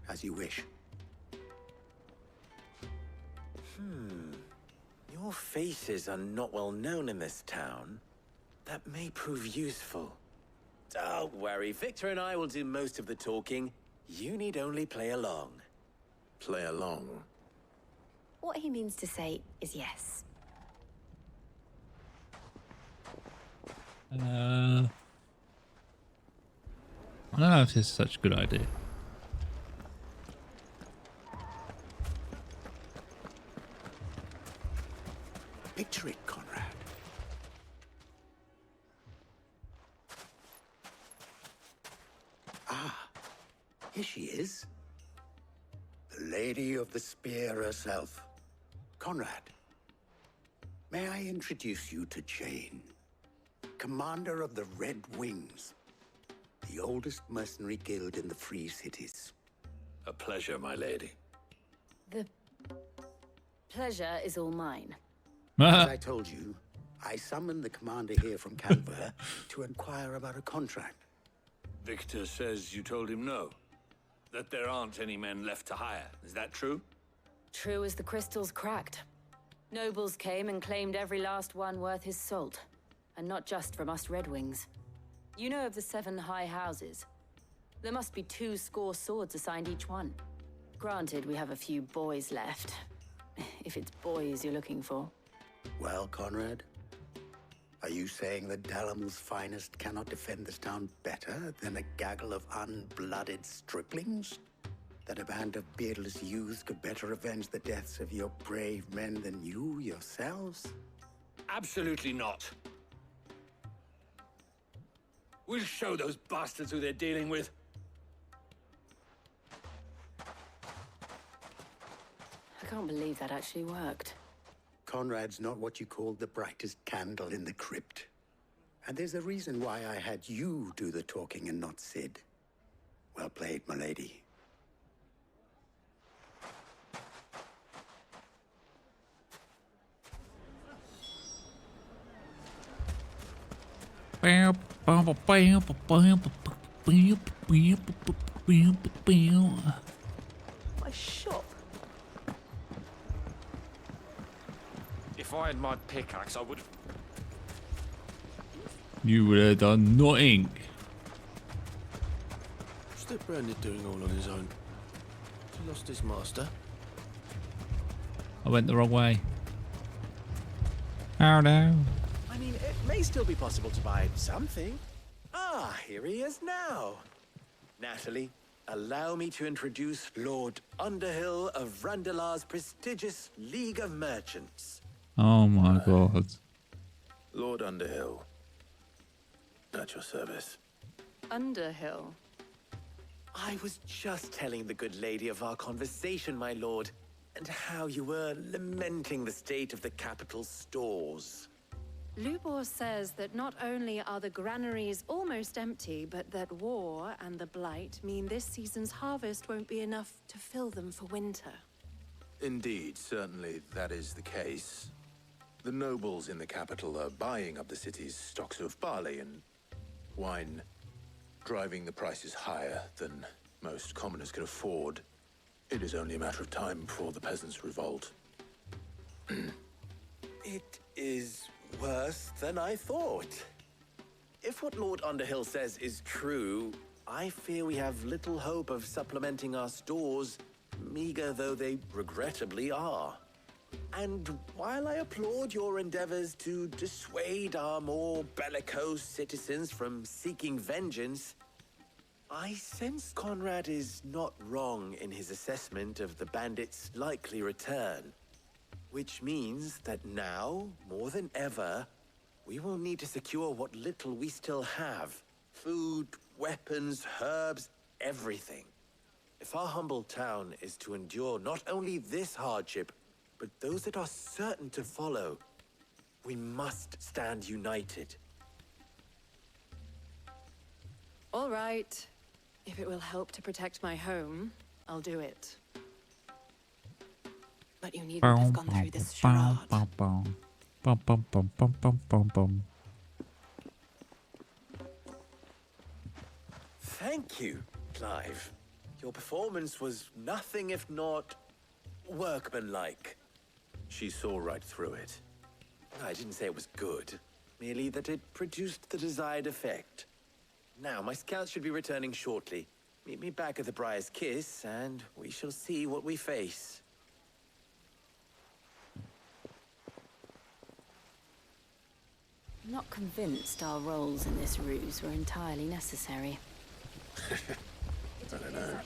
As you wish. Your faces are not well known in this town. That may prove useful. Don't worry, Victor and I will do most of the talking. You need only play along. Play along? What he means to say is yes. I don't know if this is such a good idea. Picture it, Conrad. Ah, here she is. The Lady of the Spear herself. Conrad, may I introduce you to Jane, commander of the Red Wings, the oldest mercenary guild in the Free Cities. A pleasure, my lady. The pleasure is all mine. As I told you, I summoned the commander here from Canberra to inquire about a contract. Victor says you told him no. That there aren't any men left to hire. Is that true? True as the crystals cracked. Nobles came and claimed every last one worth his salt. And not just from us Red Wings. You know of the 7 high houses. There must be 2 swords assigned each one. Granted, we have a few boys left. If it's boys you're looking for. Well, Conrad, are you saying that Dalamil's finest cannot defend this town better than a gaggle of unblooded striplings? That a band of beardless youths could better avenge the deaths of your brave men than you yourselves? Absolutely not. We'll show those bastards who they're dealing with. I can't believe that actually worked. Conrad's not what you called the brightest candle in the crypt. And there's a reason why I had you do the talking and not Sid. Well played, my lady. My shop. If I had my pickaxe, I would have... You would have done nothing. What's that Brandon doing all on his own? He lost his master. I went the wrong way. Oh no. I mean, it may still be possible to buy something. Ah, here he is now. Natalie, allow me to introduce Lord Underhill of Randalar's prestigious League of Merchants. Oh my god. Lord Underhill. At your service. Underhill? I was just telling the good lady of our conversation, my lord, and how you were lamenting the state of the capital's stores. Lubor says that not only are the granaries almost empty, but that war and the Blight mean this season's harvest won't be enough to fill them for winter. Indeed, certainly that is the case. The nobles in the capital are buying up the city's stocks of barley and wine, driving the prices higher than most commoners can afford. It is only a matter of time before the peasants revolt. It is worse than I thought. If what Lord Underhill says is true, I fear we have little hope of supplementing our stores, meager though they regrettably are. And while I applaud your endeavors to dissuade our more bellicose citizens from seeking vengeance, I sense Conrad is not wrong in his assessment of the bandits' likely return. Which means that now, more than ever, we will need to secure what little we still have. Food, weapons, herbs, everything. If our humble town is to endure not only this hardship, but those that are certain to follow, we must stand united. All right. If it will help to protect my home, I'll do it. But you needn't have gone through this charade. Thank you, Clive. Your performance was nothing if not workmanlike. She saw right through it. I didn't say it was good, merely that it produced the desired effect. Now, my scouts should be returning shortly. Meet me back at the Briar's Kiss, and we shall see what we face. I'm not convinced our roles in this ruse were entirely necessary. I don't know.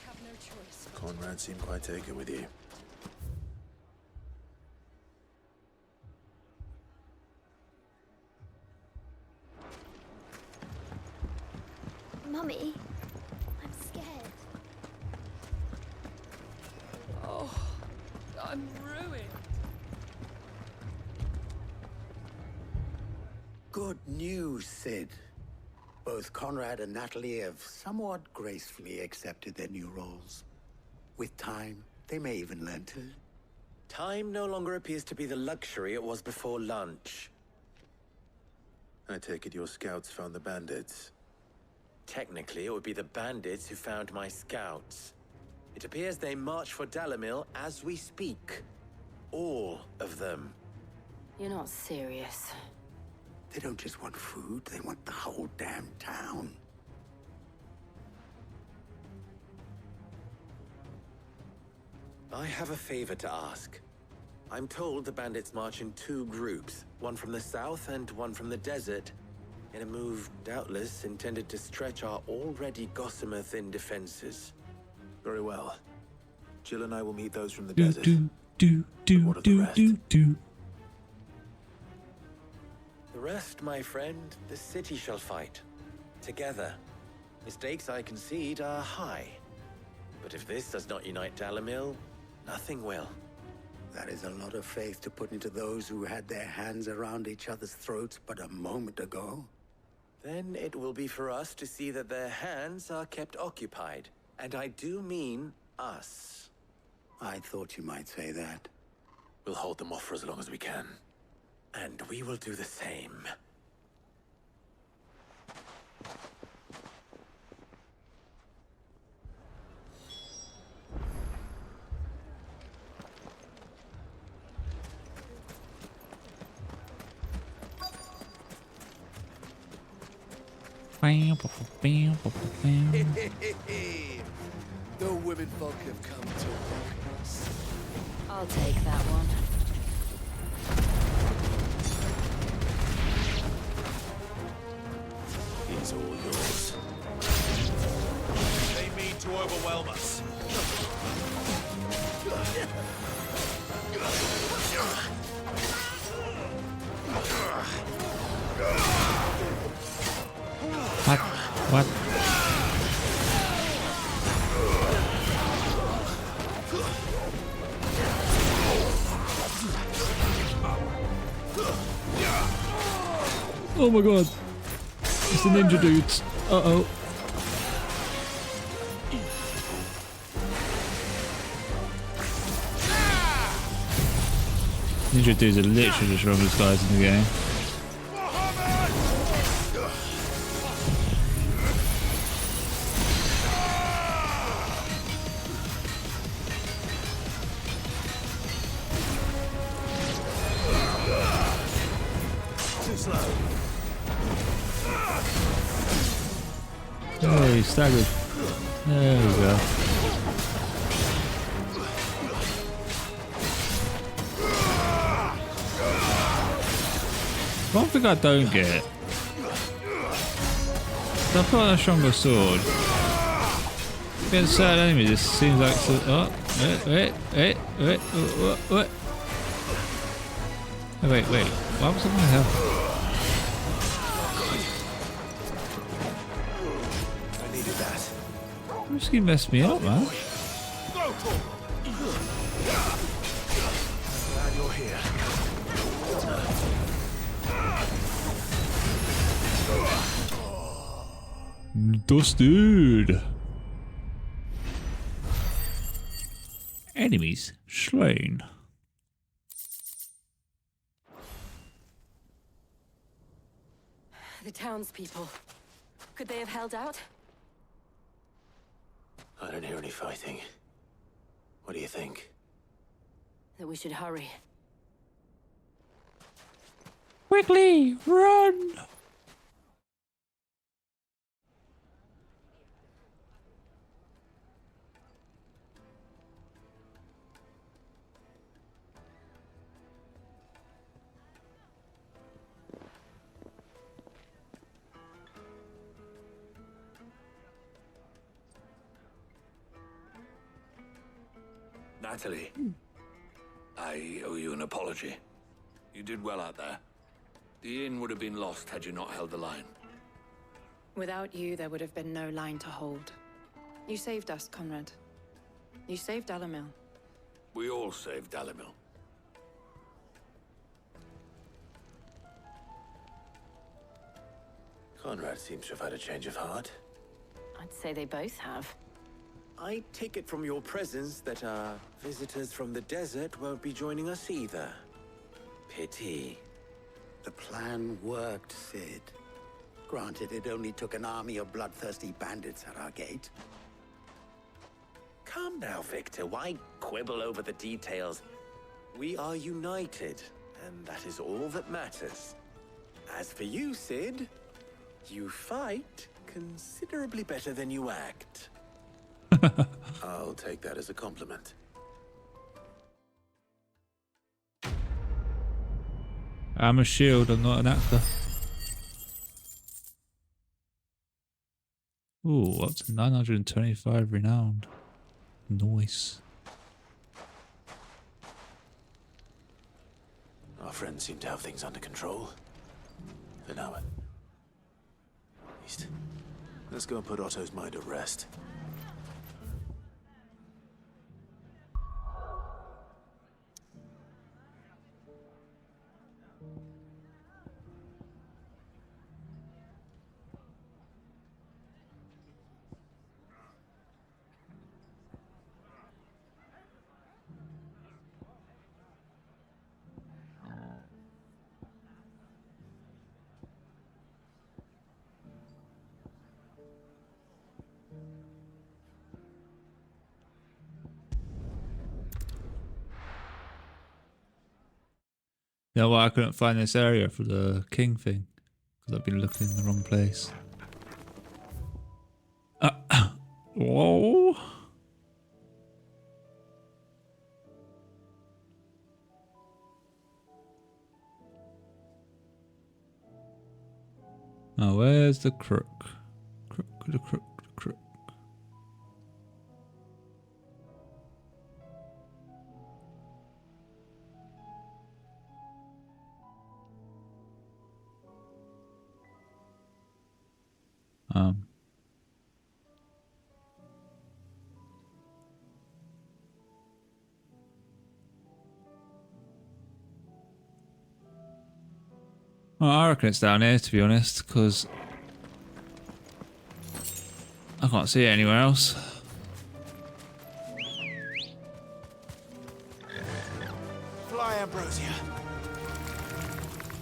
Conrad seemed quite taken with you. Mummy, I'm scared. Oh, I'm ruined. Good news, Sid. Both Conrad and Natalie have somewhat gracefully accepted their new roles. With time, they may even learn to. Time no longer appears to be the luxury it was before lunch. I take it your scouts found the bandits. Technically, it would be the bandits who found my scouts. It appears they march for Dalamil as we speak. All of them. You're not serious. They don't just want food, they want the whole damn town. I have a favor to ask. I'm told the bandits march in 2 groups, one from the south and one from the desert, in a move doubtless intended to stretch our already gossamer-thin defenses. Very well. Jill and I will meet those from the desert. What of the rest? The rest, my friend, the city shall fight. Together. The stakes I concede are high. But if this does not unite Dalamil, nothing will. That is a lot of faith to put into those who had their hands around each other's throats but a moment ago. Then it will be for us to see that their hands are kept occupied. And I do mean us. I thought you might say that. We'll hold them off for as long as we can. And we will do the same. The women folk have come to welcome us. I'll take that one. He's all yours. They mean to overwhelm us. What? Oh my god. It's the ninja dudes. Uh-oh. Ninja dudes are literally the strongest guys in the game. Oh, he's staggered. There we go. One thing I don't get. I put on a stronger sword. Against certain enemies, it seems like. Oh, wait. Wait. Why was I going to help? He messed me up, man. Glad you're here. Dusted. Enemies slain. The townspeople. Could they have held out? I don't hear any fighting. What do you think? That we should hurry. Quickly, run! Natalie, I owe you an apology. You did well out there. The inn would have been lost had you not held the line. Without you, there would have been no line to hold. You saved us, Conrad. You saved Dalamil. We all saved Dalamil. Conrad seems to have had a change of heart. I'd say they both have. I take it from your presence that our visitors from the desert won't be joining us either. Pity. The plan worked, Sid. Granted, it only took an army of bloodthirsty bandits at our gate. Come now, Victor. Why quibble over the details? We are united, and that is all that matters. As for you, Sid, you fight considerably better than you act. I'll take that as a compliment. I'm a shield, I'm not an actor. Ooh, up to 925 renowned. Nice. Our friends seem to have things under control. For now, at least. Let's go and put Otto's mind at rest. You know why I couldn't find this area for the king thing? Because I've been looking in the wrong place. Whoa. Oh, where's the crook? The crook. Well, I reckon it's down here, to be honest, because I can't see it anywhere else. Fly, Ambrosia.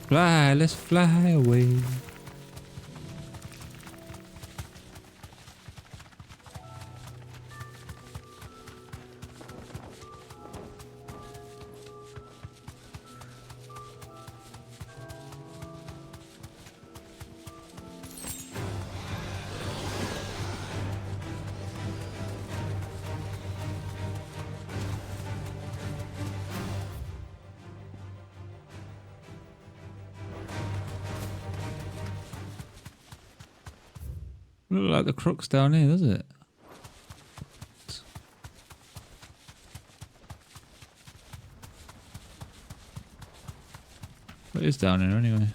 Fly, let's fly away. Look like the crook's down here, does it? It is down here anyway.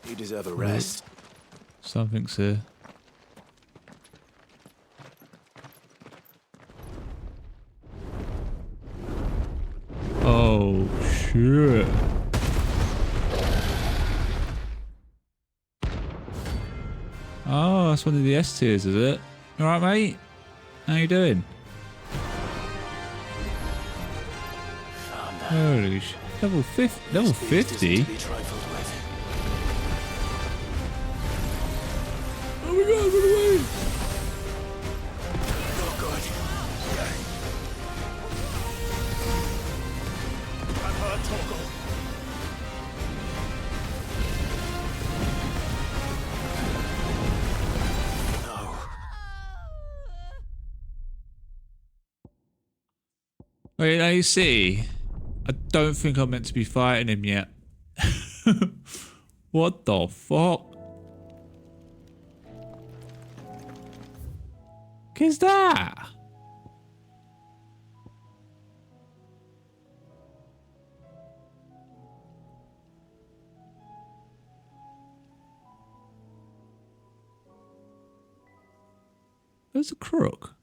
You deserve a rest. Something's here. Oh, shit. Oh, that's one of the S tiers, is it? You alright, mate? How you doing? Holy sh... Level 50? Level 50? Oh my god, run away! Oh god. I've heard Torgal. Wait, now you see, I don't think I'm meant to be fighting him yet. What the fuck? What is that? Where's the crook?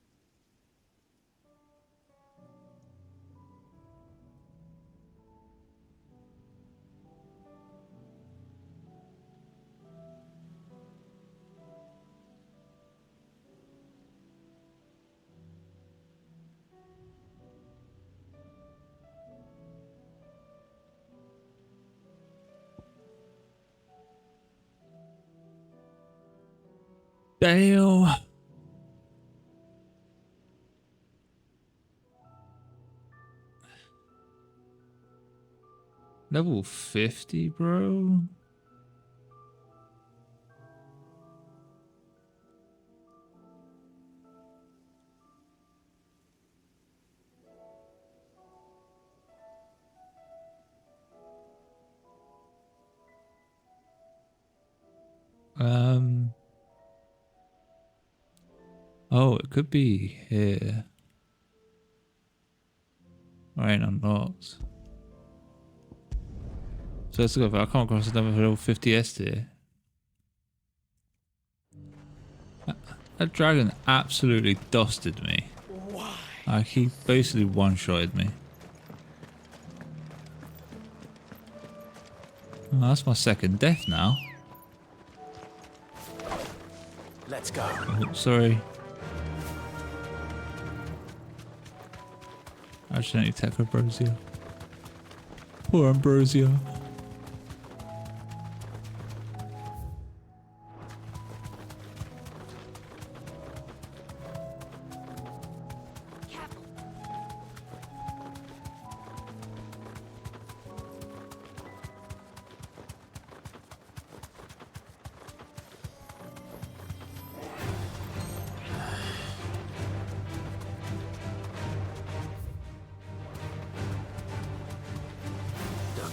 Damn. Level 50, bro? Oh, it could be here. Right, unlocked. So let's go. I come across another level 50 S tier. That dragon absolutely dusted me. Why? Like, he basically one-shotted me. Oh, that's my second death now. Let's go. Oh, sorry. I accidentally attacked Ambrosia. Poor Ambrosia.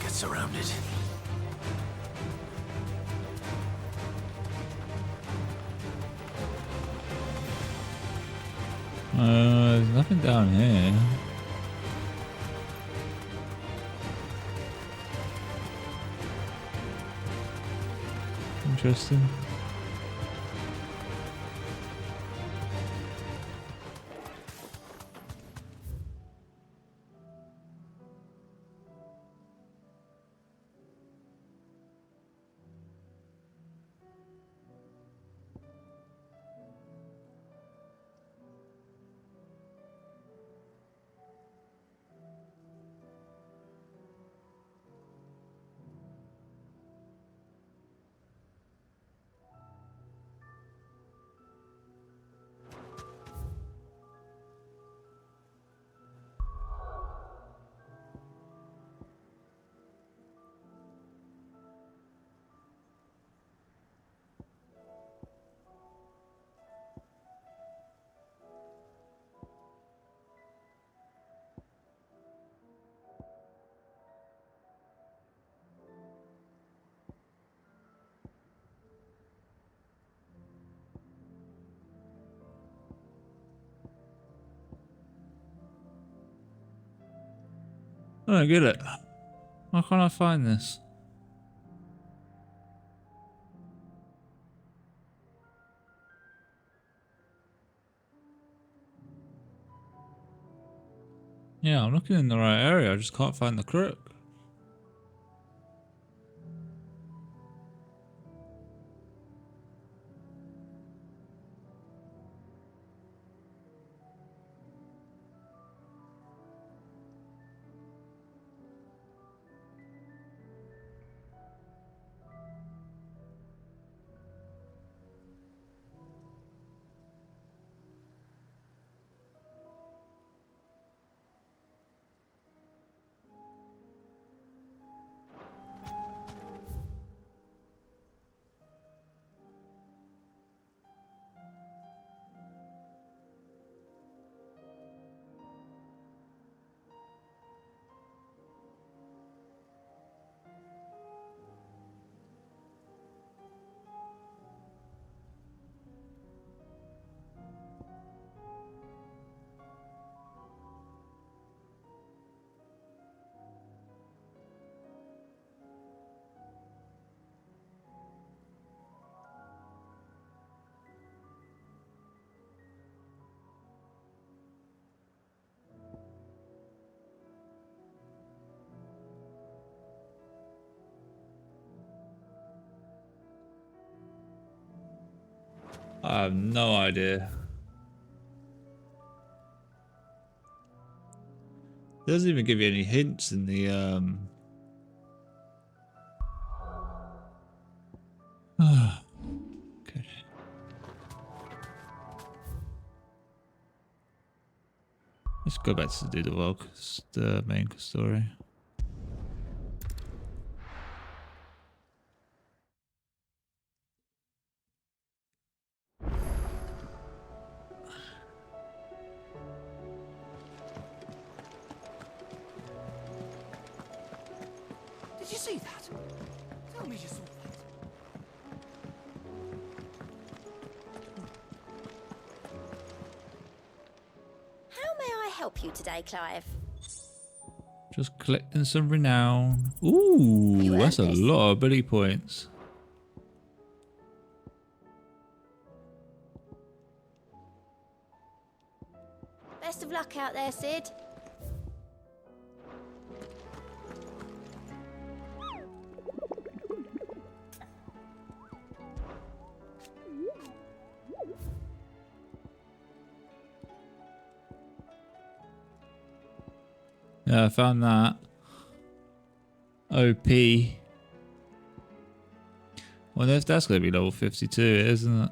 Surrounded. There's nothing down here. Interesting. I don't get it. Why can't I find this? Yeah, I'm looking in the right area. I just can't find the crook. I have no idea. It doesn't even give you any hints in the Good. Let's go back to do the main story. Did you see that? Tell me you saw that. How may I help you today, Clive? Just collecting some renown. Ooh, that's a lot of ability points. Best of luck out there, Sid. Yeah, I found that. OP. Wonder if that's going to be level 52, isn't it?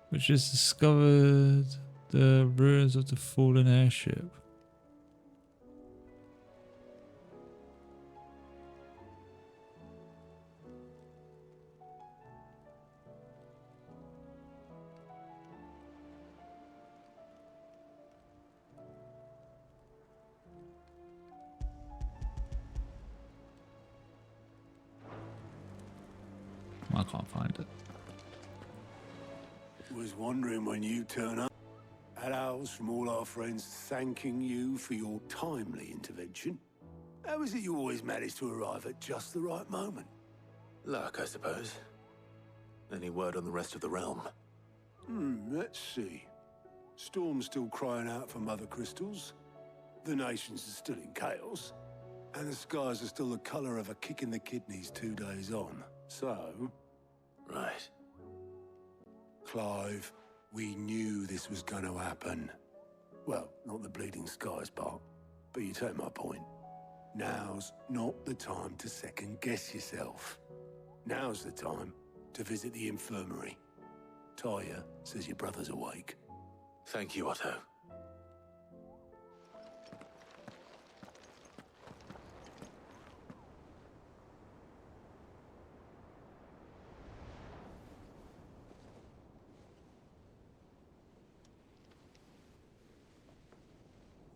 Which has discovered the ruins of the fallen airship. I can't find it. Was wondering when you turn up. Had owls from all our friends thanking you for your timely intervention. How is it you always manage to arrive at just the right moment? Luck, I suppose. Any word on the rest of the realm? Let's see. Storm's still crying out for mother crystals. The nations are still in chaos. And the skies are still the colour of a kick in the kidneys 2 days on. So... Right. Clive, we knew this was going to happen. Well, not the bleeding skies part, but you take my point. Now's not the time to second-guess yourself. Now's the time to visit the infirmary. Talia says your brother's awake. Thank you, Otto.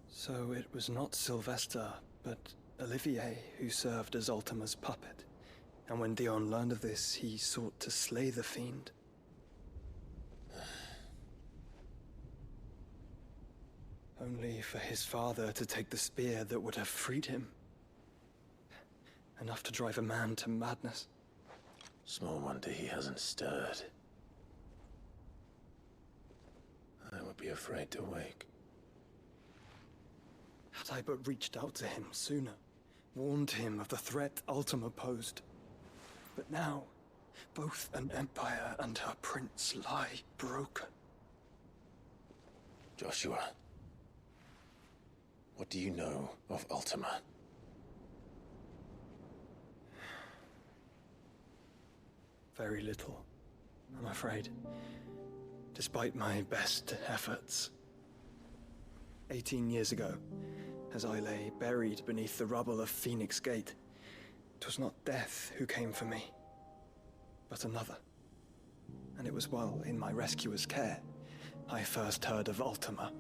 So it was not Sylvester, but Olivier who served as Ultima's puppet. And when Dion learned of this, he sought to slay the fiend. only for his father to take the spear that would have freed him. Enough to drive a man to madness. Small wonder he hasn't stirred. I would be afraid to wake. Had I but reached out to him sooner, warned him of the threat Ultima posed. But now, both an empire and her prince lie broken. Joshua, what do you know of Ultima? Very little, I'm afraid. Despite my best efforts. 18 years ago, as I lay buried beneath the rubble of Phoenix Gate, it was not death who came for me, but another. And it was while in my rescuer's care, I first heard of Ultima.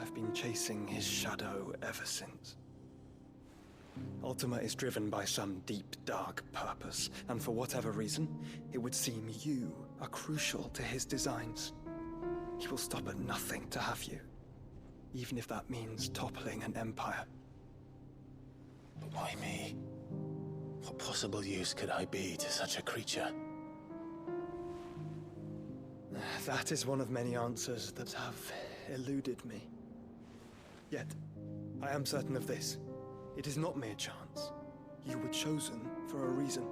I've been chasing his shadow ever since. Ultima is driven by some deep, dark purpose, and for whatever reason, it would seem you are crucial to his designs. He will stop at nothing to have you, even if that means toppling an empire. But why me? What possible use could I be to such a creature? That is one of many answers that have eluded me. Yet, I am certain of this. It is not mere chance. You were chosen for a reason.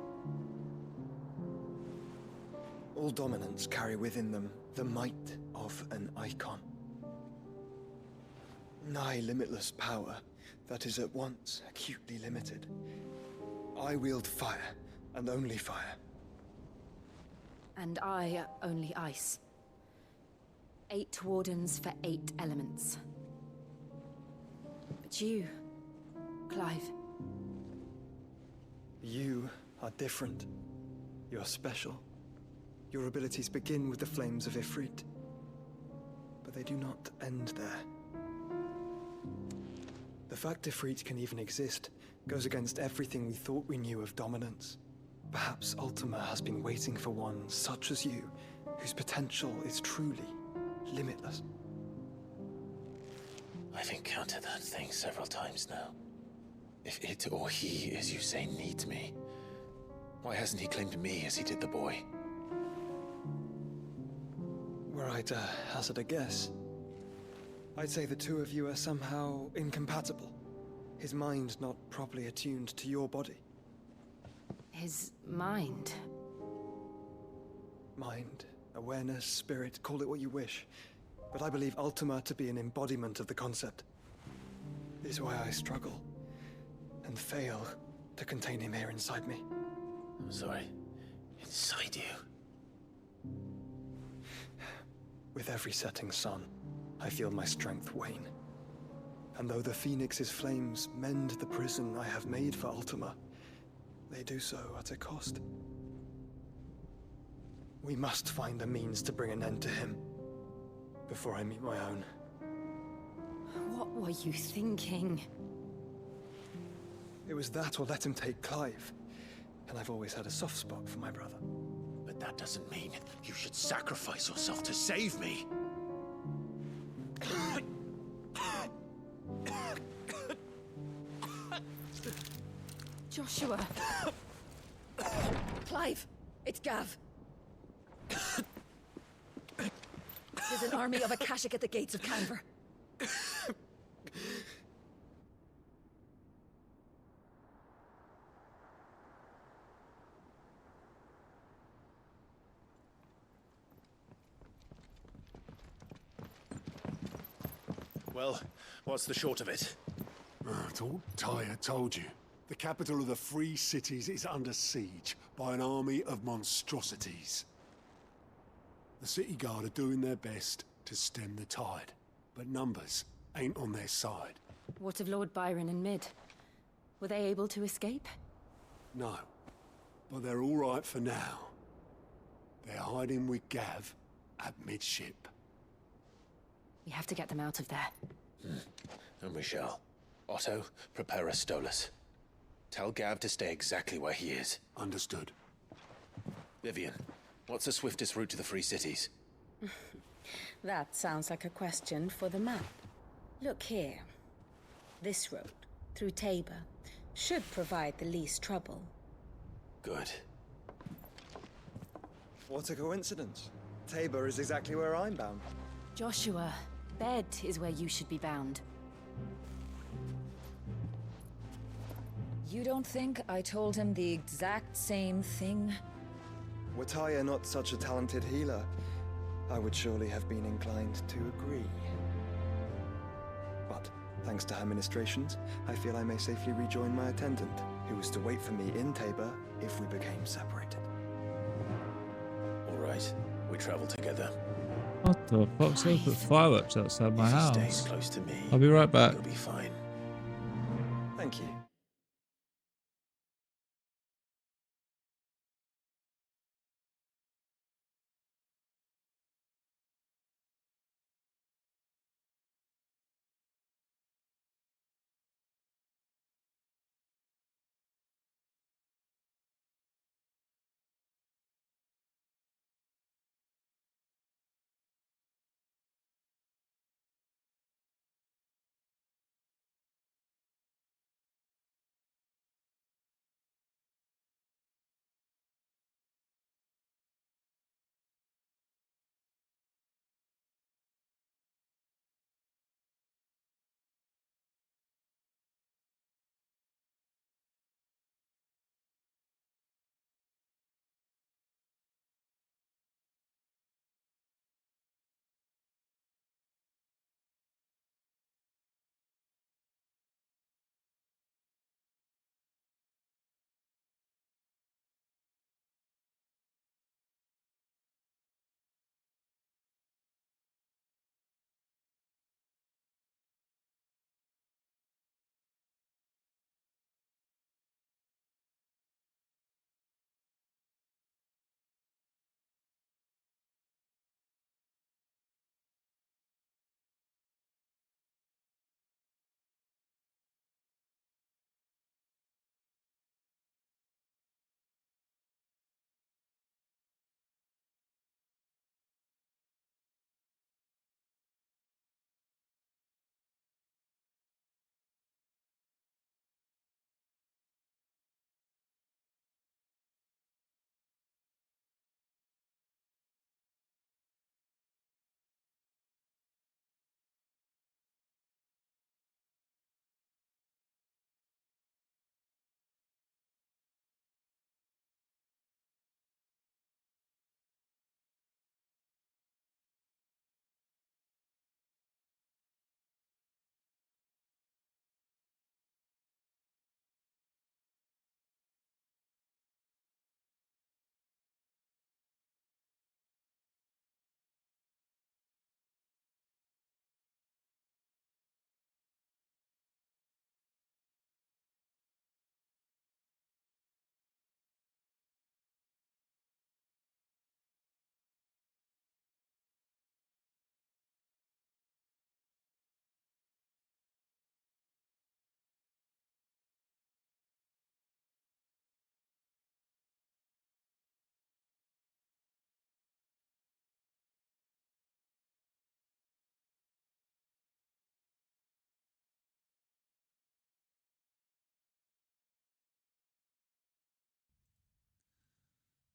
All dominants carry within them the might of an icon. Nigh limitless power that is at once acutely limited. I wield fire, and only fire. And I only ice. 8 wardens for 8 elements. But you, Clive. You are different. You're special. Your abilities begin with the flames of Ifrit. But they do not end there. The fact Ifrit can even exist goes against everything we thought we knew of dominance. Perhaps Ultima has been waiting for one such as you, whose potential is truly limitless. I've encountered that thing several times now. If it or he, as you say, needs me, why hasn't he claimed me as he did the boy? Were I to hazard a guess, I'd say the two of you are somehow incompatible. His mind not properly attuned to your body. His mind? Mind, awareness, spirit, call it what you wish. But I believe Ultima to be an embodiment of the concept. It is why I struggle and fail to contain him here inside me. I'm sorry. Inside you? With every setting sun, I feel my strength wane. And though the Phoenix's flames mend the prison I have made for Ultima, they do so at a cost. We must find a means to bring an end to him before I meet my own. What were you thinking? It was that or let him take Clive. And I've always had a soft spot for my brother. But that doesn't mean you should sacrifice yourself to save me. Joshua. Clive, it's Gav. There's an army of Akashic at the gates of Canver. Well, what's the short of it? I thought Ty had told you. The capital of the Free Cities is under siege by an army of monstrosities. The city guard are doing their best to stem the tide, but numbers ain't on their side. What of Lord Byron and Mid? Were they able to escape? No, but they're all right for now. They're hiding with Gav at midship. We have to get them out of there. And we shall. Otto, prepare a Stolas. Tell Gav to stay exactly where he is. Understood. Vivian, what's the swiftest route to the Free Cities? That sounds like a question for the map. Look here. This road, through Tabor, should provide the least trouble. Good. What a coincidence. Tabor is exactly where I'm bound. Joshua, bed is where you should be bound. You don't think I told him the exact same thing? Were Tyre not such a talented healer, I would surely have been inclined to agree. But, thanks to her ministrations, I feel I may safely rejoin my attendant, who was to wait for me in Tabor if we became separated. All right, we travel together. What the fuck's they put fireworks outside my If he house? stays close to me, I'll be right back. he'll be fine. Thank you.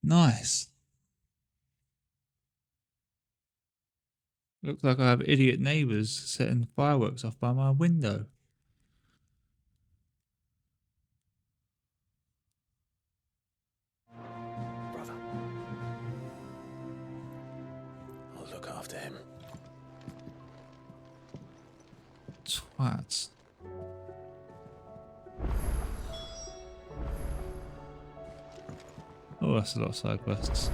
Nice. Looks like I have idiot neighbours setting fireworks off by my window. Brother. I'll look after him. Twats. Oh, that's a lot of side quests.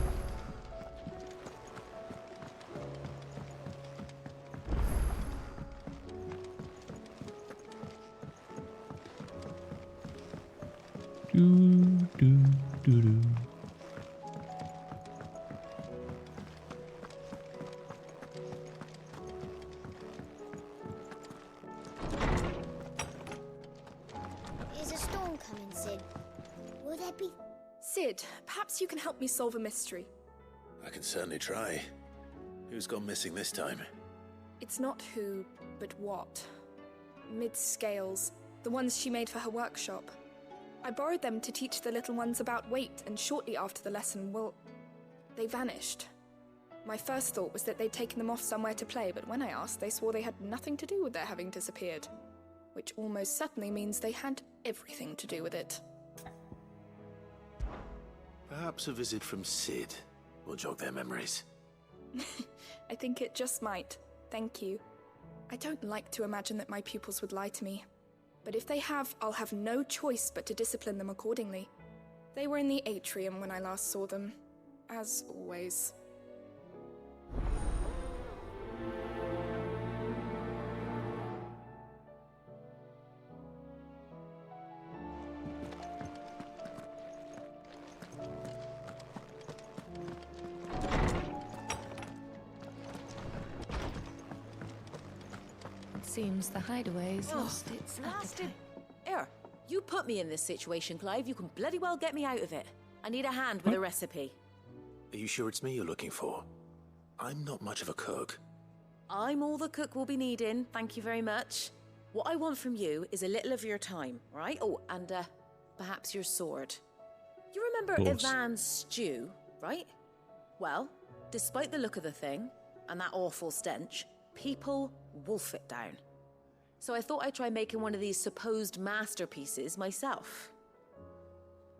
Do, do, do, do. Is a storm coming, Sid? Will there be... Sid, perhaps you can help me solve a mystery. I can certainly try. Who's gone missing this time? It's not who, but what. mid-scales, the ones she made for her workshop. I borrowed them to teach the little ones about weight, and shortly after the lesson, well, they vanished. My first thought was that they'd taken them off somewhere to play, but when I asked, they swore they had nothing to do with their having disappeared. Which almost certainly means they had everything to do with it. Perhaps a visit from Sid will jog their memories. I think it just might. Thank you. I don't like to imagine that my pupils would lie to me. But if they have, I'll have no choice but to discipline them accordingly. They were in the atrium when I last saw them. As always. Seems the hideaway's lost its Blasted. Here, you put me in this situation, Clive. You can bloody well get me out of it. I need a hand with a recipe. Are you sure it's me you're looking for? I'm not much of a cook. I'm all the cook will be needing, thank you very much. What I want from you is a little of your time, right? Oh, and perhaps your sword. You remember Ivan's stew, right? Well, despite the look of the thing, and that awful stench, people wolf it down. So I thought I'd try making one of these supposed masterpieces myself.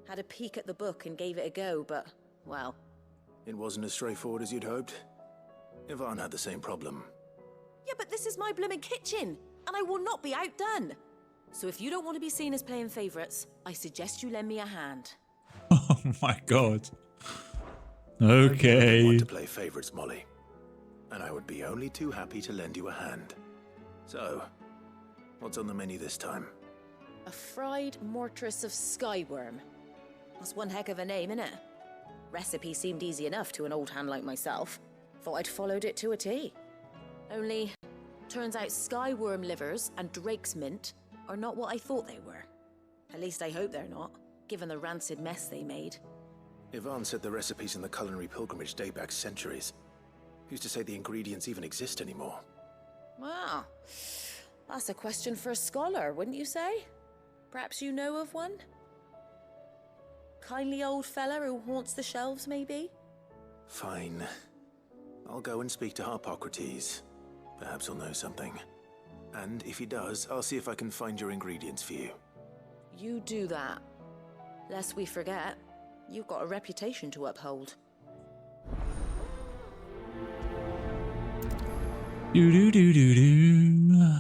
Had a peek at the book and gave it a go, but, well... It wasn't as straightforward as you'd hoped? Ivan had the same problem. Yeah, but this is my blooming kitchen, and I will not be outdone. So if you don't want to be seen as playing favourites, I suggest you lend me a hand. Oh my god. I Okay. don't want to play favourites, Molly. And I would be only too happy to lend you a hand. So, what's on the menu this time? A fried mortress of skyworm. That's one heck of a name, innit? Recipe seemed easy enough to an old hand like myself. Thought I'd followed it to a T. Only, turns out skyworm livers and drake's mint are not what I thought they were. At least I hope they're not, given the rancid mess they made. Ivan said the recipes in the culinary pilgrimage date back centuries. Who's to say the ingredients even exist anymore? Well, that's a question for a scholar, wouldn't you say? Perhaps you know of one? Kindly old fella who haunts the shelves, maybe? Fine. I'll go and speak to Harpocrates. Perhaps he'll know something. And if he does, I'll see if I can find your ingredients for you. You do that. Lest we forget, you've got a reputation to uphold. Do do do do do.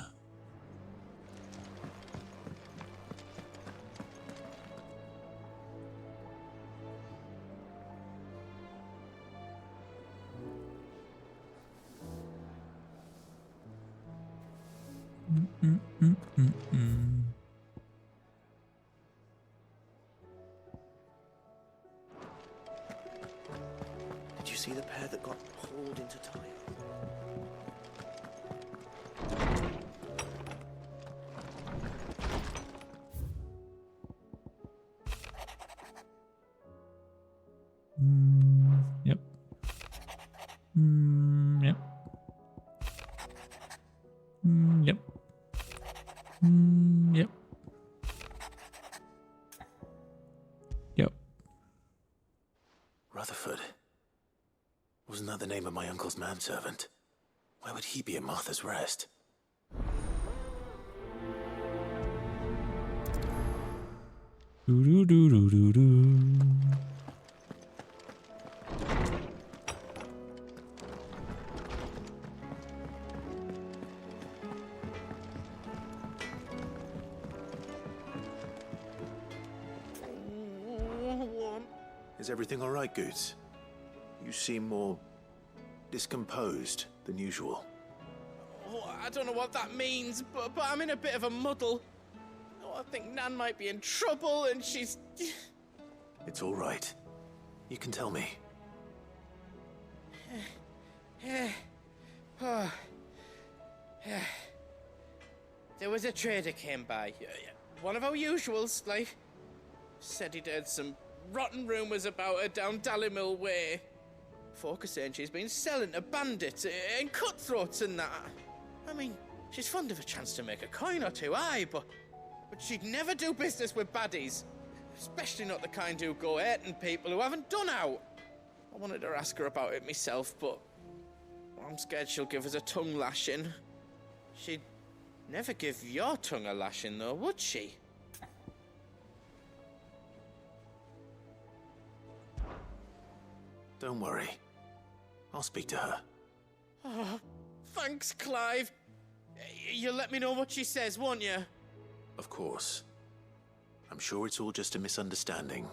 Did you see the pair that got hauled into time? Yep. Yep. Yep. Yep. Yep. Rutherford. Wasn't that the name of my uncle's manservant? Why would he be at Martha's Rest? Do do do do do do. Is everything all right, Goots? You seem more discomposed than usual. Oh, I don't know what that means, but I'm in a bit of a muddle. Oh, I think Nan might be in trouble, and she's... It's all right. You can tell me. There was a trader came by. One of our usuals, like. Said he'd heard some rotten rumours about her down Dalimil Way. Folk are saying she's been selling to bandits and cutthroats and that. I mean, She's fond of a chance to make a coin or two, aye, but she'd never do business with baddies. Especially not the kind who go hating people who haven't done out. I wanted to ask her about it myself, but I'm scared she'll give us a tongue lashing. She'd never give your tongue a lashing, though, would she? Don't worry. I'll speak to her. Oh, thanks, Clive. You'll let me know what she says, won't you? Of course. I'm sure it's all just a misunderstanding.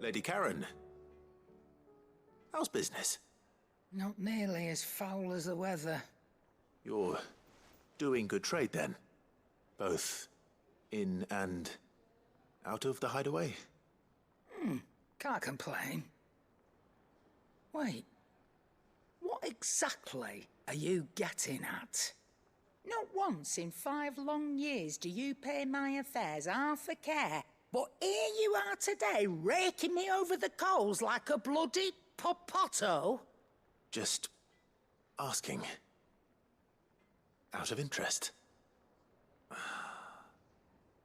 Lady Karen, how's business? Not nearly as foul as the weather. You're doing good trade then? Both in and out of the hideaway? Can't complain. Wait, what exactly are you getting at? Not once in 5 long years do you pay my affairs half a care, but here you are today raking me over the coals like a bloody popoto? Just asking. Out of interest.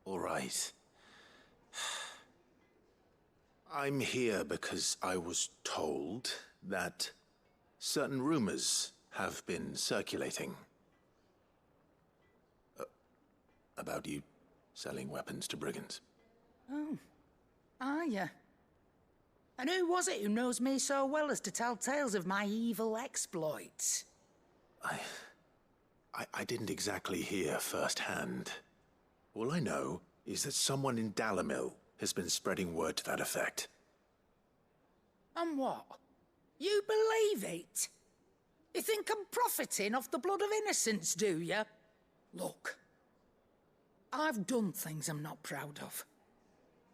All right. I'm here because I was told that certain rumors have been circulating. About you selling weapons to brigands. Oh, are you? And who was it who knows me so well as to tell tales of my evil exploits? I didn't exactly hear firsthand. All I know is that someone in Dalimil has been spreading word to that effect. And what? You believe it? You think I'm profiting off the blood of innocents, do you? Look, I've done things I'm not proud of.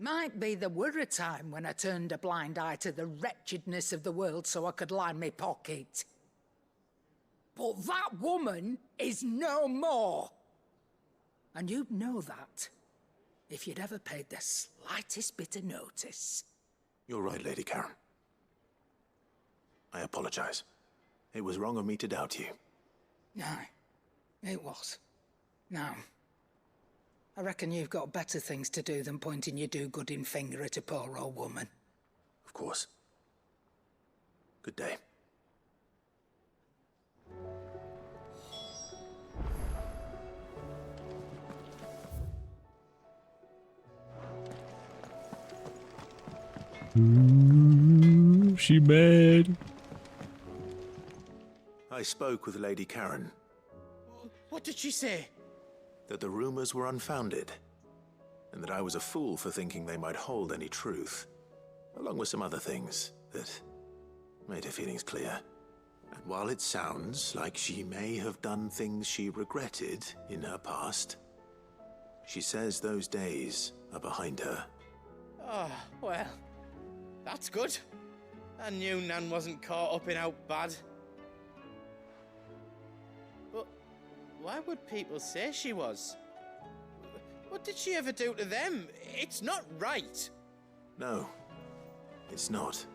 Might be there were a time when I turned a blind eye to the wretchedness of the world so I could line my pocket. But that woman is no more. And you'd know that if you'd ever paid the slightest bit of notice. You're right, Lady Karen. I apologize. It was wrong of me to doubt you. Aye, it was. Now, I reckon you've got better things to do than pointing your do-gooding finger at a poor old woman. Of course. Good day. Ooh, she mad. I spoke with Lady Karen. What did she say? That the rumors were unfounded, and that I was a fool for thinking they might hold any truth, along with some other things that made her feelings clear. And while it sounds like she may have done things she regretted in her past, she says those days are behind her. Oh, well, that's good. I knew Nan wasn't caught up in out bad. But why would people say she was? What did she ever do to them? It's not right. No, it's not.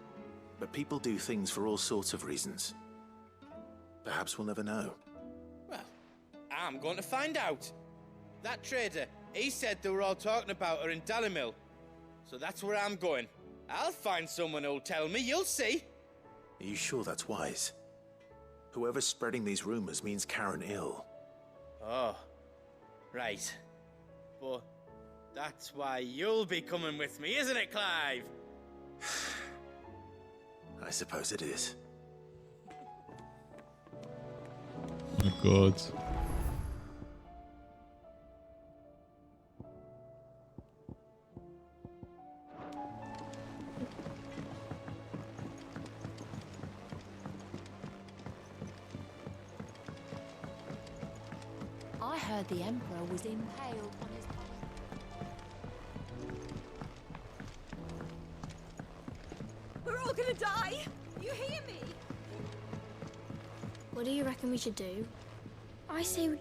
But people do things for all sorts of reasons. Perhaps we'll never know. Well, I'm going to find out. That trader, he said they were all talking about her in Dalimil. So that's where I'm going. I'll find someone who'll tell me, you'll see. Are you sure that's wise? Whoever's spreading these rumors means Karen ill. Oh, right. But that's why you'll be coming with me, isn't it, Clive? I suppose it is. Oh God. I heard the Emperor was impaled on his... What do you reckon we should do? I say we...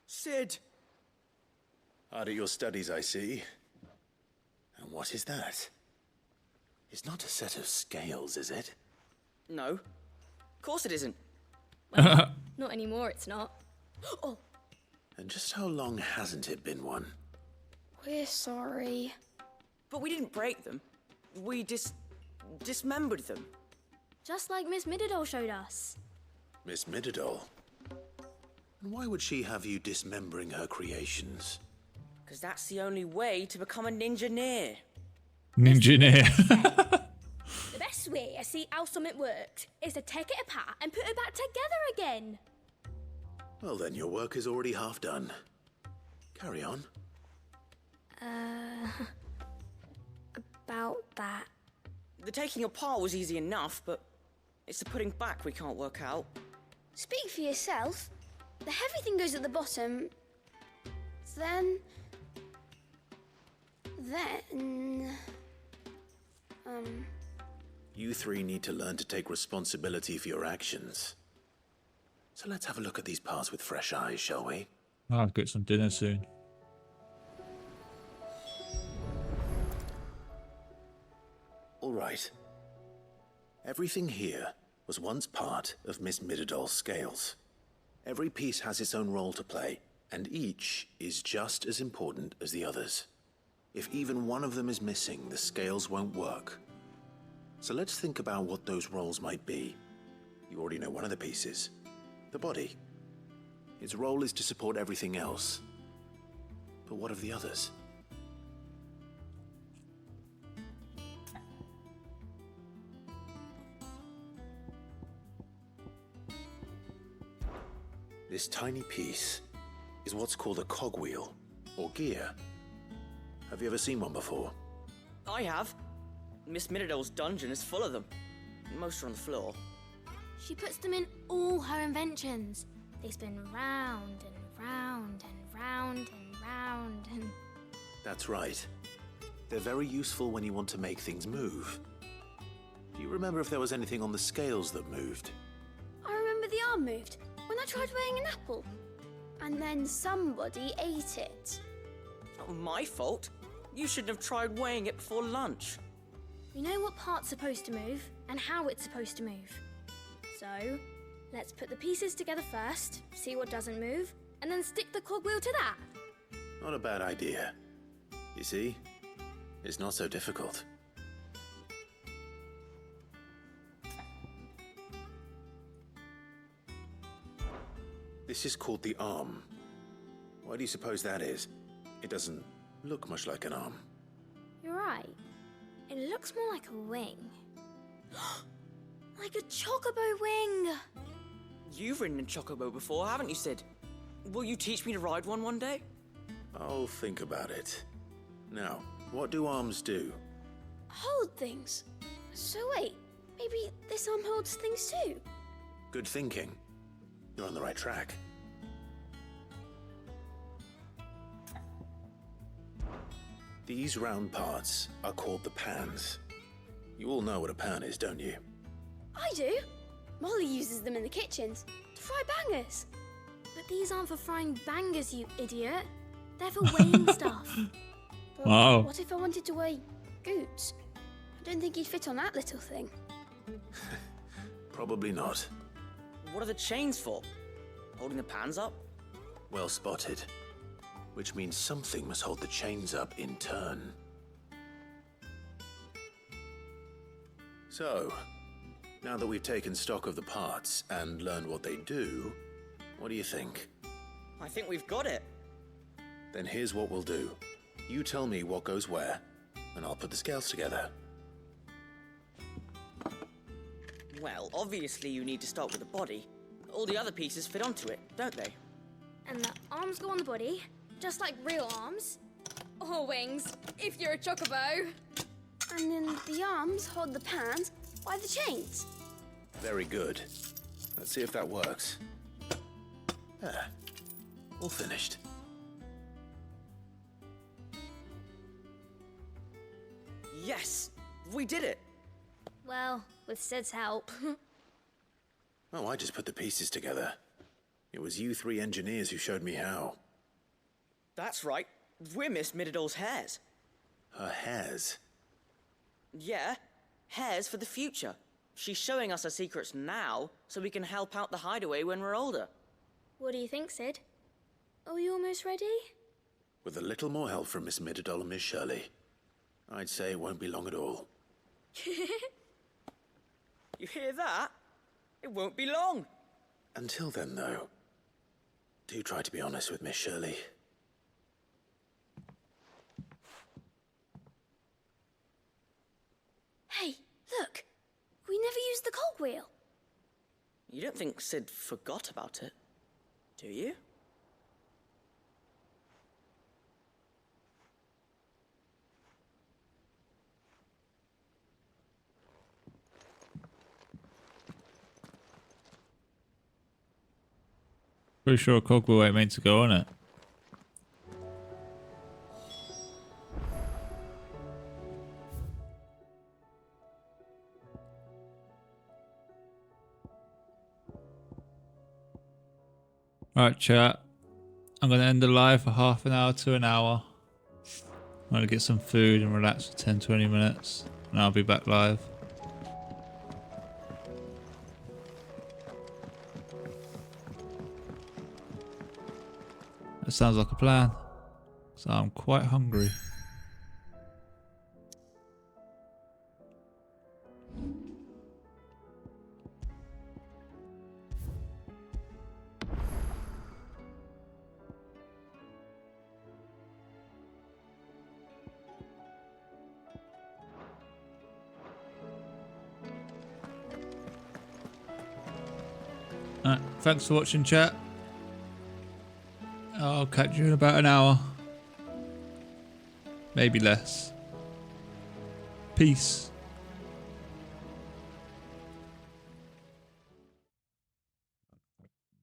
Sid! Hard at your studies, I see. And what is that? It's not a set of scales, is it? No. Of course it isn't. Not anymore, it's not. Oh, And just how long hasn't it been one? We're sorry. But we didn't break them. We dismembered them. just like Miss Mididol showed us. Miss Mididol? And why would she have you dismembering her creations? Because that's the only way to become a ninja-neer. Ninja-neer. The best way I see how something works is to take it apart and put it back together again. Well then, your work is already half done. Carry on. About that. The taking apart was easy enough, but it's the putting back we can't work out. Speak for yourself. The heavy thing goes at the bottom. Then... You three need to learn to take responsibility for your actions. So let's have a look at these parts with fresh eyes, shall we? I'll get some dinner soon. All right. Everything here was once part of Miss Mididol's scales. Every piece has its own role to play, and each is just as important as the others. If even one of them is missing, the scales won't work. So let's think about what those roles might be. You already know one of the pieces. The body. Its role is to support everything else. But what of the others? This tiny piece is what's called a cogwheel, or gear. Have you ever seen one before? I have. Miss Mididol's dungeon is full of them. Most are on the floor. She puts them in all her inventions. They spin round and round and round and round and... That's right. They're very useful when you want to make things move. Do you remember if there was anything on the scales that moved? I remember the arm moved when I tried weighing an apple. And then somebody ate it. Not my fault. You shouldn't have tried weighing it before lunch. We know what part's supposed to move and how it's supposed to move. So, let's put the pieces together first, see what doesn't move, and then stick the cogwheel to that. Not a bad idea. You see? It's not so difficult. This is called the arm. Why do you suppose that is? It doesn't look much like an arm. You're right. It looks more like a wing. Like a chocobo wing! You've ridden a chocobo before, haven't you, Sid? Will you teach me to ride one day? I'll think about it. Now, what do arms do? Hold things. So wait, maybe this arm holds things too? Good thinking. You're on the right track. These round parts are called the pans. You all know what a pan is, don't you? I do. Molly uses them in the kitchens to fry bangers. But these aren't for frying bangers, you idiot. They're for weighing stuff. But Wow. what if I wanted to weigh Goots? I don't think he'd fit on that little thing. Probably not. What are the chains for? Holding the pans up? Well spotted. Which means something must hold the chains up in turn. So, now that we've taken stock of the parts and learned what they do, what do you think? I think we've got it. Then here's what we'll do. You tell me what goes where, and I'll put the scales together. Well, obviously you need to start with the body. All the other pieces fit onto it, don't they? And the arms go on the body, just like real arms. Or wings, if you're a chocobo. And then the arms hold the pans by the chains. Very good. Let's see if that works. There. All finished. Yes, we did it. Well, with Sid's help. Oh, I just put the pieces together. It was you three engineers who showed me how. That's right. We're Miss Mididol's heirs. Her hairs? Yeah, heirs for the future. She's showing us her secrets now, so we can help out the hideaway when we're older. What do you think, Sid? Are we almost ready? With a little more help from Miss Mididol and Miss Shirley, I'd say it won't be long at all. You hear that? It won't be long. Until then, though, do try to be honest with Miss Shirley. Hey, look! We never used the cogwheel. You don't think Sid forgot about it, do you? Pretty sure a cogwheel ain't meant to go on it. Right, chat. I'm going to end the live for half an hour to an hour. I'm going to get some food and relax for 10-20 minutes. And I'll be back live. That sounds like a plan. So I'm quite hungry. Alright, thanks for watching, chat. I'll catch you in about an hour. Maybe less. Peace.